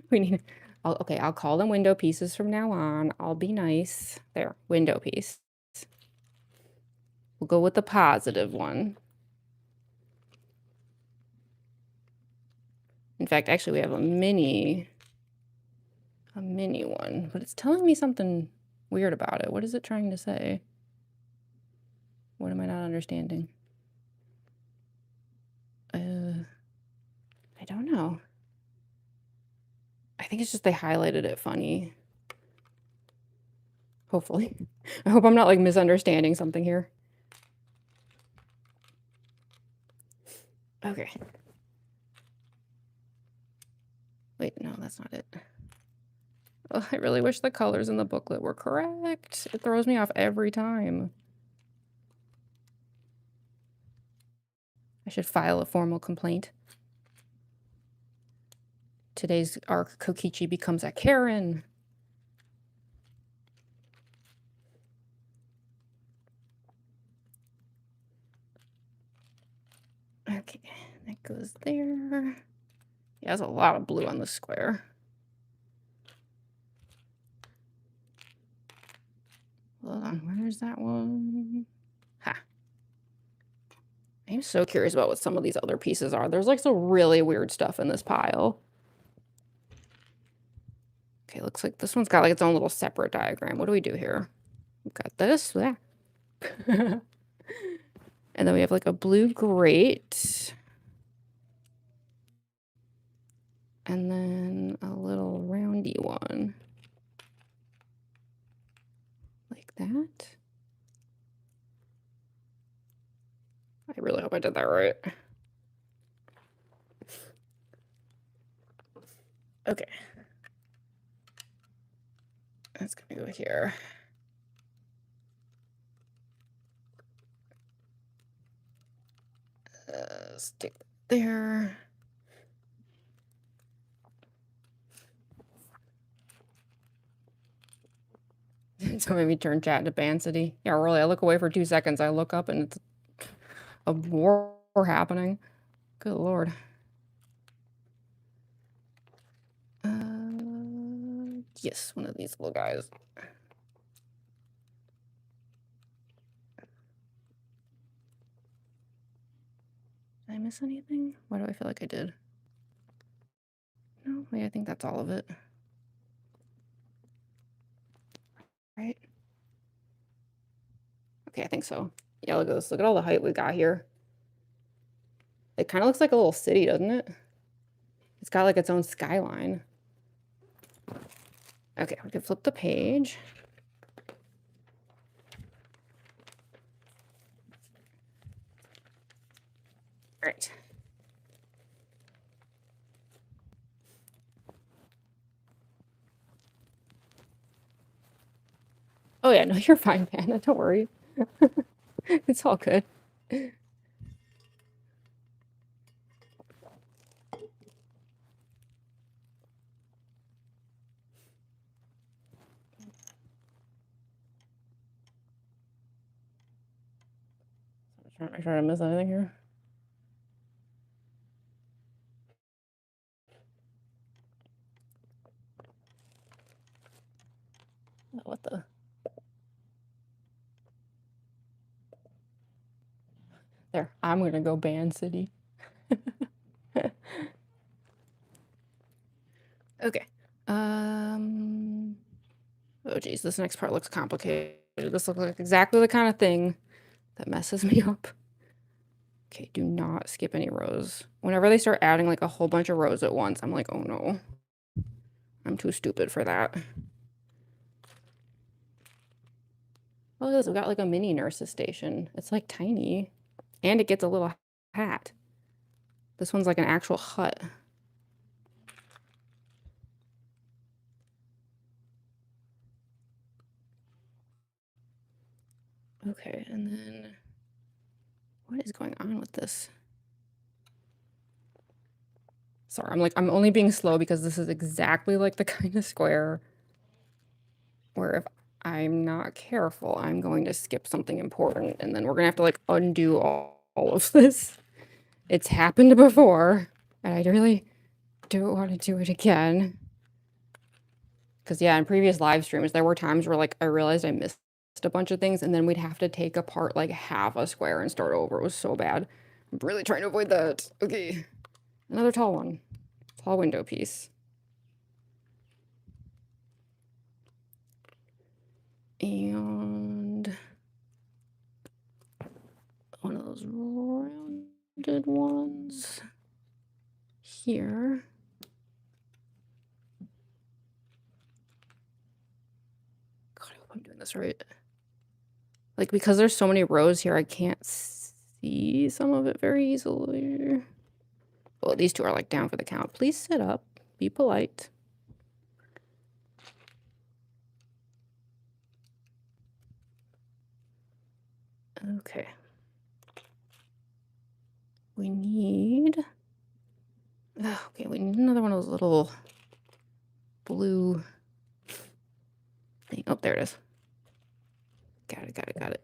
We need. Okay, I'll call them window pieces from now on. I'll be nice. There, window piece. We'll go with the positive one. In fact, actually, we have a mini one, but it's telling me something weird about it. What is it trying to say? What am I not understanding? I don't know. I think it's just they highlighted it funny. Hopefully. I hope I'm not like misunderstanding something here. Okay. Wait, no, that's not it. Oh, I really wish the colors in the booklet were correct. It throws me off every time. I should file a formal complaint. Today's arc, Kokichi becomes a Karen. Okay, that goes there. Yeah, there's a lot of blue on this square. Hold on, where's that one? Ha. I'm so curious about what some of these other pieces are. There's like some really weird stuff in this pile. Okay, looks like this one's got like its own little separate diagram. What do we do here? We've got this. Yeah. And then we have like a blue grate. And then a little roundy one. Like that. I really hope I did that right. Okay. That's gonna go here. Stick there. So maybe turn chat into Ban City. Yeah, really, I look away for 2 seconds, I look up and it's a war happening. Good lord. Yes, one of these little guys. Did I miss anything? Why do I feel like I did? No, wait, I think that's all of it. Right? Okay, I think so. Yeah, look at this. Look at all the height we got here. It kind of looks like a little city, doesn't it? It's got like its own skyline. Okay, we can flip the page. All right. Oh yeah, no, you're fine, Panda. Don't worry. It's all good. I'm trying to make sure I didn't miss anything here. Oh, what the? There, I'm gonna go Ban City. Okay. Oh geez, this next part looks complicated. This looks like exactly the kind of thing that messes me up. Okay, do not skip any rows. Whenever they start adding like a whole bunch of rows at once, I'm like, oh no. I'm too stupid for that. Oh, look at this. We've got like a mini nurse's station. It's like tiny. And it gets a little hat. This one's like an actual hut. Okay, and then what is going on with this? Sorry, I'm only being slow because this is exactly like the kind of square where if I'm not careful, I'm going to skip something important and then we're gonna have to like undo all of this. It's happened before, and I really don't want to do it again. Because yeah, in previous live streams, there were times where like I realized I missed a bunch of things and then we'd have to take apart like half a square and start over. It was so bad. I'm really trying to avoid that. Okay. Another tall one. Tall window piece. And one of those rounded ones here. God, I hope I'm doing this right. Like, because there's so many rows here, I can't see some of it very easily. Well, these two are like down for the count. Please sit up. Be polite. Okay. We need... okay, we need another one of those little blue... Oh, there it is. Got it.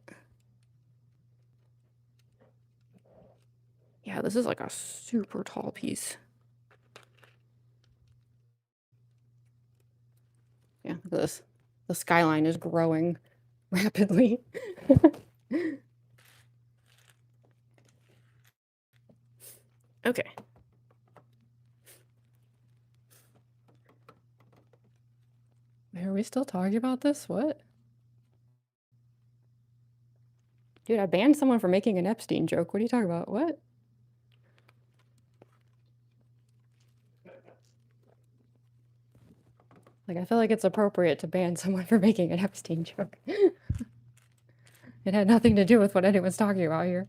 Yeah, this is like a super tall piece. Yeah, look at this. The skyline is growing rapidly. Okay. Are we still talking about this? What? Dude, I banned someone for making an Epstein joke. What are you talking about? What? Like, I feel like it's appropriate to ban someone for making an Epstein joke. It had nothing to do with what anyone's talking about here.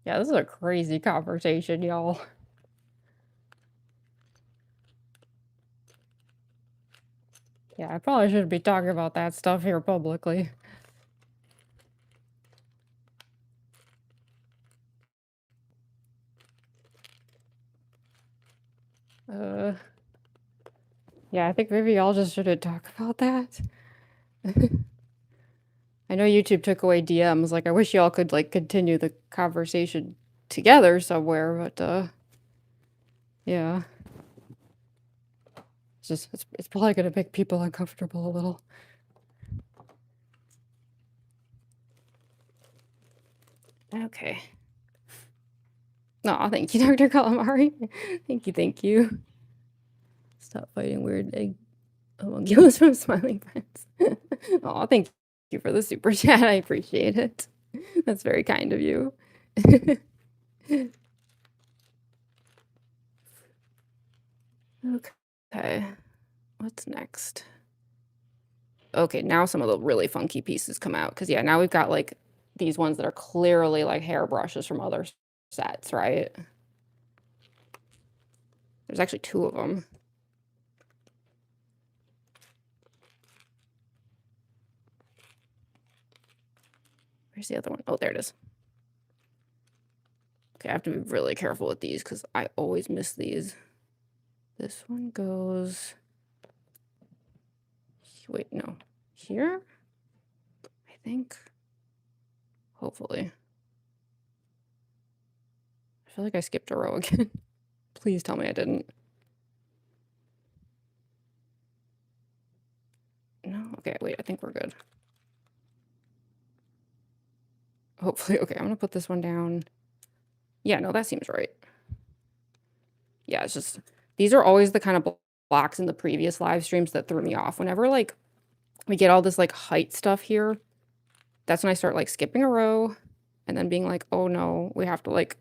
Yeah, this is a crazy conversation, y'all. Yeah, I probably shouldn't be talking about that stuff here publicly. Yeah, I think maybe y'all just shouldn't talk about that. I know YouTube took away DMs. Like, I wish y'all could, like, continue the conversation together somewhere, but, yeah. It's probably gonna make people uncomfortable a little. Okay. No, thank you, Dr. Calamari. Thank you. Stop fighting weird egg homunculus from smiling friends. Oh, thank you for the super chat. I appreciate it. That's very kind of you. Okay. What's next? Okay, now some of the really funky pieces come out. Because, yeah, now we've got, like, these ones that are clearly, like, hairbrushes from other sets, right? There's actually 2 of them. Where's the other one? Oh, there it is. Okay, I have to be really careful with these because I always miss these. This one goes... Wait, no. Here? I think. Hopefully. I feel like I skipped a row again. Please tell me I didn't. No? Okay, wait, I think we're good. Hopefully, okay, I'm gonna put this one down. Yeah, no, that seems right. Yeah, it's just, these are always the kind of blocks in the previous live streams that threw me off. Whenever, like, we get all this, like, height stuff here, that's when I start, like, skipping a row and then being like, oh no, we have to, like,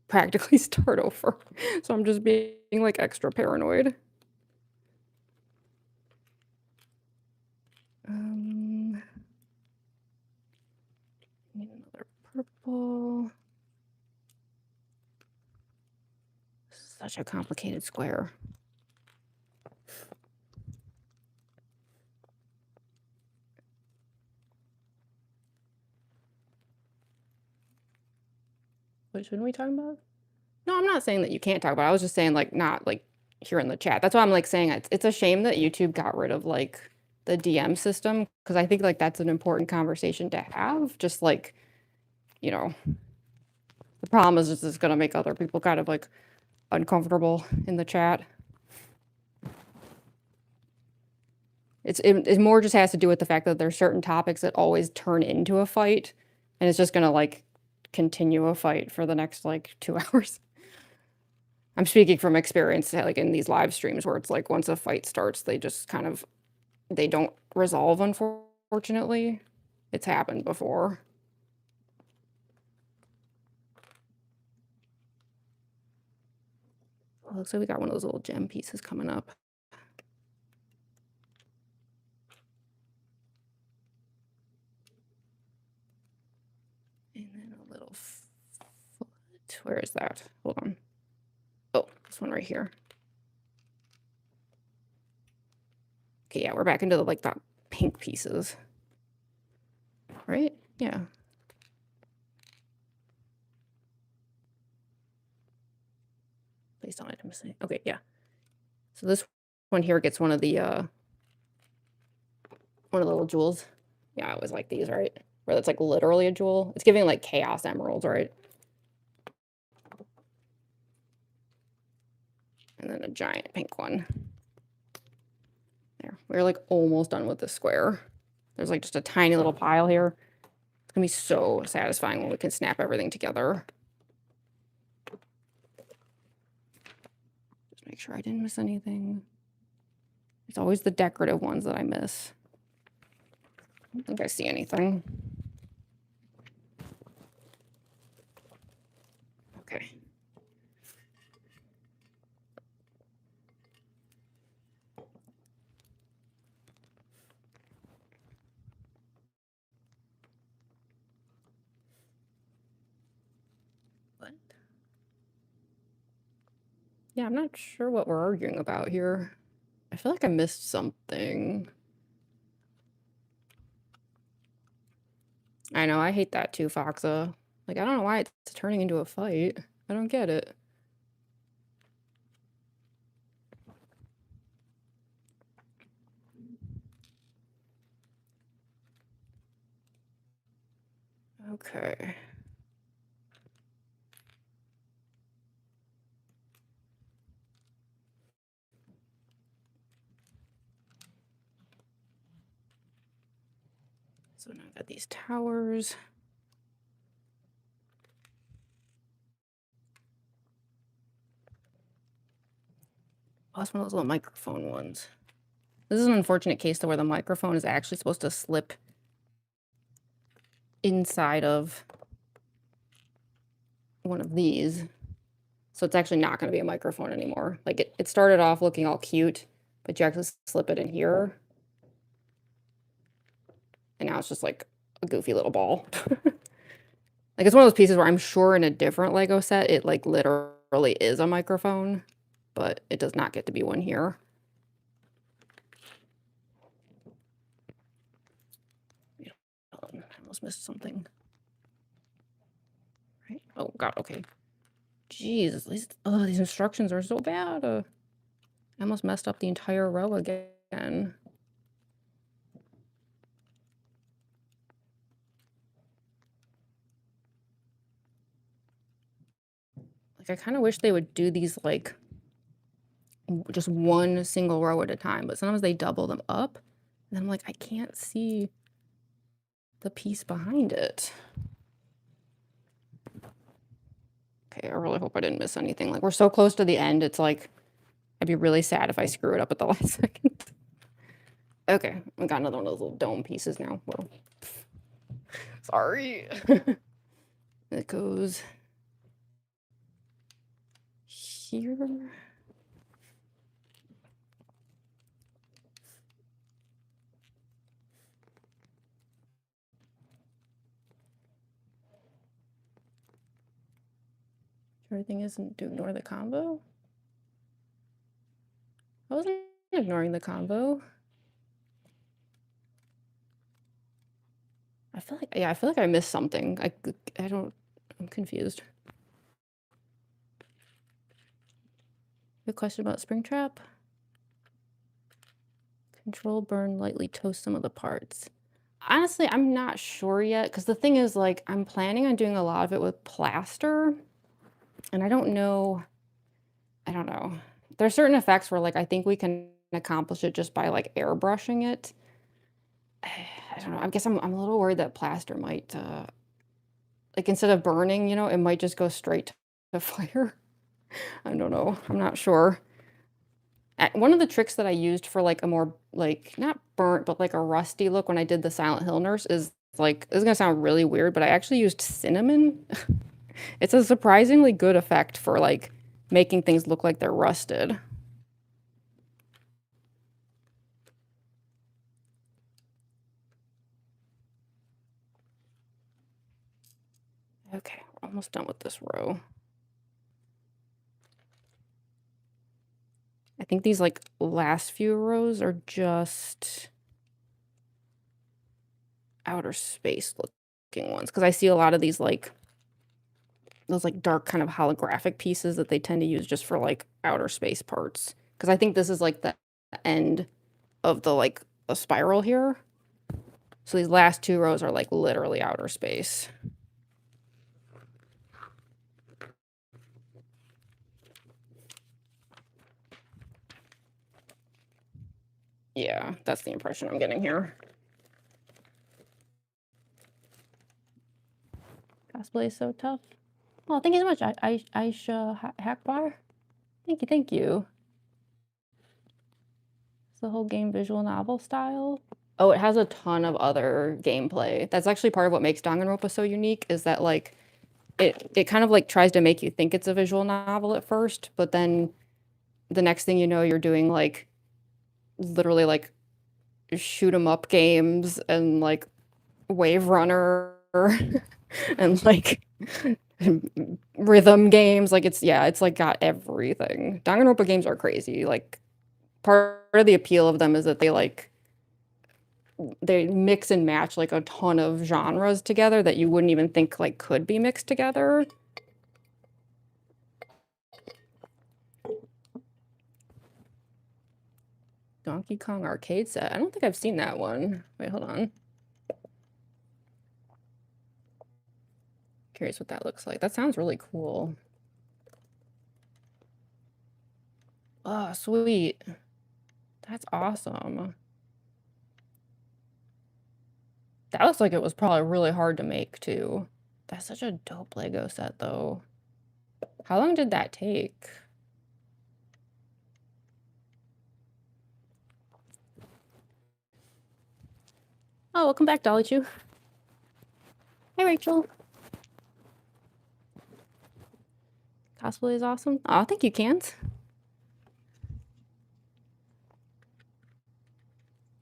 practically start over. So I'm just being, like, extra paranoid. Need another purple. Such a complicated square. Which one are we talking about? No, I'm not saying that you can't talk about it. I was just saying, like, not, like, here in the chat. That's why I'm, like, saying it's a shame that YouTube got rid of, like, the DM system, because I think, like, that's an important conversation to have. Just, like, you know, the problem is it's going to make other people kind of, like, uncomfortable in the chat. It more just has to do with the fact that there's certain topics that always turn into a fight, and it's just going to, like, continue a fight for the next, like, 2 hours. I'm speaking from experience, like, in these live streams where it's like once a fight starts, they just kind of, they don't resolve, unfortunately. It's happened before. Well, looks like we got one of those little gem pieces coming up. And then a little foot. Where is that? Hold on. Oh, this one right here. Okay, yeah, we're back into the, like, the pink pieces. Right? Yeah. Please don't let him say. Okay, yeah. So this one here gets one of the little jewels. Yeah, I always like these, right? Where it's, like, literally a jewel. It's giving, like, chaos emeralds, right? And then a giant pink one. There. We're, like, almost done with the square. There's, like, just a tiny little pile here. It's gonna be so satisfying when we can snap everything together. Just make sure I didn't miss anything. It's always the decorative ones that I miss. I don't think I see anything. Okay. What? Yeah, I'm not sure what we're arguing about here. I feel like I missed something. I know, I hate that too, Foxa. Like, I don't know why it's turning into a fight. I don't get it. Okay. So now I've got these towers. Oh, that's one of those little microphone ones. This is an unfortunate case to where the microphone is actually supposed to slip inside of one of these. So it's actually not going to be a microphone anymore. Like it started off looking all cute, but you actually slip it in here. And now it's just like a goofy little ball. Like it's one of those pieces where I'm sure in a different Lego set, it like literally is a microphone, but it does not get to be one here. I almost missed something. Right? Oh God, okay. Jeez, these instructions are so bad. I almost messed up the entire row again. Like I kind of wish they would do these like just one single row at a time, but sometimes they double them up. And I'm like, I can't see the piece behind it. Okay, I really hope I didn't miss anything. Like we're so close to the end, it's like I'd be really sad if I screw it up at the last second. Okay, I got another one of those little dome pieces now. Well, sorry. It goes here. Everything isn't to ignore the combo. I wasn't ignoring the combo. I feel like I missed something. I'm confused. A question about Springtrap? Control, burn, lightly toast some of the parts. Honestly, I'm not sure yet, because the thing is, like, I'm planning on doing a lot of it with plaster, and I don't know. There are certain effects where, like, I think we can accomplish it just by, like, airbrushing it. I don't know. I guess I'm a little worried that plaster might, like, instead of burning, you know, it might just go straight to fire. I don't know. I'm not sure. One of the tricks that I used for, like, a more, like, not burnt, but, like, a rusty look when I did the Silent Hill nurse is, like, this is gonna sound really weird, but I actually used cinnamon. It's a surprisingly good effect for, like, making things look like they're rusted. Okay, we're almost done with this row. I think these, like, last few rows are just outer space looking ones, because I see a lot of these, like, those, like, dark kind of holographic pieces that they tend to use just for, like, outer space parts. Because I think this is, like, the end of the, like, a spiral here. So these last two rows are, like, literally outer space. Yeah, that's the impression I'm getting here. Cosplay is so tough. Oh, thank you so much, Aisha Hackbar. Thank you. It's the whole game visual novel style. Oh, it has a ton of other gameplay. That's actually part of what makes Danganronpa so unique, is that, like, it kind of, like, tries to make you think it's a visual novel at first, but then the next thing you know, you're doing, like, literally, like, shoot 'em up games and, like, Wave Runner and, like, rhythm games. Like, it's like, got everything. Danganronpa games are crazy. Like, part of the appeal of them is that they mix and match, like, a ton of genres together that you wouldn't even think, like, could be mixed together. Donkey Kong arcade set. I don't think I've seen that one. Wait, hold on. Curious what that looks like. That sounds really cool. Oh, sweet. That's awesome. That looks like it was probably really hard to make too. That's such a dope Lego set though. How long did that take? Oh, welcome back, Dolly Chew. Hey, Rachel. Cosplay is awesome. Oh, thank you, Cans.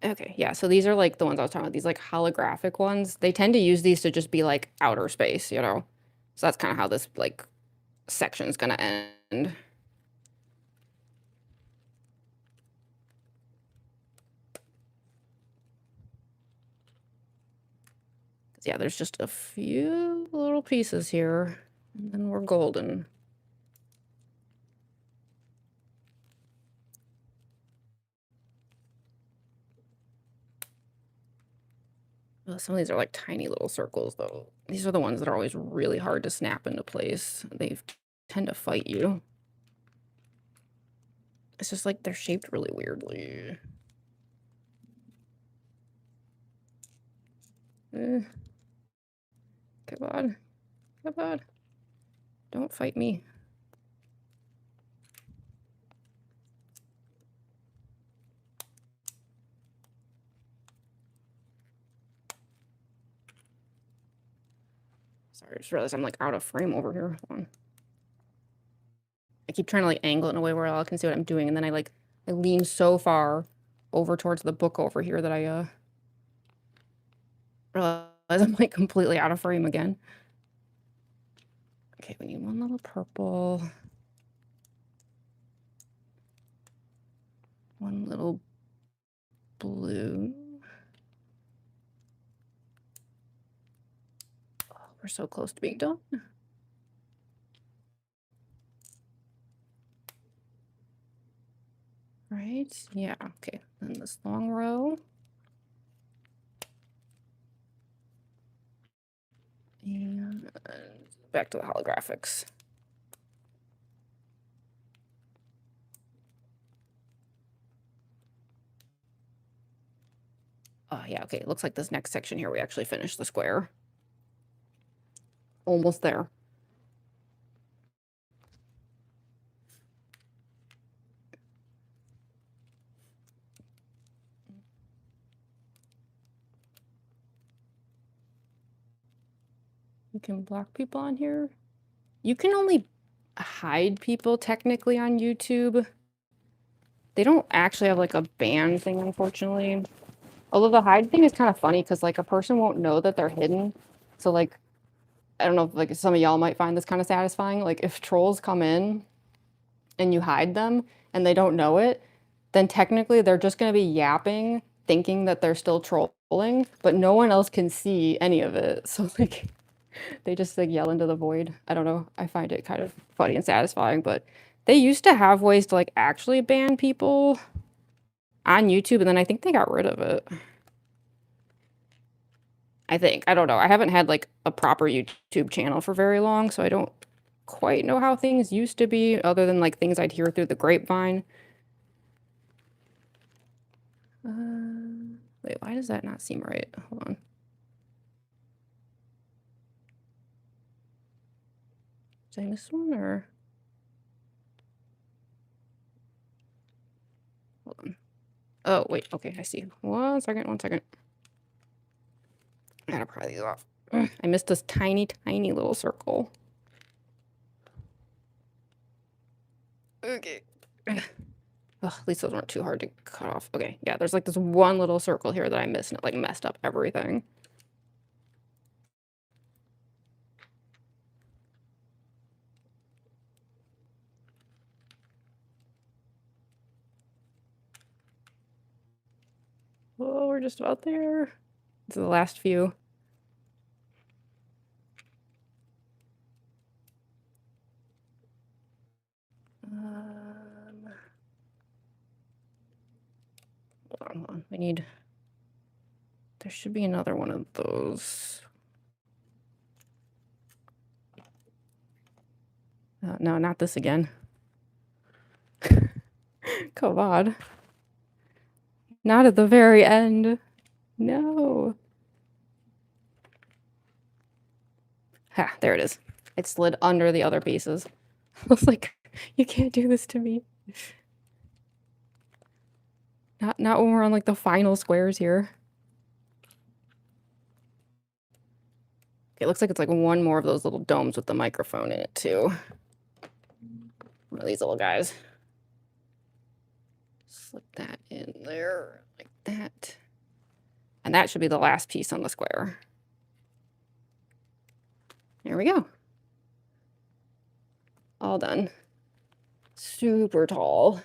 Okay, yeah, so these are like the ones I was talking about, these like holographic ones. They tend to use these to just be like outer space, you know? So that's kind of how this like section's gonna end. Yeah, there's just a few little pieces here, and then we're golden. Oh, some of these are like tiny little circles, though. These are the ones that are always really hard to snap into place. They tend to fight you. It's just like they're shaped really weirdly. Come on. Come on. Don't fight me. Sorry, I just realized I'm like out of frame over here. Hold on. I keep trying to like angle it in a way where I can see what I'm doing, and then I lean so far over towards the book over here that I realize I'm like completely out of frame again. Okay, we need one little purple. One little blue. Oh, we're so close to being done. Right? Yeah, okay. Then this long row. And back to the holographics. Oh, yeah, okay. It looks like this next section here, we actually finished the square. Almost there. You can block people on here. You can only hide people technically on YouTube. They don't actually have like a ban thing, unfortunately. Although the hide thing is kind of funny because like a person won't know that they're hidden. So like, I don't know if like some of y'all might find this kind of satisfying. Like if trolls come in and you hide them and they don't know it, then technically they're just going to be yapping, thinking that they're still trolling, but no one else can see any of it. So like they just like yell into the void. I don't know. I find it kind of funny and satisfying, but they used to have ways to like actually ban people on YouTube, and then I think they got rid of it. I think. I don't know. I haven't had like a proper YouTube channel for very long, so I don't quite know how things used to be, other than like things I'd hear through the grapevine. Wait, why does that not seem right? Hold on. Did I miss one or? Hold on. Oh, wait. Okay, I see. 1 second, 1 second. I gotta pry these off. I missed this tiny, tiny little circle. Okay. Ugh, at least those weren't too hard to cut off. Okay, yeah, there's like this one little circle here that I missed and it like messed up everything. Oh, we're just about there. This is the last few. Hold on. We need. There should be another one of those. No, not this again. Come on. Not at the very end. No. Ha, there it is. It slid under the other pieces. I was like, you can't do this to me. Not when we're on like the final squares here. It looks like it's like one more of those little domes with the microphone in it too. One of these little guys. Slip that in there like that. And that should be the last piece on the square. There we go. All done. Super tall.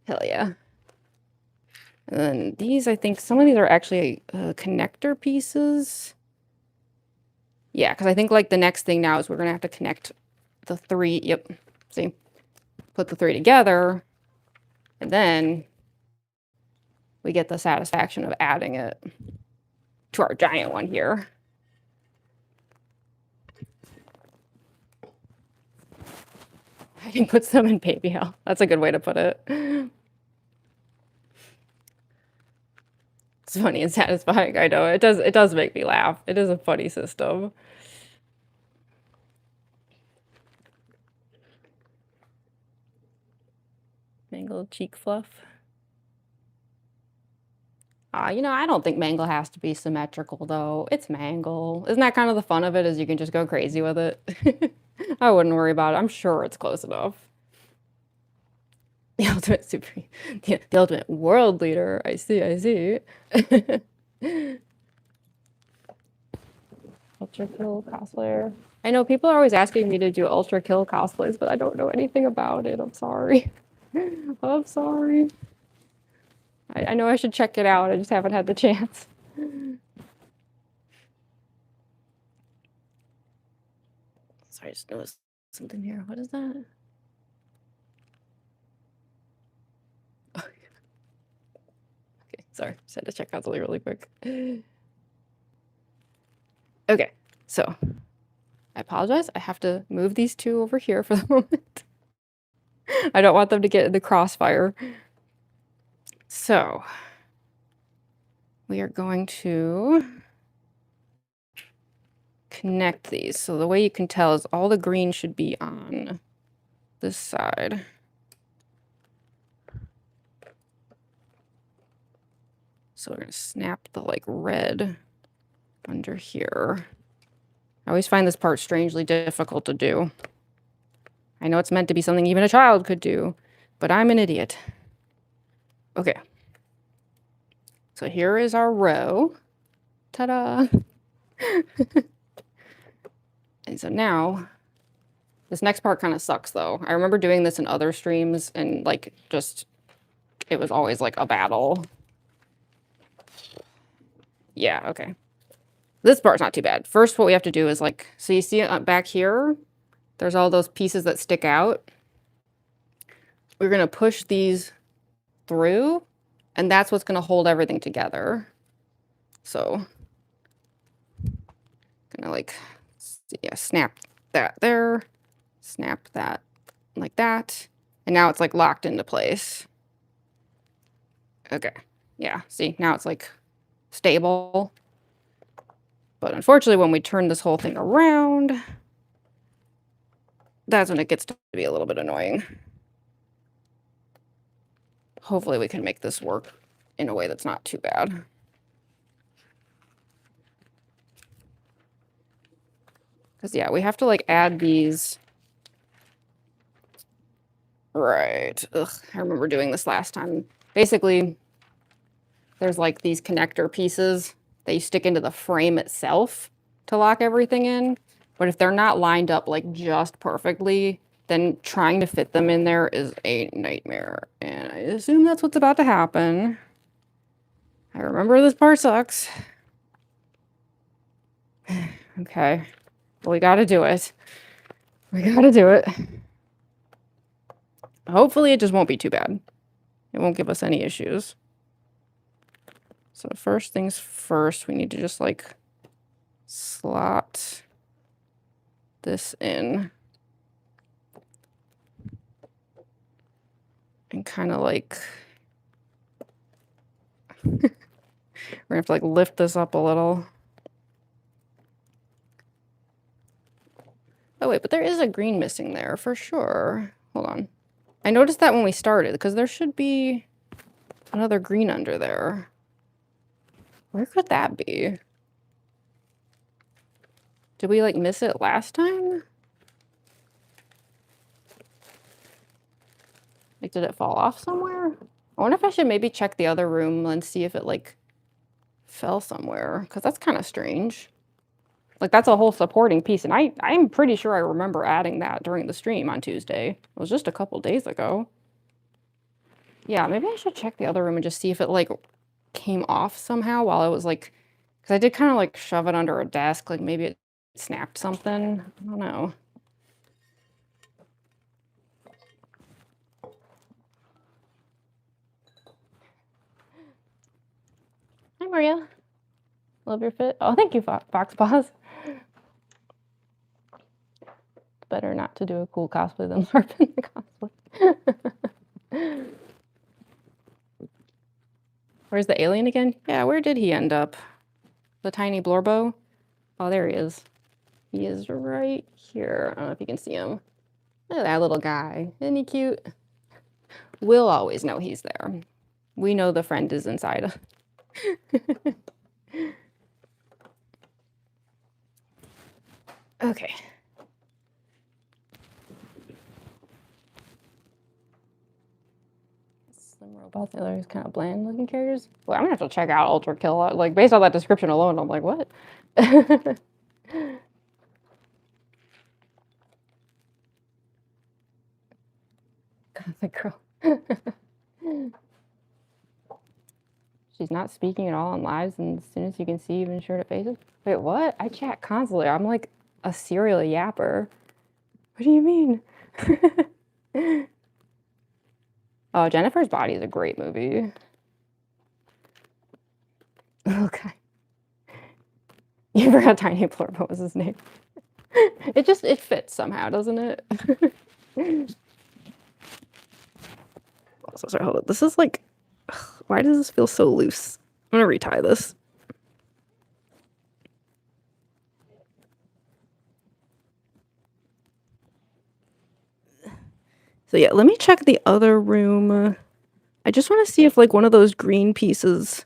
Hell yeah. And then these, I think some of these are actually connector pieces. Yeah, because I think like the next thing now is we're going to have to connect the three. Yep. See? Put the three together. And then we get the satisfaction of adding it to our giant one here. I can put some in baby hell. That's a good way to put it. It's funny and satisfying. I know it does make me laugh. It is a funny system. Mangled cheek fluff. You know, I don't think Mangle has to be symmetrical though. It's Mangle. Isn't that kind of the fun of it, is you can just go crazy with it? I wouldn't worry about it. I'm sure it's close enough. The ultimate the ultimate world leader. I see. Ultra kill cosplayer. I know people are always asking me to do ultra kill cosplays, but I don't know anything about it. I'm sorry. I'm sorry. I know I should check it out. I just haven't had the chance. Sorry, I just noticed something here. What is that? Okay, sorry. Just had to check out something really quick. Okay, so I apologize. I have to move these two over here for the moment. I don't want them to get in the crossfire. So we are going to connect these. So the way you can tell is all the green should be on this side. So we're going to snap the like red under here. I always find this part strangely difficult to do. I know it's meant to be something even a child could do, but I'm an idiot. Okay. So here is our row. Ta-da! And so now, this next part kind of sucks though. I remember doing this in other streams and like just, it was always like a battle. Yeah, okay. This part's not too bad. First, what we have to do is like, so you see it back here? There's all those pieces that stick out. We're going to push these through, and that's what's going to hold everything together. So, gonna like, yeah, snap that there, snap that like that, and now it's like locked into place. Okay, yeah, see, now it's like stable. But unfortunately, when we turn this whole thing around, that's when it gets to be a little bit annoying. Hopefully we can make this work in a way that's not too bad. Because, yeah, we have to, like, add these. Right. Ugh, I remember doing this last time. Basically, there's, like, these connector pieces that you stick into the frame itself to lock everything in. But if they're not lined up, like, just perfectly, then trying to fit them in there is a nightmare. And I assume that's what's about to happen. I remember this part sucks. Okay. Well, we gotta do it. We gotta do it. Hopefully it just won't be too bad. It won't give us any issues. So first things first, we need to just like slot this in and kind of like we're gonna have to like lift this up a little. Oh wait, but there is a green missing there for sure. Hold on. I noticed that when we started because there should be another green under there. Where could that be? Did we like miss it last time? Like, did it fall off somewhere? I wonder if I should maybe check the other room and see if it like fell somewhere, because that's kind of strange. Like, that's a whole supporting piece, and I'm pretty sure I remember adding that during the stream on Tuesday. It was just a couple days ago. Yeah, maybe I should check the other room and just see if it like came off somehow while I was like, because I did kind of like shove it under a desk, like maybe it snapped something. I don't know. Hi, Maria. Love your fit. Oh, thank you, Fox Paws. Better not to do a cool cosplay than LARP in the cosplay. Where's the alien again? Yeah, where did he end up? The tiny Blorbo? Oh, there he is. He is right here. I don't know if you can see him. Look at that little guy. Isn't he cute? We'll always know he's there. We know the friend is inside. Okay. Slim robots, the others kind of bland looking characters. Well, I'm gonna have to check out Ultra Kill. Like, based on that description alone, I'm like, what? The girl. She's not speaking at all on lives, and as soon as you can see even shorter faces. Wait, what? I chat constantly. I'm like a serial yapper. What do you mean? Oh, Jennifer's Body is a great movie. Okay. You forgot Tiny Blorb. What was his name? It fits somehow, doesn't it? Also, sorry, hold on. This is like, why does this feel so loose? I'm gonna retie this. So yeah, let me check the other room. I just want to see if like one of those green pieces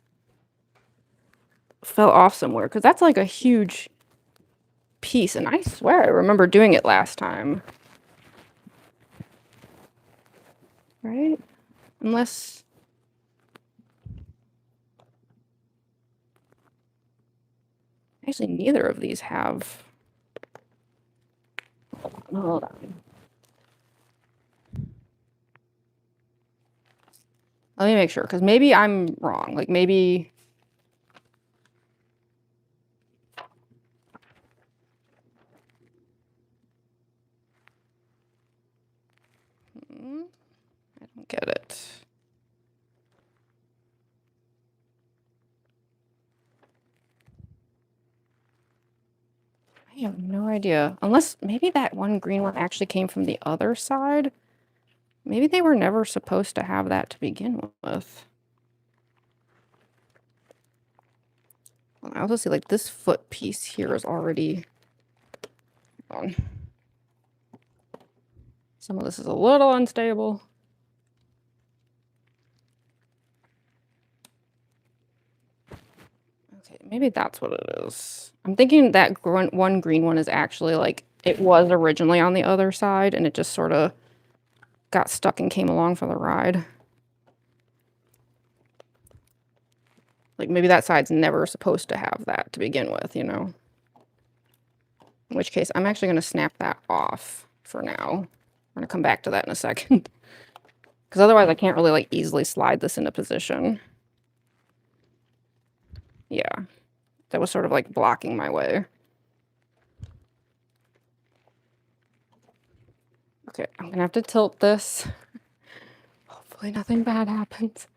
fell off somewhere, because that's like a huge piece, and I swear I remember doing it last time. Right? Unless... Actually, neither of these have... Hold on. Let me make sure, because maybe I'm wrong. Like, maybe... I don't get it. I have no idea. Unless maybe that one green one actually came from the other side. Maybe they were never supposed to have that to begin with. Well, I also see like this foot piece here is already... Hold on. Some of this is a little unstable. Okay, maybe that's what it is. I'm thinking that one green one is actually like, it was originally on the other side and it just sort of got stuck and came along for the ride. Like maybe that side's never supposed to have that to begin with, you know? In which case, I'm actually going to snap that off for now. I'm going to come back to that in a second. Because otherwise I can't really like easily slide this into position. Yeah. That was sort of like blocking my way. Okay, I'm going to have to tilt this. Hopefully nothing bad happens.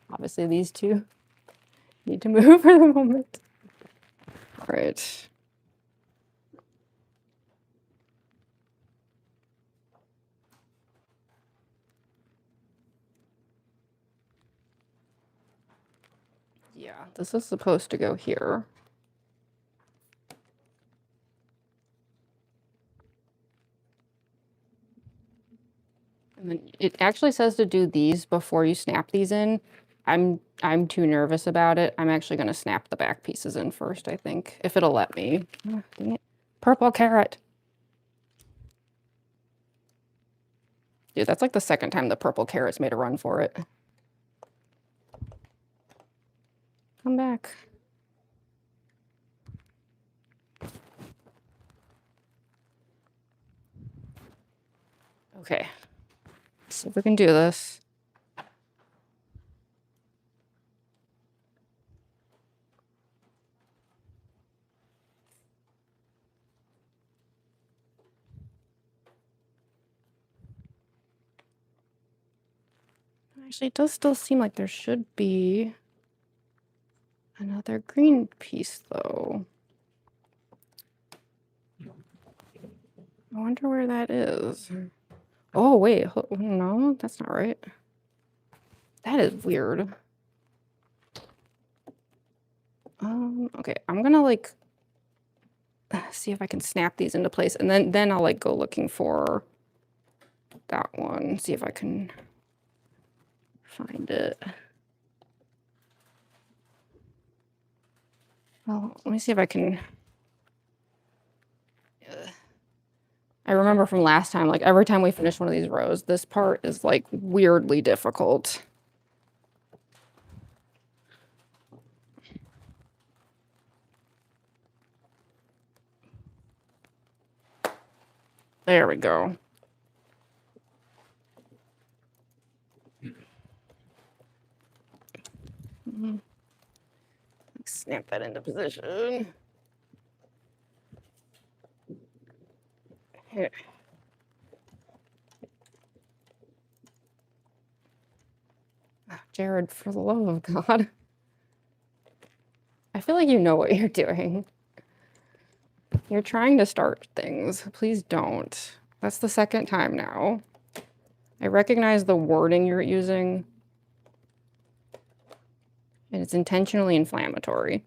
Obviously these two need to move for the moment. Right. Yeah, this is supposed to go here. And then it actually says to do these before you snap these in. I'm too nervous about it. I'm actually going to snap the back pieces in first, I think, if it'll let me. Oh, dang it. Purple carrot. Dude, that's like the second time the purple carrot's made a run for it. Come back. Okay. Let's see if we can do this. Actually, it does still seem like there should be another green piece, though. I wonder where that is. Oh, wait. No, that's not right. That is weird. Okay, I'm gonna like see if I can snap these into place, and then I'll like go looking for that one, see if I can find it. Well, let me see if I can. I remember from last time, like every time we finish one of these rows, this part is like weirdly difficult. There we go. Snap that into position. Here. Oh, Jared, for the love of God. I feel like you know what you're doing. You're trying to start things. Please don't. That's the second time now. I recognize the wording you're using. And it's intentionally inflammatory.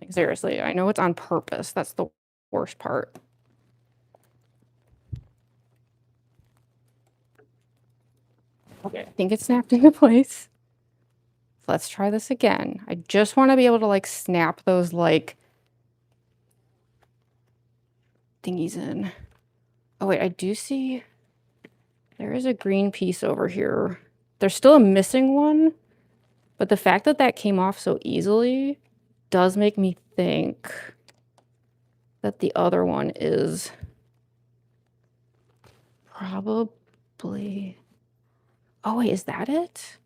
Like, seriously, I know it's on purpose. That's the worst part. Okay, I think it's snapped into place. Let's try this again. I just want to be able to like snap those like thingies in. Oh wait, I do see there is a green piece over here. There's still a missing one, but the fact that that came off so easily does make me think that the other one is probably... Oh wait, is that it?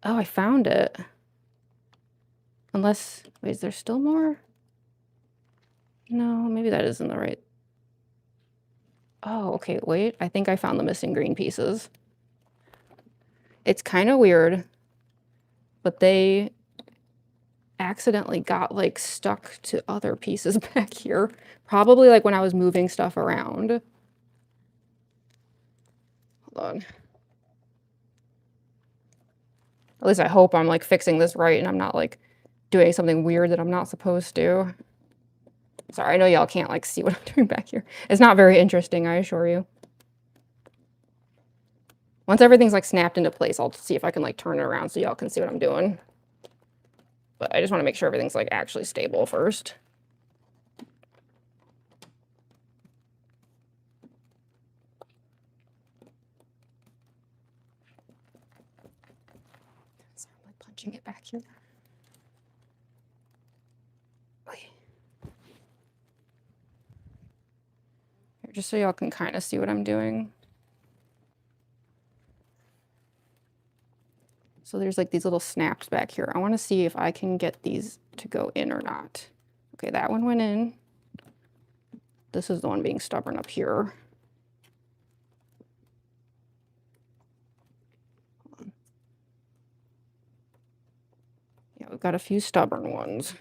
Oh, I found it. Unless, wait, is there still more? No, maybe that isn't the right... Oh, okay, wait, I think I found the missing green pieces. It's kind of weird, but they accidentally got like stuck to other pieces back here. Probably like when I was moving stuff around. Hold on. At least I hope I'm like fixing this right and I'm not like doing something weird that I'm not supposed to. Sorry, I know y'all can't like see what I'm doing back here. It's not very interesting, I assure you. Once everything's like snapped into place, I'll see if I can like turn it around so y'all can see what I'm doing. But I just want to make sure everything's like actually stable first. Sorry, I'm like punching it back here. Here, just so y'all can kind of see what I'm doing. So there's like these little snaps back here. I want to see if I can get these to go in or not. Okay, that one went in. This is the one being stubborn up here. we've got a few stubborn ones.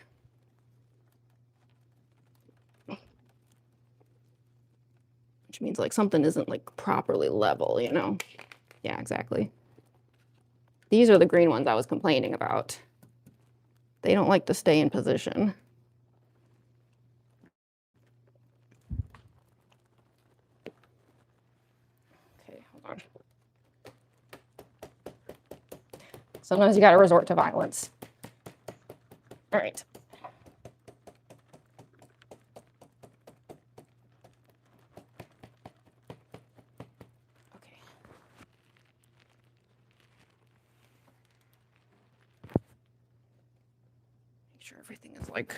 Which means like something isn't like properly level, you know? Yeah, exactly. These are the green ones I was complaining about. They don't like to stay in position. Okay, hold on. Sometimes you gotta resort to violence. All right. Okay. Make sure everything is like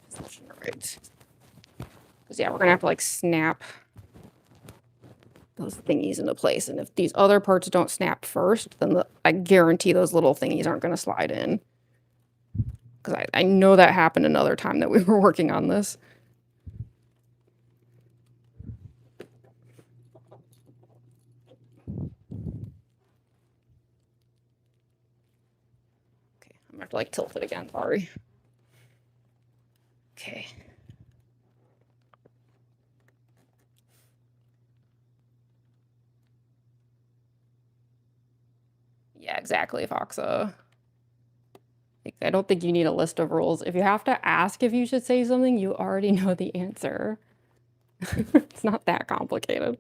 positioned right. Because yeah, we're gonna have to like snap those thingies into place. And if these other parts don't snap first, then I guarantee those little thingies aren't gonna slide in. Because I know that happened another time that we were working on this. Okay, I'm gonna have to like tilt it again, sorry. Okay. Yeah, exactly, Foxa. Like, I don't think you need a list of rules. If you have to ask if you should say something, you already know the answer. It's not that complicated.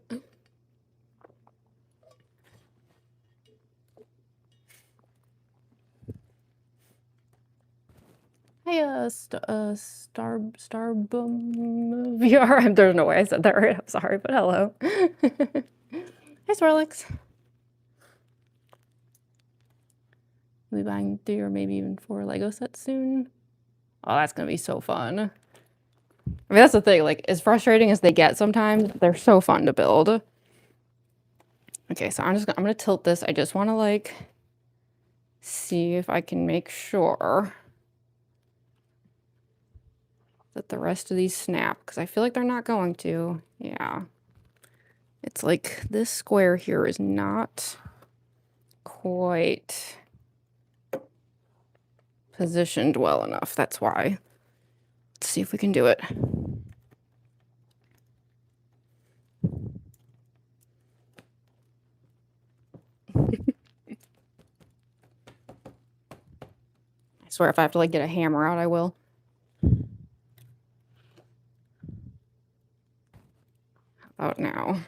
Hey, Starboom VR. There's no way I said that right. I'm sorry, but hello. Hey, Swirlix. We'll be buying 3 or maybe even 4 Lego sets soon. Oh, that's gonna be so fun. I mean, that's the thing. Like, as frustrating as they get sometimes, they're so fun to build. Okay, so I'm gonna tilt this. I just want to like see if I can make sure that the rest of these snap, because I feel like they're not going to. Yeah. It's like this square here is not quite positioned well enough. That's why. Let's see if we can do it. I swear if I have to like get a hammer out, I will. How about now?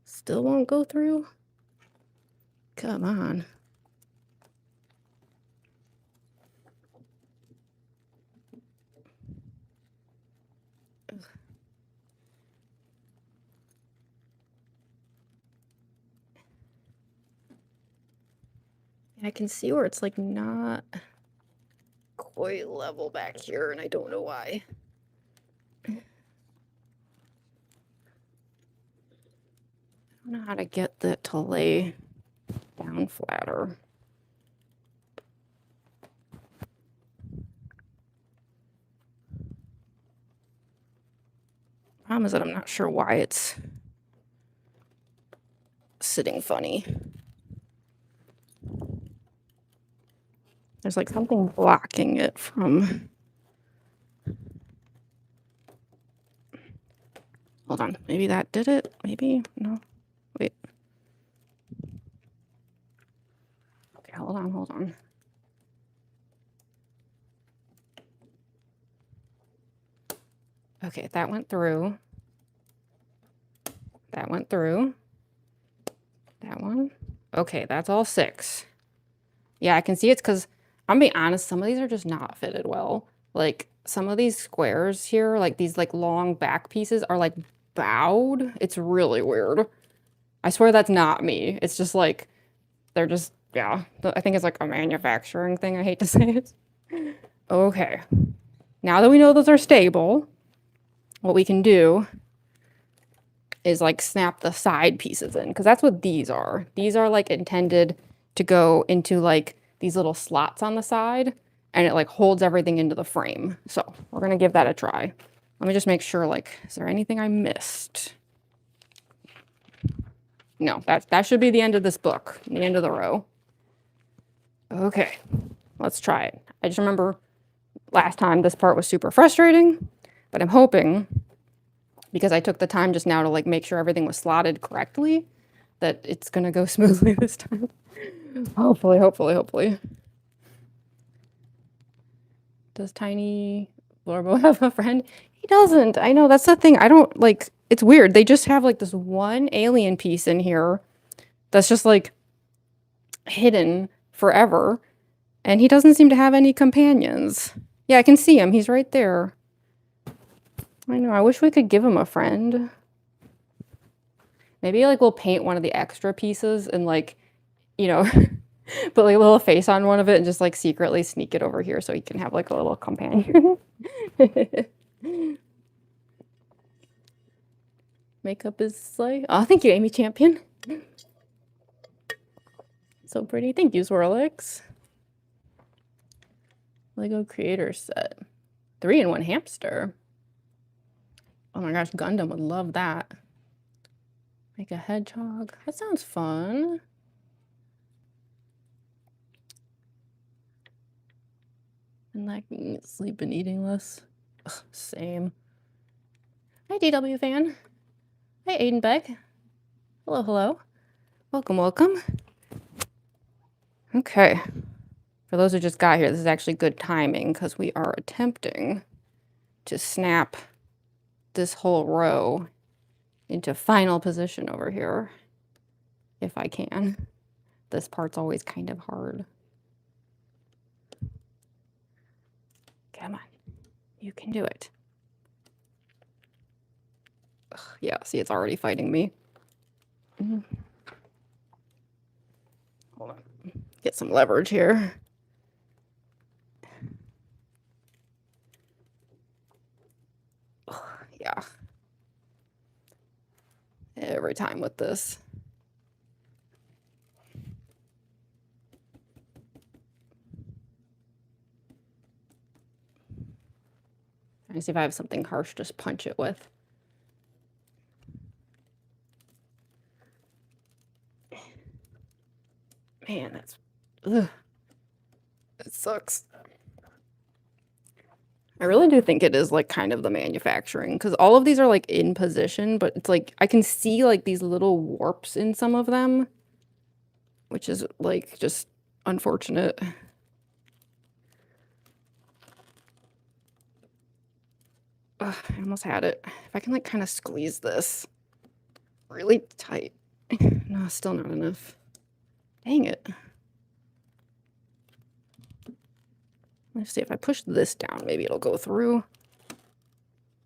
Still won't go through? Come on. I can see where it's like not quite level back here, and I don't know why. I don't know how to get that to lay down flatter. Problem is that I'm not sure why it's sitting funny. There's like something blocking it from... Hold on, maybe that did it? Maybe? No? Wait. Okay, hold on. Okay, that went through. That went through. That one. Okay, that's all 6. Yeah, I can see it's because, I'm gonna be honest, some of these are just not fitted well. Like, some of these squares here, like these like long back pieces are like bowed. It's really weird. I swear that's not me. It's just like, they're just, yeah. I think it's like a manufacturing thing. I hate to say it. Okay. Now that we know those are stable, what we can do is like snap the side pieces in, because that's what these are. These are like intended to go into like these little slots on the side, and it like holds everything into the frame. So we're gonna give that a try. Let me just make sure, like, is there anything I missed? No, that should be the end of this book, the end of the row. Okay, let's try it. I just remember last time this part was super frustrating, but I'm hoping, because I took the time just now to like make sure everything was slotted correctly, that it's gonna go smoothly this time. Hopefully, hopefully, hopefully. Does Tiny Lorbo have a friend? He doesn't. I know, that's the thing. I don't like, it's weird. They just have like this one alien piece in here that's just like hidden forever. And he doesn't seem to have any companions. Yeah, I can see him. He's right there. I know. I wish we could give him a friend. Maybe like we'll paint one of the extra pieces and like, you know, put like a little face on one of it and just like secretly sneak it over here so he can have like a little companion. Makeup is like, oh, thank you, Amy Champion. So pretty. Thank you, Swirlix. Lego Creator Set. 3-in-1 hamster. Oh my gosh, Gundam would love that. Make a hedgehog. That sounds fun. And like sleep and eating less. Ugh, same. Hi, DW fan. Hi, Aiden Beck. Hello, hello. Welcome, welcome. Okay. For those who just got here, this is actually good timing because we are attempting to snap this whole row into final position over here. If I can. This part's always kind of hard. Come on. You can do it. Ugh, yeah, see, it's already fighting me. Hold on. Get some leverage here. Ugh, yeah. Every time with this. Trying to see if I have something harsh, just punch it with. Man, that's... Ugh. It sucks. I really do think it is like kind of the manufacturing because all of these are like in position, but it's like I can see like these little warps in some of them, which is like just unfortunate. Ugh, I almost had it. If I can like kind of squeeze this really tight. No, still not enough. Dang it. Let's see if I push this down, maybe it'll go through.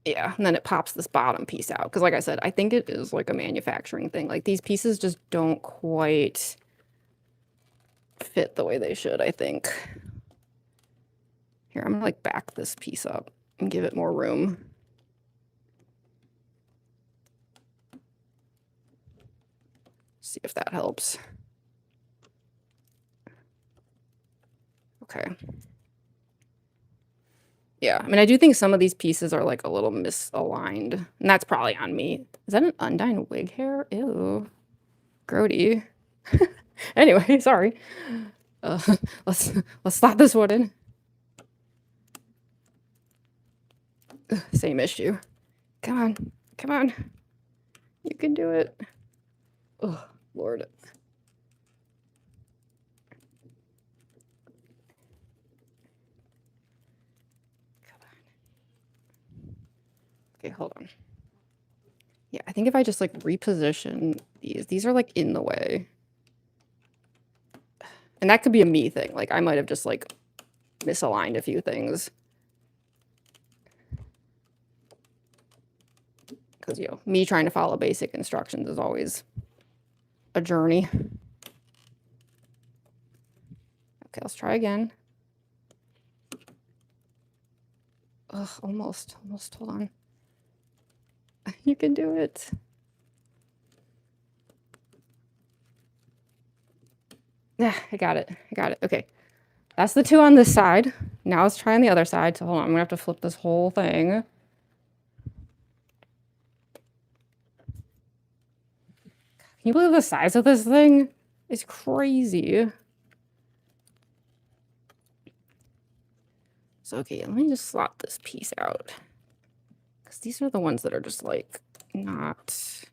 Yeah, and then it pops this bottom piece out. Because like I said, I think it is like a manufacturing thing. Like these pieces just don't quite fit the way they should, I think. Here, I'm gonna like back this piece up and give it more room. See if that helps. Okay. Yeah, I mean, I do think some of these pieces are like a little misaligned, and that's probably on me. Is that an Undyne wig hair? Ew. Grody. Anyway, sorry. Let's slot this one in. Ugh, same issue. Come on, come on. You can do it. Oh, Lord. Okay, hold on. Yeah, I think if I just like reposition these are like in the way. And that could be a me thing. Like I might have just like misaligned a few things. Because, you know, me trying to follow basic instructions is always a journey. Okay, let's try again. Ugh, almost, hold on. You can do it. Yeah, I got it. Okay. That's the two on this side. Now let's try on the other side. So hold on, I'm gonna have to flip this whole thing. Can you believe the size of this thing? It's crazy. Okay, let me just slot this piece out. Because these are the ones that are just like not,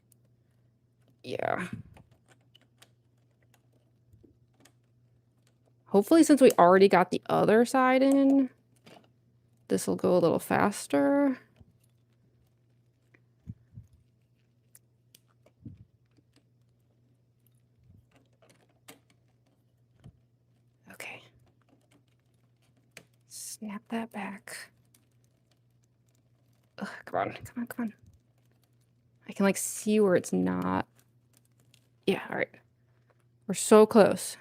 yeah. Hopefully, since we already got the other side in, this will go a little faster. Okay. Snap that back. Ugh, come on, come on, come on. I can like see where it's not. Yeah, all right. We're so close.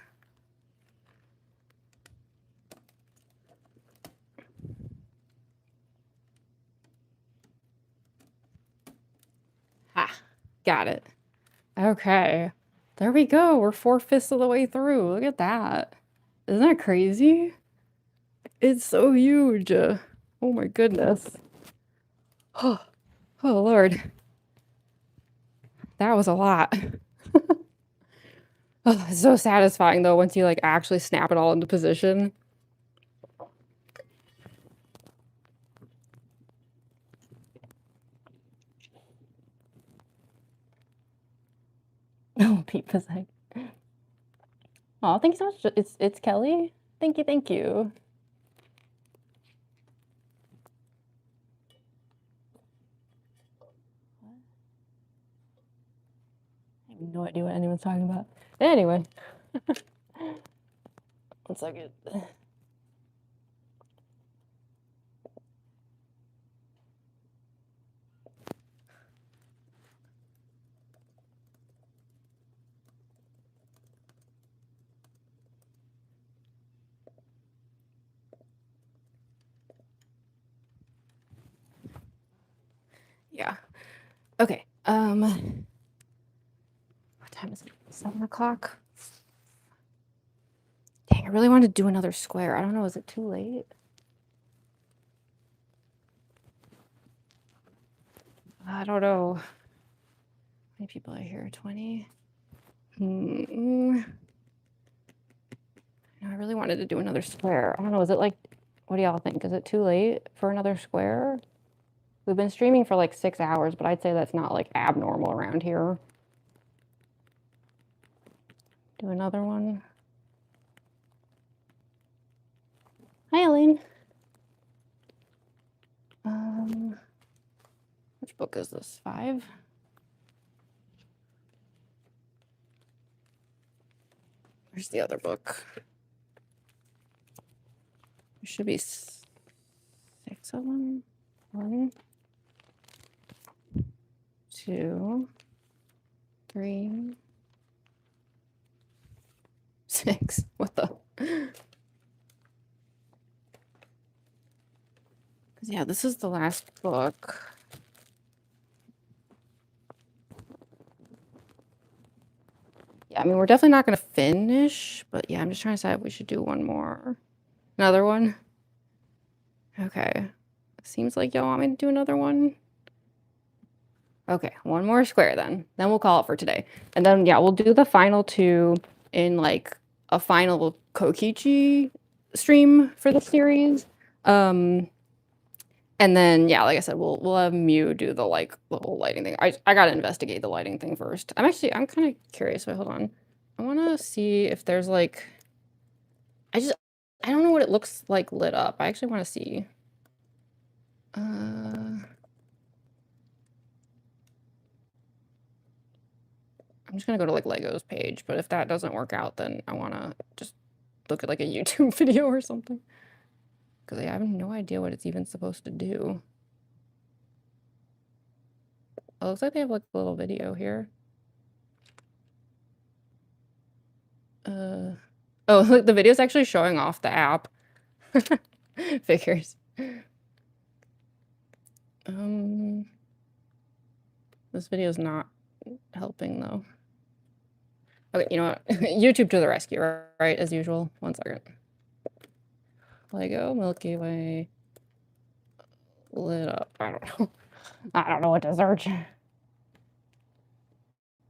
Ah, got it. Okay. There we go. We're 4/5 of the way through. Look at that. Isn't that crazy? It's so huge. Oh my goodness. Oh, oh Lord. That was a lot. Oh, it's so satisfying though once you like actually snap it all into position. Oh, Pete was like, oh, thank you so much. It's Kelly. Thank you, thank you. I have no idea what anyone's talking about. Anyway. 1 second. Yeah. Okay. What time is it? 7 o'clock? Dang, I really wanted to do another square. I don't know, is it too late? I don't know. How many people are here? 20? I really wanted to do another square. I don't know, is it like, what do y'all think? Is it too late for another square? We've been streaming for like 6 hours, but I'd say that's not like abnormal around here. Do another one. Hi, Elaine. Which book is this? 5? Where's the other book? There should be 6 of them. 1, 2, 3, 6. What the? Because, yeah, this is the last book. Yeah, I mean, we're definitely not going to finish, but yeah, I'm just trying to decide if we should do one more. Another one? Okay. Seems like y'all want me to do another one. Okay, one more square then. Then we'll call it for today. And then, yeah, we'll do the final 2 in, like, a final Kokichi stream for the series. And then, yeah, like I said, we'll have Mew do the, like, little lighting thing. I gotta investigate the lighting thing first. I'm kind of curious. Wait, hold on. I want to see if there's, like... I don't know what it looks like lit up. I actually want to see. I'm just gonna go to like Lego's page, but if that doesn't work out, then I want to just look at like a YouTube video or something. Because I have no idea what it's even supposed to do. Oh, it looks like they have like a little video here. Oh, look, the video's actually showing off the app. Figures. This video's not helping though. Okay, you know what? YouTube to the rescue, right? As usual. 1 second. Lego Milky Way lit up. I don't know. I don't know what to search.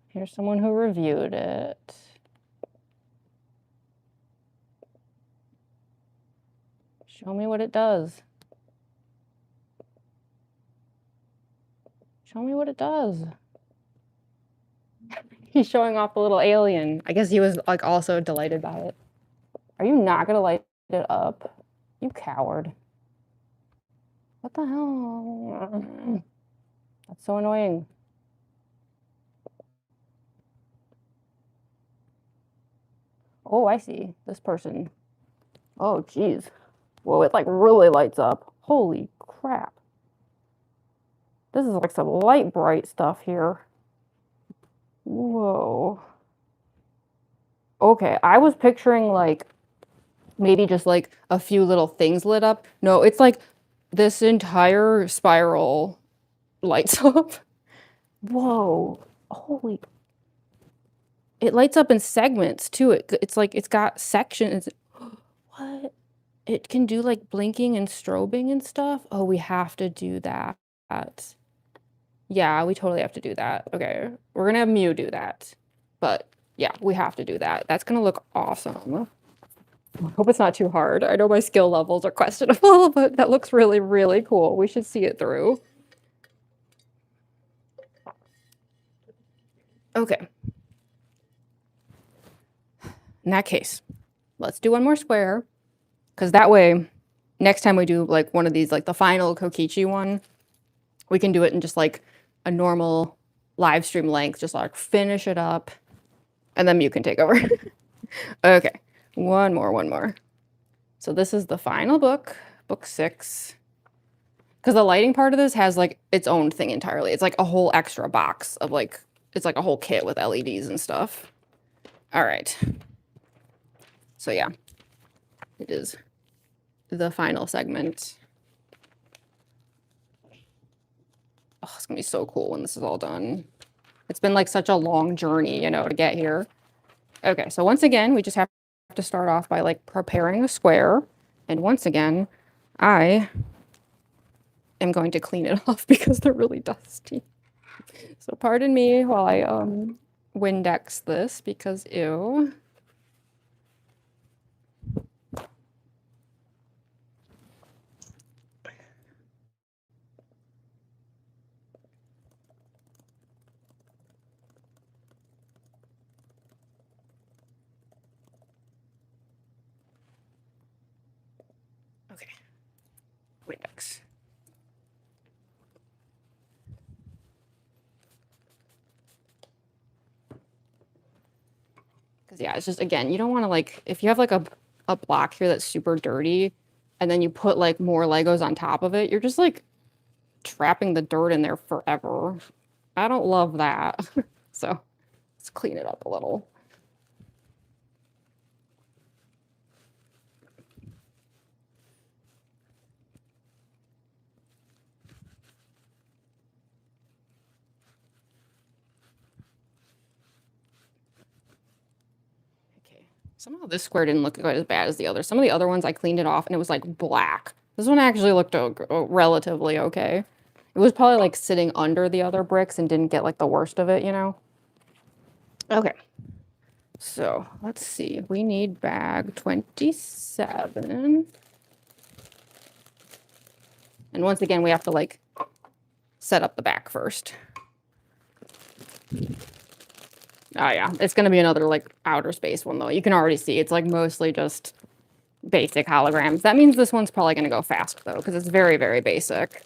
Here's someone who reviewed it. Show me what it does. Show me what it does. He's showing off the little alien. I guess he was like also delighted by it. Are you not gonna light it up? You coward. What the hell? That's so annoying. Oh, I see. This person. Oh, geez. Whoa, it like really lights up. Holy crap. This is like some light bright stuff here. Whoa. Okay, I was picturing like maybe just like a few little things lit up. No, it's like this entire spiral lights up. Whoa. Holy. It lights up in segments too. It's like it's got sections. What? It can do like blinking and strobing and stuff. Oh, we have to do that. Yeah, we totally have to do that. Okay, we're gonna have Mew do that. But yeah, we have to do that. That's gonna look awesome. I hope it's not too hard. I know my skill levels are questionable, but that looks really, really cool. We should see it through. Okay. In that case, let's do one more square. Because that way, next time we do like one of these, like the final Kokichi one, we can do it in just like a normal live stream length, just like finish it up, and then you can take over. Okay, one more. So this is the final book, book 6. Because the lighting part of this has like its own thing entirely. It's like a whole extra box of like, it's like a whole kit with LEDs and stuff. All right. So yeah, it is the final segment. Oh, it's gonna be so cool when this is all done. It's been like such a long journey, you know, to get here. Okay, so once again, we just have to start off by like preparing a square. And once again, I am going to clean it off because they're really dusty. So pardon me while I Windex this because ew. Okay, Windex. Because yeah, it's just, again, you don't want to like, if you have like a block here that's super dirty and then you put like more Legos on top of it, you're just like trapping the dirt in there forever. I don't love that. So let's clean it up a little. Somehow this square didn't look quite as bad as the other. Some of the other ones I cleaned it off and it was like black. This one actually looked relatively okay. It was probably like sitting under the other bricks and didn't get like the worst of it, you know? Okay. So let's see. We need bag 27. And once again, we have to like set up the back first. Oh yeah, it's gonna be another like outer space one though. You can already see it's like mostly just basic holograms. That means this one's probably gonna go fast though, because it's very, very basic.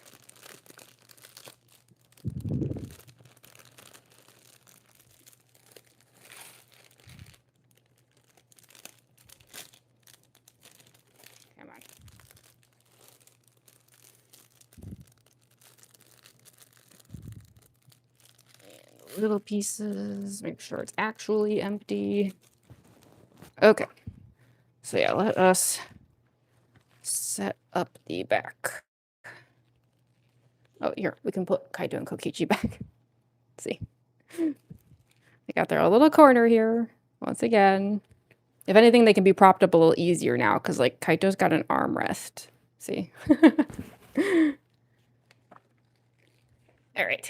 Come on. And the little pieces, make sure it's actually empty. Okay. So yeah, let us set up the back. Oh, here, we can put Kaito and Kokichi back. Let's see. They got their little corner here, once again. If anything, they can be propped up a little easier now, because, like, Kaito's got an armrest. See? All right.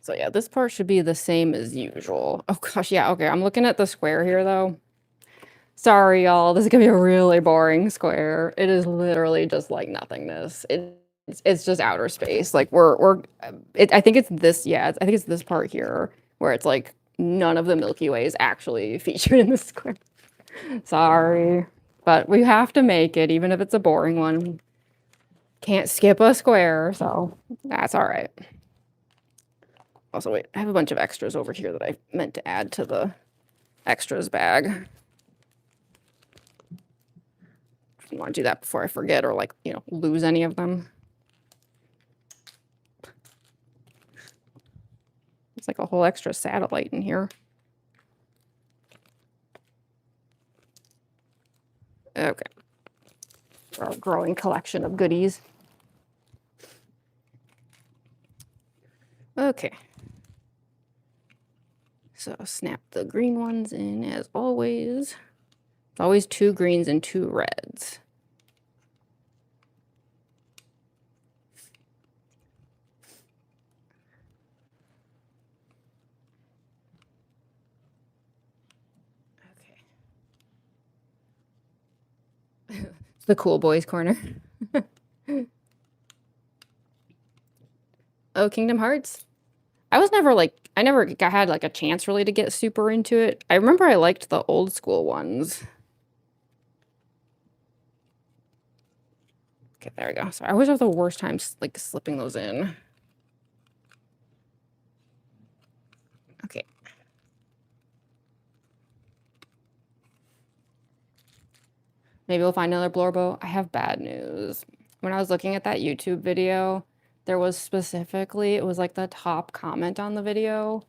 So yeah, this part should be the same as usual. Oh gosh, yeah, okay. I'm looking at the square here, though. Sorry, y'all. This is gonna be a really boring square. It is literally just like nothingness. It's just outer space. Like I think it's this, yeah, I think it's this part here where it's like none of the Milky Way is actually featured in the square. Sorry. But we have to make it, even if it's a boring one. Can't skip a square, so that's all right. Also, wait, I have a bunch of extras over here that I meant to add to the extras bag. I want to do that before I forget or like, you know, lose any of them. It's like a whole extra satellite in here. Okay. Our growing collection of goodies. Okay. So snap the green ones in as always. Always 2 greens and 2 reds. Okay. It's the cool boys corner. Oh, Kingdom Hearts. I never had like a chance really to get super into it. I remember I liked the old school ones. Okay, there we go. So I always have the worst time like slipping those in. Okay. Maybe we'll find another Blorbo. I have bad news. When I was looking at that YouTube video, there was specifically, it was like the top comment on the video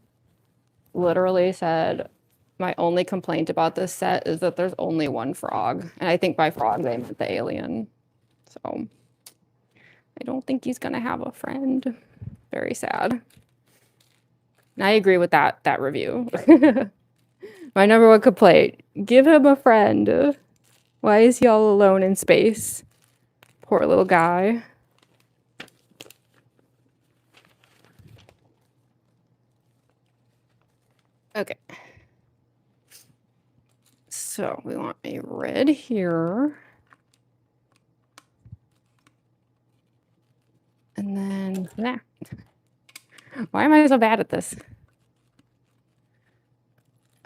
literally said, my only complaint about this set is that there's only one frog. And I think by frog, they meant the alien. So I don't think he's gonna have a friend. Very sad. And I agree with that review. My number 1 complaint, give him a friend. Why is he all alone in space? Poor little guy. Okay. So we want a red here. And then that. Why am I so bad at this?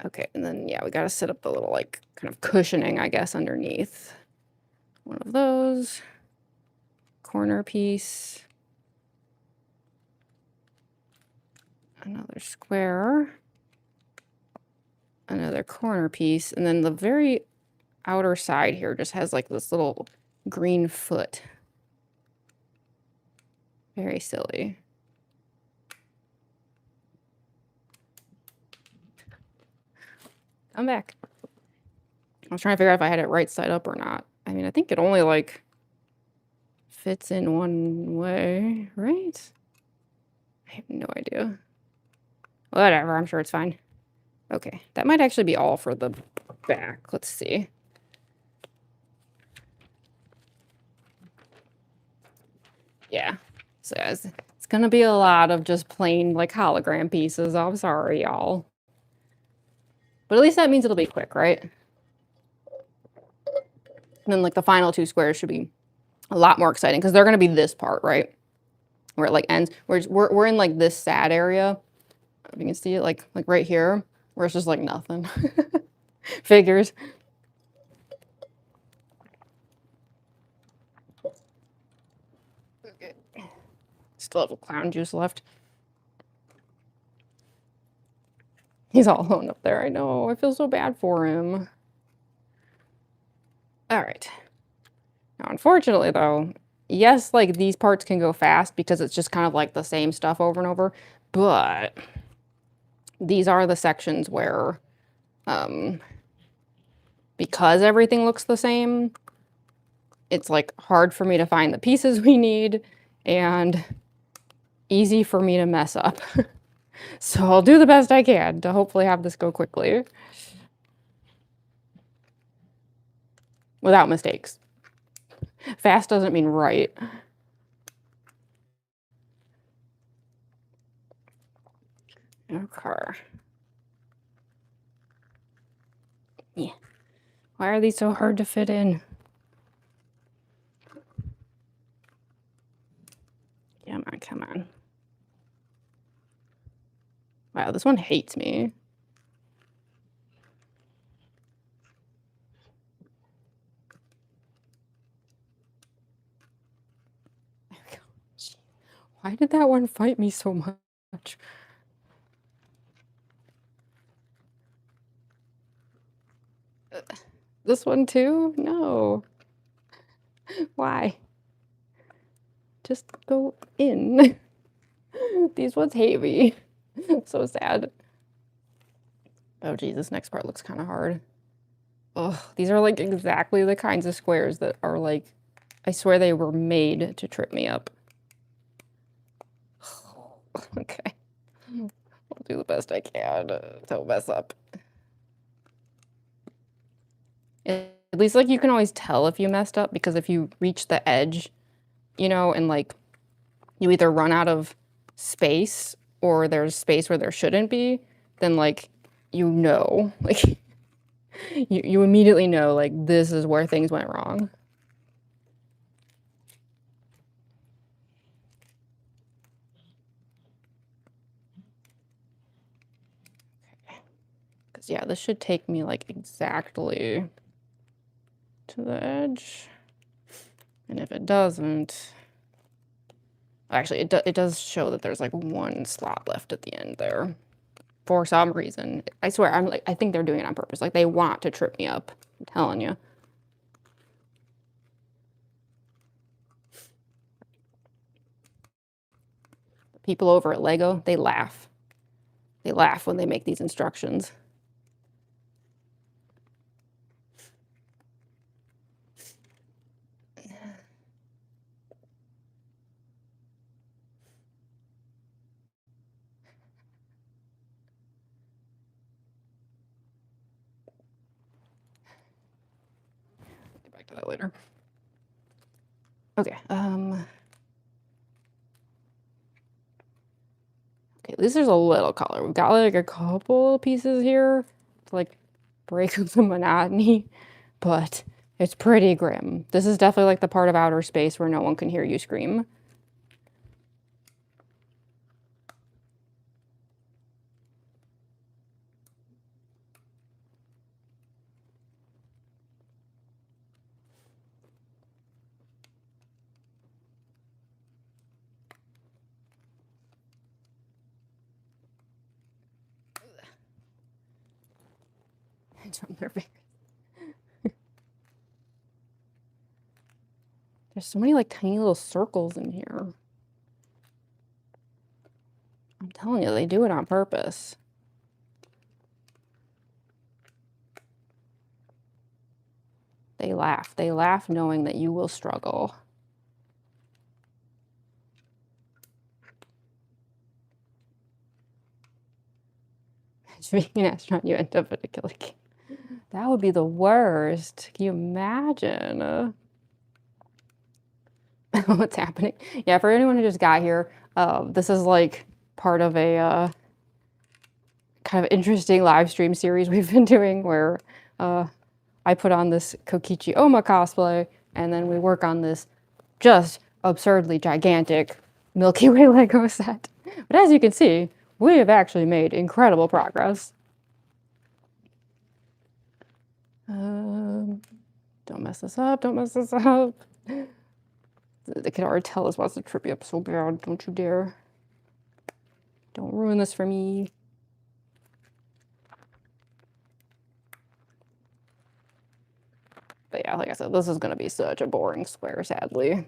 Okay, and then yeah, we gotta set up the little like kind of cushioning, I guess, underneath. One of those. Corner piece. Another square. Another corner piece. And then the very outer side here just has like this little green foot. Very silly. Come back. I was trying to figure out if I had it right side up or not. I mean, I think it only like fits in one way, right? I have no idea. Whatever, I'm sure it's fine. Okay, that might actually be all for the back. Let's see. Yeah, so it's gonna be a lot of just plain like hologram pieces. I'm sorry, y'all. But at least that means it'll be quick, right? And then like the final 2 squares should be a lot more exciting because they're gonna be this part, right? Where it like ends. We're in like this sad area. If you can see it like right here, where it's just like nothing. Figures. Okay. Still have clown juice left. He's all alone up there. I know. I feel so bad for him. All right. Now, unfortunately, though, yes, like these parts can go fast because it's just kind of like the same stuff over and over. But these are the sections where, because everything looks the same, it's like hard for me to find the pieces we need and easy for me to mess up. So I'll do the best I can to hopefully have this go quickly. Without mistakes. Fast doesn't mean right. Okay. Yeah. Why are these so hard to fit in? Come on, come on. Wow, this one hates me. There we go. Jeez. Why did that one fight me so much? This one too? No. Why? Just go in. These ones hate me. So sad. Oh geez, this next part looks kind of hard. Ugh, these are like exactly the kinds of squares that are like, I swear they were made to trip me up. Okay. I'll do the best I can to mess up. At least like you can always tell if you messed up, because if you reach the edge, you know, and like you either run out of space or there's space where there shouldn't be, then like, you know, like you immediately know like this is where things went wrong. Because yeah, this should take me like exactly to the edge. And if it doesn't, actually it does show that there's like one slot left at the end there. For some reason. I swear, I think they're doing it on purpose. Like they want to trip me up. I'm telling you. People over at LEGO, they laugh. They laugh when they make these instructions. Get back to that later. Okay, okay, this is a little color. We've got like a couple pieces here to like break up the monotony, but it's pretty grim. This is definitely like the part of outer space where no one can hear you scream. From their fingers. There's so many like tiny little circles in here. I'm telling you, they do it on purpose. They laugh. They laugh knowing that you will struggle. Being an astronaut, you end up in a killer game. That would be the worst. Can you imagine? What's happening? Yeah, for anyone who just got here, this is like part of a kind of interesting live stream series we've been doing where I put on this Kokichi Ouma cosplay and then we work on this just absurdly gigantic Milky Way LEGO set. But as you can see, we have actually made incredible progress. Don't mess this up, don't mess this up. The kid already tell us wants to trip you up so bad, don't you dare. Don't ruin this for me. But yeah, like I said, this is gonna be such a boring square, sadly.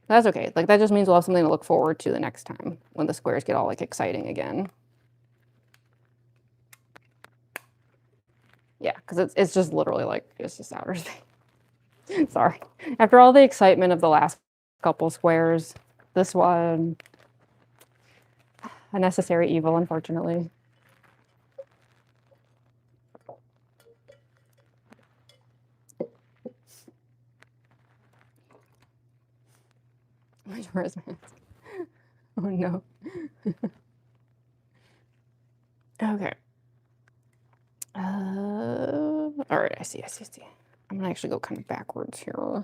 That's okay. Like that just means we'll have something to look forward to the next time when the squares get all like exciting again. Yeah, because it's just literally like it's just outer space. Sorry. After all the excitement of the last couple squares, this one, a necessary evil, unfortunately. Where's my mask? Oh no. Okay. All right, I see. I'm gonna actually go kind of backwards here.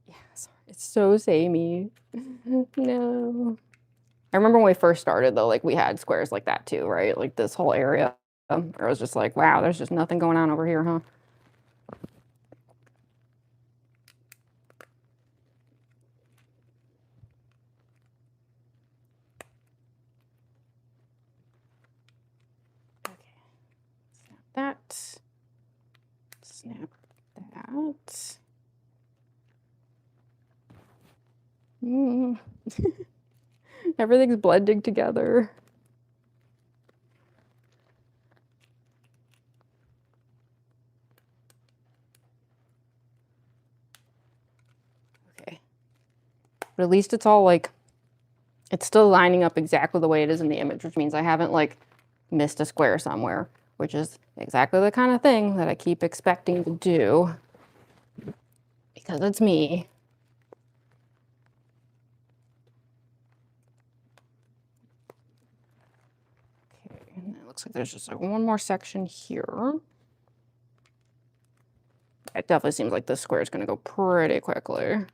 Yeah, sorry. It's so samey. No. I remember when we first started though, like we had squares like that too, right? Like this whole area. I was just like, wow, there's just nothing going on over here, huh? Okay. Snap that. Snap that. Everything's blending together. Okay. But at least it's all like, it's still lining up exactly the way it is in the image, which means I haven't like missed a square somewhere, which is exactly the kind of thing that I keep expecting to do because it's me. Okay, and it looks like there's just like one more section here. It definitely seems like this square is going to go pretty quickly.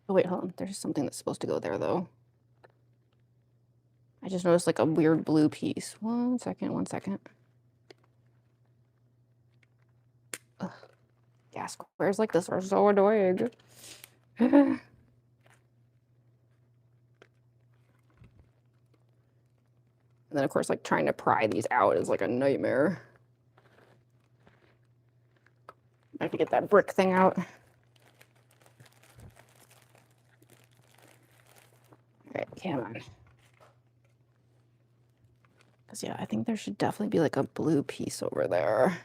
Oh wait, hold on. There's something that's supposed to go there though. I just noticed like a weird blue piece. One second. Ugh. Yeah, squares like this are so annoying. And then of course like trying to pry these out is like a nightmare. I have to get that brick thing out. All right, come on. Because yeah, I think there should definitely be like a blue piece over there.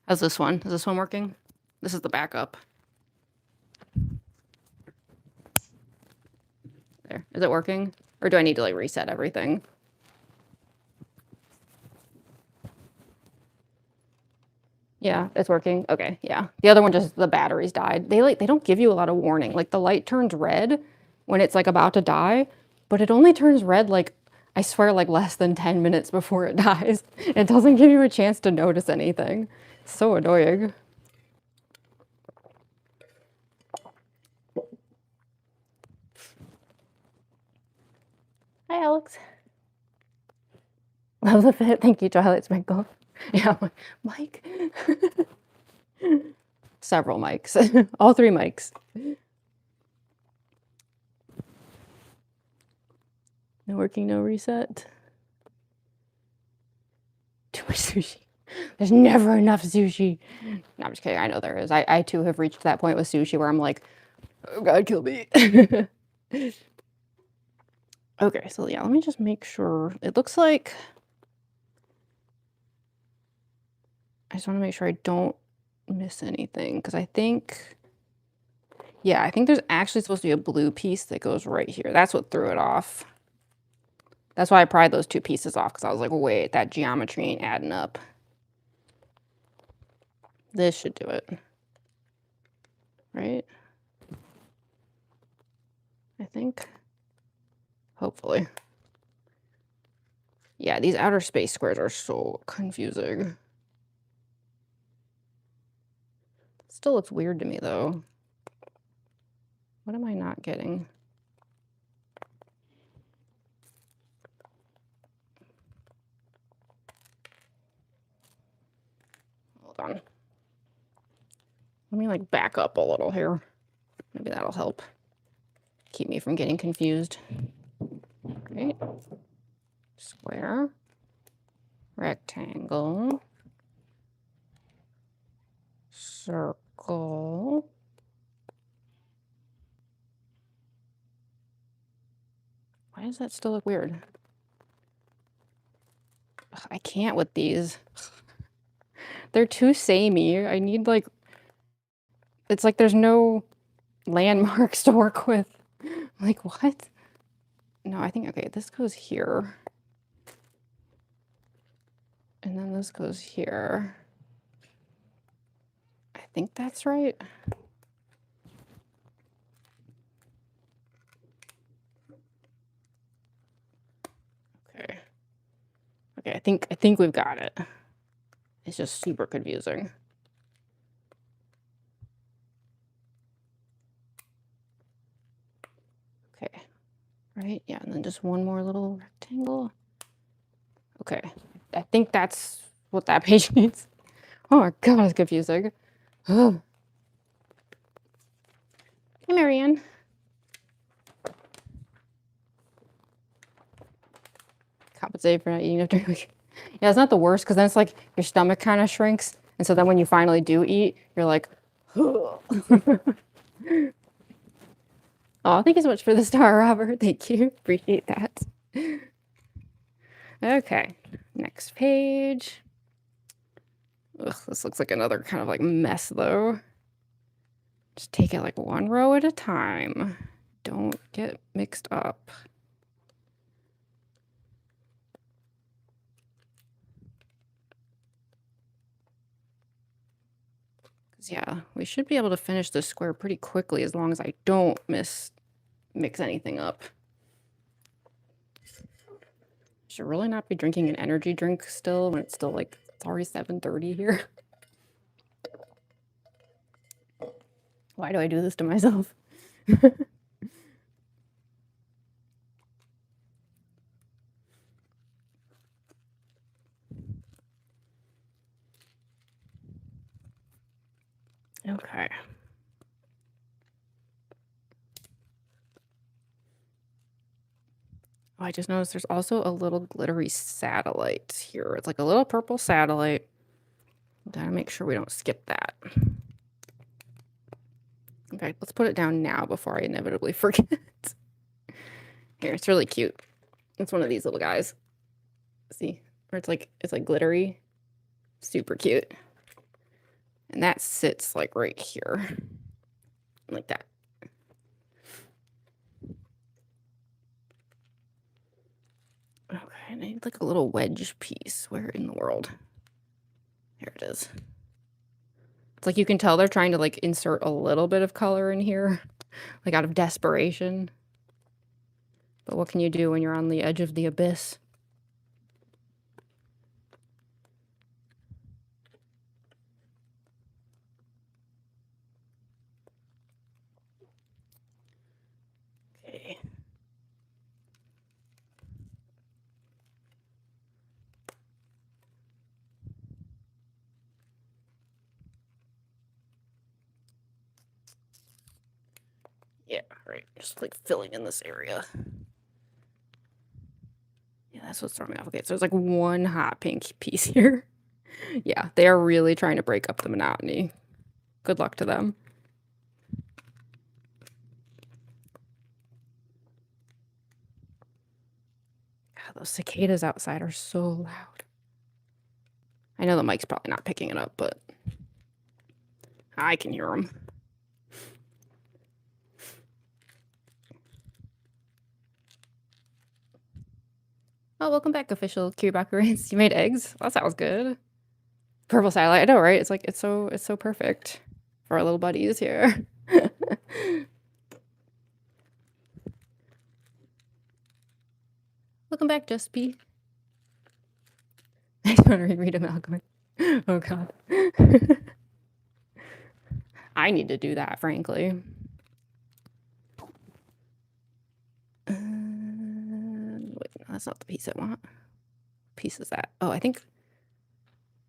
How's this one? Is this one working? This is the backup. There. Is it working? Or do I need to like reset everything? Yeah, it's working. Okay, yeah. The other one just the batteries died. They don't give you a lot of warning. Like the light turns red when it's like about to die, but it only turns red like I swear like less than 10 minutes before it dies. It doesn't give you a chance to notice anything. So annoying. Hi, Alex. Love the fit. Thank you, Twilight Sprinkle. Yeah, Mike. Several mics. All 3 mics. No working, no reset. Too much sushi. There's never enough sushi. No, I'm just kidding. I know there is. I too have reached that point with sushi where I'm like, oh God, kill me. Okay, so yeah, let me just make sure. It looks like I just want to make sure I don't miss anything because I think, yeah, I think there's actually supposed to be a blue piece that goes right here. That's what threw it off. That's why I pried those 2 pieces off because I was like, wait, that geometry ain't adding up. This should do it. Right? I think. Hopefully. Yeah, these outer space squares are so confusing. Still looks weird to me, though. What am I not getting? Hold on. Let me, like, back up a little here. Maybe that'll help keep me from getting confused. Right? Square. Rectangle. Circle. Why does that still look weird? Ugh, I can't with these. They're too samey. I need, like... It's like there's no landmarks to work with. Like, what? No, I think, okay, this goes here. And then this goes here. I think that's right. Okay. Okay, I think we've got it. It's just super confusing. Okay. Right? Yeah, and then just one more little rectangle. Okay. I think that's what that page needs. Oh my God, it's confusing. Ugh. Hey, Marianne. Compensate for not eating after a week. Yeah, it's not the worst because then it's like your stomach kind of shrinks. And so then when you finally do eat, you're like, oh, thank you so much for the star, Robert. Thank you. Appreciate that. Okay, next page. Ugh, this looks like another kind of like mess though. Just take it like 1 row at a time. Don't get mixed up. Yeah, we should be able to finish this square pretty quickly as long as I don't mix anything up. Should really not be drinking an energy drink still when it's still like, it's already 7:30 here. Why do I do this to myself? Okay. Oh, I just noticed there's also a little glittery satellite here. It's like a little purple satellite. Gotta make sure we don't skip that. Okay, let's put it down now before I inevitably forget. Here, it's really cute. It's one of these little guys. See? Where it's like glittery. Super cute. And that sits like right here. Like that. Okay, and I need like a little wedge piece. Where in the world? Here it is. It's like you can tell they're trying to like insert a little bit of color in here, like out of desperation. But what can you do when you're on the edge of the abyss? Okay. Yeah, right. Just like filling in this area. Yeah, that's what's throwing me off. Okay, so there's like one hot pink piece here. Yeah, they are really trying to break up the monotony. Good luck to them. God, those cicadas outside are so loud. I know the mic's probably not picking it up, but I can hear them. Oh, welcome back, official Kiribakurains. You made eggs? That sounds good. Purple satellite. I know, right? It's like it's so perfect for our little buddies here. Welcome back, Just P. I just want to reread a Malcolm. Oh god. I need to do that, frankly. Wait, no, that's not the piece I want. What piece is that? Oh, I think.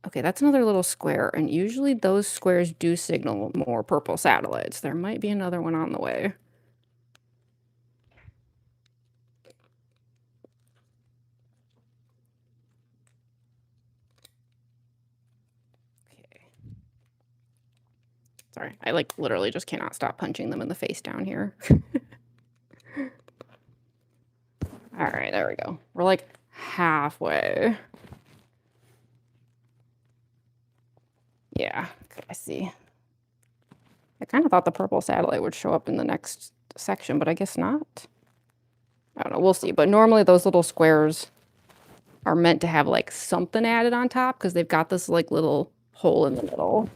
Okay, that's another little square, and usually those squares do signal more purple satellites. There might be another one on the way. Okay. Sorry, I like literally just cannot stop punching them in the face down here. All right, there we go. We're like halfway. Yeah, okay, I see. I kind of thought the purple satellite would show up in the next section, but I guess not. I don't know, we'll see. But normally those little squares are meant to have like something added on top because they've got this like little hole in the middle.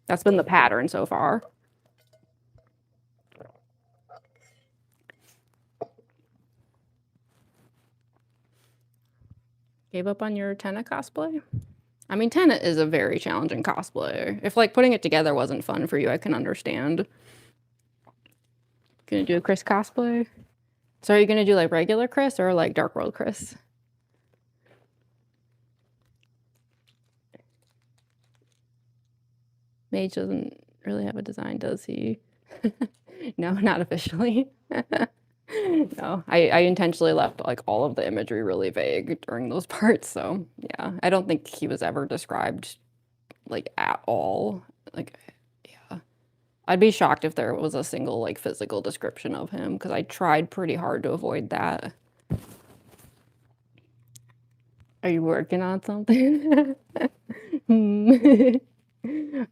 That's been the pattern so far. Gave up on your Tenna cosplay? I mean, Tenna is a very challenging cosplay. If like putting it together wasn't fun for you, I can understand. Gonna do a Chris cosplay? So are you gonna do like regular Chris or like Dark World Chris? Mage doesn't really have a design, does he? No, not officially. No, I intentionally left like all of the imagery really vague during those parts. So yeah, I don't think he was ever described like at all. Like, yeah, I'd be shocked if there was a single like physical description of him because I tried pretty hard to avoid that. Are you working on something?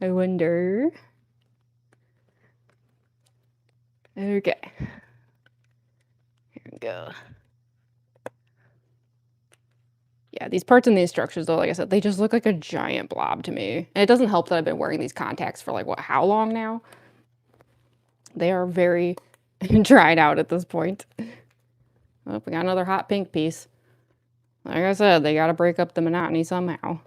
I wonder. Okay. Here we go. Yeah, these parts in these structures, though, like I said, they just look like a giant blob to me. And it doesn't help that I've been wearing these contacts for like, what, how long now? They are very dried out at this point. Oh, we got another hot pink piece. Like I said, they gotta break up the monotony somehow.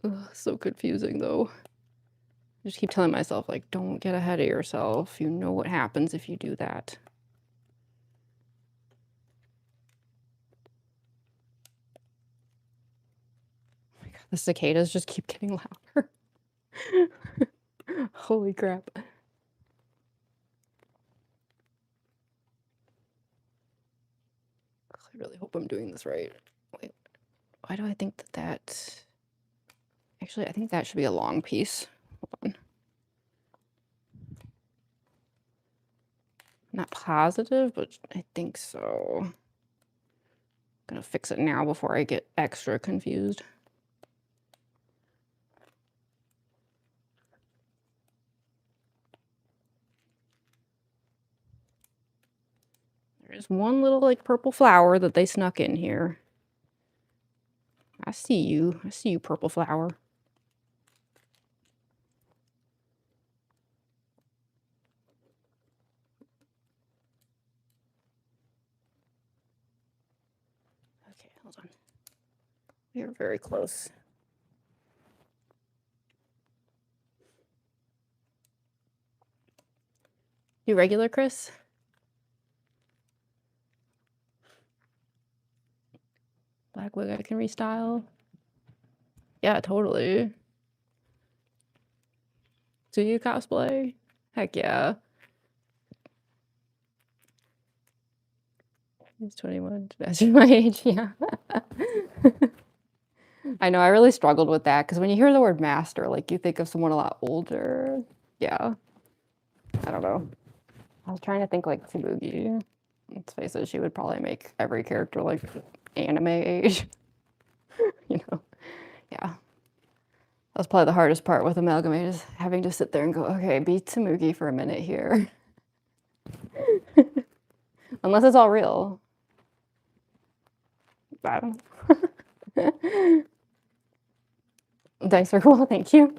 Ugh, so confusing, though. I just keep telling myself, like, don't get ahead of yourself. You know what happens if you do that. Oh my God, the cicadas just keep getting louder. Holy crap. I really hope I'm doing this right. Wait, why do I think that... Actually, I think that should be a long piece. Hold on. Not positive, but I think so. I'm gonna fix it now before I get extra confused. There's one little like purple flower that they snuck in here. I see you. I see you, purple flower. Okay, hold on. We are very close. You regular, Chris? Black wig I can restyle. Yeah, totally. Do you cosplay? Heck yeah. He's 21. That's my age, yeah. I know, I really struggled with that because when you hear the word master, like you think of someone a lot older. Yeah. I don't know. I was trying to think like Tsubugi. Let's face it, she would probably make every character like anime age. You know? Yeah. That's probably the hardest part with Amalgamate is having to sit there and go, okay, be Tsubugi for a minute here. Unless it's all real. I don't know. Dice are cool, thank you.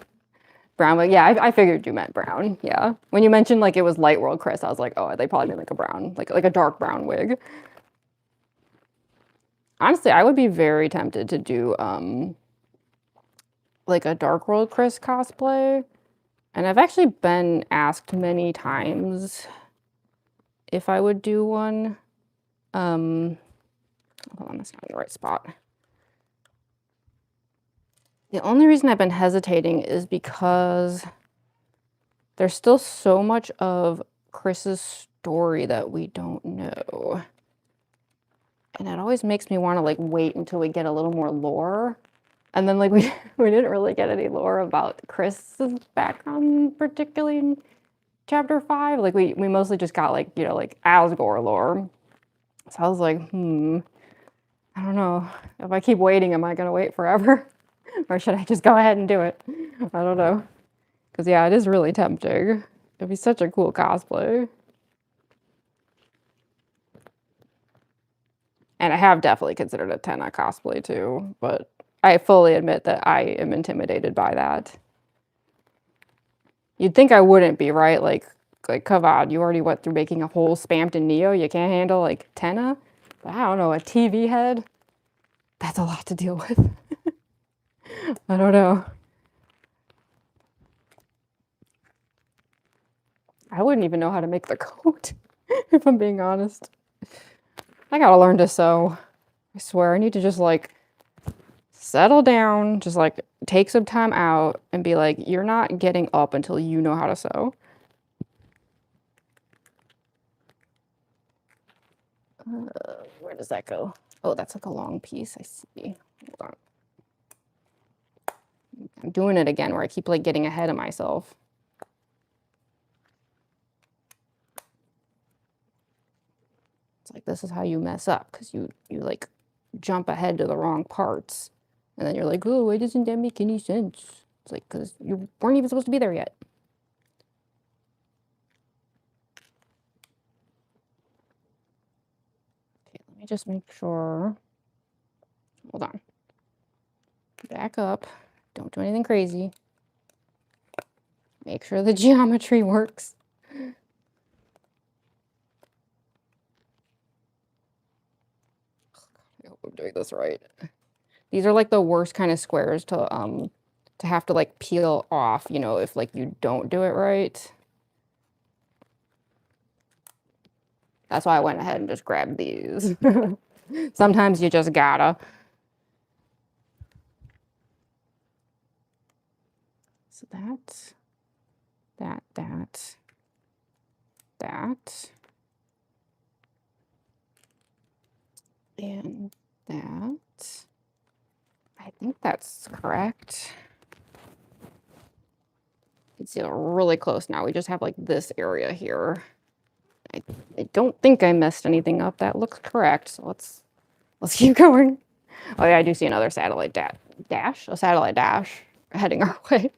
Brown, but yeah, I figured you meant brown. Yeah. When you mentioned like it was Light World Chris, I was like, oh, they probably mean like a brown, like a dark brown wig. Honestly, I would be very tempted to do like a Dark World Chris cosplay. And I've actually been asked many times if I would do one. Hold on, that's not in the right spot. The only reason I've been hesitating is because there's still so much of Chris's story that we don't know. And it always makes me want to like wait until we get a little more lore. And then like we didn't really get any lore about Chris's background, particularly in chapter 5. Like we mostly just got like, you know, like Asgore lore. So I was like, I don't know. If I keep waiting, am I gonna wait forever? Or should I just go ahead and do it? I don't know. Because yeah, it is really tempting. It'd be such a cool cosplay. And I have definitely considered a Tenna cosplay too, but I fully admit that I am intimidated by that. You'd think I wouldn't be, right? Like Kavad, you already went through making a whole Spamped in Neo. You can't handle like Tenna? But I don't know, a TV head? That's a lot to deal with. I don't know. I wouldn't even know how to make the coat, if I'm being honest. I gotta learn to sew. I swear, I need to just like settle down, just like take some time out and be like, you're not getting up until you know how to sew. Where does that go? Oh, that's like a long piece. I see. Hold on. I'm doing it again where I keep like getting ahead of myself. It's like this is how you mess up because you like jump ahead to the wrong parts. And then you're like, oh, why doesn't that make any sense? It's like, because you weren't even supposed to be there yet. Okay, let me just make sure. Hold on. Back up. Don't do anything crazy. Make sure the geometry works. I hope I'm doing this right. These are like the worst kind of squares to have to like peel off, you know, if like you don't do it right. That's why I went ahead and just grabbed these. Sometimes you just gotta. So that, and that. I think that's correct. You can see it really close now. We just have like this area here. I don't think I messed anything up. That looks correct. So let's keep going. Oh yeah, I do see another satellite dash, a satellite dash heading our way.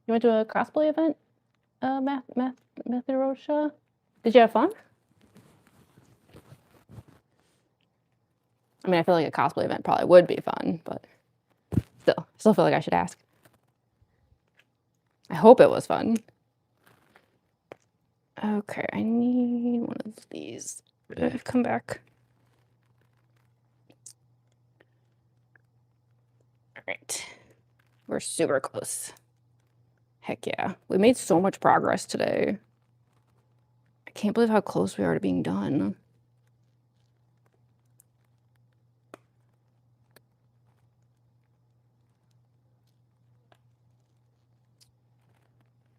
You went to a cosplay event, Matherosha? Did you have fun? I mean, I feel like a cosplay event probably would be fun, but still feel like I should ask. I hope it was fun. Okay, I need one of these. Come back. All right, we're super close. Heck yeah, we made so much progress today. I can't believe how close we are to being done.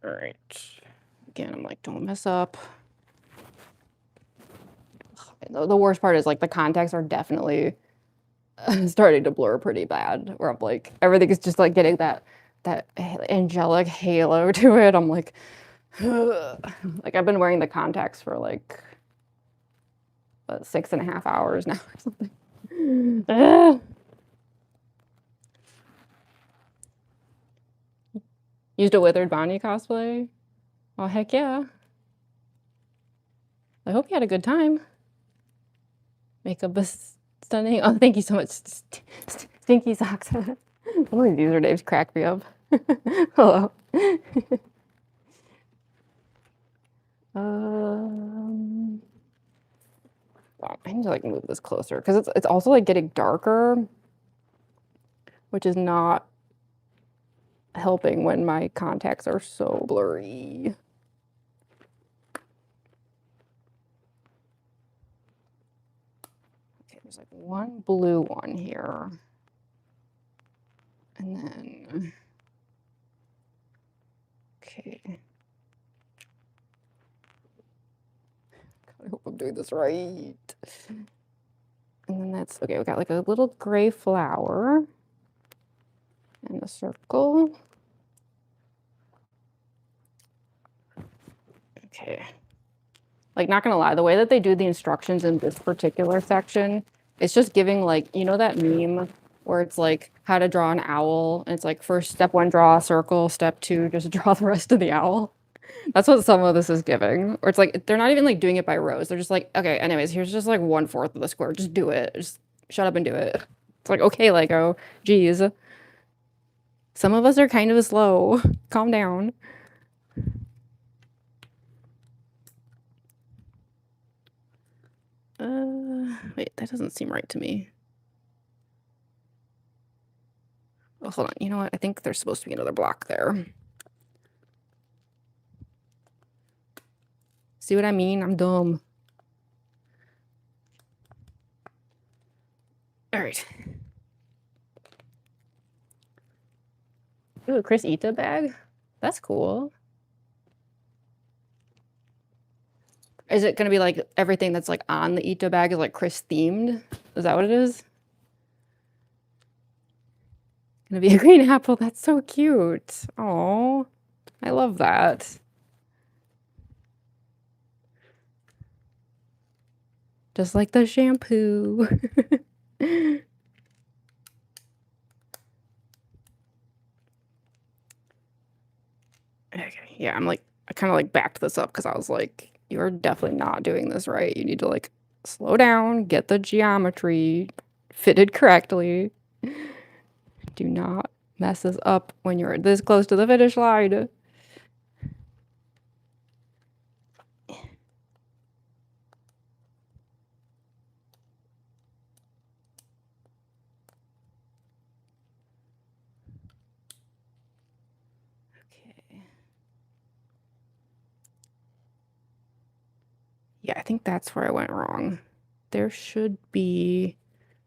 All right. Again, I'm like, don't mess up. The worst part is like the contacts are definitely starting to blur pretty bad. Where I'm like, everything is just like getting that angelic halo to it. I'm like, like I've been wearing the contacts for like 6.5 hours now or something. Used a Withered Bonnie cosplay? Oh, heck yeah. I hope you had a good time. Makeup is stunning. Oh, thank you so much, Stinky Socks. All these usernames crack me up. Hello. I need to like move this closer because it's also like getting darker, which is not helping when my contacts are so blurry. Okay, there's like one blue one here. And then, okay. God, I hope I'm doing this right. And then that's, okay, we got like a little gray flower and a circle. Okay. Like, not gonna lie, the way that they do the instructions in this particular section, it's just giving like, you know that meme where it's like how to draw an owl, and it's like first step 1, draw a circle, step 2, just draw the rest of the owl. That's what some of this is giving. Or it's like they're not even like doing it by rows. They're just like, okay, anyways, here's just like 1/4 of the square. Just do it. Just shut up and do it. It's like, okay, Lego, geez. Some of us are kind of slow. Calm down. Wait, that doesn't seem right to me. Oh, hold on. You know what? I think there's supposed to be another block there. See what I mean? I'm dumb. All right. Ooh, a Chris Ita bag? That's cool. Is it gonna be like everything that's like on the Ita bag is like Chris themed? Is that what it is? Gonna be a green apple. That's so cute. Oh, I love that. Just like the shampoo. Okay, yeah, I'm like, I kind of like backed this up because I was like, you're definitely not doing this right. You need to like slow down, get the geometry fitted correctly. Do not mess this up when you're this close to the finish line. Okay. Yeah, I think that's where I went wrong. There should be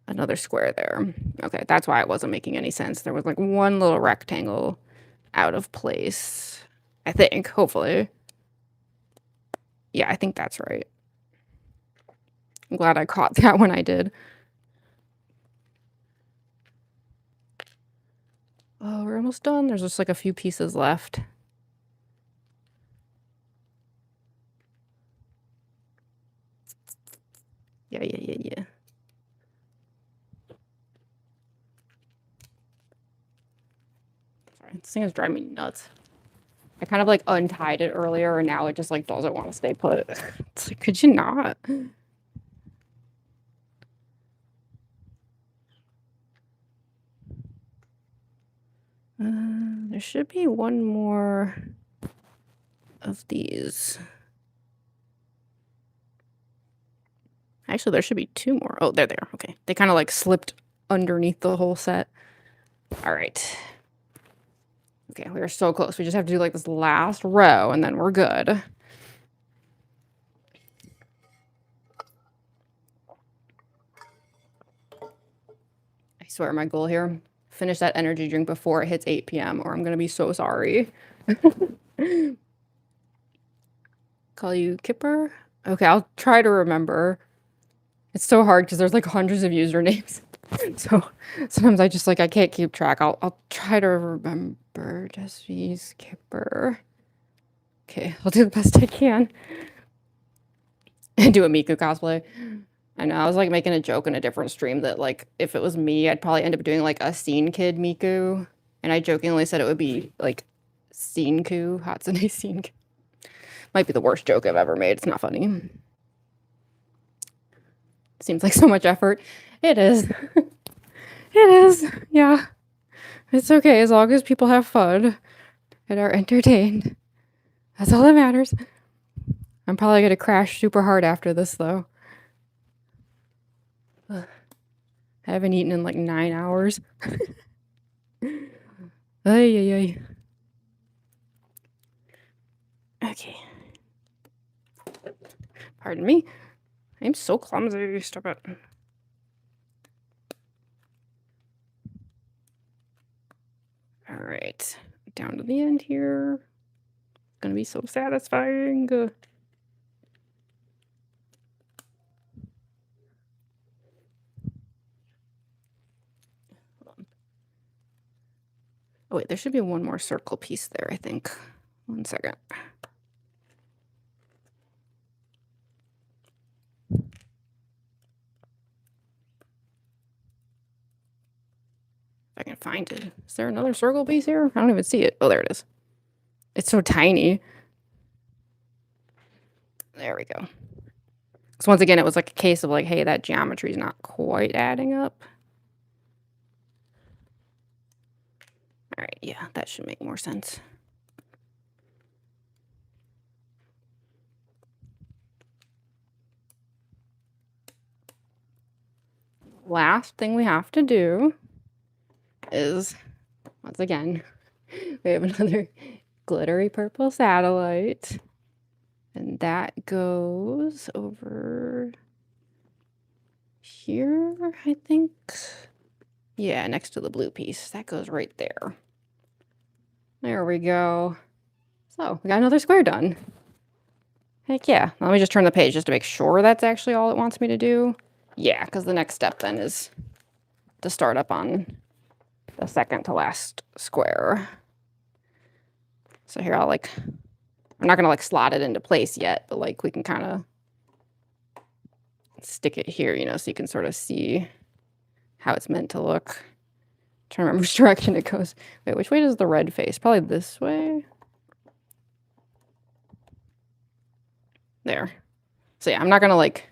another square there. Okay, that's why it wasn't making any sense. There was like one little rectangle out of place. I think, hopefully. Yeah, I think that's right. I'm glad I caught that when I did. Oh, we're almost done. There's just like a few pieces left. Yeah. Sorry, this thing is driving me nuts. I kind of like untied it earlier and now it just like doesn't want to stay put. It's like, could you not? There should be one more of these. Actually, there should be 2 more. Oh, there they are. Okay. They kind of like slipped underneath the whole set. All right. Okay, we are so close. We just have to do like this last row and then we're good. I swear my goal here, finish that energy drink before it hits 8 p.m. or I'm going to be so sorry. Call you Kipper? Okay, I'll try to remember. It's so hard because there's like hundreds of usernames. So sometimes I just like I can't keep track. I'll try to remember. Just use Kipper. Okay, I'll do the best I can. And do a Miku cosplay. I know, I was like making a joke in a different stream that like if it was me, I'd probably end up doing like a scene kid Miku. And I jokingly said it would be like Scene-ku, Hatsune Scene-ku. Might be the worst joke I've ever made. It's not funny. Seems like so much effort. It is. It is. Yeah. It's okay as long as people have fun and are entertained. That's all that matters. I'm probably gonna crash super hard after this though. Ugh. I haven't eaten in like 9 hours. Ay, ay, ay. Okay. Pardon me. I'm so clumsy. Stop it. All right. Down to the end here. Gonna be so satisfying. Oh wait, there should be one more circle piece there, I think. 1 second. If I can find it. Is there another circle piece here? I don't even see it. Oh, there it is. It's so tiny. There we go. So once again, it was like a case of like, hey, that geometry is not quite adding up. All right, yeah, that should make more sense. Last thing we have to do is, once again, we have another glittery purple satellite. And that goes over here, I think. Yeah, next to the blue piece. That goes right there. There we go. So, we got another square done. Heck yeah. Let me just turn the page just to make sure that's actually all it wants me to do. Yeah, because the next step then is to start up on the second to last square. So here I'll like, I'm not going to like slot it into place yet, but like we can kind of stick it here, you know, so you can sort of see how it's meant to look. I'm trying to remember which direction it goes. Wait, which way does the red face? Probably this way. There. So yeah, I'm not going to like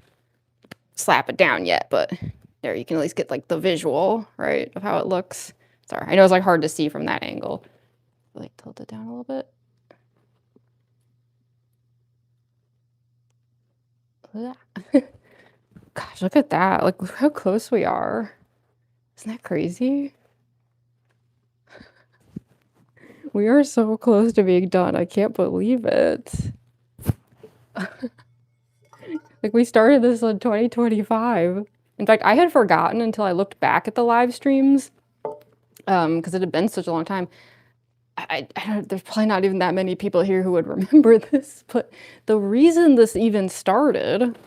slap it down yet, but there you can at least get like the visual, right, of how it looks. Sorry, I know it's like hard to see from that angle. Like tilt it down a little bit. Gosh, look at that. Like, look how close we are. Isn't that crazy? We are so close to being done. I can't believe it. Like, we started this in 2025. In fact, I had forgotten until I looked back at the live streams, because it had been such a long time. I don't, there's probably not even that many people here who would remember this, but the reason this even started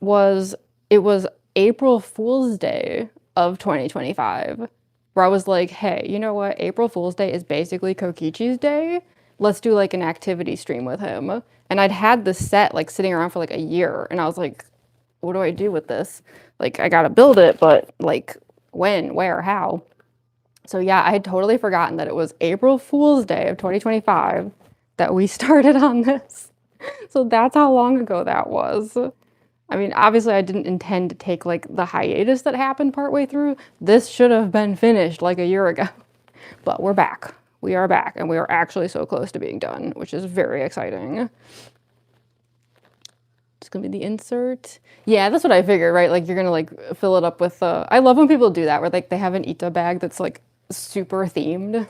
was it was April Fool's Day of 2025, where I was like, hey, you know what? April Fool's Day is basically Kokichi's day. Let's do like an activity stream with him. And I'd had this set like sitting around for like a year, and I was like, what do I do with this? Like, I gotta build it, but like when, where, how? So yeah, I had totally forgotten that it was April Fool's Day of 2025 that we started on this. So that's how long ago that was. I mean, obviously I didn't intend to take like the hiatus that happened partway through. This should have been finished like a year ago, but we're back. We are back, and we are actually so close to being done, which is very exciting. It's gonna be the insert. Yeah, that's what I figured, right? Like you're gonna like fill it up with, I love when people do that, where like they have an Ita bag that's like super themed.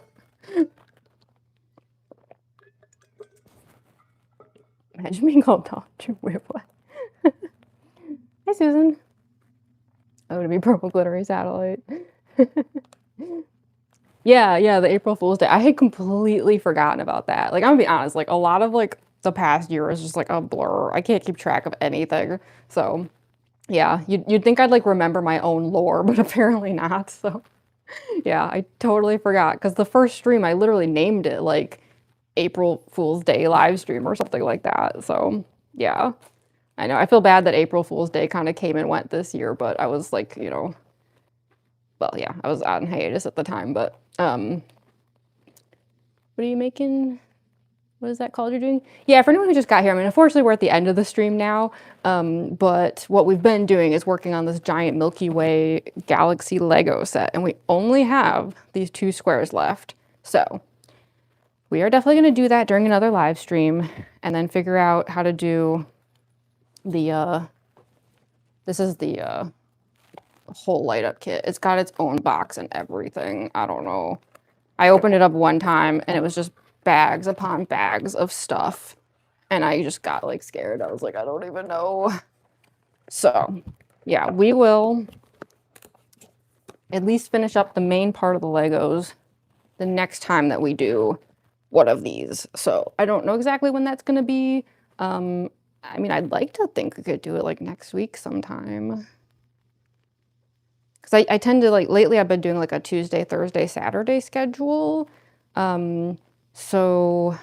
Imagine being called Dr. Wait, what? Hi, Susan. Oh, to be purple glittery satellite. Yeah, the April Fool's Day. I had completely forgotten about that. Like, I'm gonna be honest, like a lot of like the past year is just like a blur. I can't keep track of anything. So yeah, you'd think I'd like remember my own lore, but apparently not. So yeah, I totally forgot because the first stream I literally named it like April Fool's Day live stream or something like that. So yeah, I know I feel bad that April Fool's Day kind of came and went this year, but I was like, well, yeah, I was on hiatus at the time, but what are you making? What is that called you're doing? Yeah, for anyone who just got here, I mean, unfortunately, we're at the end of the stream now, but what we've been doing is working on this giant Milky Way galaxy Lego set, and we only have these 2 squares left. So we are definitely going to do that during another live stream, and then figure out how to do the, this is the whole light up kit. It's got its own box and everything. I don't know. I opened it up one time, and it was just bags upon bags of stuff. And I just got like scared. I was like, I don't even know. So yeah, we will at least finish up the main part of the Legos the next time that we do one of these. So I don't know exactly when that's going to be. I mean, I'd like to think we could do it like next week sometime. Because I tend to like, lately I've been doing like a Tuesday, Thursday, Saturday schedule. So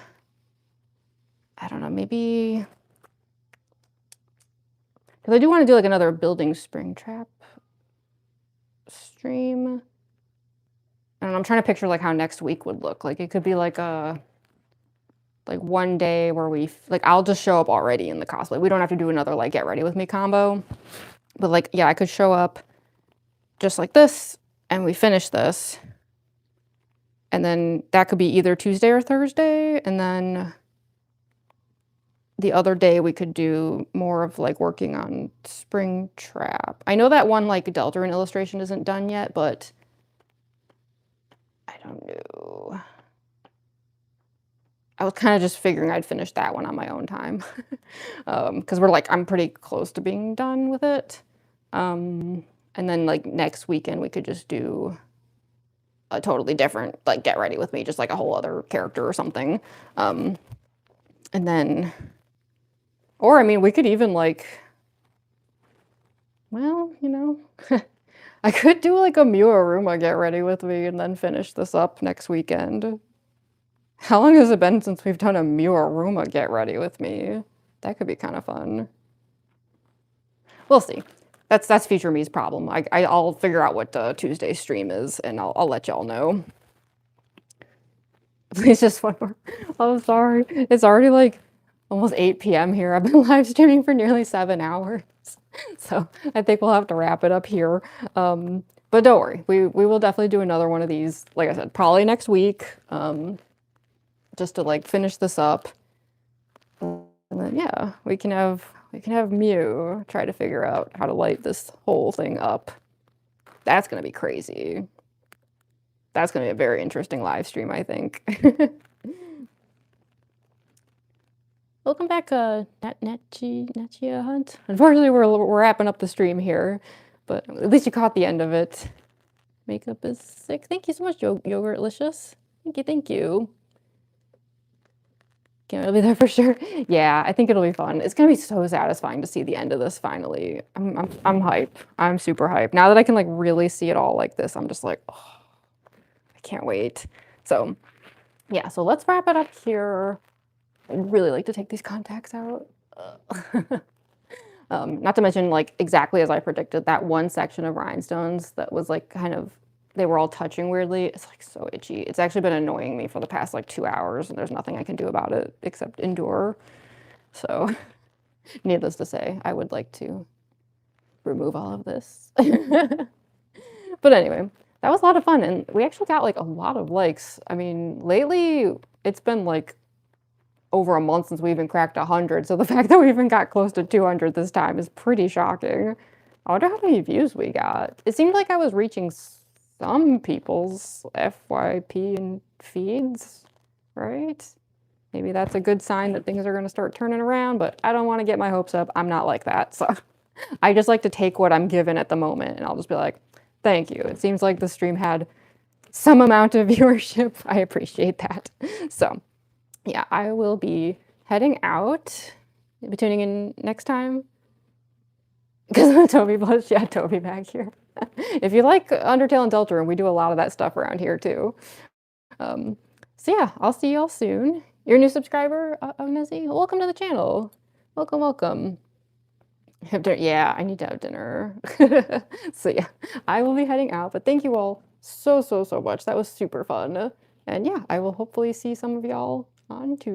I don't know, maybe, because I do want to do like another building Springtrap stream. And I'm trying to picture like how next week would look. Like it could be like one day where like I'll just show up already in the cosplay. We don't have to do another like get ready with me combo. But like, yeah, I could show up just like this and we finish this. And then that could be either Tuesday or Thursday. And then the other day we could do more of like working on Springtrap. I know that one like Deltarune illustration isn't done yet, but I don't know. I was kind of just figuring I'd finish that one on my own time. Because I'm pretty close to being done with it. And then like next weekend we could just do a totally different, like get ready with me, just like a whole other character or something. And then, or I mean, we could even like, well, I could do like a Aruma get ready with me and then finish this up next weekend. How long has it been since we've done a Aruma get ready with me? That could be kind of fun. We'll see. That's future me's problem. I'll figure out what the Tuesday stream is and I'll let y'all know. Please just one more. Oh, sorry. It's already like almost 8 p.m. here. I've been live streaming for nearly 7 hours. So I think we'll have to wrap it up here. But don't worry. We will definitely do another one of these, like I said, probably next week. Just to like finish this up. And then yeah, we can have Mew try to figure out how to light this whole thing up. That's gonna be crazy. That's gonna be a very interesting live stream, I think. Welcome back, Natchia Hunt. Unfortunately, we're wrapping up the stream here, but at least you caught the end of it. Makeup is sick. Thank you so much, Yogurtlicious. Thank you. Can't be there for sure. Yeah, I think it'll be fun. It's gonna be so satisfying to see the end of this finally. I'm hype. I'm super hype. Now that I can like really see it all like this, I'm just like, oh, I can't wait. So yeah, so let's wrap it up here. I'd really like to take these contacts out. Not to mention like exactly as I predicted, that one section of rhinestones that was like kind of, they were all touching weirdly. It's like so itchy. It's actually been annoying me for the past like 2 hours and there's nothing I can do about it except endure. So needless to say, I would like to remove all of this. But anyway, that was a lot of fun and we actually got like a lot of likes. I mean, lately it's been like over a month since we even cracked 100. So the fact that we even got close to 200 this time is pretty shocking. I wonder how many views we got. It seemed like I was reaching some people's FYP and feeds, right? Maybe that's a good sign that things are going to start turning around, but I don't want to get my hopes up. I'm not like that. So I just like to take what I'm given at the moment and I'll just be like, thank you. It seems like the stream had some amount of viewership. I appreciate that. So yeah, I will be heading out. Be tuning in next time. Because of Toby Blush, yeah, Toby back here. If you like Undertale and Deltarune, we do a lot of that stuff around here too. So yeah, I'll see y'all soon. You're a new subscriber, Nezzy? Welcome to the channel. Welcome, welcome. Yeah, I need to have dinner. So yeah, I will be heading out, but thank you all so much. That was super fun. And yeah, I will hopefully see some of y'all on Tuesday.